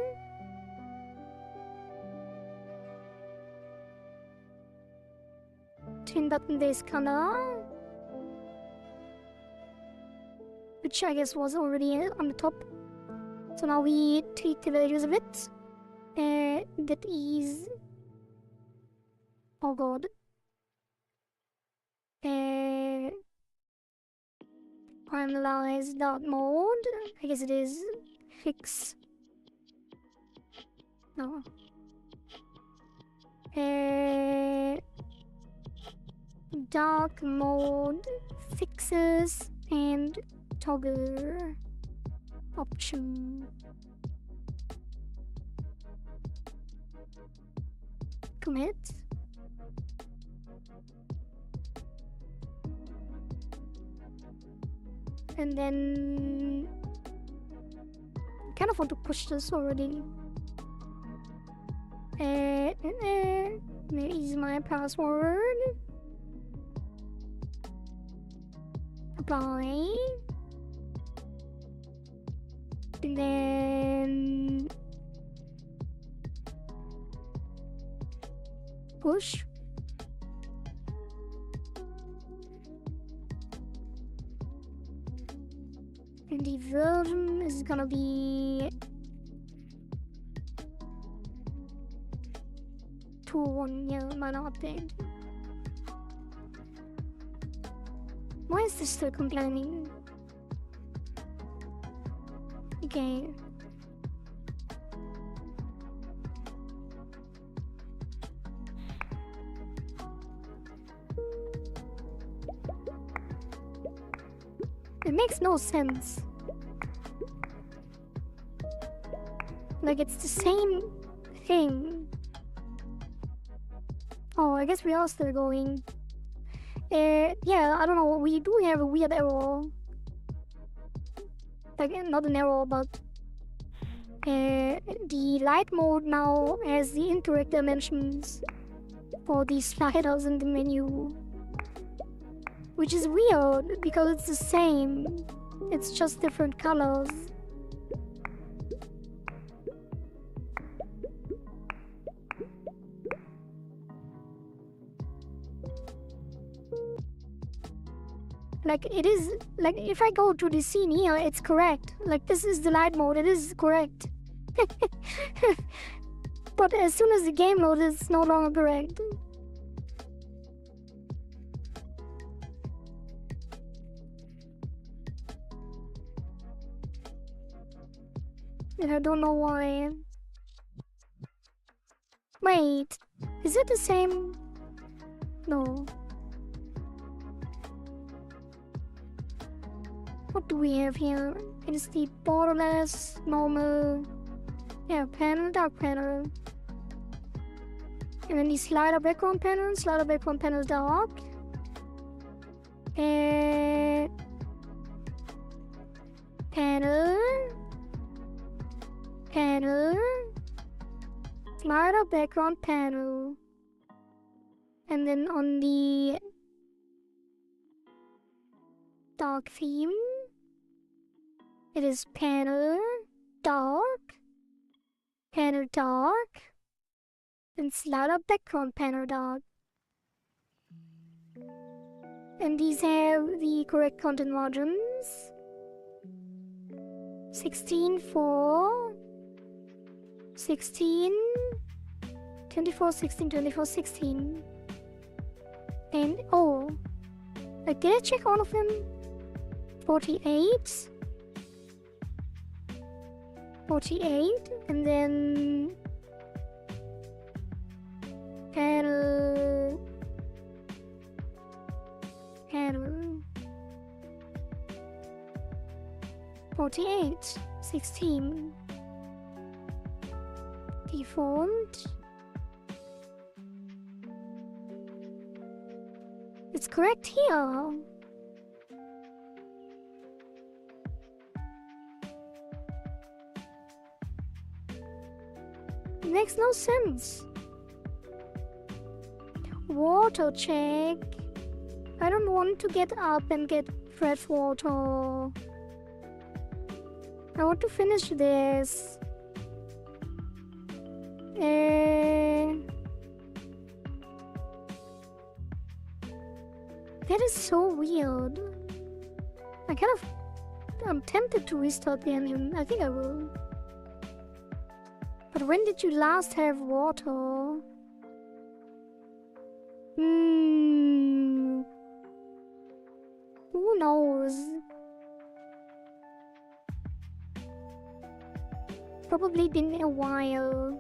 [SPEAKER 1] Turn button base color, which I guess was already on the top. So now we tweak the values of it. That is, oh god. Finalize dark mode. I guess it is fix. No. Dark mode fixes and toggle option. Commit. And then kind of want to push this already. There is my password. Apply. And then push. And the version is gonna be 2.1, yeah, minor update. Why is this still complaining? Okay. It makes no sense. Like, it's the same thing. Oh, I guess we are still going. Yeah, I don't know, we do have a weird error. Like, not an error, but the light mode now has the incorrect dimensions for the sliders in the menu. Which is weird, because it's the same. It's just different colors. Like, it is, like, if I go to the scene here, it's correct. Like, this is the light mode, it is correct. But as soon as the game loads, it's no longer correct. And I don't know why. Wait, is it the same? No. What do we have here? It is the borderless, normal, yeah, panel, dark panel. And then the slider background panel dark. And panel, slider background panel. And then on the dark theme, it is panel, dark, and slider background panel dark. And these have the correct content margins. 16 for 16, 24, 16, 24, 16. And oh, like, did I check all of them? 48, and then panel, 48, 16, default. It's correct here. It makes no sense. Water check. I don't want to get up and get fresh water. I want to finish this. That is so weird. I'm tempted to restart the engine. I think I will. But when did you last have water? Who knows? Probably been a while.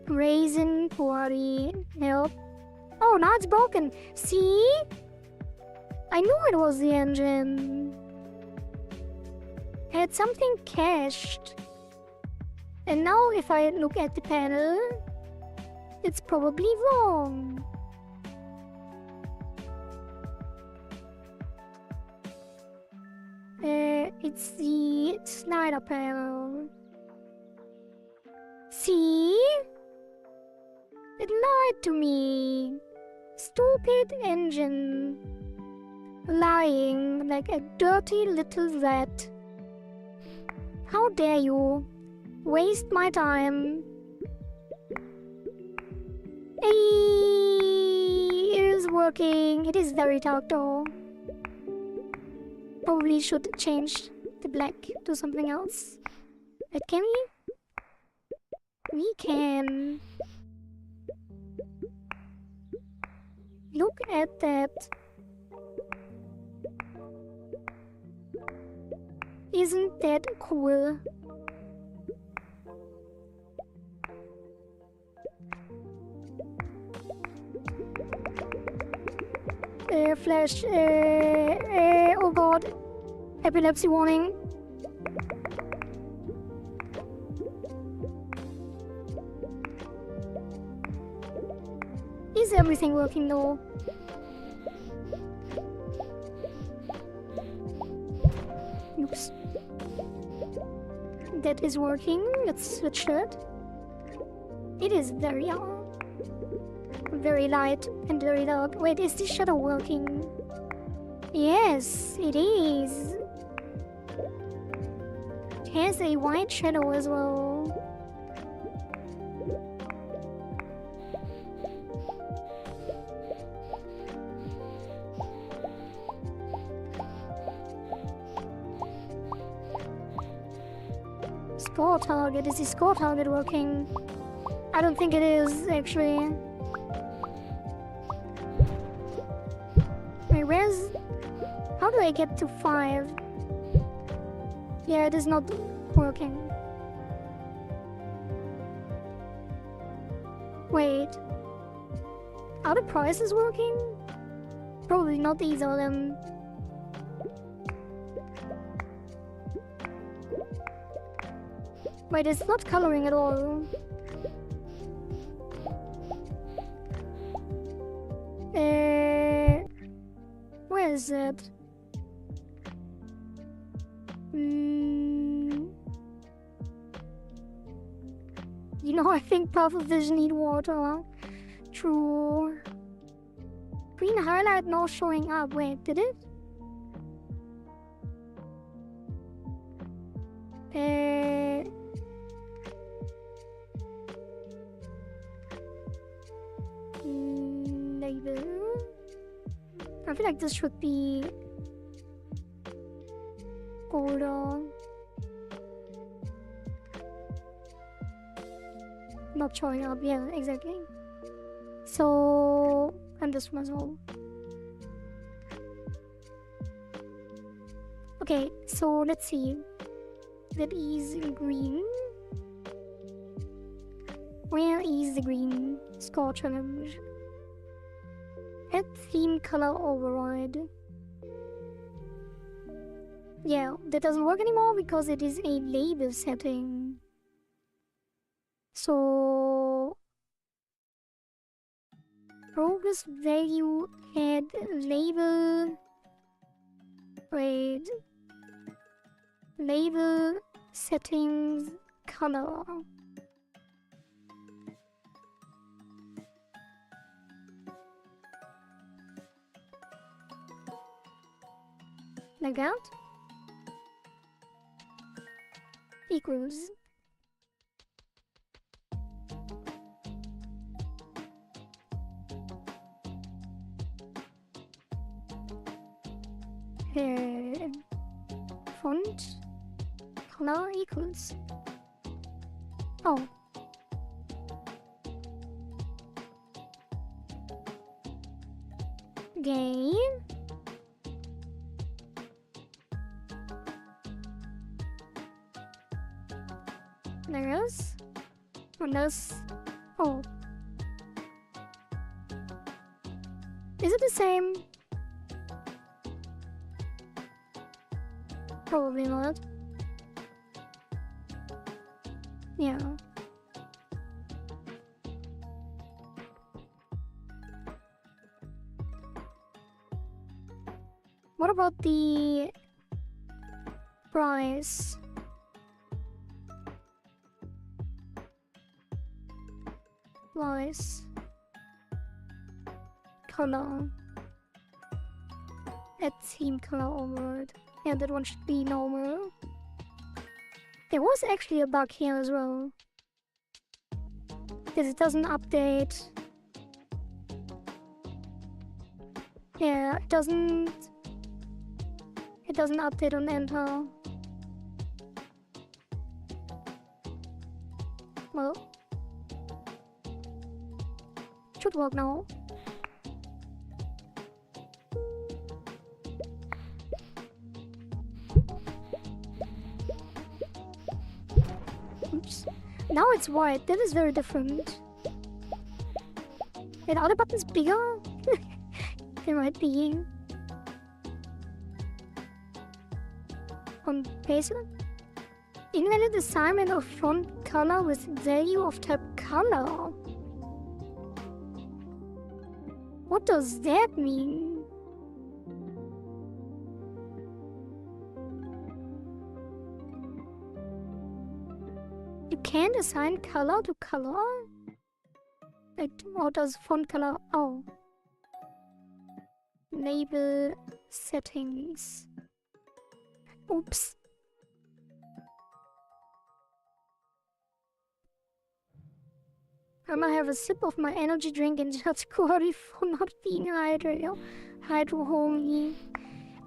[SPEAKER 1] Raisin party. Help. Oh, now it's broken. See? I knew it was the engine. I had something cached. And now if I look at the panel, it's probably wrong. It's the slider panel. See? It lied to me. Stupid engine. Lying like a dirty little rat. How dare you waste my time? Hey, it is working. It is very dark though. Probably should change the black to something else. But can we? We can. Look at that. Isn't that cool? Flash. Oh god. Epilepsy warning. Is everything working though? Oops. That is working. Let's switch that. It is very light and very dark. Wait, is this shadow working? Yes, it is. It has a white shadow as well. Score target. Is the score target working? I don't think it is, actually. Wait, where's... How do I get to 5? Yeah, it is not working. Wait. Are the prices working? Probably not these are them. Wait, it's not coloring at all. Where is it? You know, I think Path of Vision need water. True. Green highlight not showing up. Wait, did it? Label. I feel like this should be older. Not showing up, yeah, exactly. So, and this one as well. Okay, so let's see. That is green. Where is the green? Score challenge. Add theme color override. Yeah, that doesn't work anymore because it is a label setting. So progress value add label. Wait. Label settings color. Like that. Equals. Font color equals. Oh. Gain. There's. And there's. Oh. Is it the same? Probably not. Yeah. What about the price? Price. Color. Add theme color over. Yeah, that one should be normal. There was actually a bug here as well. Because it doesn't update. Yeah, it doesn't update on enter. Well, should work now. Oops. Now it's white. That is very different. And are the buttons bigger? They might be. On pace. Invalid assignment of font color with value of type color. What does that mean? You can't assign color to color? Like, what does font color? Oh. Label settings. Oops. I'm gonna have a sip of my energy drink and just sorry for not being hydrated. Hydro homie.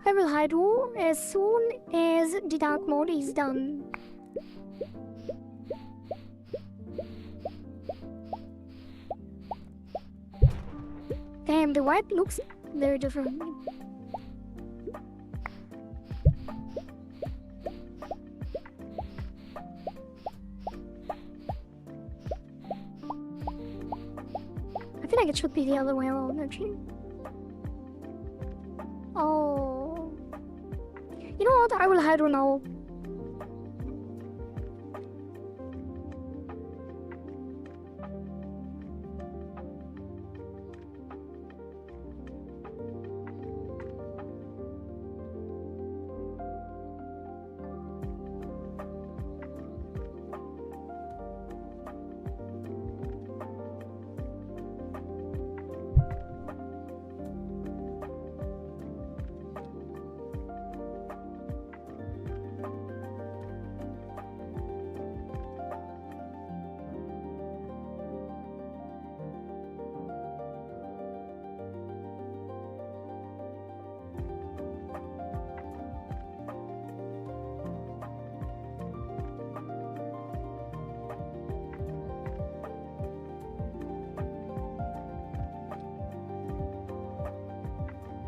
[SPEAKER 1] I will hydro as soon as the dark mode is done. Damn, the white looks very different. I feel like it should be the other way around, actually. Oh. You know what? I will hydro now.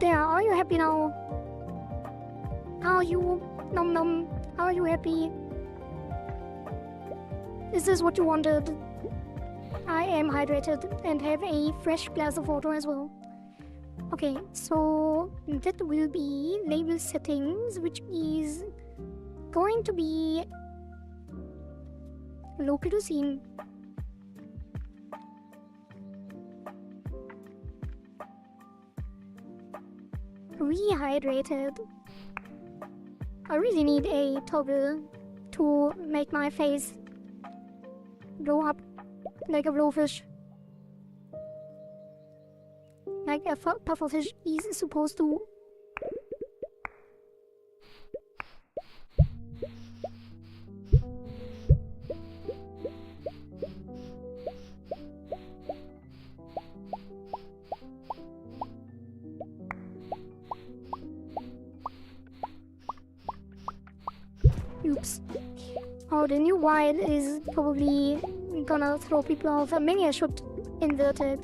[SPEAKER 1] There, are you happy now? Are you? Nom nom. Are you happy? Is this what you wanted? I am hydrated and have a fresh glass of water as well. Okay, so that will be label settings, which is going to be local to scene. Rehydrated. I really need a toggle to make my face blow up like a blowfish. Like a pufferfish is supposed to. Oh, the new white is probably gonna throw people off. Maybe I should invert it.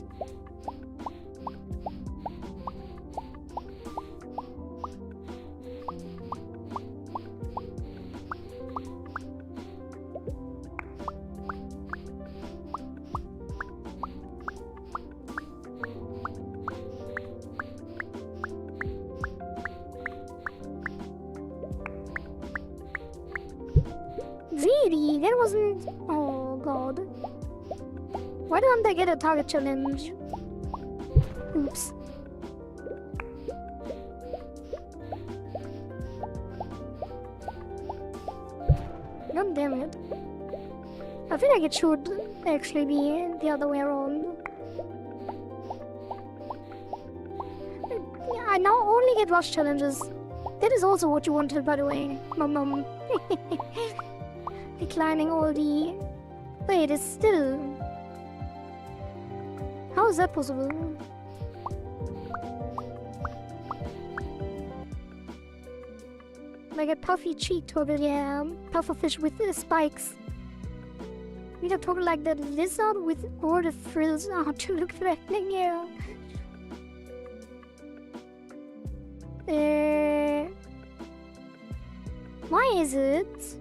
[SPEAKER 1] Really? That wasn't... Oh god. Why don't I get a target challenge? Oops. God damn it. I feel like it should actually be the other way around. I now only get rush challenges. That is also what you wanted, by the way. Mum. Declining all the... Wait, it's still... How is that possible? Like a puffy cheek turtle, yeah. Pufferfish with spikes. We don't talk like that lizard with all the frills out to look threatening, yeah. Why is it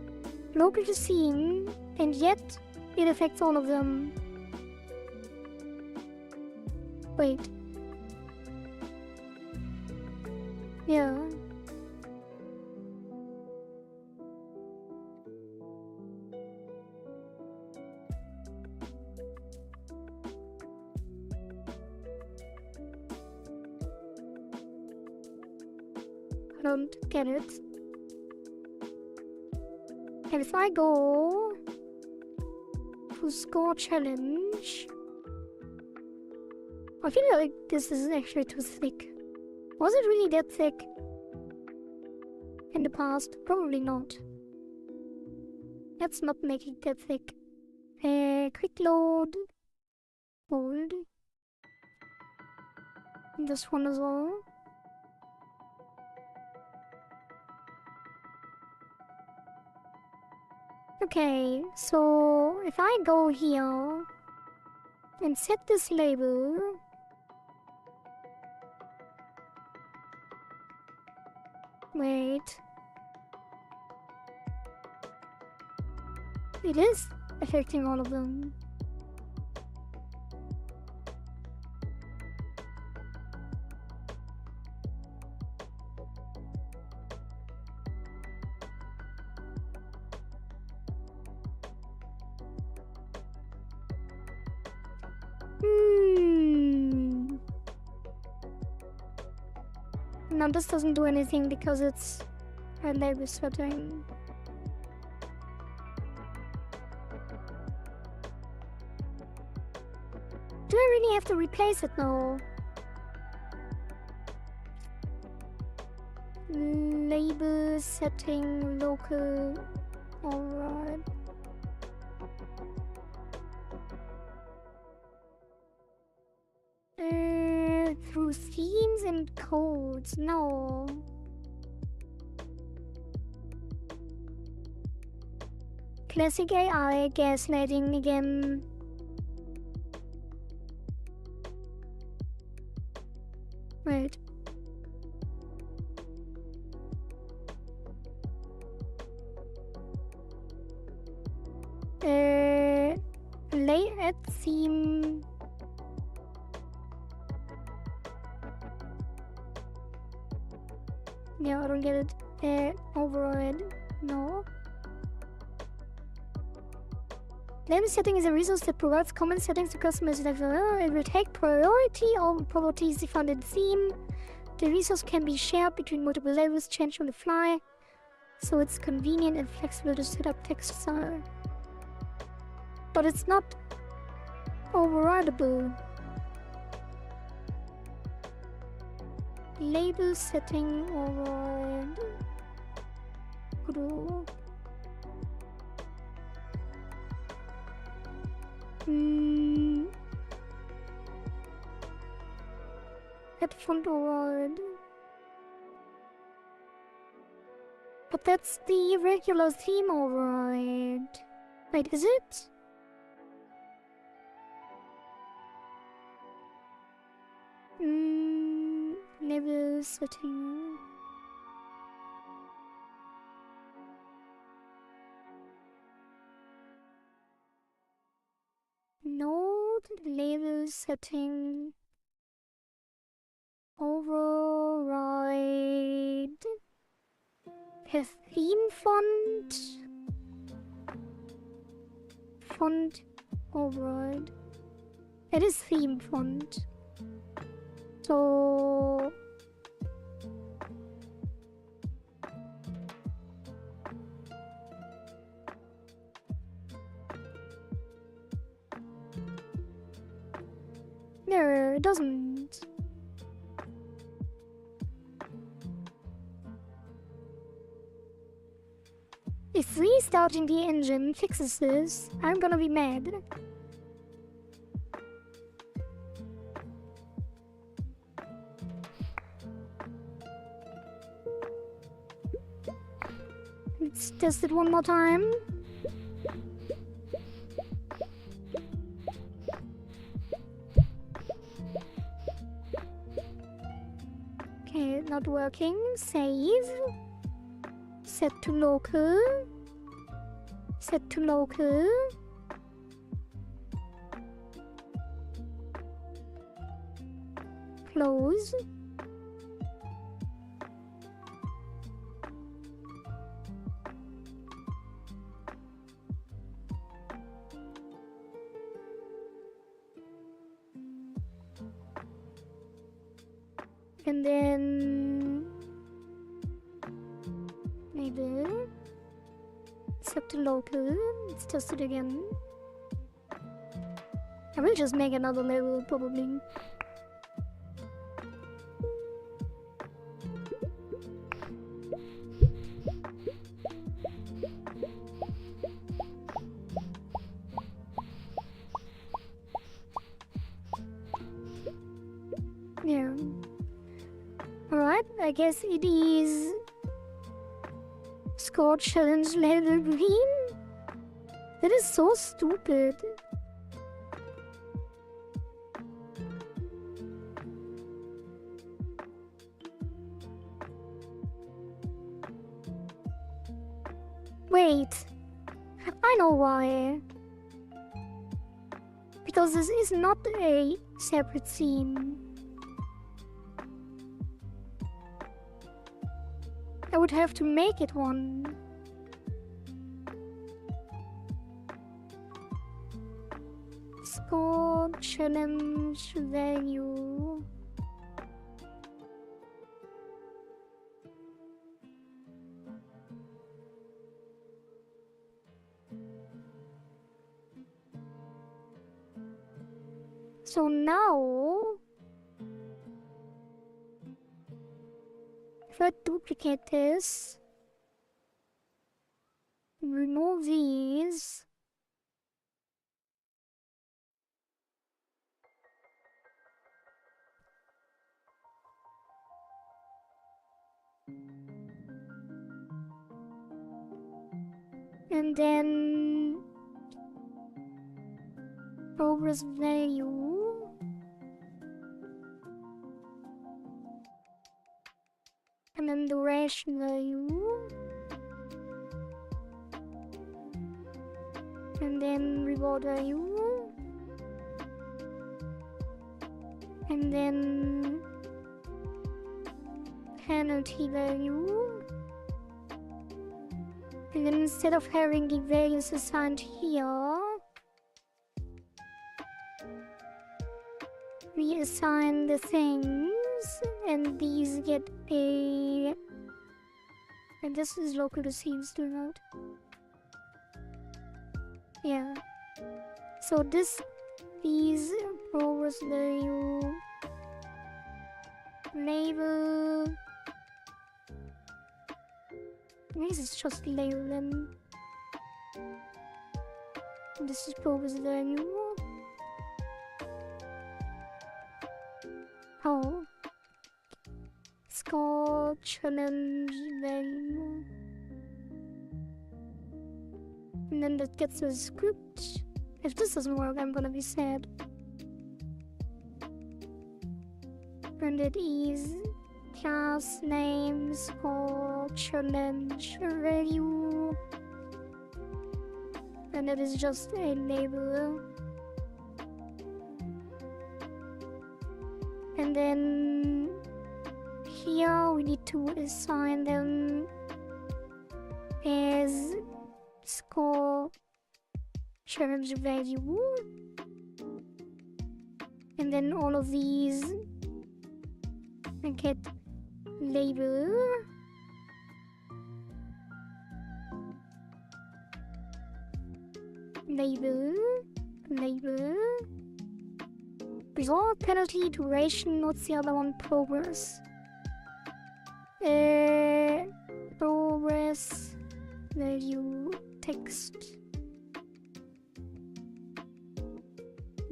[SPEAKER 1] local to scene, and yet it affects all of them? Wait. Yeah. I don't get it. And if I go to score challenge, I feel like this is actually too thick. Was it really that thick in the past? Probably not. Let's not make it that thick. Quick load. Hold. This one as well. Okay, so if I go here and set this label, wait, it is affecting all of them. Now this doesn't do anything because it's a label setting. Do I really have to replace it now? Label setting local. Alright. Through themes and codes. No. Classic AI gaslighting again. Wait. Lay at theme. Yeah, I don't get it. Override. No. Label setting is a resource that provides common settings to customers. It will take priority on properties defined in theme. The resource can be shared between multiple labels, changed on the fly, so it's convenient and flexible to set up text style. But it's not overridable. Label setting override. Add font override. But that's the regular theme override. Wait, is it? Level setting. Node level setting override. Have theme font. Font override. It is theme font. So no, it doesn't. If restarting the engine fixes this, I'm gonna be mad. Let's test it one more time. Okay, not working. Save. Set to local. Set to local. Close. And then maybe set to local. Let's test it again. I will just make another level probably. Yeah. Alright, I guess it is score challenge level green. That is so stupid. Wait, I know why. Because this is not a separate scene. I would have to make it one. Score challenge value. So now, if I duplicate this, remove these, and then progress value, and then duration value, and then reward value, and then penalty value. And then instead of having the values assigned here, we assign the things, and these get a... And this is local to scenes doing out. Yeah. So these progress value, label. This is just label them. This is progress value. Oh. Score challenge value. And then that gets the script. If this doesn't work, I'm gonna be sad. And it is class name, score, challenge, value. And it is just a label. And then here we need to assign them as score, challenge, value. And then all of these get label. Label. Result, penalty, duration, what's the other one? Progress. Progress, value, text.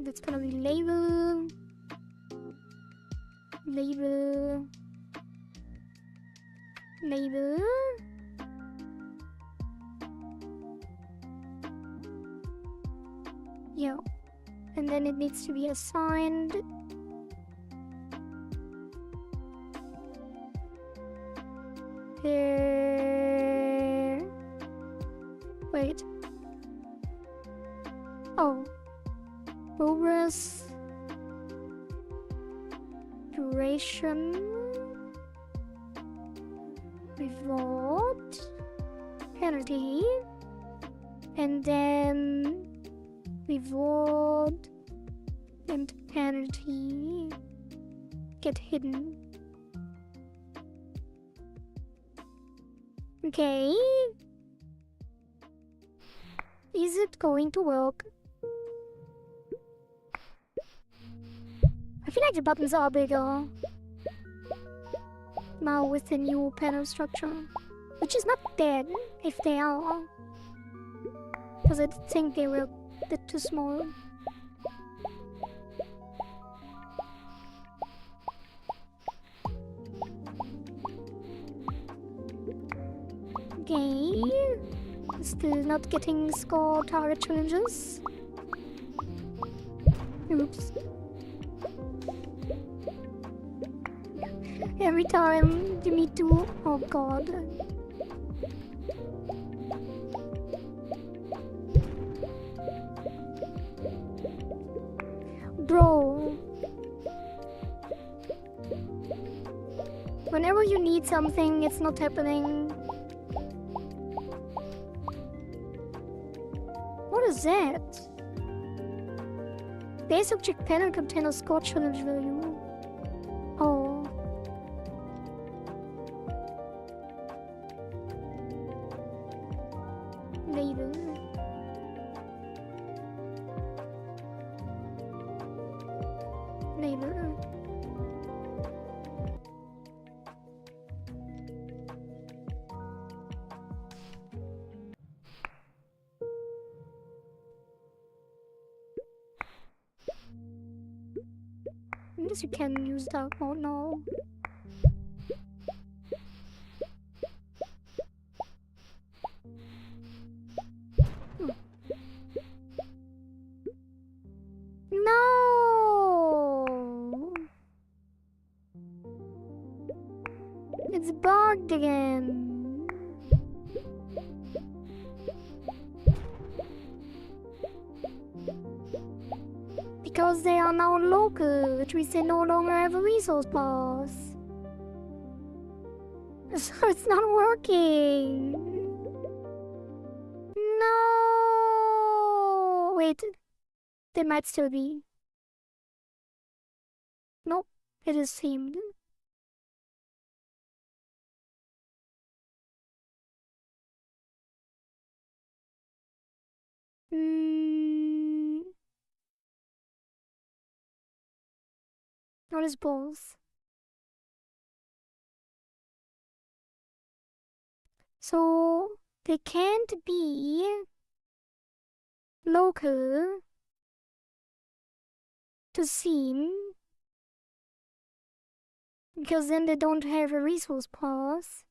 [SPEAKER 1] That's gonna be label. Label. Yeah. And then it needs to be assigned. Wait. Oh. Progress. Duration. Reward. Penalty. And then reward and penalty get hidden. Okay. Is it going to work? I feel like the buttons are bigger now with the new panel structure, which is not bad if they are, because I think they were a bit too small. Okay, still not getting score target challenges. Oops. Every time you need to... Oh god. Bro. Whenever you need something, it's not happening. What is that? Base object panel contains a score challenge value. Oh. Label. Label. I guess you can use dark mode now. No! It's bugged again. Because they are now local, which means they no longer have a resource path. So it's not working. No! Wait, they might still be. Nope, it is themed. What is both? So they can't be local to theme because then they don't have a resource path.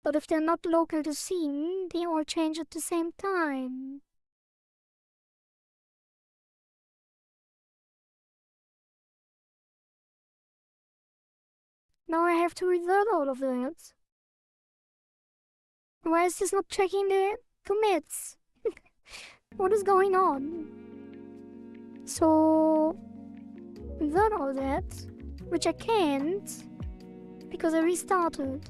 [SPEAKER 1] But if they're not local to scene, they all change at the same time. Now I have to revert all of that. Why is this not checking the commits? What is going on? So, revert all that, which I can't, because I restarted.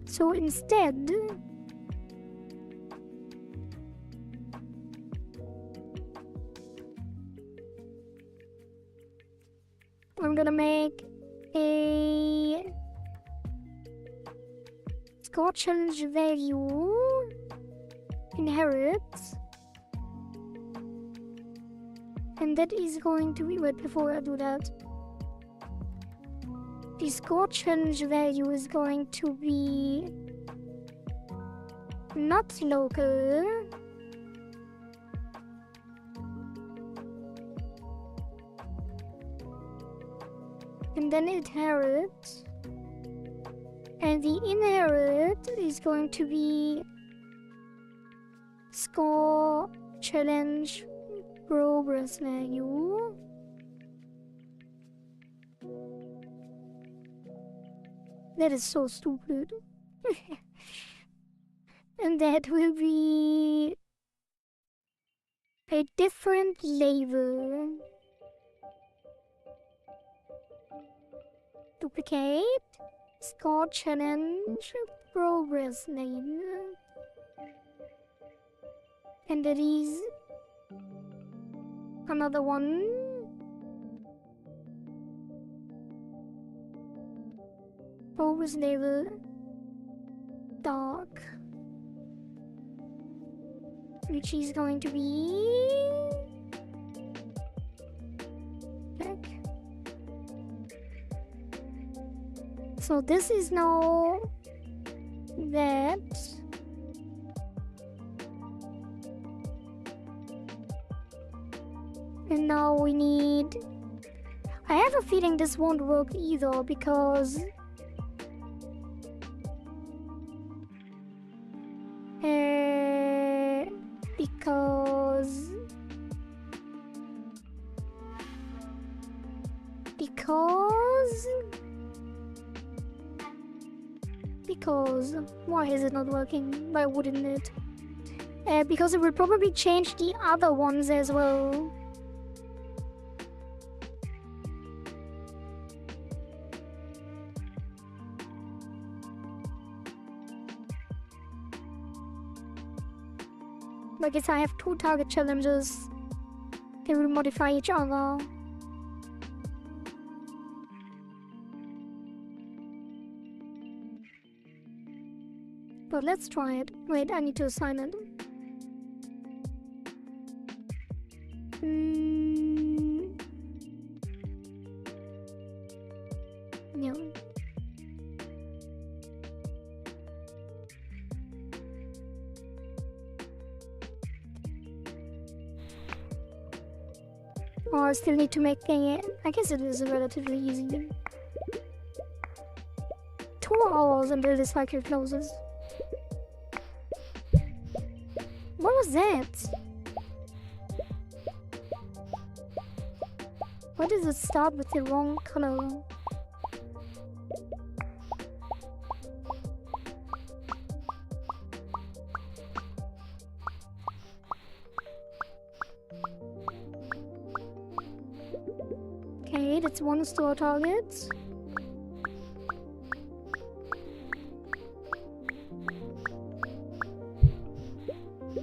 [SPEAKER 1] So instead, I'm gonna make a score challenge value inherit, and that is going to be, wait, before I do that, the score challenge value is going to be not local, and then inherit, and the inherit is going to be score challenge progress value. That is so stupid. And that will be a different label. Duplicate, score challenge, progress label. And that is another one. Progress label, dark. Which is going to be black. So this is now that. And now we need... I have a feeling this won't work either because... Because why is it not working? Why wouldn't it? Because it will probably change the other ones as well. I guess I have two target challenges. They will modify each other. But let's try it. Wait, I need to assign it. Yeah. Oh, I still need to make a... I guess it is relatively easy. 2 hours until the cycle closes. What was that? Why does it start with the wrong color? Okay, that's one store target.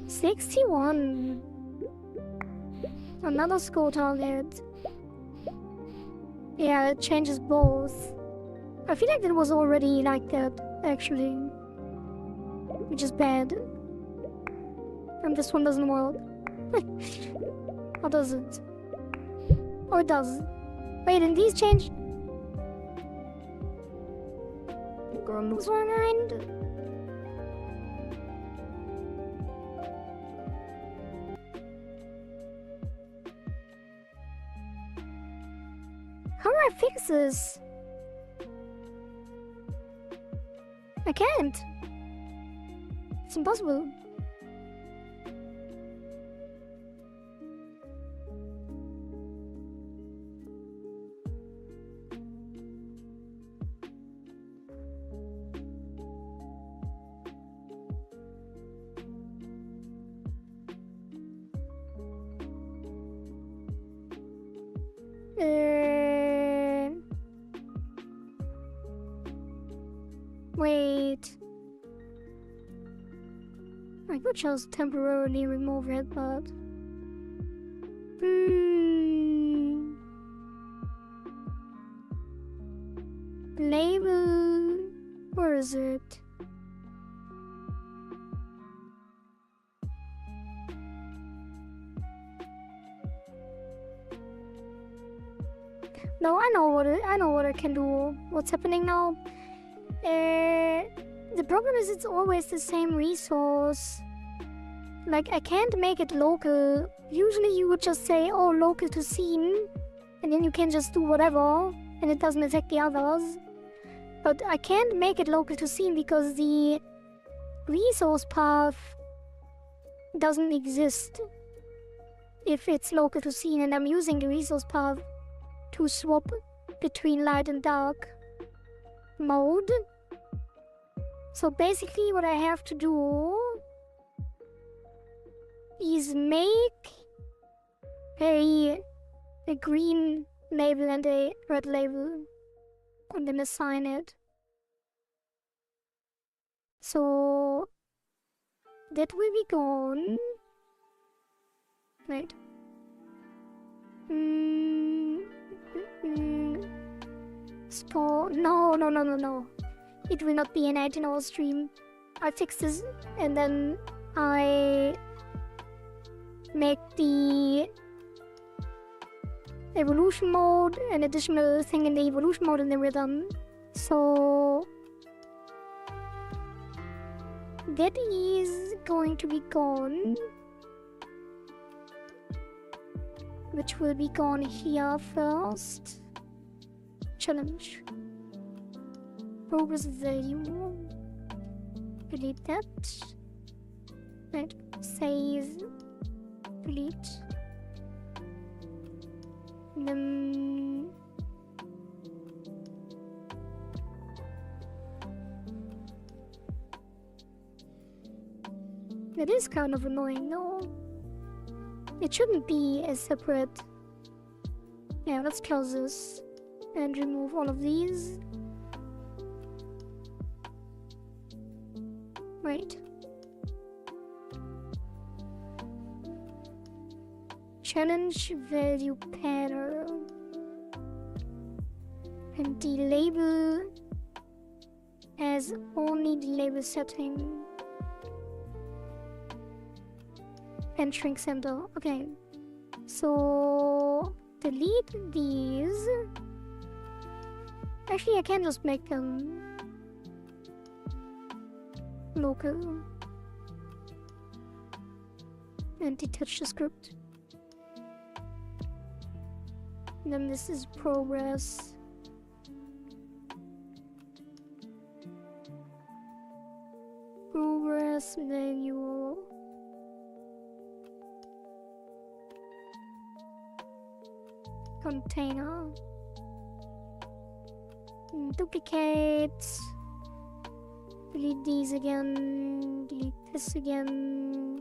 [SPEAKER 1] $61. Another score target. Yeah, it changes both. I feel like it was already like that, actually. Which is bad. And this one doesn't work. Or does it? Or it does. Wait, and these change? Girl, lose my mind. How do I fix this? I can't. It's impossible. Wait. I could just temporarily remove it, but... Label... Where is it? No, I know what I can do. What's happening now? The problem is it's always the same resource. Like, I can't make it local. Usually you would just say, oh, local to scene, and then you can just do whatever, and it doesn't affect the others. But I can't make it local to scene because the resource path doesn't exist if it's local to scene, and I'm using the resource path to swap between light and dark mode. So basically what I have to do is make a green label and a red label and then assign it. So that will be gone. Wait. No. It will not be an 18-hour stream. I fix this and then I make the evolution mode, an additional thing in the evolution mode, and then we're done. So that is going to be gone, which will be gone here first. Challenge. Progress value. Delete that. Right. Save. Delete. Then it is kind of annoying, no? It shouldn't be as separate. Yeah, let's close this and remove all of these. Right. Challenge value panel. And delabel as only the label setting. And shrink center. Okay. So delete these. Actually, I can just make them local and detach the script. And then this is progress. Progress value. Container. Duplicate. Delete these again. Delete this again.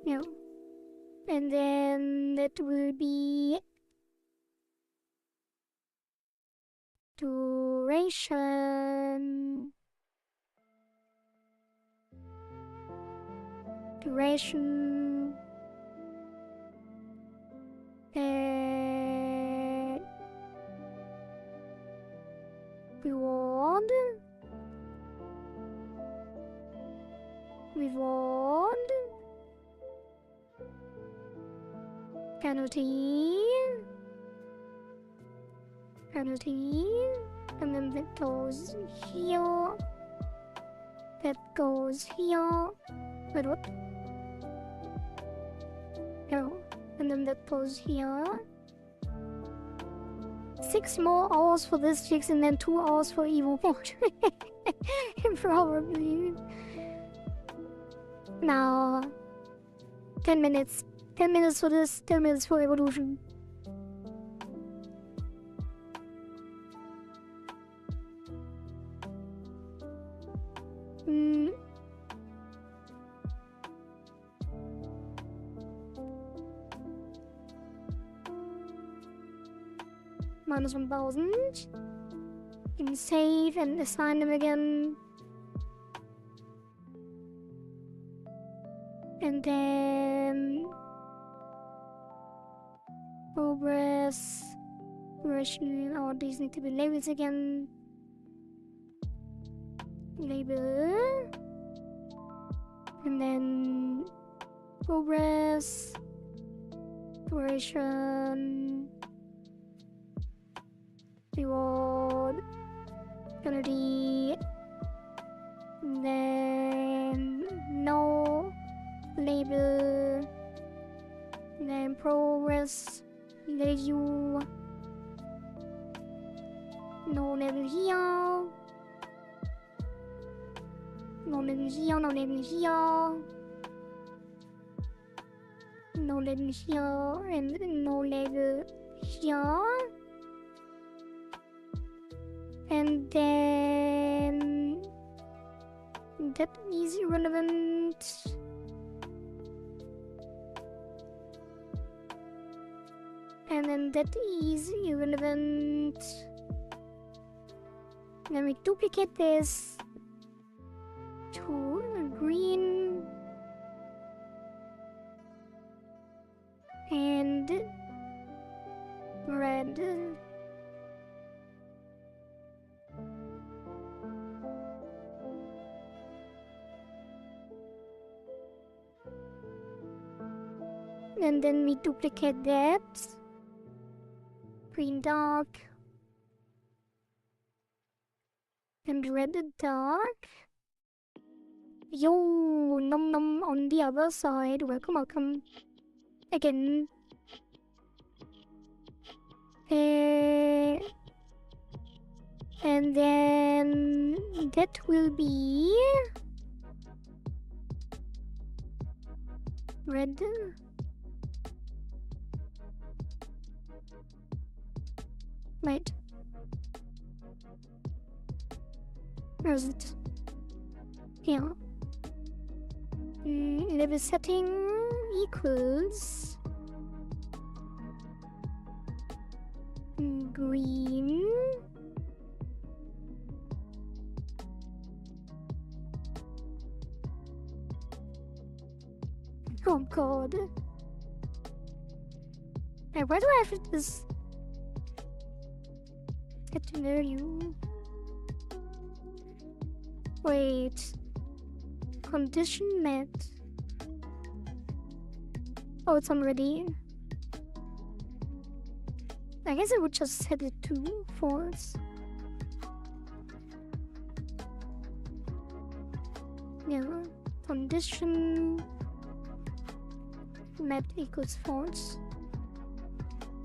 [SPEAKER 1] Yeah. And then that will be duration. Duration. Reward. Reward. Penalty. Penalty. And then that goes here. That goes here. Wait, what? Oh, and then that pause here. 6 more hours for this chicks and then 2 hours for Evo Portrait. Probably. Now, 10 minutes. 10 minutes for this, 10 minutes for evolution. Minus 1000. You can save and assign them again. And then progress. Version. All these need to be labels again. Label. And then progress. Duration. Reward. Penalty. Then no label. Then progress. Value. No label here. No label here. No label here. No label here. And no label here. And then that is irrelevant. And then that is irrelevant. Then we duplicate this to green and red. And then we duplicate that. Green dark. And red dark. Yo, nom nom on the other side. Welcome, welcome. Again. And then that will be red. Wait. Where is it? Here. Level setting equals green. Oh god. Hey, why do I have this? Get to know you. Wait. Condition met. Oh, it's already. I guess I would just set it to false. Yeah. Condition met equals false.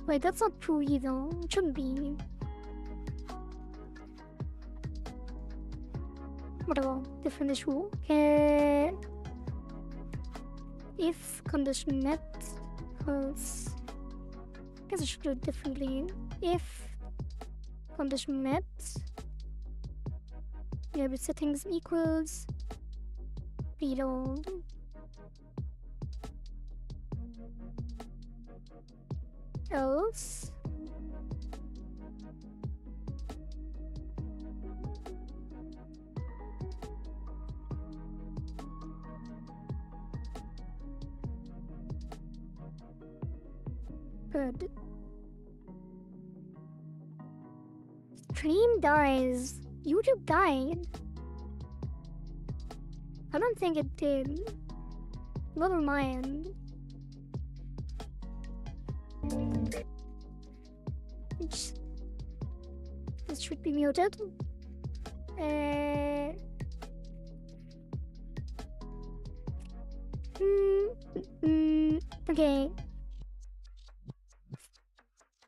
[SPEAKER 1] Wait, that's not true either. It shouldn't be. Whatever, different issue. If condition met equals, I guess I should do it differently. If condition met, label settings equals reload. Else good. Stream dies. YouTube died. I don't think it did. Not on my end. This should be muted. Okay.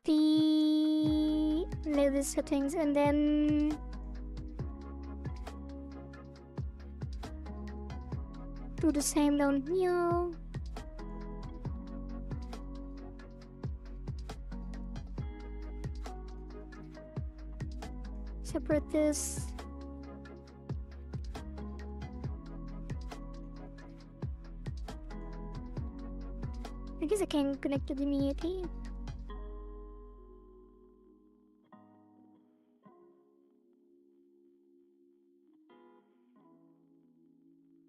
[SPEAKER 1] The latest settings, and then do the same down here. Separate this. I guess I can connect it immediately.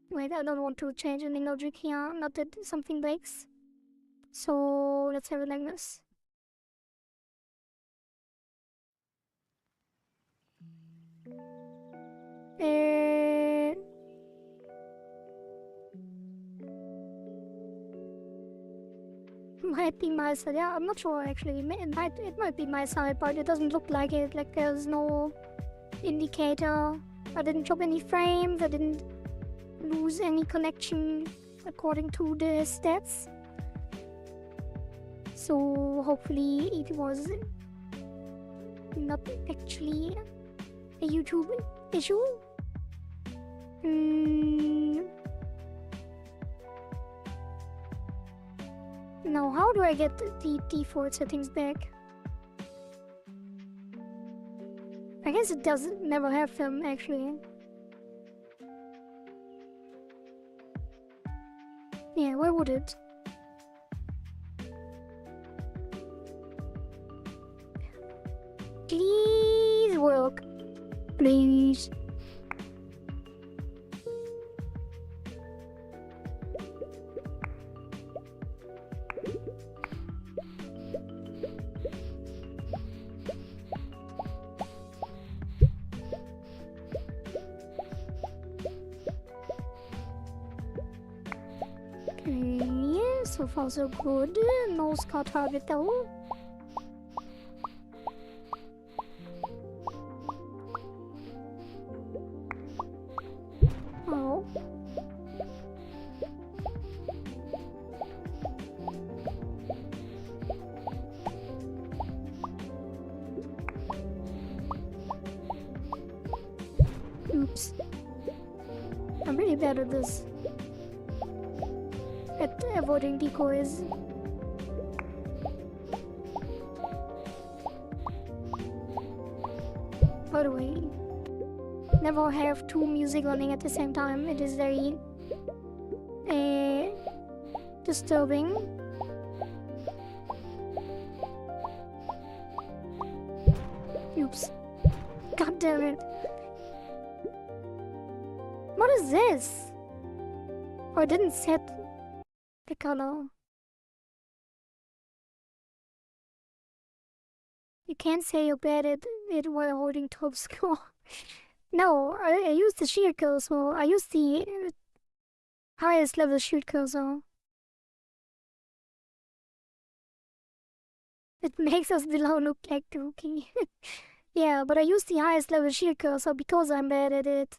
[SPEAKER 1] Wait, I don't want to change any logic here, not that something breaks. So let's have it like this. Might be my side. Yeah, I'm not sure actually. It might be my side, but it doesn't look like it. Like there's no indicator. I didn't drop any frames. I didn't lose any connection according to the stats. So hopefully it was not actually a YouTube issue. Now, how do I get the default settings back? I guess it doesn't never have them actually. Yeah, where would it? Please work. Please. Okay, so far so good. No scar target though. Oh. Oops. I'm really bad at this. At avoiding decoys. By the way, never have two music running at the same time. It is very disturbing. Oops. God damn it. What is this? Oh, I didn't set the color. You can't say you're bad at it while holding top score. No, I used the shield cursor. I used the highest level shield cursor. It makes us below look like the rookie. Yeah, but I used the highest level shield cursor because I'm bad at it.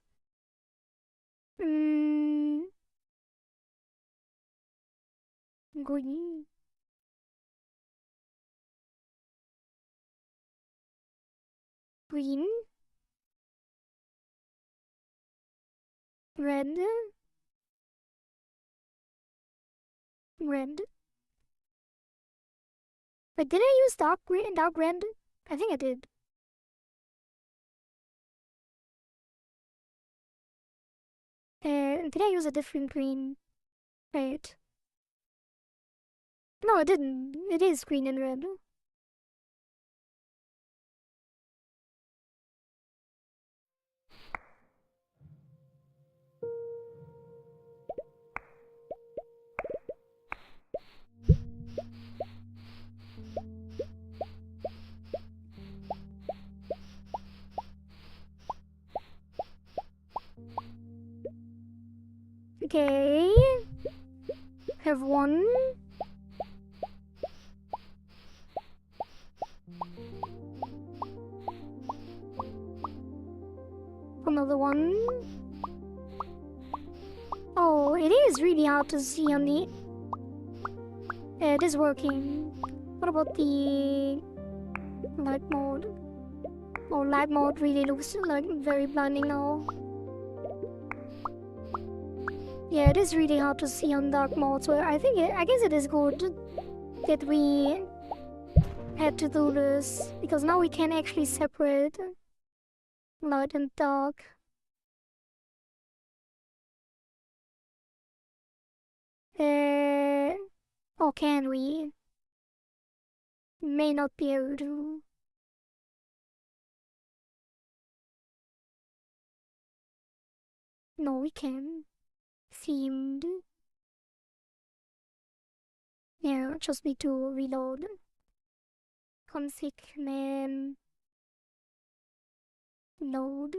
[SPEAKER 1] Green. Green. Red. Red. But did I use dark green, dark red? I think I did. Did I use a different green? Right. No, I didn't. It is green and red. Okay. Have one. Another one. Oh, it is really hard to see on the It is working. What about the light mode? Oh, light mode really looks like very blinding now. Yeah, it is really hard to see on dark mode, so I guess it is good that we had to do this, because now we can actually separate light and dark. Or can we? May not be able to. No, we can. Seemed. Yeah, just need to reload. Config name. Load.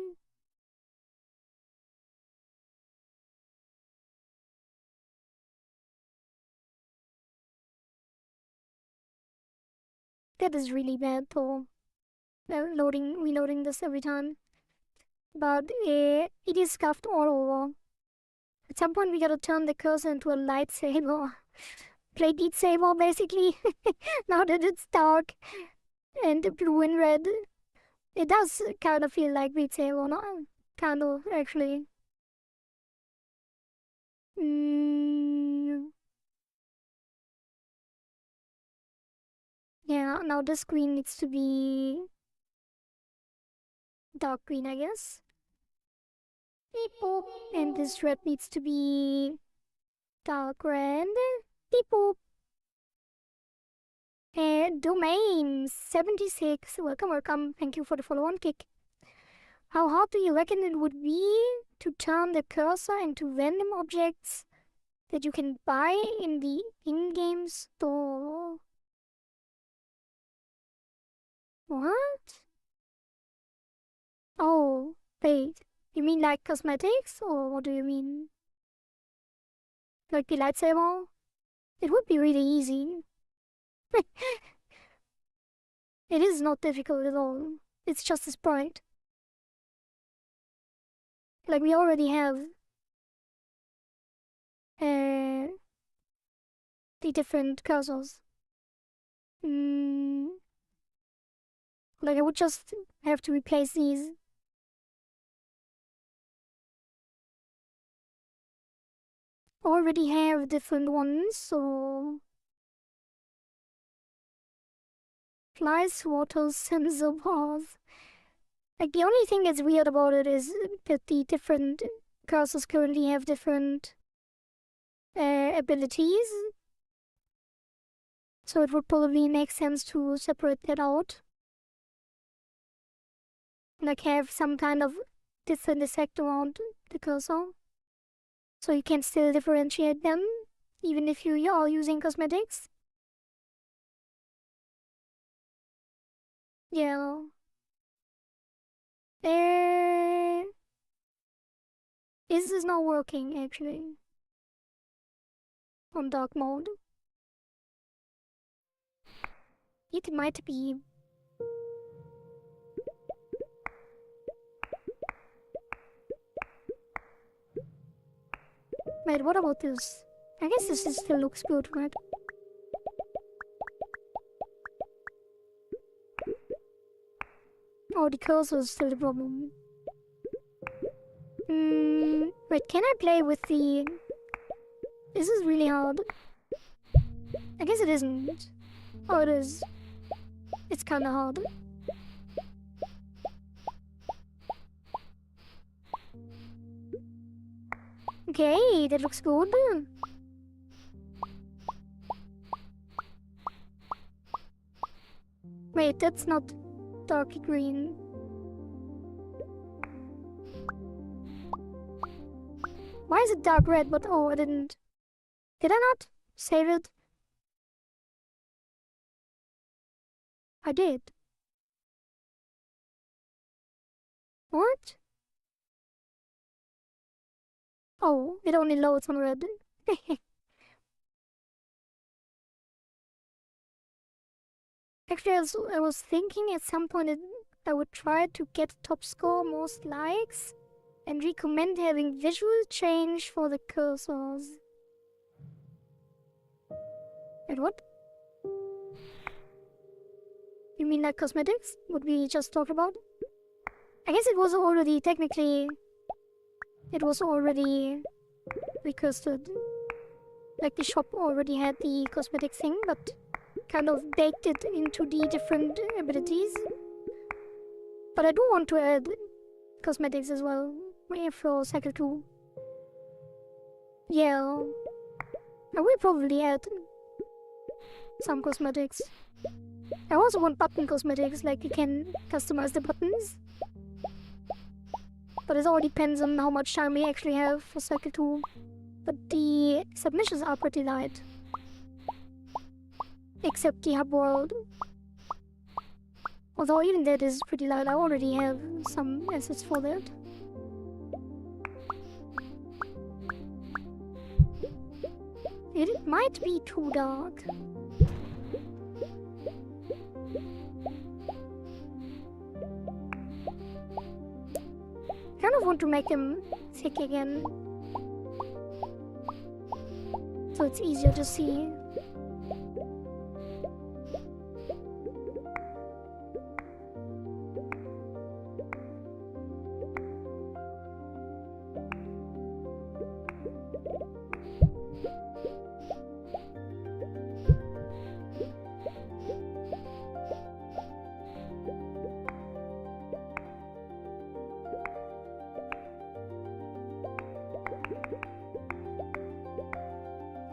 [SPEAKER 1] That is really bad though. Reloading this every time. But it is scuffed all over. At some point we gotta turn the cursor into a lightsaber. Play Beat Saber basically. Now that it's dark and blue and red. It does kind of feel like Beat Saber, not kind of actually. Yeah, now this green needs to be dark green, I guess. Beep boop. And this red needs to be dark red. Beep boop. And domain 76. Welcome. Thank you for the follow on kick. How hard do you reckon it would be to turn the cursor into random objects that you can buy in the in-game store? What? Oh, wait. You mean like cosmetics, or what do you mean? Like the lightsaber? It would be really easy. It is not difficult at all. It's just a sprite. Like we already have the different cursors. Like I would just have to replace these. Already have different ones, so flies, water, sensor bars. Like the only thing that's weird about it is that the different cursors currently have different abilities. So it would probably make sense to separate that out. Like have some kind of different effect around the cursor. So you can still differentiate them, even if you are using cosmetics. Yeah. This is not working actually. On dark mode. It might be. Wait, what about this? I guess this still looks good, right? Oh, the cursor is still the problem. Wait, can I play with the... This is really hard. I guess it isn't. Oh, it is. It's kinda hard. Okay, that looks good. Wait, that's not dark green. Why is it dark red? But oh, I didn't. Did I not save it? I did. What? Oh, it only loads on red. Actually, I was thinking at some point I would try to get top score most likes and recommend having visual change for the cursors. And what? You mean like cosmetics? What we just talked about? I guess it was already technically... It was already requested. Like the shop already had the cosmetic thing, but kind of baked it into the different abilities. But I do want to add cosmetics as well for Cycle 2. Yeah, I will probably add some cosmetics. I also want button cosmetics, like you can customize the buttons. But it all depends on how much time we actually have for Cycle 2. But the submissions are pretty light. Except the hub world. Although even that is pretty light, I already have some assets for that. It might be too dark. I kind of want to make them thick again. So it's easier to see.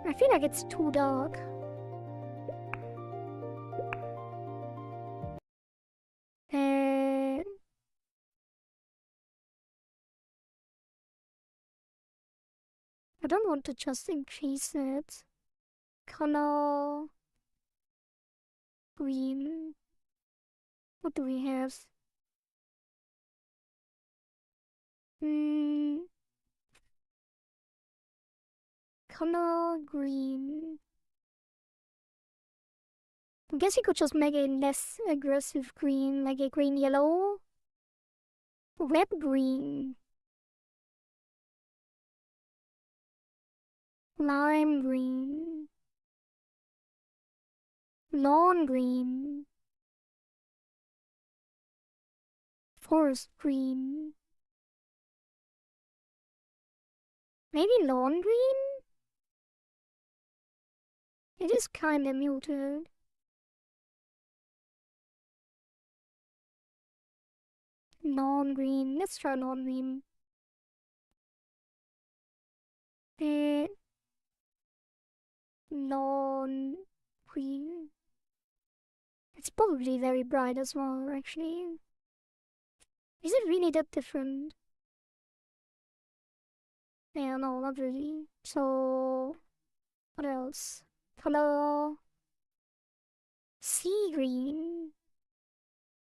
[SPEAKER 1] I feel like it's too dark. I don't want to just increase it. Color... green. What do we have? Color green. I guess you could just make a less aggressive green, like a green yellow. Red green. Lime green. Lawn green. Forest green. Maybe lawn green? It is kinda muted. Lawn green. Let's try lawn green. Lawn green. It's probably very bright as well, actually. Is it really that different? Yeah, no, not really. So, what else? Color... sea green.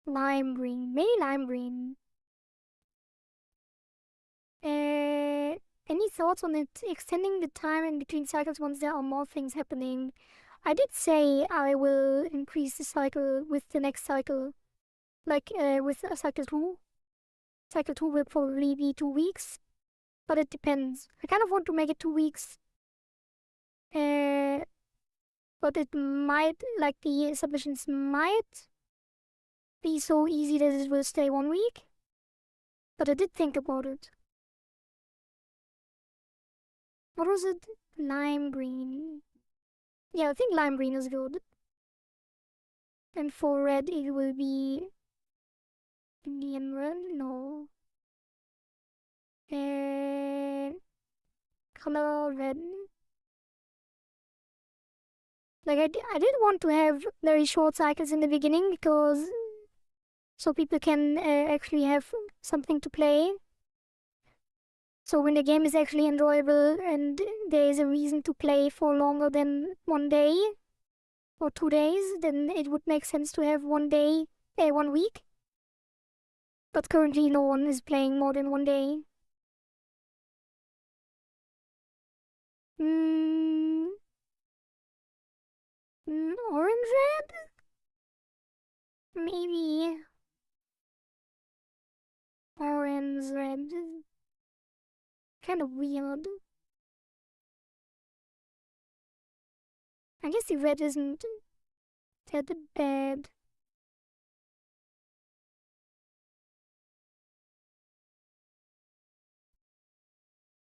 [SPEAKER 1] Lime green. Maybe lime green. Any thoughts on it extending the time in between cycles once there are more things happening? I did say I will increase the cycle with the next cycle. Like, with cycle 2. Cycle 2 will probably be 2 weeks. But it depends. I kind of want to make it 2 weeks. But it might, like the submissions might be so easy that it will stay 1 week. But I did think about it. What was it? Lime green. Yeah, I think lime green is good. And for red, it will be Indian red? No. Color red. Like, I did want to have very short cycles in the beginning because so people can actually have something to play. So when the game is actually enjoyable and there is a reason to play for longer than 1 day or 2 days, then it would make sense to have 1 day, 1 week. But currently no one is playing more than 1 day. Orange red? Maybe. Orange red. Kind of weird. I guess the red isn't that bad.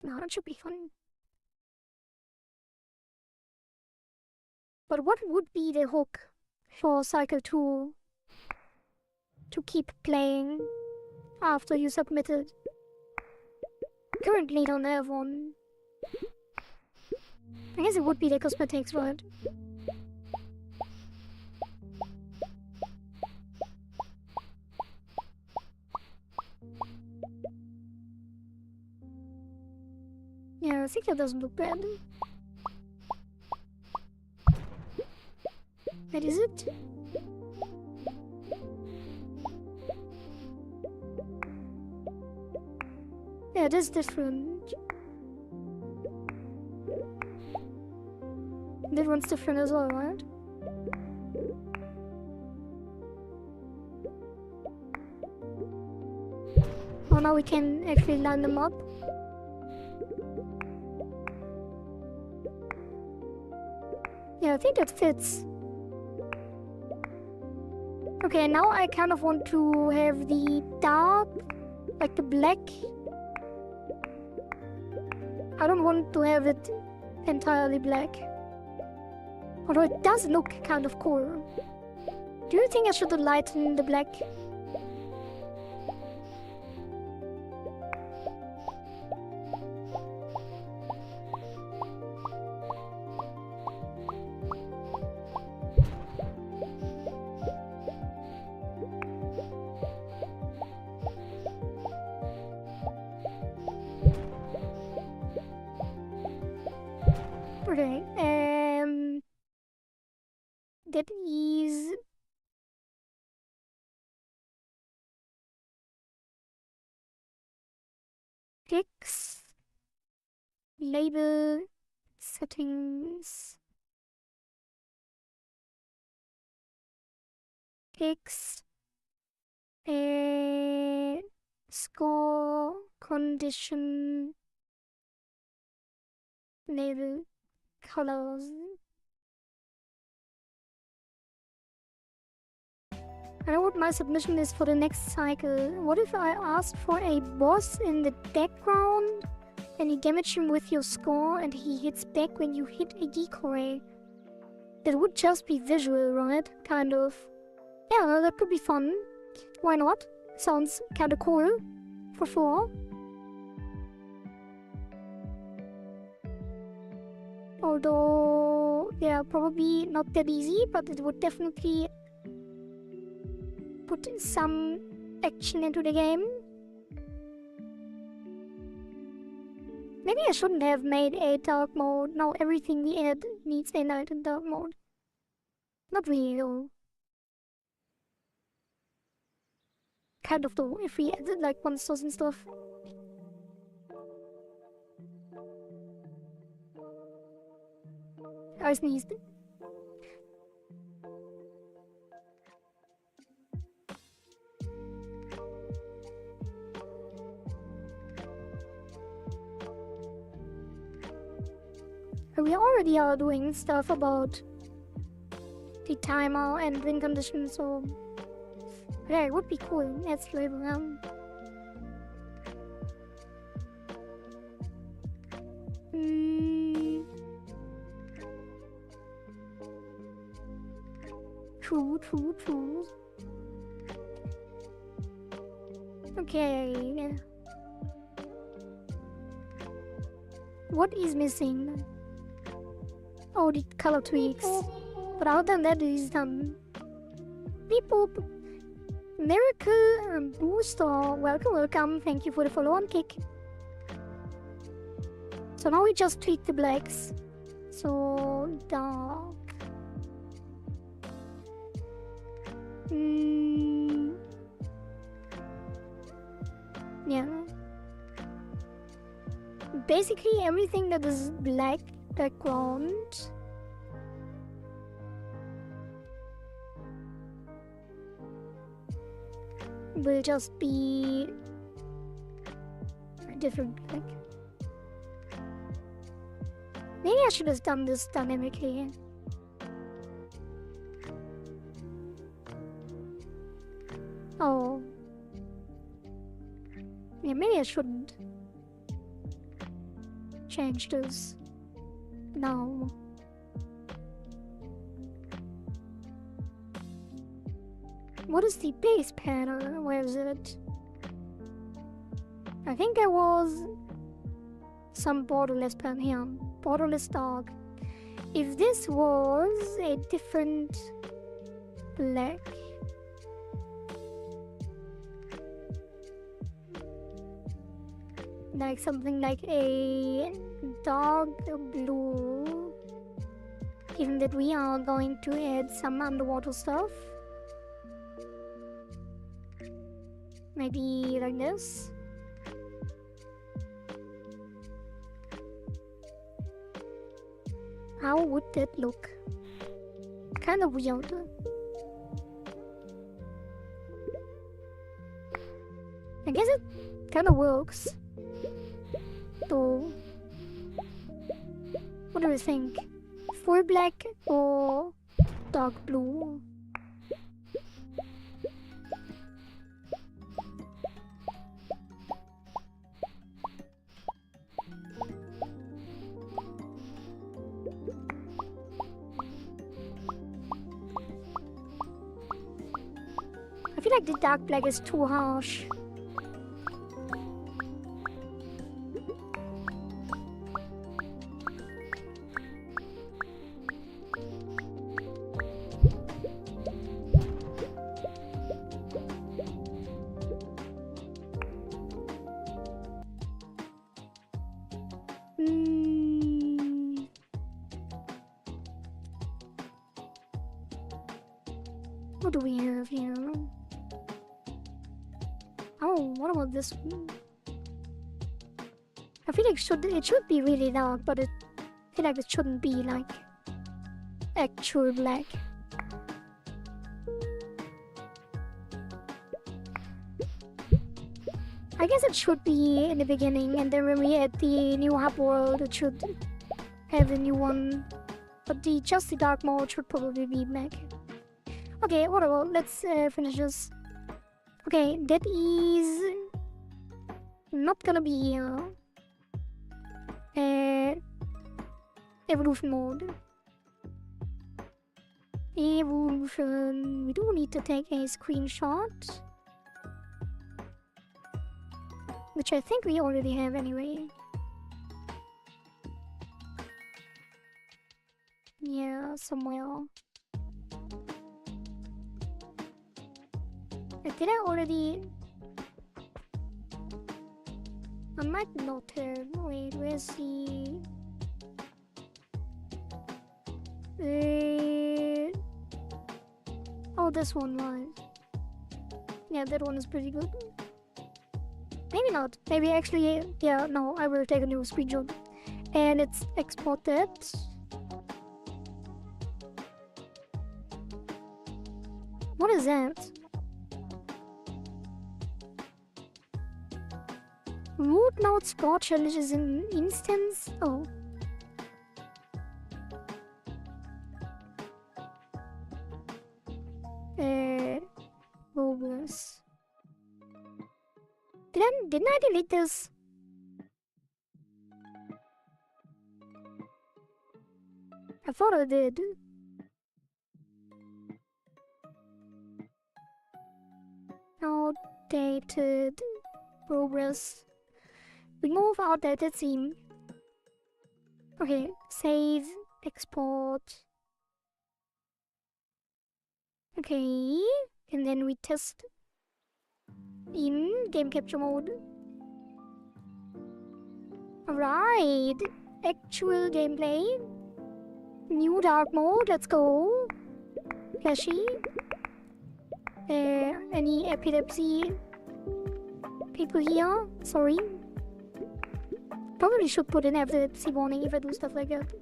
[SPEAKER 1] No, that should be fun. But what would be the hook for Cycle 2 to keep playing after you submitted? Currently don't have one. I guess it would be the cosmetics, right? Yeah, I think that doesn't look bad. Wait, is it? Yeah, it is different. That one's different as well, right? Oh, now we can actually line them up. Yeah, I think that fits. Okay, now I kind of want to have the dark, like the black. I don't want to have it entirely black. Although it does look kind of cool. Do you think I should lighten the black? Okay, that is text, label, settings, text, score, condition, label, colors. I know what my submission is for the next cycle. What if I asked for a boss in the background and you damage him with your score and he hits back when you hit a decoy? That would just be visual, right? Kind of. Yeah, that could be fun. Why not? Sounds kinda cool. For sure. Although, yeah, probably not that easy, but it would definitely put some action into the game. Maybe I shouldn't have made a dark mode. Now everything we add needs a night and dark mode. Not really though. Kind of though, if we added like monsters and stuff. I sneezed. We already are doing stuff about the timer and win conditions, so yeah, it would be cool. Let's play around. True. Okay. What is missing? Oh, the color tweaks. But other than that, it is done. Beep boop. Miracle Booster. Welcome. Thank you for the follow on kick. So now we just tweak the blacks. So dark. Yeah. Basically everything that is black background will just be a different black. Maybe I should have done this dynamically. Oh. Yeah, maybe I shouldn't change this now. What is the base panel? Where is it? I think there was some borderless pan here. Borderless dark. If this was a different black. Like something like a dark blue. Given that we are going to add some underwater stuff. Maybe like this. How would that look? Kind of weird. I guess it kind of works. So, what do you think? Full black or dark blue? I feel like the dark black is too harsh. What do we have here? Oh, what about this one? I feel like it should be really dark, but I feel like it shouldn't be like actual black. I guess it should be in the beginning, and then when we add the new hub world, it should have a new one. But just the dark mode should probably be black. Okay, whatever. Let's finish this. Okay, that is not gonna be here. Evolution mode. Evolution. We do need to take a screenshot. Which I think we already have anyway. Yeah, somewhere. Did I already? I might not have. Wait, where's the? Oh, this one was. Yeah, that one is pretty good. Maybe not. Maybe actually, yeah, no, I will take a new screenshot. And it's exported. What is that? Root node score challenges in instance? Oh. Robust. Didn't I delete this? I thought I did. Outdated progress. Remove outdated theme. Okay, save, export. Okay, and then we test in game capture mode. Alright, actual gameplay. New dark mode, let's go. Flashy. Any epilepsy people here? Sorry. Probably should put an epilepsy warning if I do stuff like that.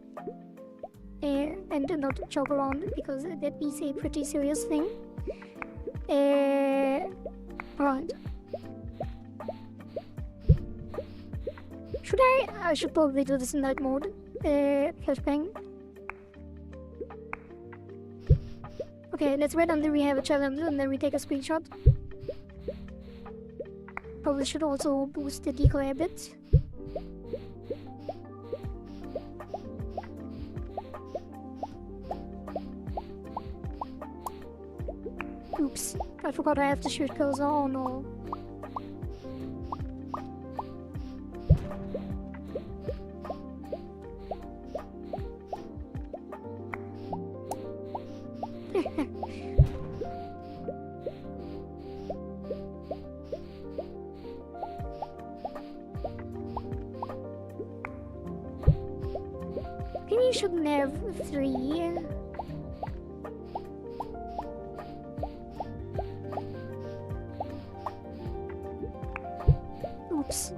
[SPEAKER 1] And not joke around, because that is a pretty serious thing. Alright. Should I should probably do this in night mode. Flashbang. Okay, let's wait until we have a challenge and then we take a screenshot. Probably should also boost the decoy a bit. Oops, I forgot I have to shoot cursor. Oh no. Maybe you shouldn't have 3. Oops.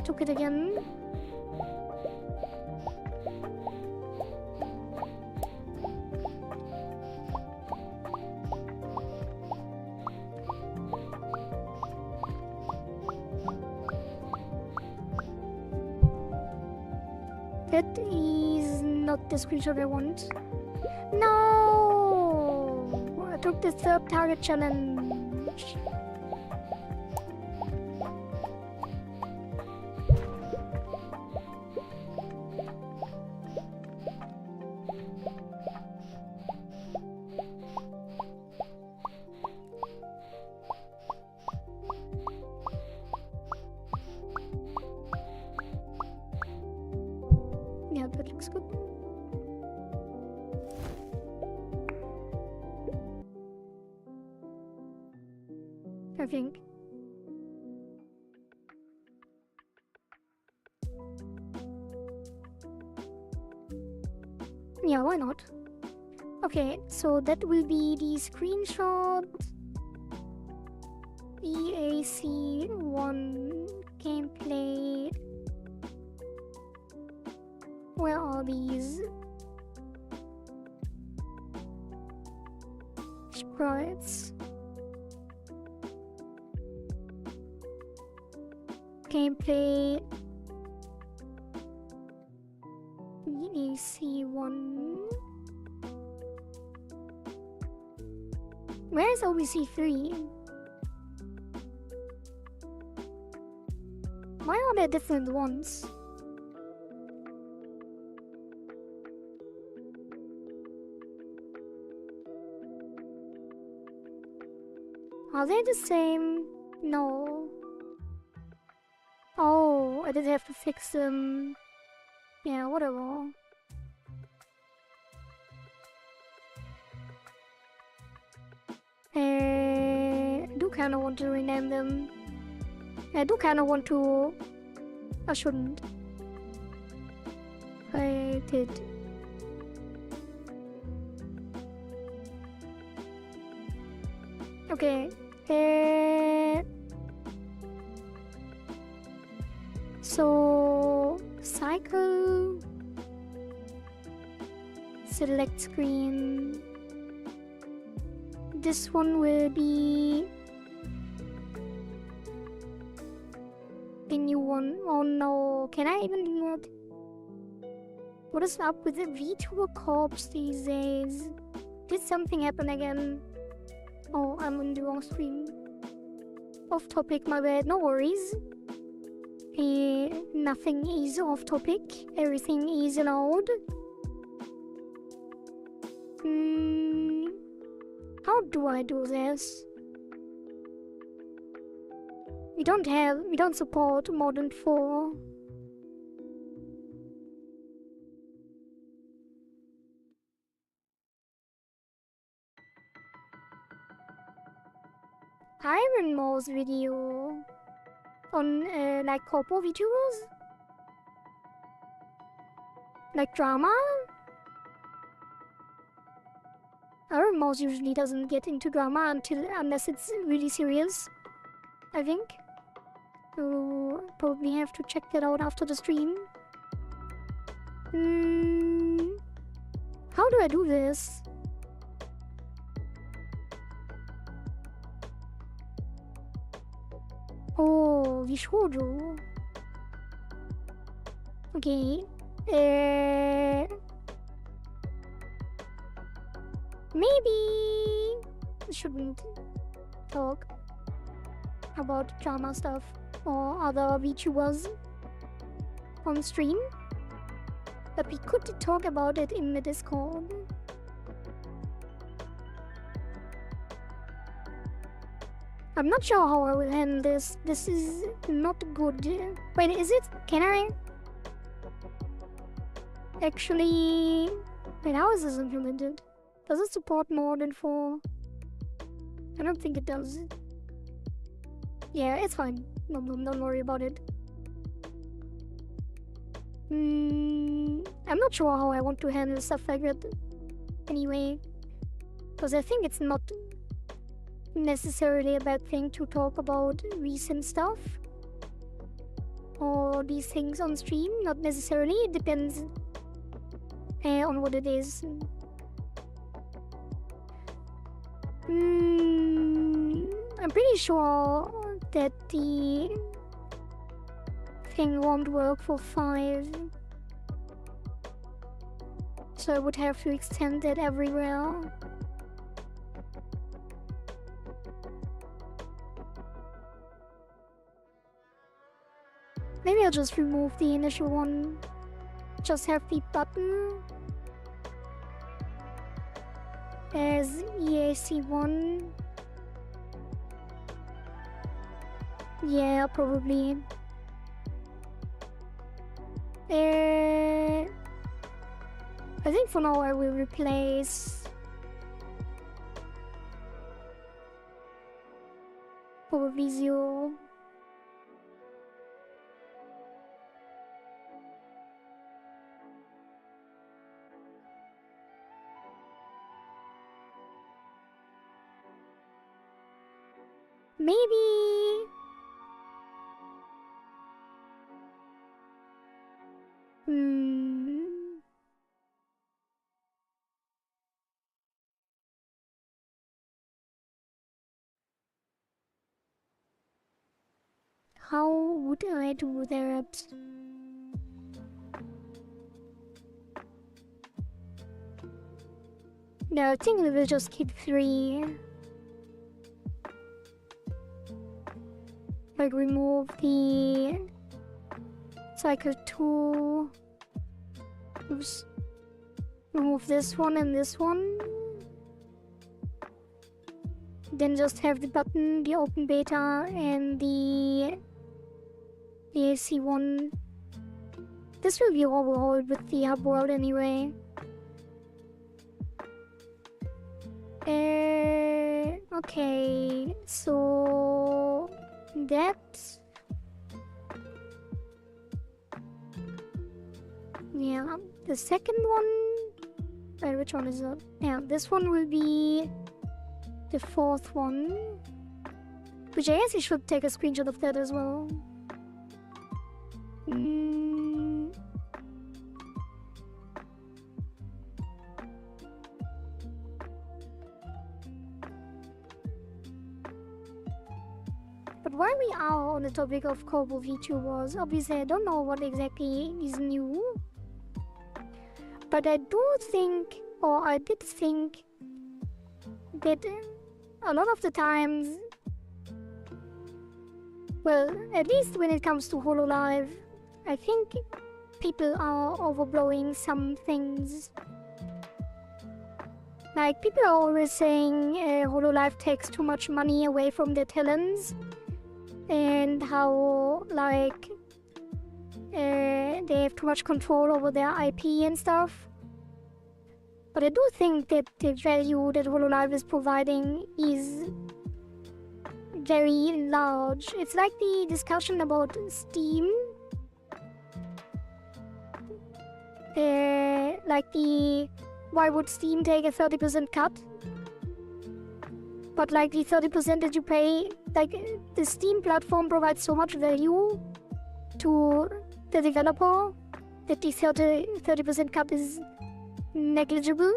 [SPEAKER 1] Took it again. That is not the screenshot I want. No! I took the third target challenge. Yeah, that looks good. I think. Yeah, why not? Okay, so that will be the screenshot. EAC1 gameplay. Where are these sprites? Gameplay EAC1. Where is OBC3? Why are there different ones? Are they the same? No. Oh, I did have to fix them. Yeah, whatever. I do kinda want to rename them. I do kinda want to... I shouldn't. I did. Okay. So cycle, select screen. This one will be the new one. Oh no, can I even do that? What is up with the VTuber corpse these days? Did something happen again? Oh, I'm on the wrong screen. Off topic, my bad, no worries. Nothing is off topic, everything is allowed. How do I do this? We don't support more than 4. Iron Mouse video on like corpo VTubers? Like drama? Iron Mouse usually doesn't get into drama unless it's really serious, I think. So probably have to check that out after the stream. How do I do this? Oh, Vishojo. Okay. Maybe I shouldn't talk. about drama stuff or other VTubers on stream. But we could talk about it in the Discord. I'm not sure how I will handle this. This is not good. Wait, is it? Can I? Actually... Wait, how is this implemented? Does it support more than 4? I don't think it does. Yeah, it's fine. No, don't worry about it. I'm not sure how I want to handle stuff like that anyway. Because I think it's not necessarily a bad thing to talk about recent stuff or these things on stream. Not necessarily, it depends on what it is. I'm pretty sure that the thing won't work for 5, so I would have to extend it everywhere. Maybe I'll just remove the initial one. Just have the button as EAC1. Yeah, probably. I think for now I will replace probably 0. Maybe... How would I do that? No, I think we will just keep 3. Like remove the cycle 2. Oops. Remove this one and this one. Then just have the button, the open beta, and the AC1. This will be overhauled with the hub world anyway. Okay, so that. Yeah, the second one. Wait, which one is that? Yeah, this one will be the 4th one. Which I guess I should take a screenshot of that as well. But while we are on the topic of Kobo VTubers, obviously I don't know what exactly is new. But I do think, or I did think, that a lot of the times, well, at least when it comes to HoloLive, I think people are overblowing some things. Like, people are always saying HoloLive takes too much money away from their talents, and how, like, they have too much control over their IP and stuff. But I do think that the value that HoloLive is providing is very large. It's like the discussion about Steam. Like the why would Steam take a 30% cut? But like the 30% that you pay, like the Steam platform provides so much value to the developer that the 30% cut is negligible.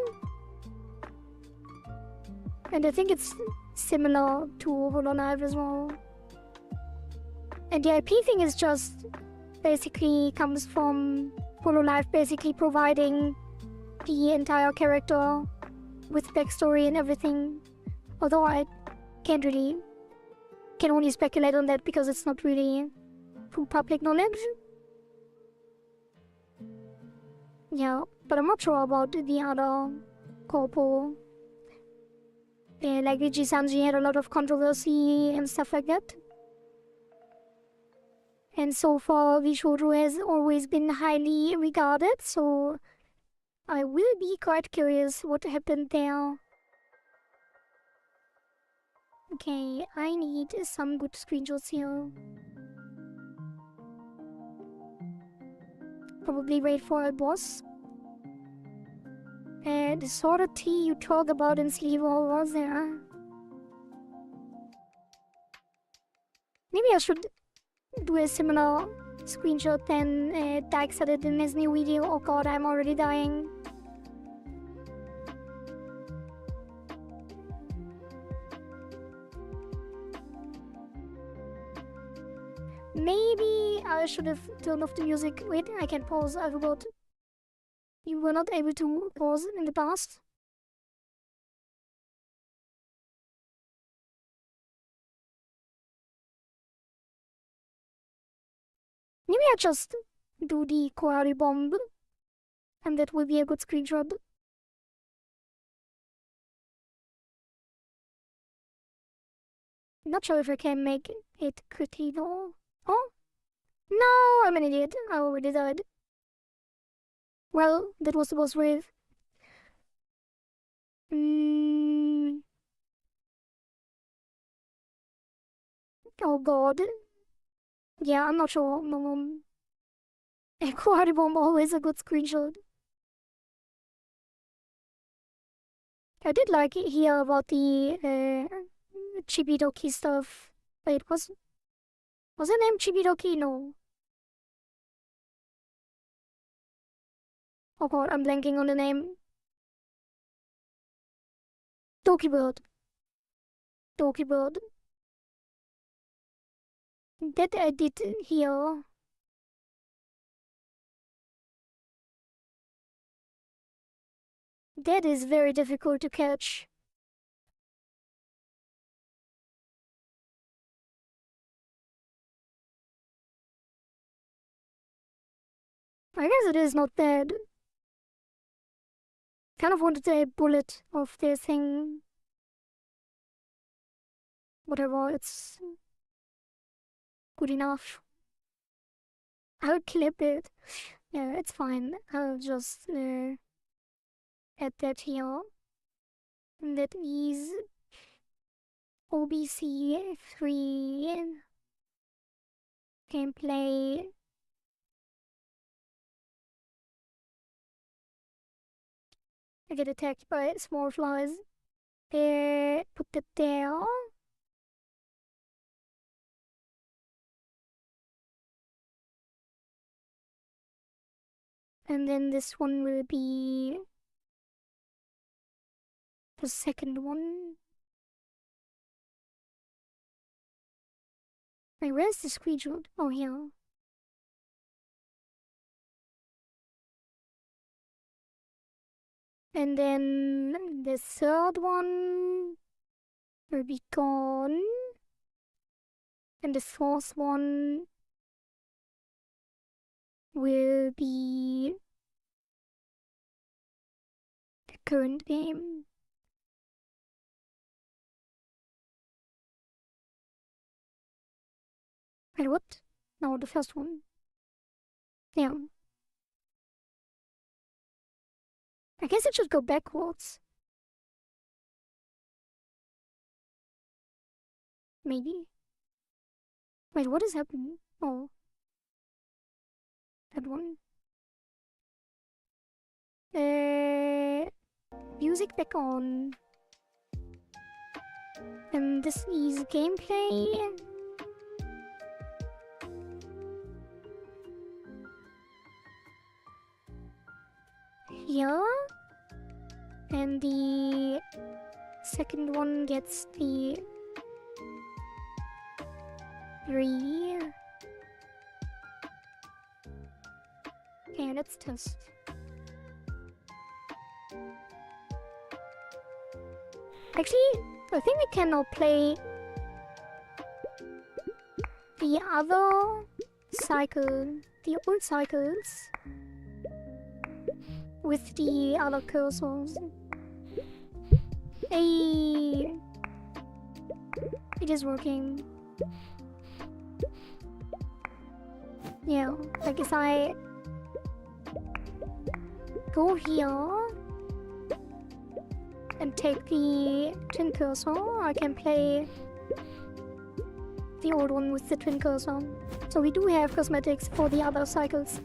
[SPEAKER 1] And I think it's similar to HoloLive as well. And the IP thing is just basically comes from HoloLive basically providing the entire character with backstory and everything. Although I can't can only speculate on that because it's not really public knowledge. Yeah, but I'm not sure about the other couple. Like Vijay Sanji had a lot of controversy and stuff like that. And so far, VTuber has always been highly regarded, so I will be quite curious what happened there. Okay, I need some good screenshots here. Probably wait for a boss. The sort of tea you talk about in Sleep was there. Maybe I should do a similar screenshot than Dyke said it in his new video. Oh god, I'm already dying. Maybe I should have turned off the music. Wait, I can pause. I forgot. You were not able to pause in the past. Maybe I just do the Koari bomb. And that will be a good screenshot. Not sure if I can make it quickly though. Oh? No, I'm an idiot. I already died. Well, that was the boss wave. Oh god. Yeah, I'm not sure. A Koari bomb always a good screenshot. I did like hear about the Chibidoki stuff. Wait, was her name Chibidoki? No. Oh god, I'm blanking on the name. Dokibird. Dokibird. That I did hear. That is very difficult to catch. I guess it is not bad. Kind of wanted a bullet of this thing. Whatever, it's good enough. I'll clip it. Yeah, it's fine. I'll just add that here. And that is OBC 3 gameplay. I get attacked by small flies. Put that there. And then this one will be the second one. Wait, where's the screenshot? Oh, here. And then the third one will be gone. And the fourth one will be the current game. Wait, what? No, the first one. Yeah. I guess it should go backwards. Maybe. Wait, what is happening? Oh. That one. Music back on. And this is gameplay. Here. And the second one gets the 3. Okay, let's test. Actually, I think we can now play the other cycle, the old cycles, with the other cursors. Hey, it is working. Yeah, like if I go here and take the twin cursor, I can play the old one with the twin cursor. So we do have cosmetics for the other cycles.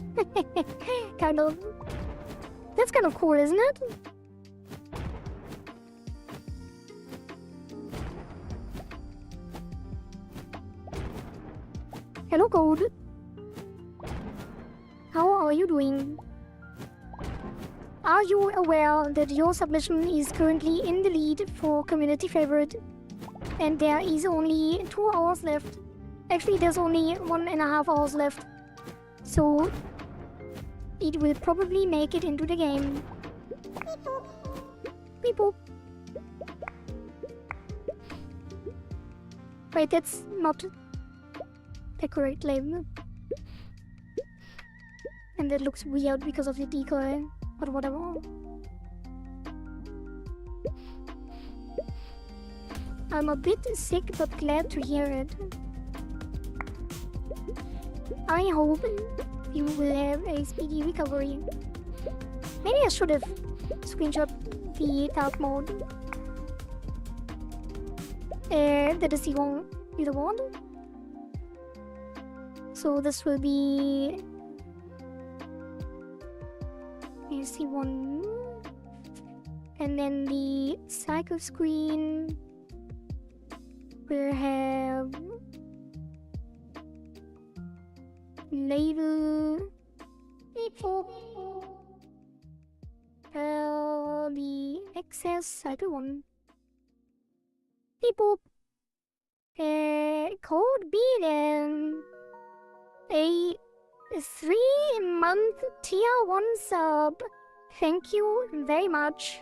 [SPEAKER 1] Kind of. That's kind of cool, isn't it? Hello, Code. How are you doing? Are you aware that your submission is currently in the lead for community favorite? And there is only 2 hours left. Actually, there's only 1.5 hours left. So, it will probably make it into the game. Beep boop. Wait, that's not the correct label. And that looks weird because of the decoy, but whatever. I'm a bit sick, but glad to hear it. I hope you will have a speedy recovery. Maybe I should have screenshot the dark mode. That is the wrong leaderboard. So this will be AC1, and then the cycle screen will have label the excess cycle 1. Beep boop. Code B then. A 3-month tier 1 sub. Thank you very much.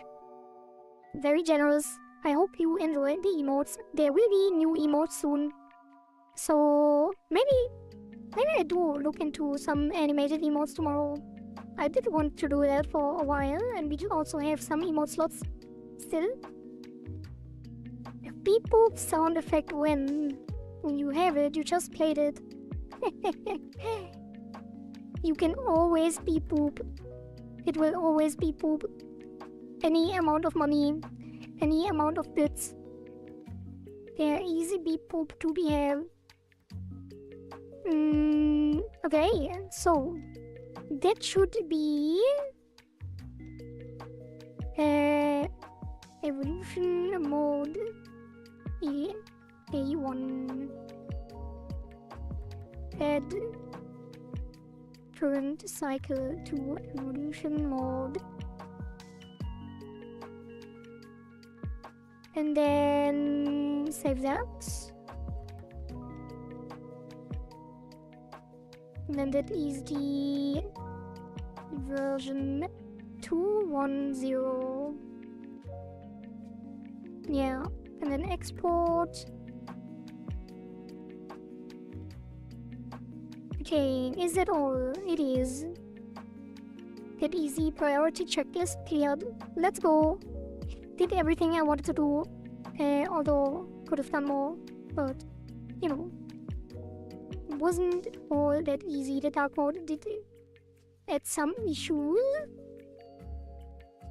[SPEAKER 1] Very generous. I hope you enjoy the emotes. There will be new emotes soon. So maybe I do look into some animated emotes tomorrow. I did want to do that for a while, and we do also have some emote slots still. A beep boop sound effect when you have it, you just played it. You can always beep boop. It will always beep boop. Any amount of money, any amount of bits. There is easy beep boop to be had. Okay, so that should be evolution mode A1. Add current cycle to evolution mode. And then save that. And then that is the version 2.10. Yeah, and then export. Okay, is that all? It is. That easy priority checklist cleared. Let's go. Did everything I wanted to do, although could have done more, but you know, wasn't all that easy. The dark mode did add some issues.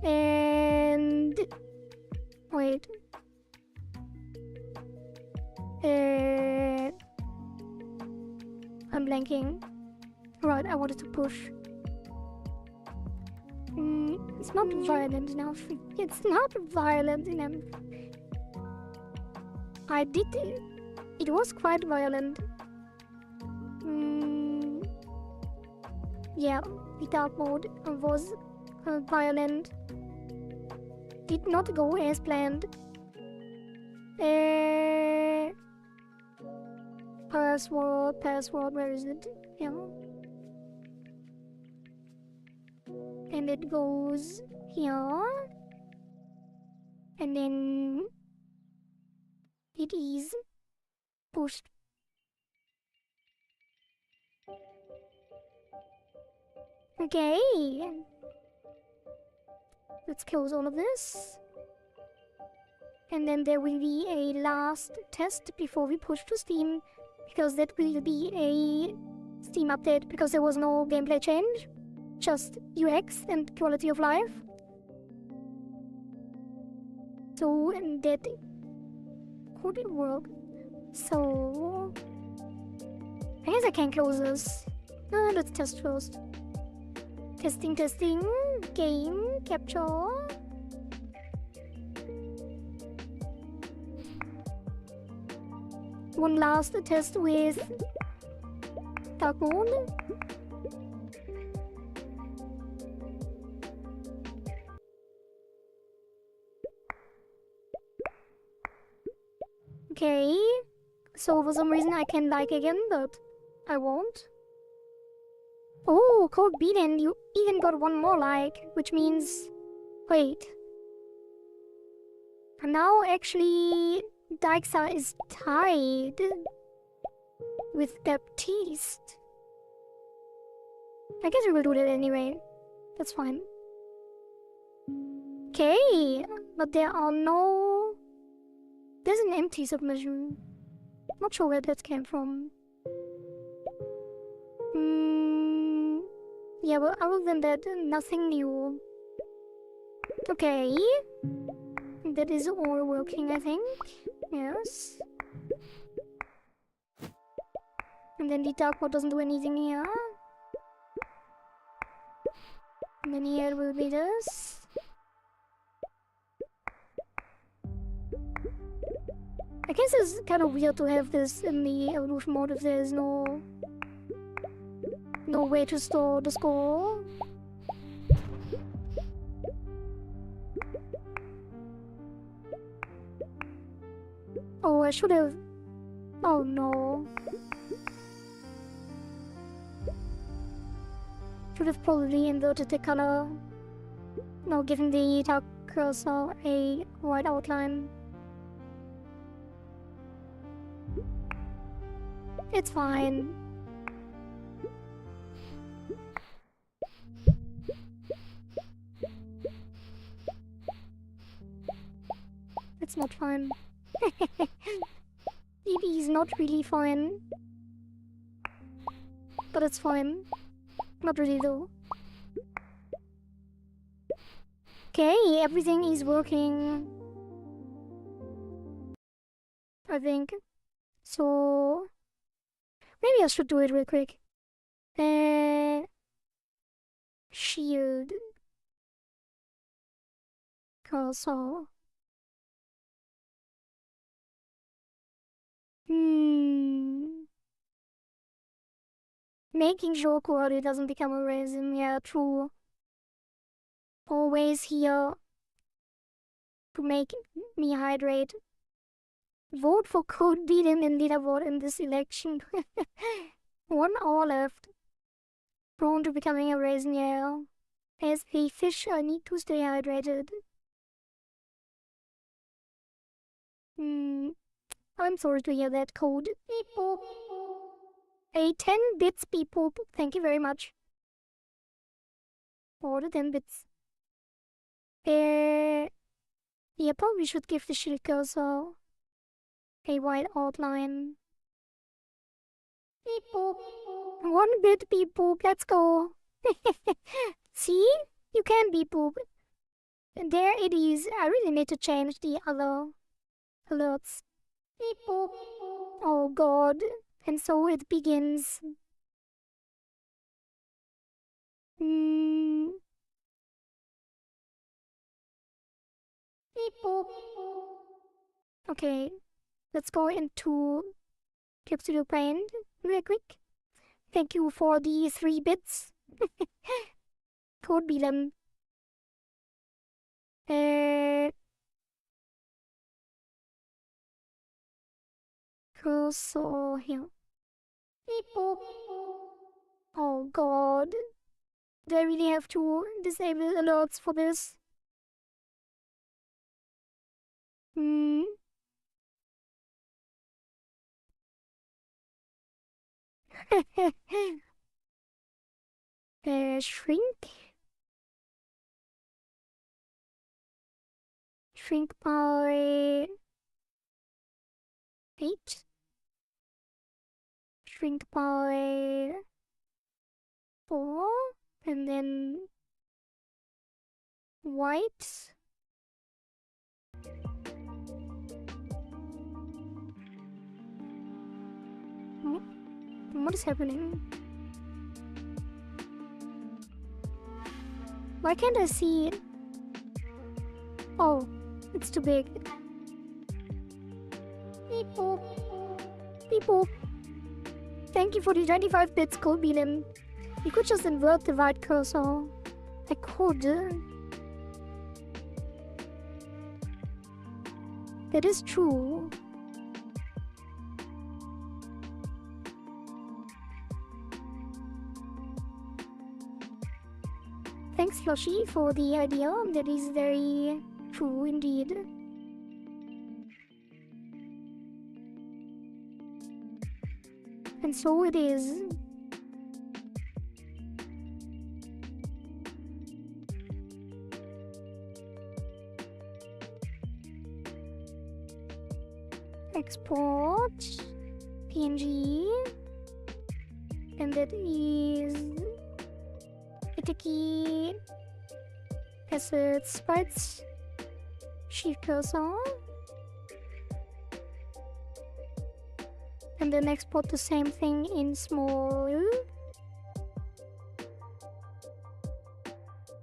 [SPEAKER 1] And wait. I'm blanking. Right, I wanted to push. It's not violent enough. It's not violent enough. I did it. It was quite violent. Yeah, the dark mode was violent. Did not go as planned. Password, where is it? Yeah. And it goes here. And then it is pushed Okay. Let's close all of this. And then there will be a last test before we push to Steam, because that will be a Steam update, because there was no gameplay change, just UX and quality of life. So that could work. So I guess I can close this. Let's test first. Testing, game, capture. One last test with dark mode. Okay, so for some reason I can like again, but I won't. Oh, code beaten, you even got one more like, which means... Wait. Now actually Dyksa is tied with Baptiste. I guess we will do that anyway. That's fine. Okay, but there are no... There's an empty submission. Not sure where that came from. Yeah, but other than that, nothing new. Okay. That is all working, I think. Yes. And then the dark mode doesn't do anything here. And then here will be this. I guess it's kind of weird to have this in the evolution mode if there's no way to store the score. Oh, I should have... Oh no. Should have probably inverted the color. No, giving the dark cursor a white outline. It's fine. It's not fine. Maybe is not really fine. But it's fine. Not really though. Okay, everything is working. I think. So... Maybe I should do it real quick. Shield. Cursor. Making sure quality doesn't become a reason, yeah, true. Always here to make me hydrate. Vote for Code Beaten in leaderboard in this election. 1 hour left. Prone to becoming a raisin, yeah. As a fish, I need to stay hydrated. I'm sorry to hear that, Code. Beep boop. A 10 bits, beep boop. Thank you very much. For the 10 bits. Yeah, probably should give the shield cursor a white outline. Beep boop. 1 bit, beep boop. Let's go. See? You can beep boop. And there it is. I really need to change the other alerts. Beep boop. Oh god. And so it begins. Beep boop. Okay. Let's go into Clip Studio Paint real quick. Thank you for the 3 bits. Code Beaten. Cursor here. Beep boop. Oh god. Do I really have to disable alerts for this? Shrink. Shrink by 8. Shrink by 4. And then white. What is happening? Why can't I see it? Oh, it's too big. Beep boop. Beep boop. Thank you for the 25 bits, Colbinen. You could just invert the white cursor. I could. That is true. Thanks, Flushy, for the idea. That is very true indeed. And so it is. Export PNG, and that is ItaGy assets bytes shift cursor, and then export the same thing in small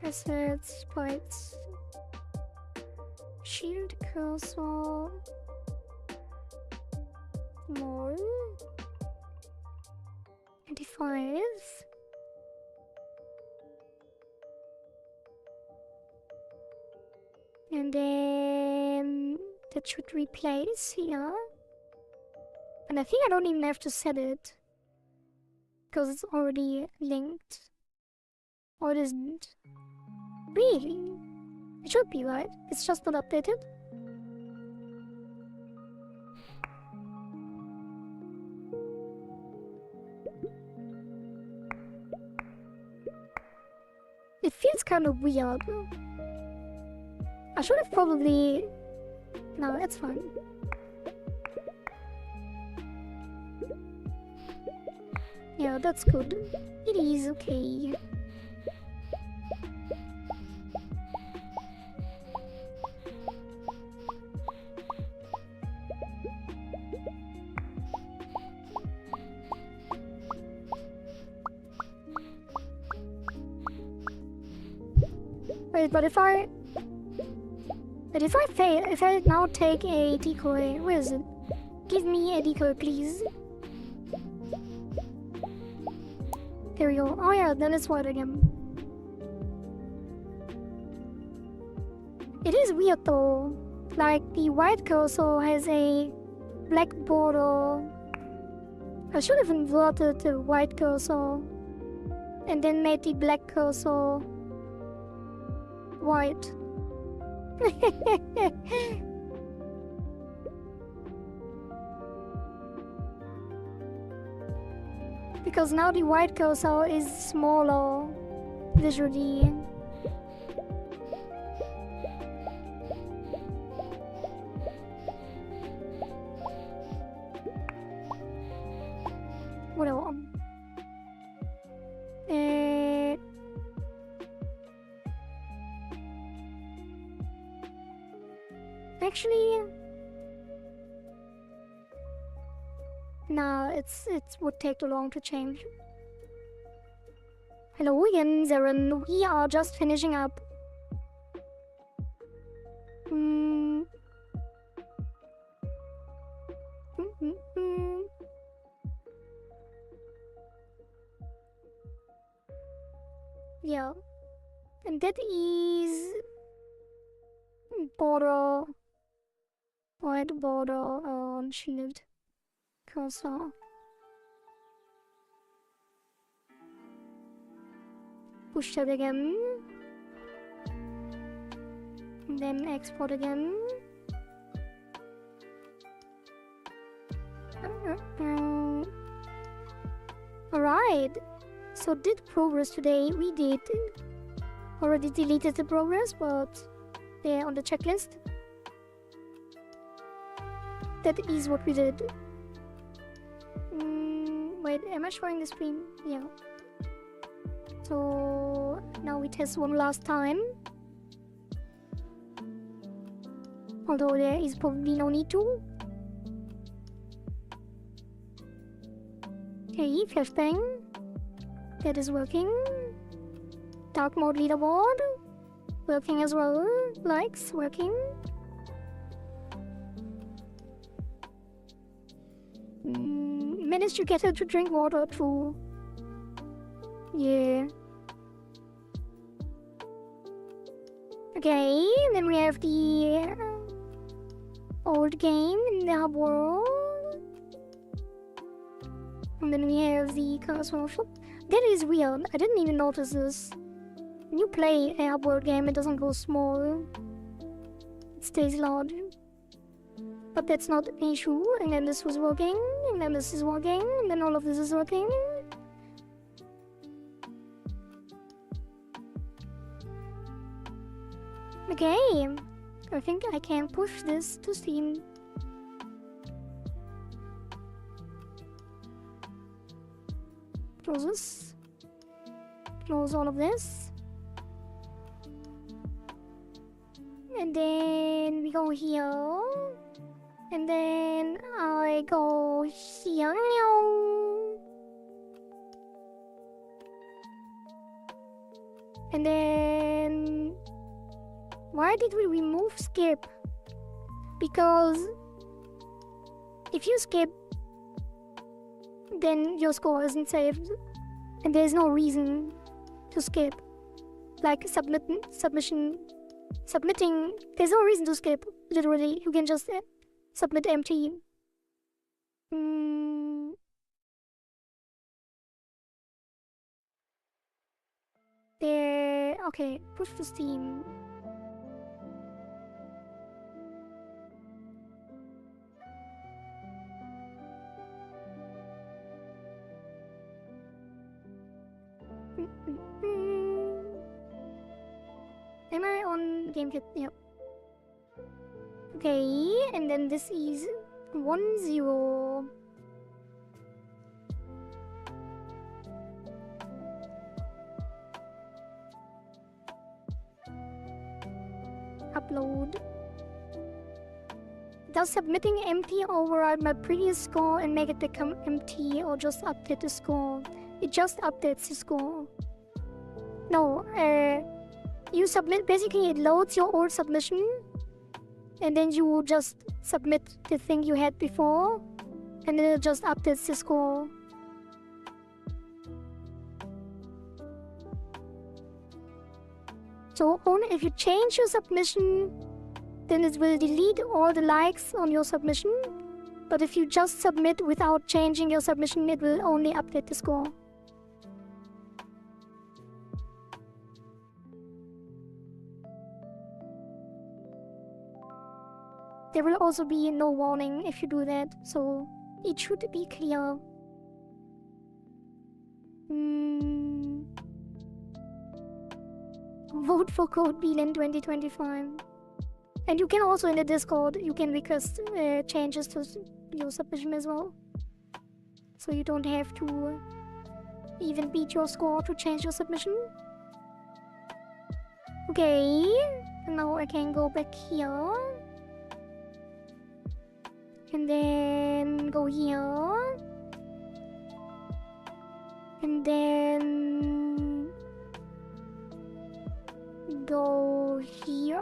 [SPEAKER 1] assets bytes shield cursor more 25. And then that should replace here. And I think I don't even have to set it, because it's already linked. Or it isn't. Really? It should be, right? It's just not updated. It feels kind of weird. I should have probably... No, it's fine. Yeah, that's good. It is okay. Wait, but if I fail, if I now take a decoy, where is it? Give me a decoy, please. There we go. Oh yeah, then it's white again. It is weird though. Like, the white cursor has a black border. I should have inverted the white cursor and then made the black cursor white. Because now the white cursor is smaller visually. Whatever. Actually, nah, it would take too long to change. Hello again, Zeren. We are just finishing up. Yeah, and that is border. White border on shield cursor. Push that again. And then export again. Alright. So did progress today? We did. Already deleted the progress, but they're on the checklist. That is what we did. Wait, am I showing the screen? Yeah. So now we test one last time. Although there is probably no need to. Okay, flashbang. That is working. Dark mode leaderboard. Working as well. Likes, working. Managed to get her to drink water too. Yeah. Okay, then we have the old game in the hub world. And then we have the Cosmo shop. That is weird. I didn't even notice this. When you play a hub world game, it doesn't go small. It stays large. But that's not an issue. And then this was working. And then this is working. And then all of this is working. Okay. I think I can push this to Steam. Close this. Close all of this. And then we go here. And then I go here. And then why did we remove skip? Because if you skip, then your score isn't saved, and there's no reason to skip. Like submitting. There's no reason to skip. Literally, you can just submit empty. There. Okay, push to Steam. Am I on GameKit? Yep. Okay, and then this is 1-0. Upload. Does submitting empty override my previous score and make it become empty, or just update the score? It just updates the score. No, you submit, basically it loads your old submission, and then you just submit the thing you had before, and then it just updates the score. So only if you change your submission, then it will delete all the likes on your submission. But if you just submit without changing your submission, it will only update the score. There will also be no warning if you do that, so it should be clear. Vote for Code Beeline 2025. And you can also in the Discord, you can request changes to your submission as well. So you don't have to even beat your score to change your submission. Okay, and now I can go back here. And then go here. And then go here.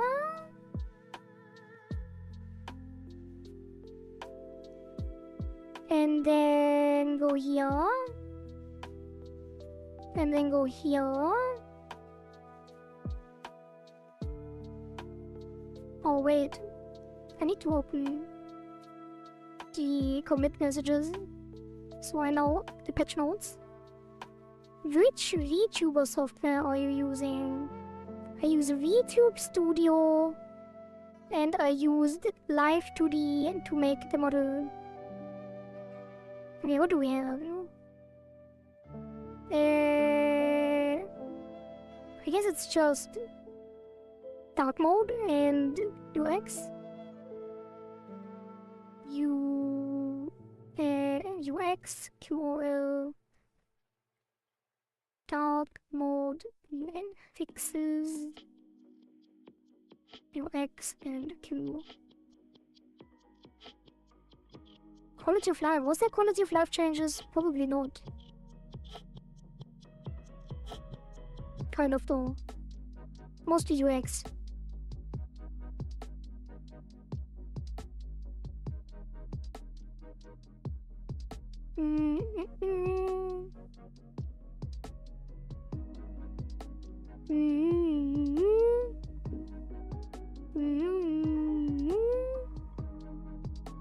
[SPEAKER 1] And then go here. And then go here. Oh wait, I need to open the commit messages so I know the patch notes. Which VTuber software are you using? I use VTube Studio and I used Live 2D to make the model. Okay, what do we have? I guess it's just dark mode and UX. UX, QOL, dark mode, UN fixes, UX and Q. Quality of life. Was there quality of life changes? Probably not. Kind of though. Mostly UX.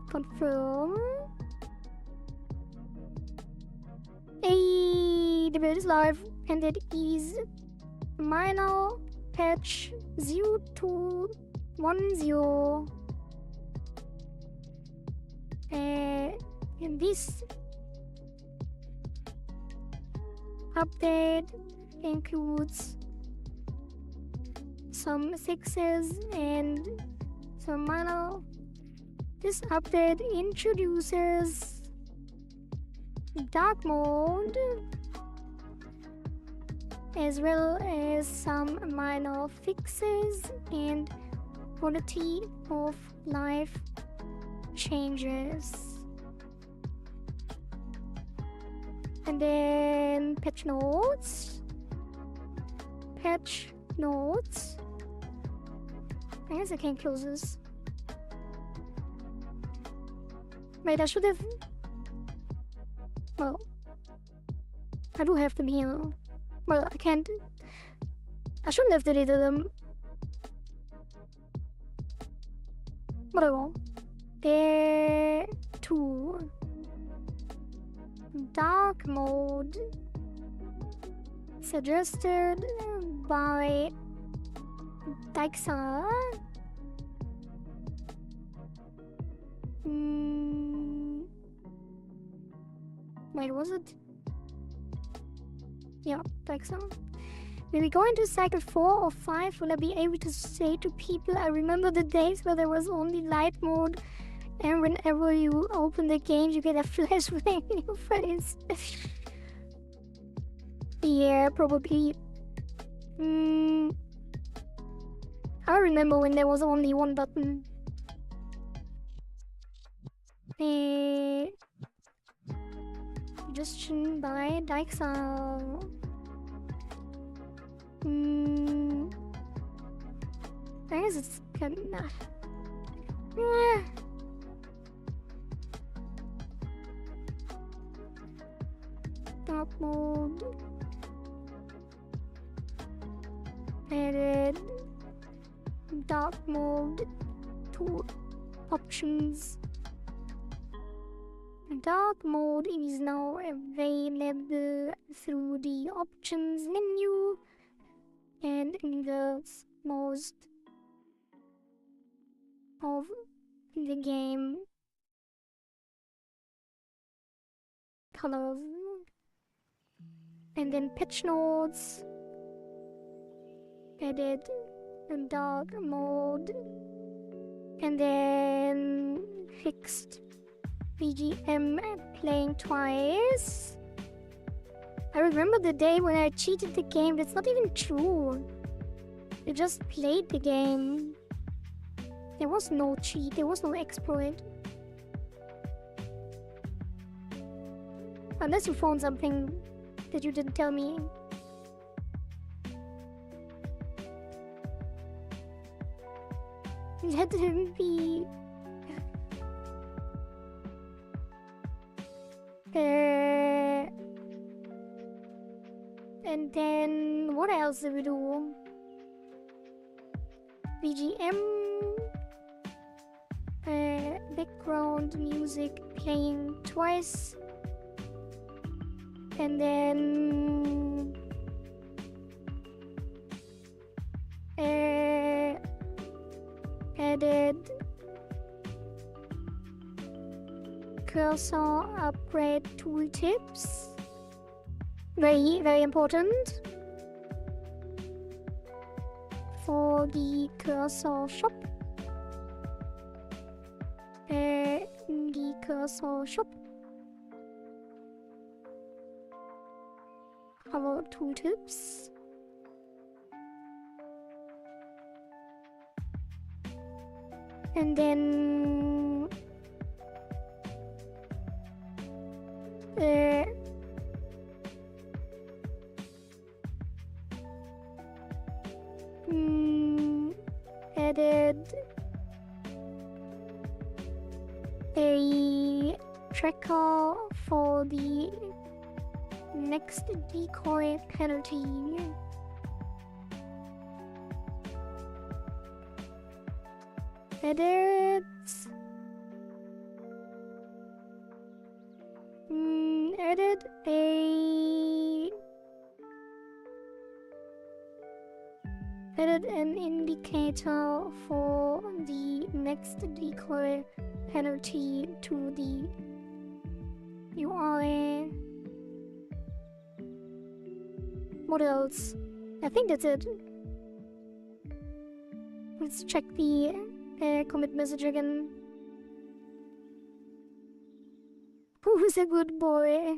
[SPEAKER 1] Confirm. The build is live and it is minor patch 0210. And this update includes some fixes and some minor. This update introduces dark mode as well as some minor fixes and quality of life changes. And then patch notes. I guess I can close this. Wait, I should have... Well, I do have them here. Well, I can't... I shouldn't have deleted them. Whatever. There... 2. Dark mode. Suggested by Daixa. Wait, was it? Yeah, Daixa. When we go into cycle 4 or 5, will I be able to say to people, I remember the days where there was only light mode, and whenever you open the game, you get a flashbang in your face. Yeah, probably. I remember when there was only one button. Suggestion by Daixa. I guess it's kind of... Dark mode. Added dark mode to options. Dark mode is now available through the options menu and in the most of the game colors. And then patch notes, edit and dark mode, and then fixed BGM playing twice. I remember the day when I cheated the game. That's not even true. I just played the game. There was no cheat, there was no exploit. Unless you found something that you didn't tell me. Let him be. And then what else did we do? BGM, background music playing twice, and then added cursor upgrade tooltips. Very, very important. for the cursor shop. The cursor shop. How about tooltips? And then added a tracker for the next decoy penalty. Added an indicator for the next decoy penalty to the UI. What else? I think that's it. Let's check the commit message again. Who's a good boy?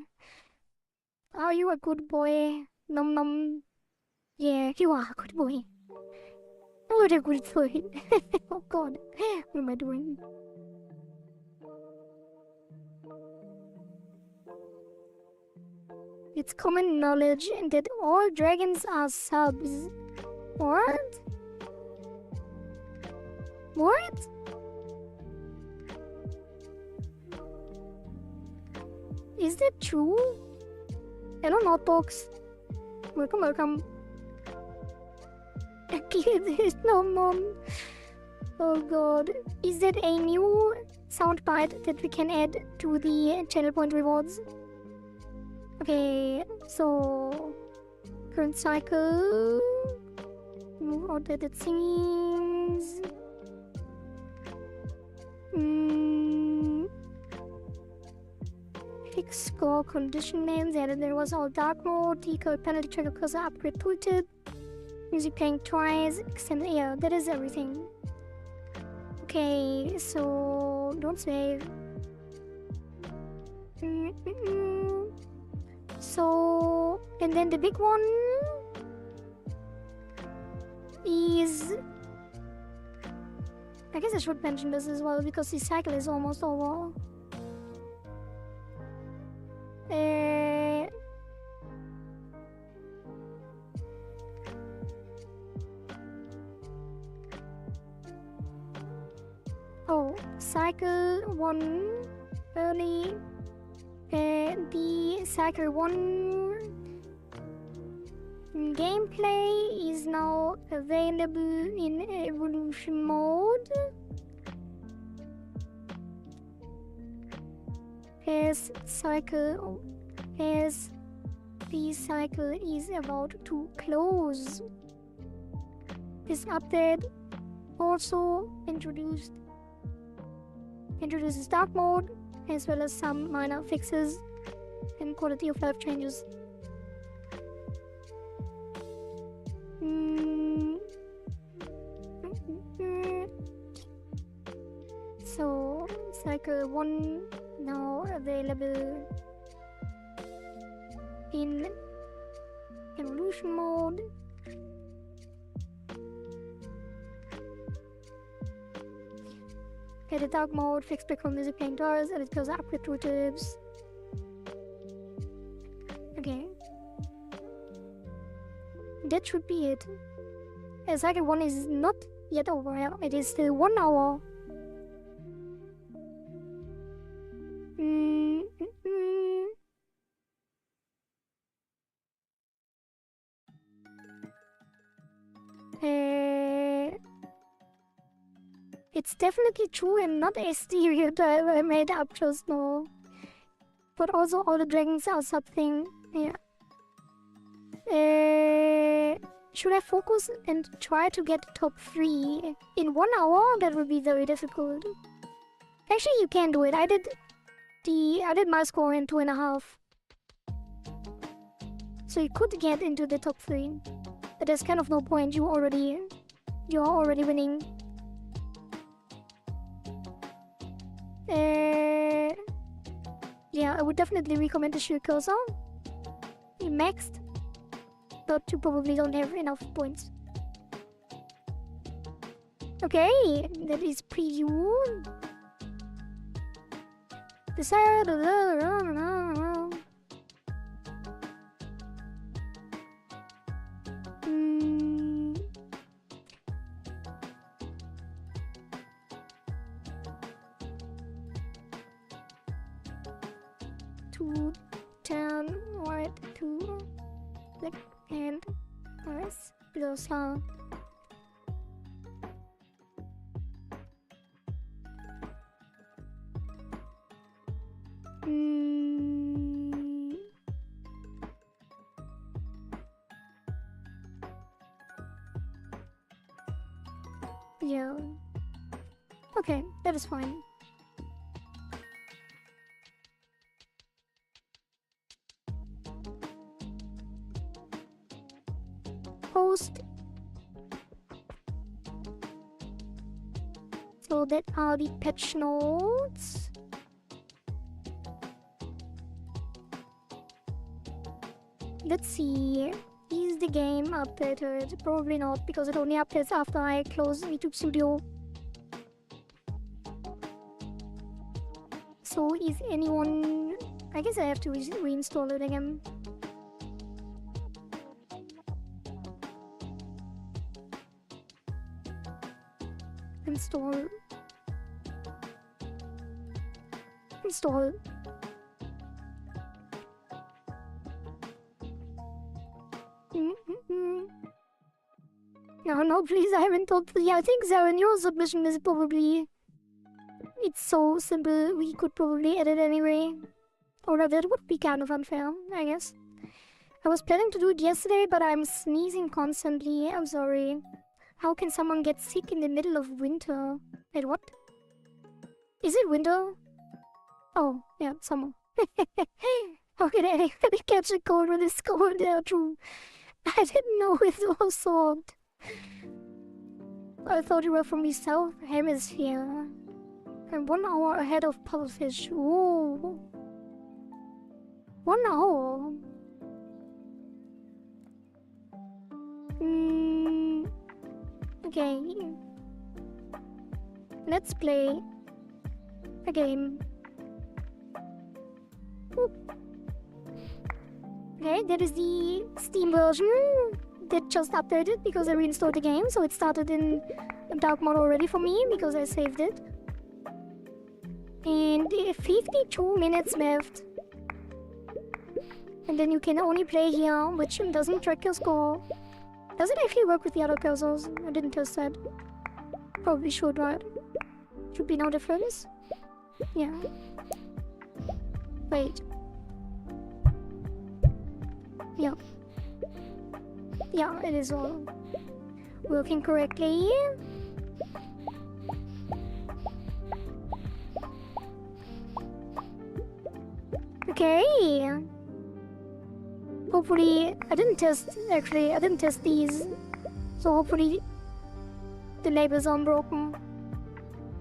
[SPEAKER 1] Are you a good boy? Num num. Yeah, you are a good boy. What a good boy. Oh god, what am I doing? It's common knowledge that all dragons are subs. What? What? Is that true? Hello, Notebox. Welcome, welcome. There's no mom. Oh god. Is that a new soundbite that we can add to the channel point rewards? Okay, so current cycle. Move outdated scenes. Fix score condition names. Yeah, there was all dark mode, decoy penalty tracker cursor upgrade tooltip. Music playing twice, extend yeah, that is everything. Okay, so don't save. So, and then the big one is, I guess I should mention this as well because the cycle is almost over. Oh, cycle 1 early. The cycle 1 gameplay is now available in evolution mode. As the cycle is about to close. This update also introduces dark mode as well as some minor fixes and quality of life changes. So cycle 1 now available in evolution mode. Edit dark mode, fix background music playing doors, edit cursor upgrade tooltips. Okay. That should be it. Cycle 1 is not yet over, it is still 1 hour. It's definitely true and not a stereotype I made up just now. But also all the dragons are something. Yeah. Should I focus and try to get top 3 in 1 hour? That would be very difficult. Actually, you can do it. I did my score in 2.5. So you could get into the top 3. But there's kind of no point. You already You're already winning. Yeah, I would definitely recommend the shield cursor. You maxed, but you probably don't have enough points. Okay, that is preview. Decide. To turn right to click and press plus yeah. Okay, that is fine. Post. So that are the patch notes. Let's see. Is the game updated? Probably not, because it only updates after I close YouTube Studio. So is anyone... I guess I have to reinstall it again. Install. No, please, I haven't thought. Yeah, I think Zaren, your submission is probably... It's so simple, we could probably edit anyway. Or that would be kind of unfair, I guess. I was planning to do it yesterday, but I'm sneezing constantly. I'm sorry. How can someone get sick in the middle of winter? Wait, what? Is it winter? Oh, yeah, summer. How can anybody catch a cold when it's cold? Yeah, true. I didn't know it was so hot. I thought you were from the South Hemisphere. I'm 1 hour ahead of Puddlefish. Ooh. 1 hour? Okay. Let's play a game. Oop. Okay, that is the Steam version that just updated because I reinstalled the game, so it started in dark mode already for me because I saved it. And 52 minutes left. And then you can only play here, which doesn't track your score. Does it actually work with the other cursors? I didn't test that. Probably should, right? Should be no difference. Yeah. Wait. Yeah. Yeah, it is all working correctly. Okay. Hopefully, I didn't test these. So hopefully the labels are unbroken.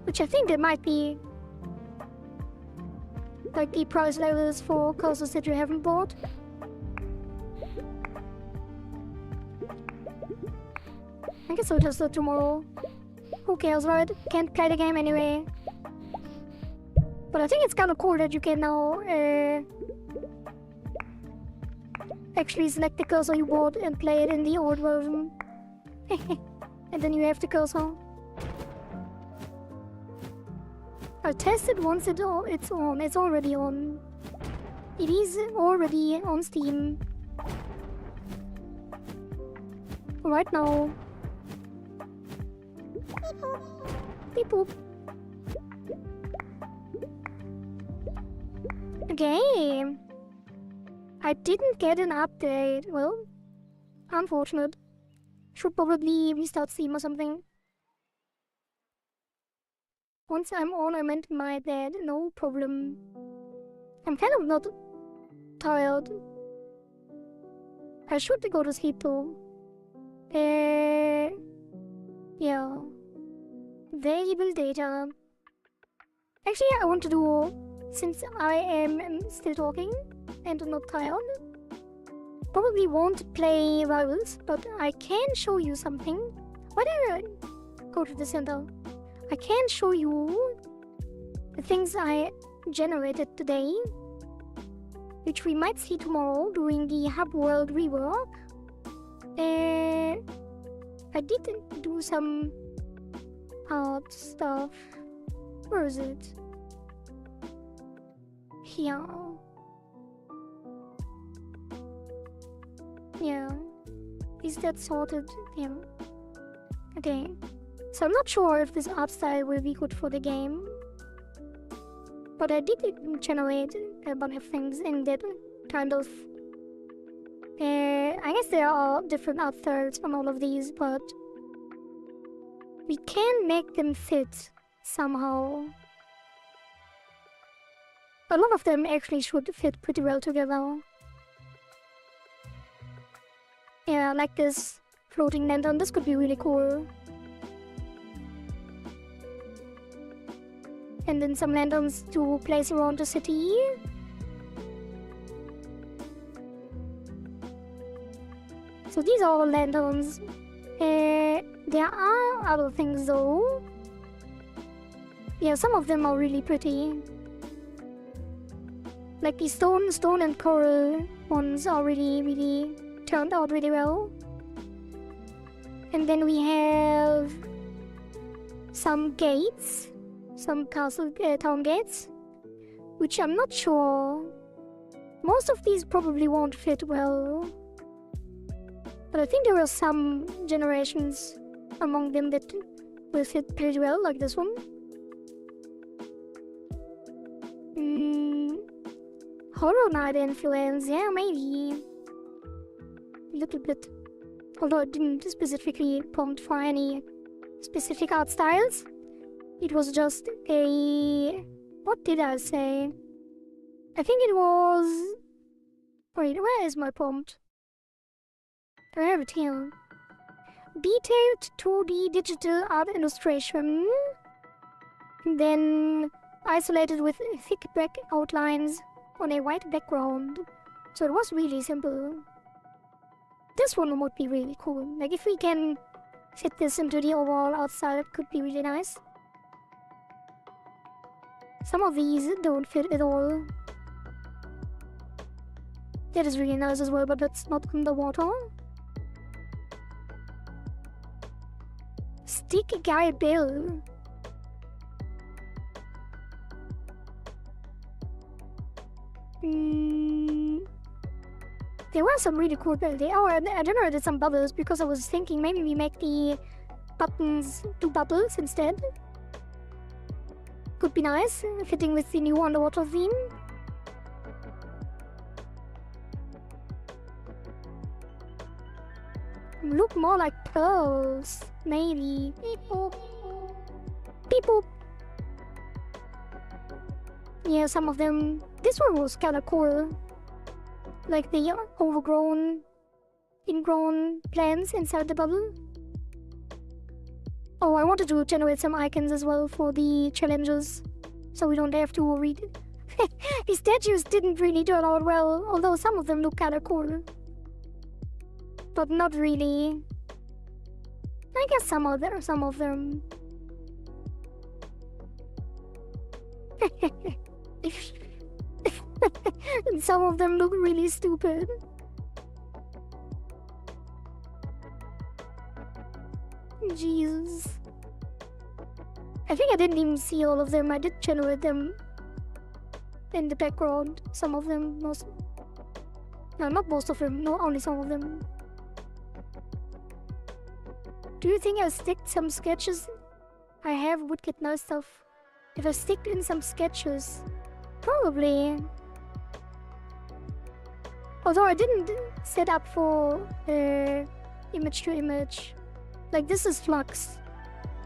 [SPEAKER 1] Which I think there might be. Like the price levels for cursors that you haven't bought. I guess I'll test it tomorrow. Who cares, right? Can't play the game anyway. But I think it's kind of cool that you can now actually select the cursor you bought and play it in the old version. And then you have the cursor. I'll test it once it's on. It's already on. It is already on Steam. Right now. Beep boop. Okay. I didn't get an update. Well, unfortunate. Should probably restart Steam or something. Once I'm on, I'm in my bed. No problem. I'm kind of not tired. I should go to sleep though. Yeah. Variable data. Actually, I want to do, since I am still talking and not tired, probably won't play rivals, but I can show you something. Why don't I go to the center? I can show you the things I generated today, which we might see tomorrow during the Hub World rework. I did do some art stuff. Where is it? Here. Yeah. Is that sorted? Yeah. Okay. So I'm not sure if this art style will be good for the game. But I did generate a bunch of things in that kind of... I guess there are different art styles on all of these, but... we can make them fit somehow. A lot of them actually should fit pretty well together. Yeah, like this floating lantern, this could be really cool. And then some lanterns to place around the city. So these are all lanterns. There are other things though. Yeah, some of them are really pretty. Like the stone and coral ones are really turned out really well. And then we have some gates, some castle town gates, which I'm not sure. Most of these probably won't fit well. But I think there are some generations among them that will fit pretty well, like this one. Horror Night influence, yeah, maybe. A little bit. Although it didn't specifically prompt for any specific art styles. It was just a... what did I say? I think it was... wait, where is my prompt? I have it here. Detailed 2D digital art illustration. Then isolated with thick black outlines on a white background. So it was really simple. This one would be really cool. Like if we can fit this into the overall art style, it could be really nice. Some of these don't fit at all. That is really nice as well, but that's not underwater. ItaGy Bill. There were some really cool builds. Oh, I generated some bubbles because I was thinking maybe we make the buttons do bubbles instead. Could be nice, fitting with the new underwater theme. Look more like pearls, maybe. Beep boop. Beep boop. Yeah, some of them. This one was kinda cool. Like the overgrown, ingrown plants inside the bubble. Oh, I wanted to generate some icons as well for the challenges, so we don't have to read it. The statues didn't really turn out well, although some of them look kinda cool. But not really. I guess some of them. And some of them look really stupid. Jesus. I think I didn't even see all of them. I did generate them in the background. Some of them, most. No, not most of them. No, only some of them. Do you think I'll stick some sketches I have would get nice stuff? If I stick in some sketches, probably. Although I didn't set up for image to image. Like this is Flux.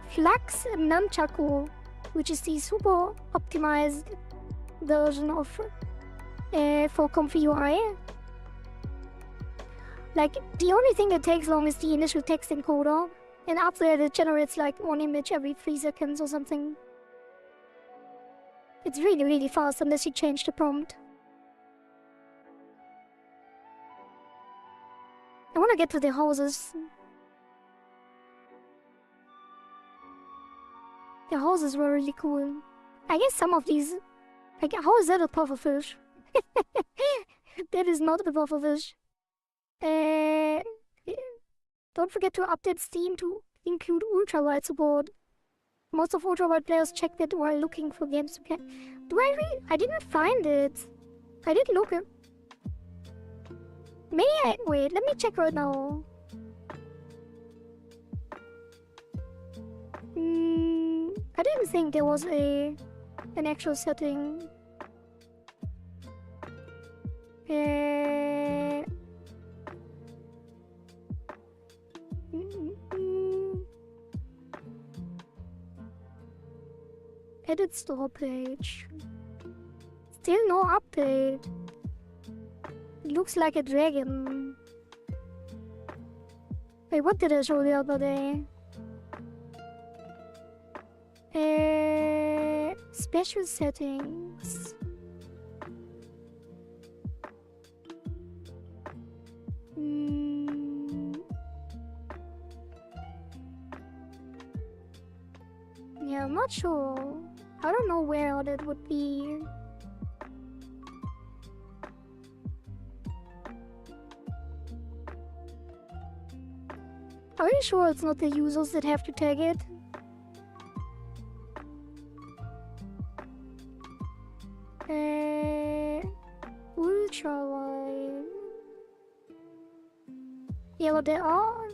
[SPEAKER 1] Flux Nunchaku, which is the super optimized version of for Comfy UI. Like the only thing that takes long is the initial text encoder. And after that it generates like one image every 3 seconds or something. It's really, really fast unless you change the prompt. I wanna get to the houses. The houses were really cool. I guess some of these... Like, how is that a pufferfish? That is not a pufferfish. Don't forget to update Steam to include ultrawide support. Most of ultrawide players check that while looking for games to play. Do I really? I didn't find it. I did look it. May I? Wait, let me check right now. I didn't think there was an actual setting. Edit store page. Still no update. It looks like a dragon. Wait, what did I show the other day? Special settings. Yeah, I'm not sure. I don't know where that would be. Are you sure it's not the users that have to tag it? Ultra wide. Yeah, but there are.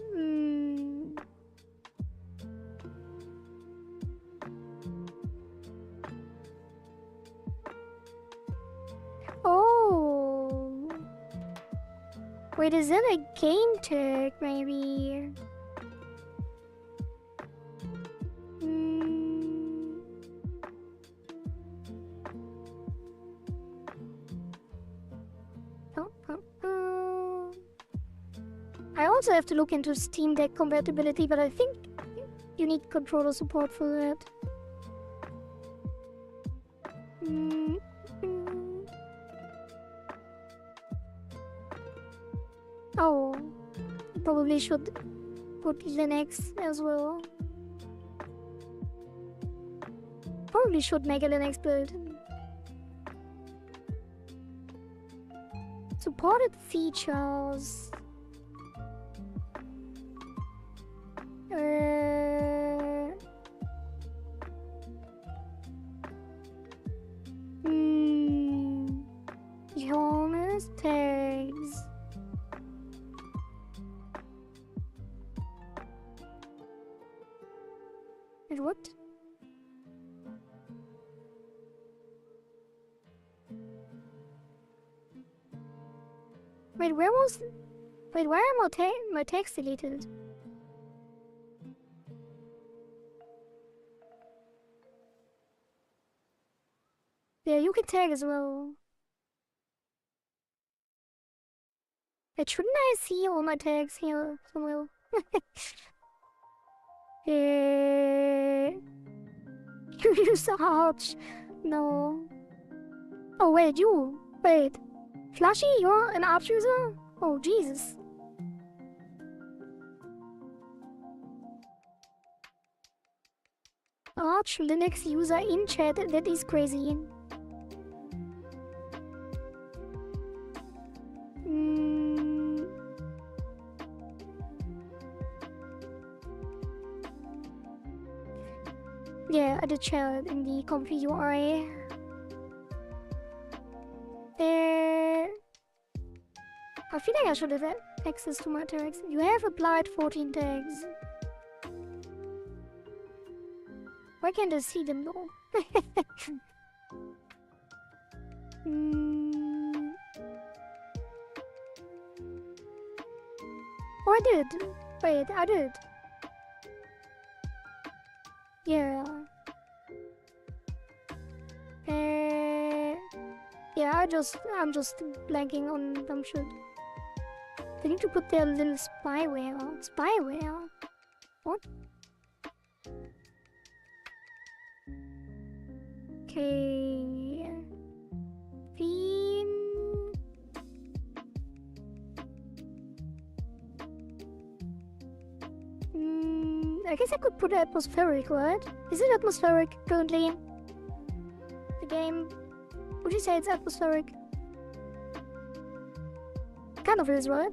[SPEAKER 1] Oh. Wait, is that a game tag, maybe? I also have to look into Steam Deck compatibility, but I think you need controller support for that. Oh, probably should put Linux as well. Probably should make a Linux build. Supported features. Jonas tags. Wait, what? Wait, where was... Wait, why are my tags deleted? Yeah, you can tag as well. Wait, shouldn't I see all my tags here somewhere? You use the arch. No. Oh, wait, you. Wait. Flashy, you're an arch user? Oh, Jesus. Arch Linux user in chat, that is crazy. Yeah, I did share it in the comfy UI. I feel like I should have had access to my tags. You have applied 14 tags. Why can't I see them though? Oh, I did. Wait, I did. Yeah. Yeah, I'm just blanking on dumb shit. They need to put their little spyware. Spyware? What? Okay. Theme. I guess I could put atmospheric, right? Is it atmospheric currently? The game? Would you say it's atmospheric? Kind of is, right?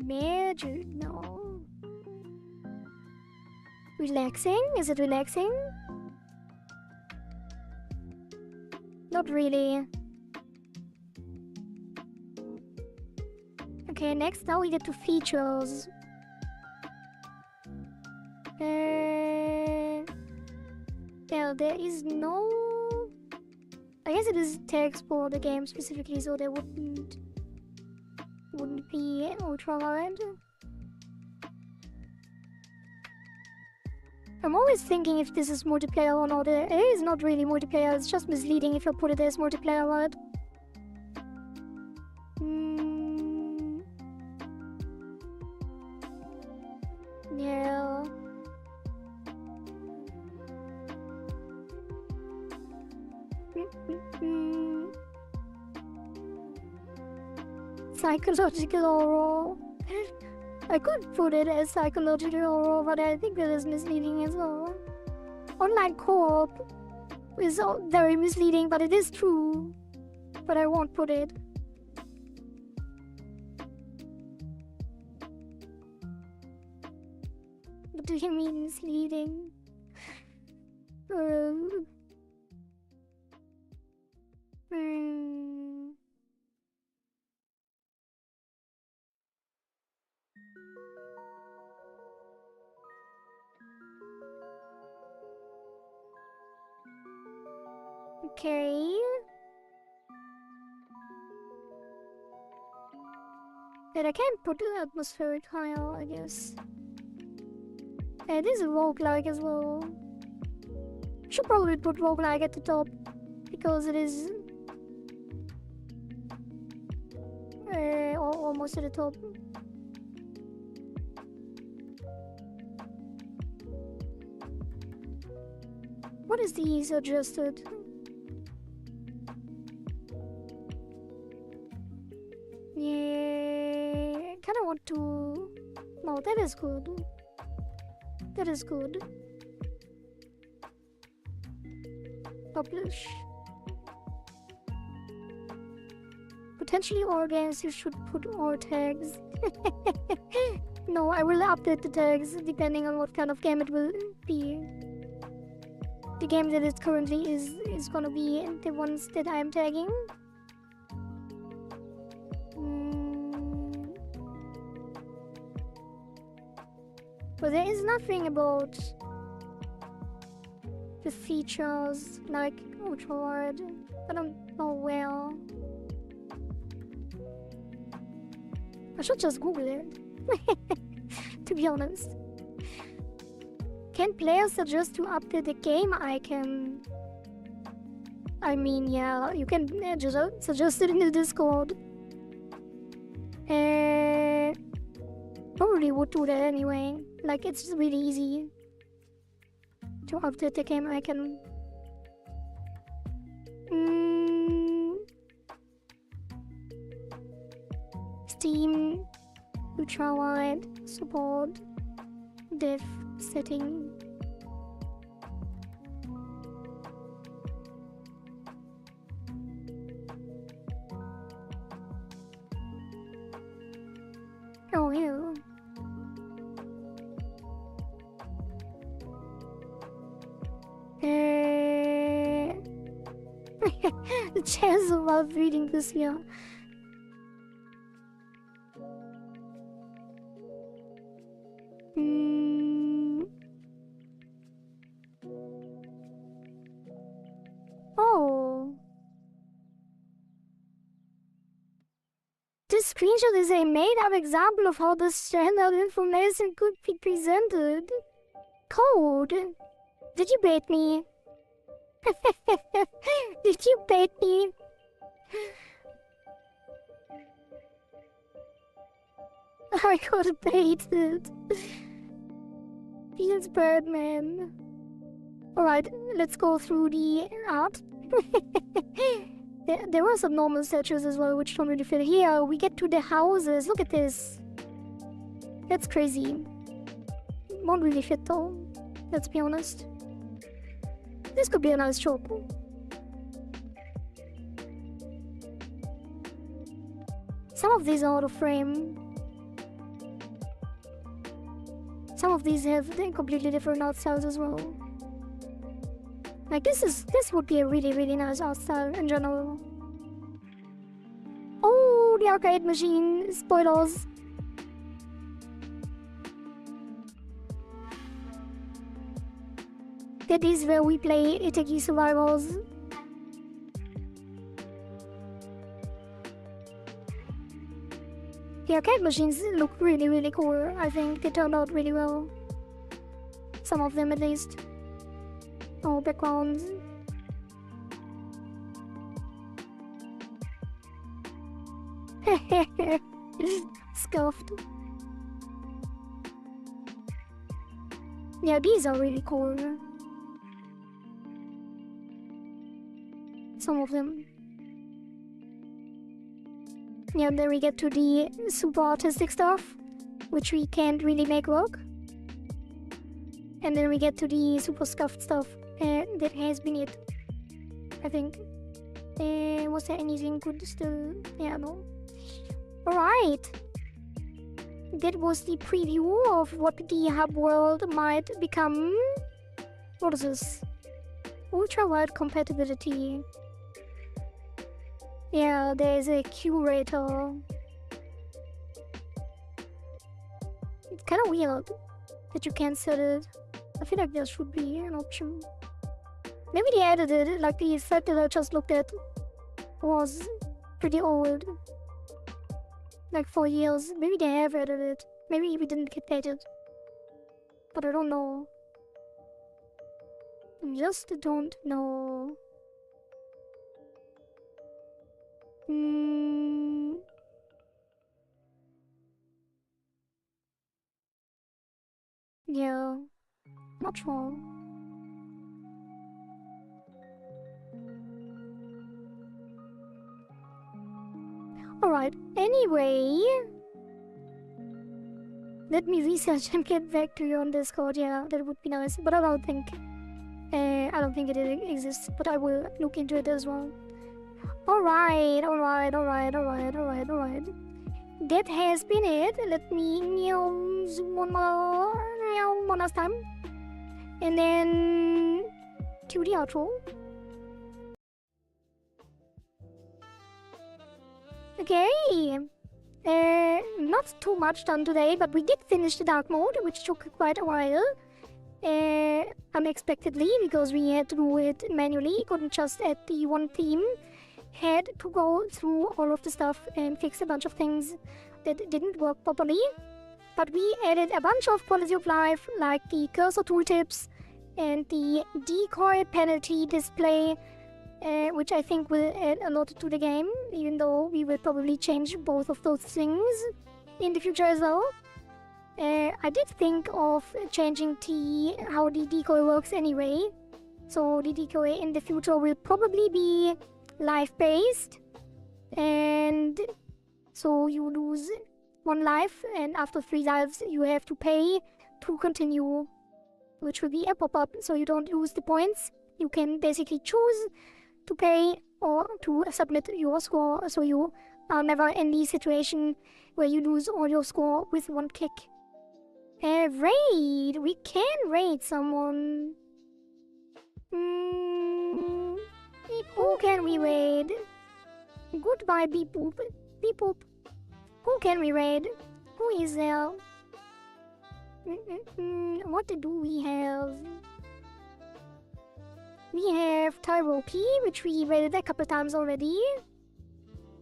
[SPEAKER 1] Major? No. Relaxing? Is it relaxing? Not really. Okay, next now we get to features. Yeah, there is no... I guess it is text for the game specifically, so there wouldn't be ultraviolet. I'm always thinking if this is multiplayer or not. It is not really multiplayer, it's just misleading if I put it as multiplayer, right? Yeah. Psychological horror. I could put it as psychological horror, but I think that is misleading as well. Online co-op is very misleading, but it is true. But I won't put it. What do you mean misleading? Okay. But I can't put the atmospheric higher, I guess. It is a roguelike as well. Should probably put roguelike at the top, because it is almost at the top. What is the suggested? Yeah, I kinda want to... No, that is good. That is good. Publish. Potentially all games you should put all tags. No, I will update the tags depending on what kind of game it will be. The game that it currently is gonna be the ones that I'm tagging. But there is nothing about the features like ultrawide. I don't know where. I should just Google it. To be honest. Can players suggest to update the game icon? I mean, yeah, you can just suggest it in the Discord. Probably would do that anyway. Like, it's really easy to update the game icon. Steam, ultrawide, support, def setting. Oh, ew. The chance of not reading this here. Oh. This screenshot is a made-up example of how the standard information could be presented. Code. Did you bait me? Did you bait me? I got baited. Feels bad, man. Alright, let's go through the art. There were some normal statues as well, which don't really fit. Here, we get to the houses. Look at this. That's crazy. Won't really fit though. Let's be honest. This could be a nice shop. Some of these are out of frame. Some of these have completely different art styles as well. Like this would be a really nice art style in general. Oh, the arcade machine. Spoilers. That is where we play ItaGy Survivors. The arcade machines look really cool. I think they turned out really well. Some of them at least. Oh, backgrounds. Scuffed. Yeah, these are really cool. Some of them. Yeah, then we get to the super artistic stuff, which we can't really make work. And then we get to the super scuffed stuff. That has been it, I think. Was there anything good still? Yeah, no. Alright. That was the preview of what the hub world might become. What is this? Ultra-wide compatibility. Yeah, there's a curator. It's kind of weird that you can't set it. I feel like there should be an option. Maybe they added it, like the effect that I just looked at was pretty old. Like 4 years. Maybe they have added it. Maybe we didn't get added. But I don't know. Just don't know. Yeah. Not sure. Alright, anyway. Let me research and get back to you on Discord. Yeah, that would be nice. But I don't think it exists. But I will look into it as well. Alright. That has been it. Let me zoom one last time. And then to the outro. Okay. Not too much done today, but we did finish the dark mode, which took quite a while. Unexpectedly, because we had to do it manually. Couldn't just add the one theme. Had to go through all of the stuff and fix a bunch of things that didn't work properly. But we added a bunch of quality of life, like the cursor tooltips and the decoy penalty display, which I think will add a lot to the game, even though we will probably change both of those things in the future as well. I did think of changing how the decoy works anyway. So the decoy in the future will probably be life-based, and so you lose 1 life, and after 3 lives you have to pay to continue, which will be a pop-up, so you don't lose the points. You can basically choose to pay or to submit your score, so you are never in the situation where you lose all your score with 1 click. Raid! We can raid someone. Who can we raid? Goodbye, beep boop. Beep boop. Who can we raid? Who is there? What do we have? We have Tyroki, which we raided a couple times already.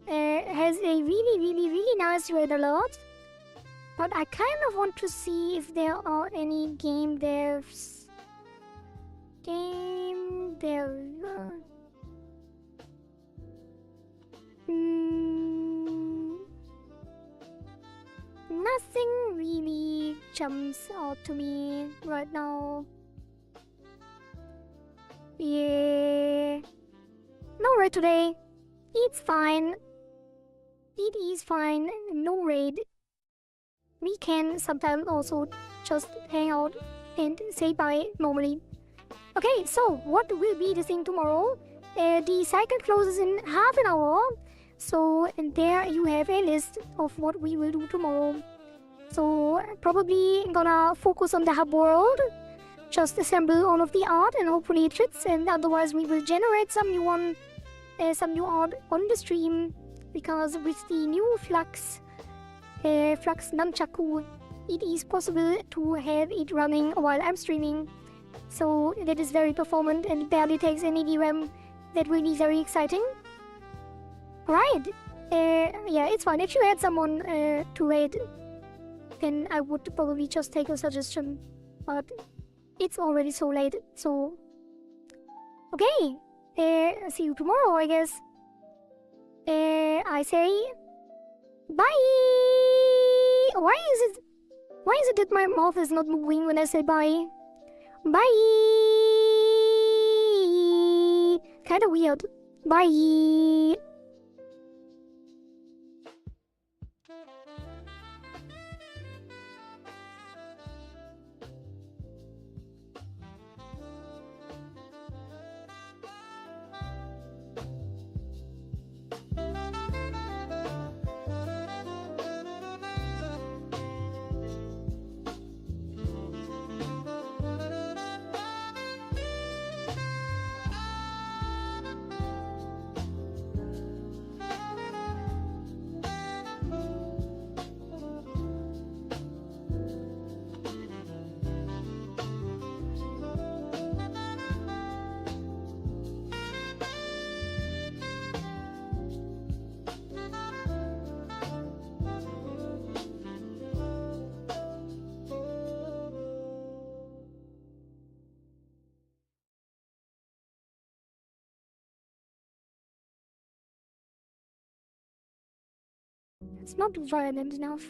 [SPEAKER 1] Has a really nice raid alert. But I kind of want to see if there are any game devs there. Nothing really jumps out to me right now. Yeah. No raid today. It's fine. It is fine. No raid. We can sometimes also just hang out and say bye normally. Okay, so what will be the thing tomorrow? The cycle closes in half an hour. So there you have a list of what we will do tomorrow. So probably gonna focus on the hub world. Just assemble all of the art and hopefully it fits, and otherwise we will generate some new art on the stream, because with the new Flux Nunchaku, it is possible to have it running while I'm streaming. So that is very performant and barely takes any DRAM. That will be very exciting. Right. Yeah, it's fine. If you had someone to raid, then I would probably just take a suggestion. But it's already so late, so... Okay. See you tomorrow, I guess. I say... Bye! Why is it that my mouth is not moving when I say bye? Bye! Kinda weird. Bye! It's not violent enough.